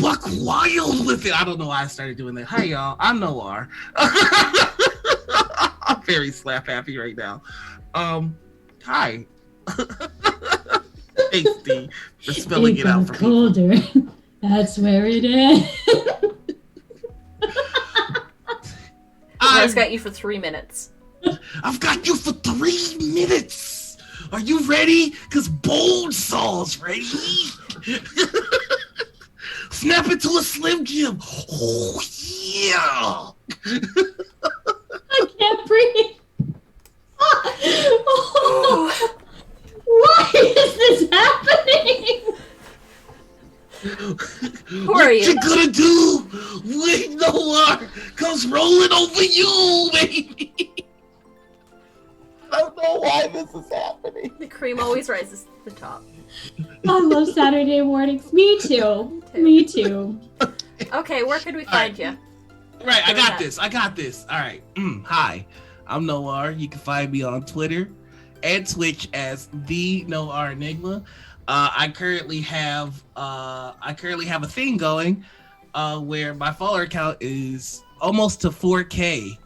buck wild with it. I don't know why I started doing that. Hi, y'all. I'm Noir. I'm very slap happy right now. Hi. Thanks, D, for spelling it out for colder. People. That's where it is. I've got you for 3 minutes. I've got you for 3 minutes. Are you ready? Because Bold Saw's ready. Snap it to a Slim Jim. Oh, yeah. I can't breathe. Oh. Why is this happening? Who are you? What you gonna do when Noir comes rolling over you, baby? I don't know why this is happening. The cream always rises to the top. I love Saturday mornings. Me too. Me too. Okay, where could we find you? Right, I got this. All right. Hi, I'm Noir. You can find me on Twitter and Twitch as the Noir Enigma. I currently have a thing going where my follower count is almost to 4K.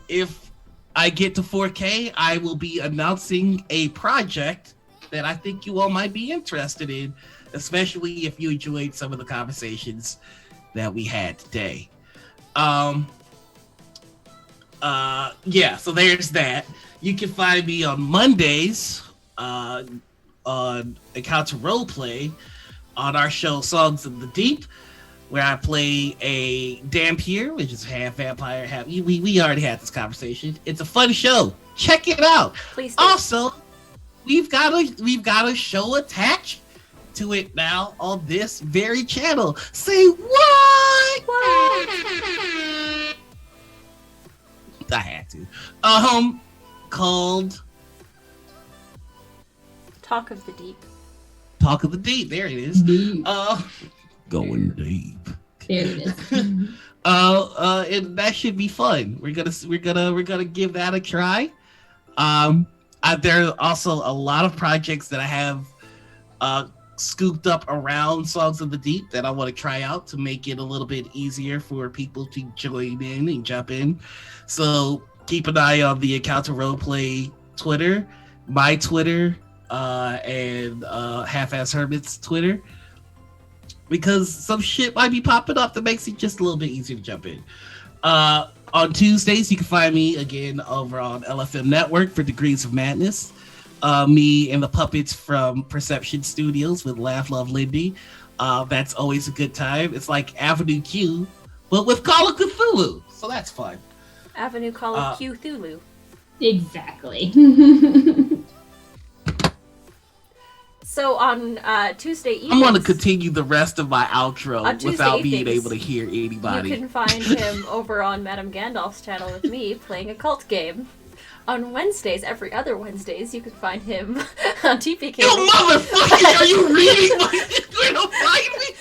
If I get to 4K, I will be announcing a project that I think you all might be interested in, especially if you enjoyed some of the conversations that we had today. So there's that. You can find me on Mondays on Encounter Roleplay on our show Songs of the Deep, where I play a Dampier, which is half vampire, half... We already had this conversation. It's a fun show. Check it out. Please do. Also, we've got a show attached to it now on this very channel. Say what? I had to. Called Talk of the Deep. Talk of the Deep. There it is. Deep. Going deep. There it is. And that should be fun. We're gonna give that a try. There are also a lot of projects that I have scooped up around Songs of the Deep that I want to try out to make it a little bit easier for people to join in and jump in. So keep an eye on the Encounter Roleplay Twitter, my Twitter, and Half-Ass Hermit's Twitter, because some shit might be popping up that makes it just a little bit easier to jump in. On Tuesdays, you can find me again over on LFM Network for Degrees of Madness. Me and the puppets from Perception Studios with Laugh Love Lindy. That's always a good time. It's like Avenue Q, but with Call of Cthulhu. So that's fun. Avenue Call of Cthulhu. Exactly. So on Tuesday evenings... I'm going to continue the rest of my outro without being evenings, able to hear anybody. You can find him over on Madame Gandalf's channel with me playing a cult game. On Wednesdays, every other Wednesdays, you can find him on TPK. You motherfucker! Are you reading my... You're gonna find me?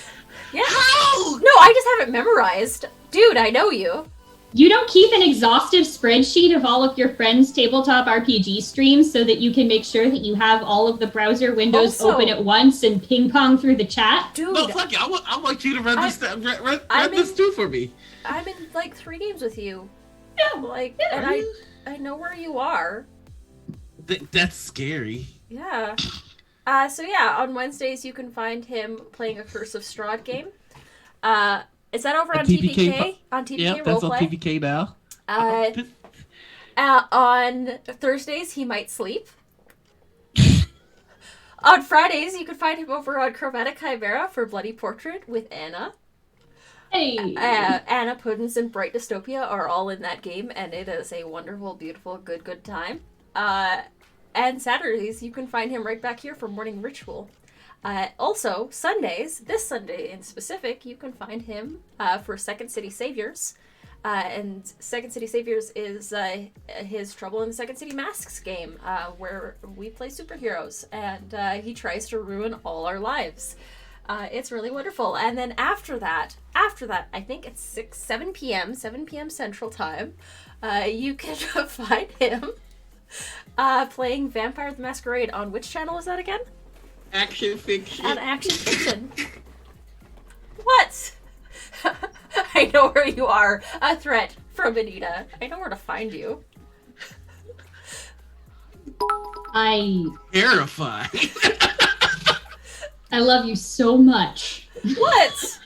Yeah. How? No, I just have it memorized. Dude, I know you. You don't keep an exhaustive spreadsheet of all of your friends' tabletop RPG streams so that you can make sure that you have all of the browser windows open at once and ping pong through the chat? Dude. No, fuck it. I want you to run this too for me. I'm in like 3 games with you. Yeah. Like, and I know where you are. That's scary. Yeah. So yeah, on Wednesdays you can find him playing a Curse of Strahd game. Is that over on TPK? On TPK yeah, that's on TPK now. On Thursdays, he might sleep. On Fridays, you can find him over on Chromatic Chimera for Bloody Portrait with Anna. Hey! Anna, Puddins, and Bright Dystopia are all in that game, and it is a wonderful, beautiful, good time. And Saturdays, you can find him right back here for Morning Ritual. Also, Sundays, this Sunday in specific, you can find him for Second City Saviors. And Second City Saviors is his Trouble in the Second City Masks game, where we play superheroes, and he tries to ruin all our lives. It's really wonderful. And then after that, I think it's 7 p.m. Central Time, you can find him playing Vampire the Masquerade on which channel is that again? Action Fiction. On Action Fiction. What? I know where you are. A threat from Anita. I know where to find you. Terrified. I love you so much. What?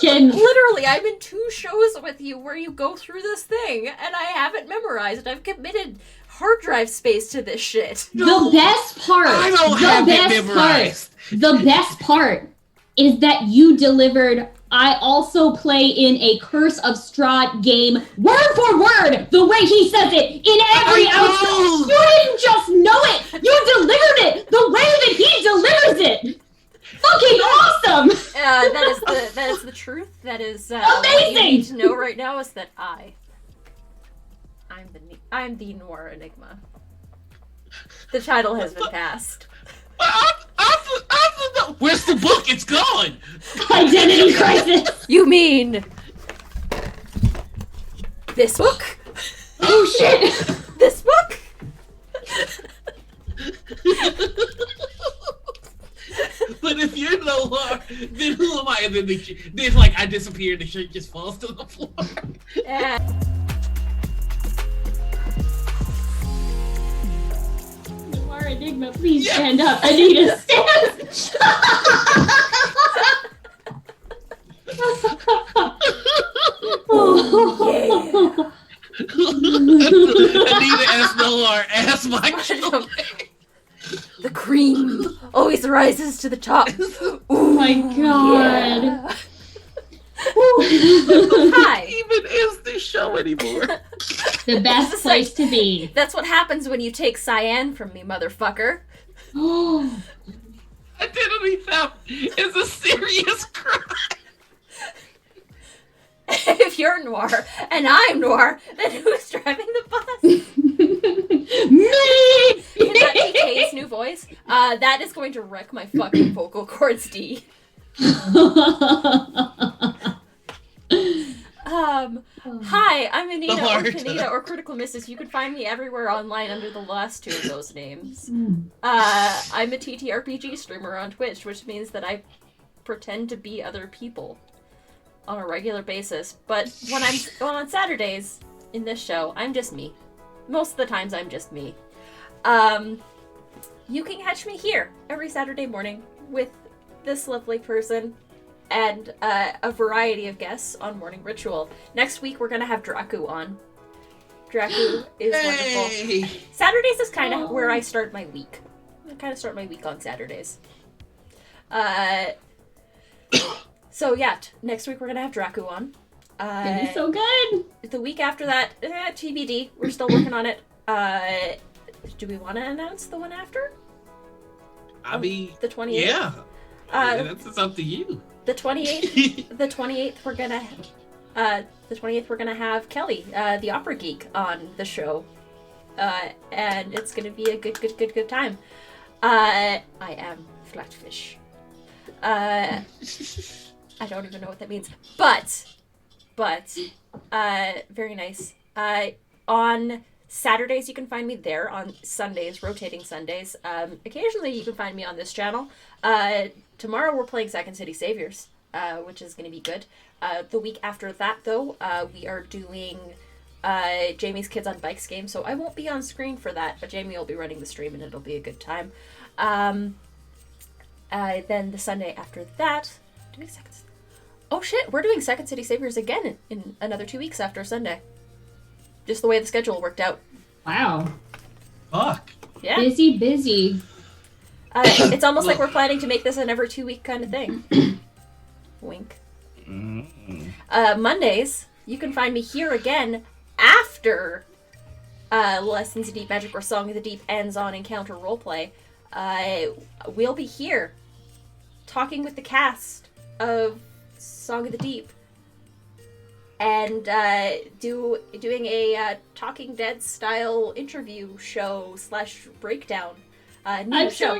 Literally, I'm in 2 shows with you where you go through this thing, and I haven't memorized. I've committed hard drive space to this shit. The best part. I don't have it memorized. The best part is that you delivered. I also play in a Curse of Strahd game, word for word, the way he says it in every outro. You didn't just know it. You delivered it the way that he delivers it. Fucking awesome! That is the truth. That is amazing. What you need to know right now is that I'm the Noir Enigma. The title has been passed. I'm No, where's the book? It's gone. Identity crisis. You mean this book? Oh shit! This book? But if you're Noir, then who am I? And then like I disappear and the shirt just falls to the floor. Yeah. Noir Enigma, please stand up. Anita, stand! Oh, Anita as Noir, ask my children. the cream always rises to the top. Oh my god. Yeah. What Hi. even is this show anymore? The best place to be. That's what happens when you take cyan from me, motherfucker. Oh. Identity theft is a serious crime. If you're Noir and I'm Noir, then who's driving the bus? Me! Can that be Kate's new voice? That is going to wreck my fucking vocal cords, D. Hi, I'm Anita or Panita or Critical Misses. You can find me everywhere online under the last two of those names. I'm a TTRPG streamer on Twitch, which means that I pretend to be other people on a regular basis. But when I'm on Saturdays in this show, I'm just me. Most of the times I'm just me. You can catch me here every Saturday morning with this lovely person and a variety of guests on Morning Ritual. Next week we're gonna have Draku on. Draku is wonderful. Saturdays is kind of where I start my week. I kind of start my week on Saturdays. So yeah, next week we're gonna have Draku on. It'd be so good. The week after that, TBD. We're still working on it. Do we want to announce the one after? I mean, the 28th. Yeah, that's up to you. The 28th. The 28th we're gonna. The 28th we're gonna have Kelly, the opera geek, on the show, and it's gonna be a good time. I am Flatfish. I don't even know what that means, but very nice. On Saturdays you can find me there. On Sundays, rotating Sundays. Occasionally you can find me on this channel. Tomorrow we're playing Second City Saviors, which is going to be good. The week after that, though, we are doing Jamie's Kids on Bikes game, so I won't be on screen for that, but Jamie will be running the stream and it'll be a good time. Then the Sunday after that, oh shit, we're doing Second City Saviors again in another 2 weeks after Sunday. Just the way the schedule worked out. Wow. Fuck. Yeah. Busy. It's almost like we're planning to make this an every 2 week kind of thing. Wink. Mondays, you can find me here again after Lessons in Deep Magic or Song of the Deep ends on Encounter Roleplay. We'll be here talking with the cast of Song of the Deep and doing a Talking Dead style interview show / breakdown. New show.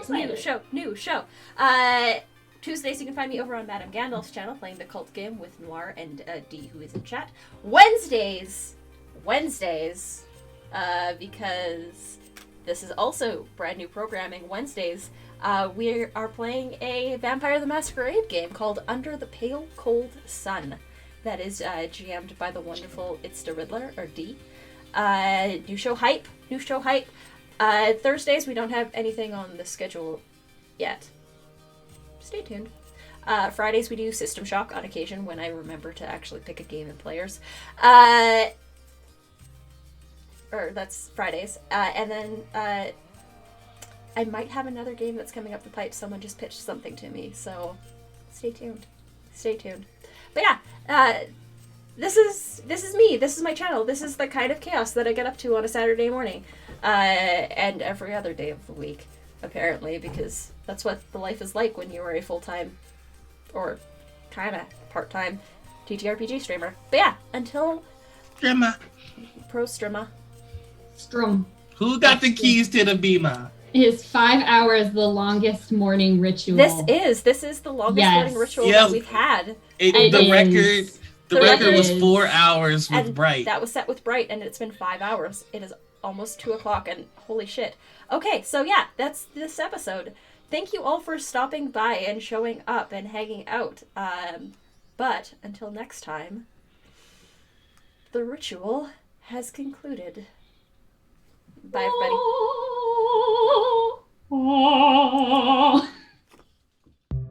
Tuesdays you can find me over on Madame Gandalf's channel playing the cult game with Noir and D, who is in chat. Wednesdays, because this is also brand new programming. Wednesdays, we are playing a Vampire the Masquerade game called Under the Pale Cold Sun. That is GM'd by the wonderful It's the Riddler, or D. New show hype. Thursdays, we don't have anything on the schedule yet. Stay tuned. Fridays, we do System Shock on occasion when I remember to actually pick a game and players. Or that's Fridays. And then I might have another game that's coming up the pipe. Someone just pitched something to me, so stay tuned. But yeah, this is me. This is my channel. This is the kind of chaos that I get up to on a Saturday morning. And every other day of the week, apparently, because that's what the life is like when you are a full-time, or kind of part-time, TTRPG streamer. But yeah, until... Strimmer. Pro Strimmer. Strum. Who got the keys to the beamer? Is 5 hours the longest morning ritual? This is the longest morning ritual that we've had. The record was 4 hours with Bright. That was set with Bright, and it's been 5 hours. It is almost 2:00, and holy shit. Okay, so yeah, that's this episode. Thank you all for stopping by and showing up and hanging out. But until next time, the ritual has concluded. Bye, everybody.